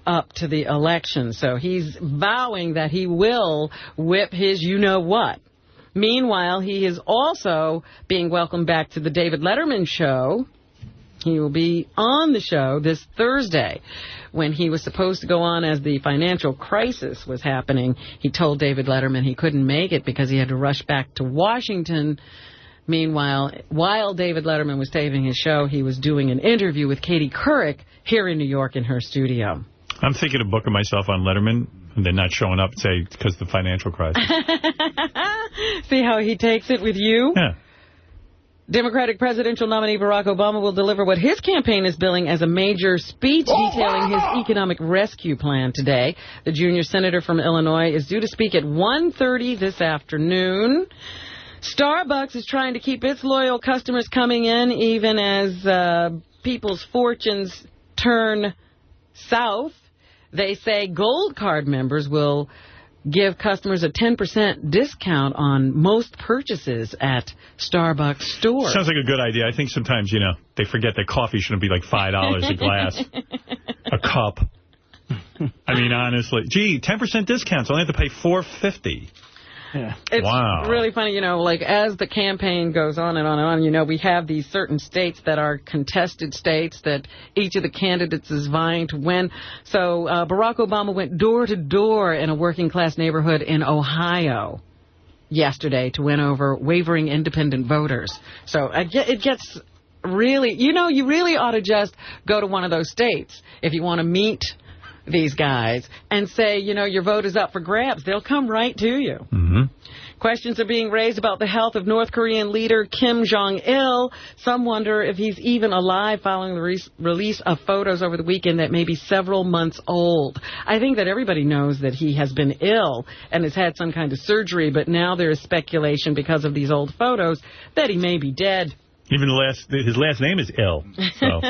up to the election. So he's vowing that he will whip his you-know-what. Meanwhile, he is also being welcomed back to the David Letterman show. He will be on the show this Thursday. When he was supposed to go on as the financial crisis was happening, he told David Letterman he couldn't make it because he had to rush back to Washington. Meanwhile, while David Letterman was taping his show, he was doing an interview with Katie Couric here in New York in her studio. I'm thinking of booking myself on Letterman, and then not showing up, say, because of the financial crisis. See how he takes it with you? Yeah. Democratic presidential nominee Barack Obama will deliver what his campaign is billing as a major speech detailing his economic rescue plan today. The junior senator from Illinois is due to speak at 1:30 this afternoon. Starbucks is trying to keep its loyal customers coming in even as people's fortunes turn south. They say Gold Card members will give customers a 10% discount on most purchases at Starbucks stores. Sounds like a good idea. I think sometimes, you know, they forget that coffee shouldn't be like $5 a glass, a cup. I mean, honestly. Gee, 10% discounts. Only have to pay $4.50. Yeah. It's wow. really funny, you know, like as the campaign goes on and on and on, you know, we have these certain states that are contested states that each of the candidates is vying to win. So Barack Obama went door to door in a working class neighborhood in Ohio yesterday to win over wavering independent voters. So it gets really, you know, you really ought to just go to one of those states if you want to meet these guys and say, you know, your vote is up for grabs. They'll come right to you. Mm-hmm. Questions are being raised about the health of North Korean leader Kim Jong-il. Some wonder if he's even alive following the release of photos over the weekend that may be several months old. I think that everybody knows that he has been ill and has had some kind of surgery, but now there is speculation because of these old photos that he may be dead. Even his last name is ill. So.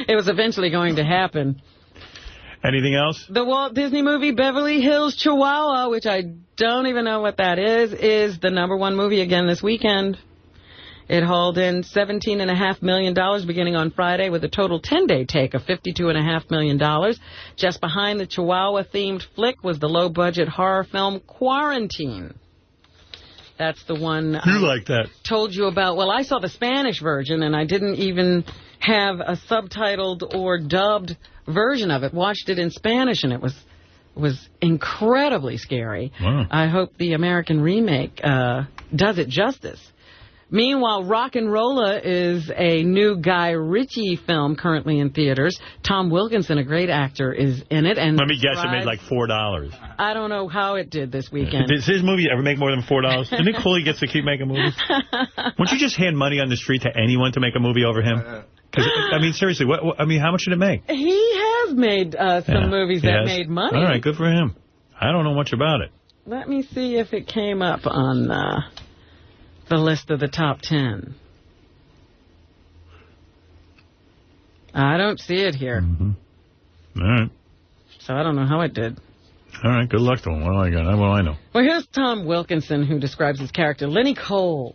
It was eventually going to happen. Anything else? The Walt Disney movie Beverly Hills Chihuahua, which I don't even know what that is the #1 movie again this weekend. It hauled in $17.5 million beginning on Friday with a total 10-day take of $52.5 million. Just behind the Chihuahua-themed flick was the low-budget horror film Quarantine. That's the one like that. Told you about. Well, I saw the Spanish version, and I didn't even have a subtitled or dubbed version of it. Watched it in Spanish, and it was incredibly scary. Wow. I hope the American remake does it justice. Meanwhile, Rock'n'Rolla is a new Guy Ritchie film currently in theaters. Tom Wilkinson, a great actor, is in it. And let me guess, it made like $4. I don't know how it did this weekend. Does his movie ever make more than $4? Isn't it cool he gets to keep making movies? Won't you just hand money on the street to anyone to make a movie over him? Because I mean, seriously, how much did it make? He has made some movies that made money. All right, good for him. I don't know much about it. Let me see if it came up on the list of the top 10. I don't see it here. Mm-hmm. All right. So I don't know how it did. All right, good luck to him. What do I got? What do I know? Well, here's Tom Wilkinson, who describes his character, Lenny Cole.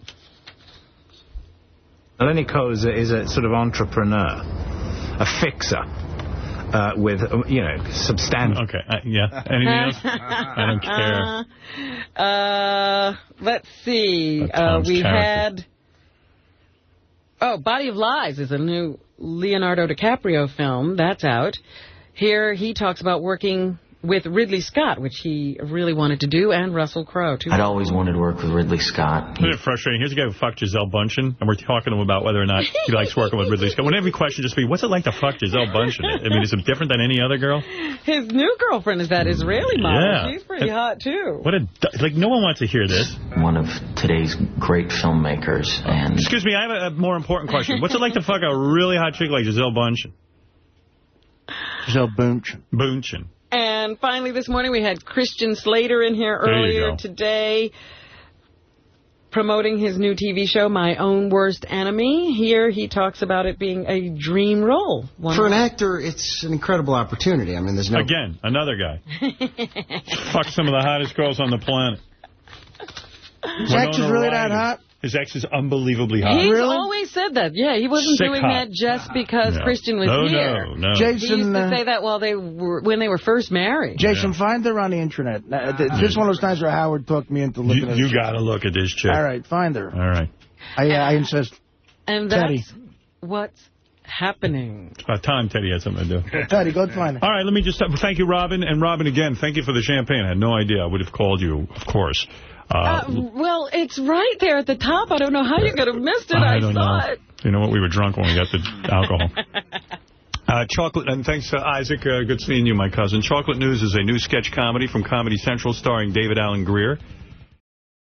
Lenny Cole is a sort of entrepreneur, a fixer. With, you know, substantial... Okay, yeah. Anything else? I don't care. Let's see. We had... Oh, Body of Lies is a new Leonardo DiCaprio film. That's out. Here he talks about working with Ridley Scott, which he really wanted to do, and Russell Crowe, too. I'd always wanted to work with Ridley Scott. Isn't it frustrating? Here's a guy who fucked Gisele Bundchen, and we're talking to him about whether or not he likes working with Ridley Scott. Wouldn't every question just be, what's it like to fuck Gisele Bundchen? I mean, is it different than any other girl? His new girlfriend is that Israeli model. Yeah. She's pretty hot, too. What a... Like, no one wants to hear this. One of today's great filmmakers. And Excuse me, I have a more important question. What's it like to fuck a really hot chick like Gisele Bundchen? Gisele Bundchen. Bundchen. And finally this morning we had Christian Slater in here earlier today promoting his new TV show, My Own Worst Enemy. Here he talks about it being a dream role. For an actor, it's an incredible opportunity. I mean, there's no... Again, another guy. Fuck some of the hottest girls on the planet. His ex is really that hot? His ex is unbelievably hot. He's always said that. Yeah, he wasn't doing that just because Christian was here. No. Jason, he used to say that while when they were first married. Jason, find her on the internet. This is one of those times where Howard talked me into looking at her. You got to look at this chick. All right, find her. All right. I insist. And that's what's happening. It's about time Teddy had something to do. Teddy, go find her. All right, let me just thank you, Robin. And Robin, again, thank you for the champagne. I had no idea. I would have called you, of course. Well, it's right there at the top. I don't know how you could have missed it. I saw it. You know what? We were drunk when we got the alcohol. Chocolate, and thanks to Isaac. Good seeing you, my cousin. Chocolate News is a new sketch comedy from Comedy Central starring David Allen Greer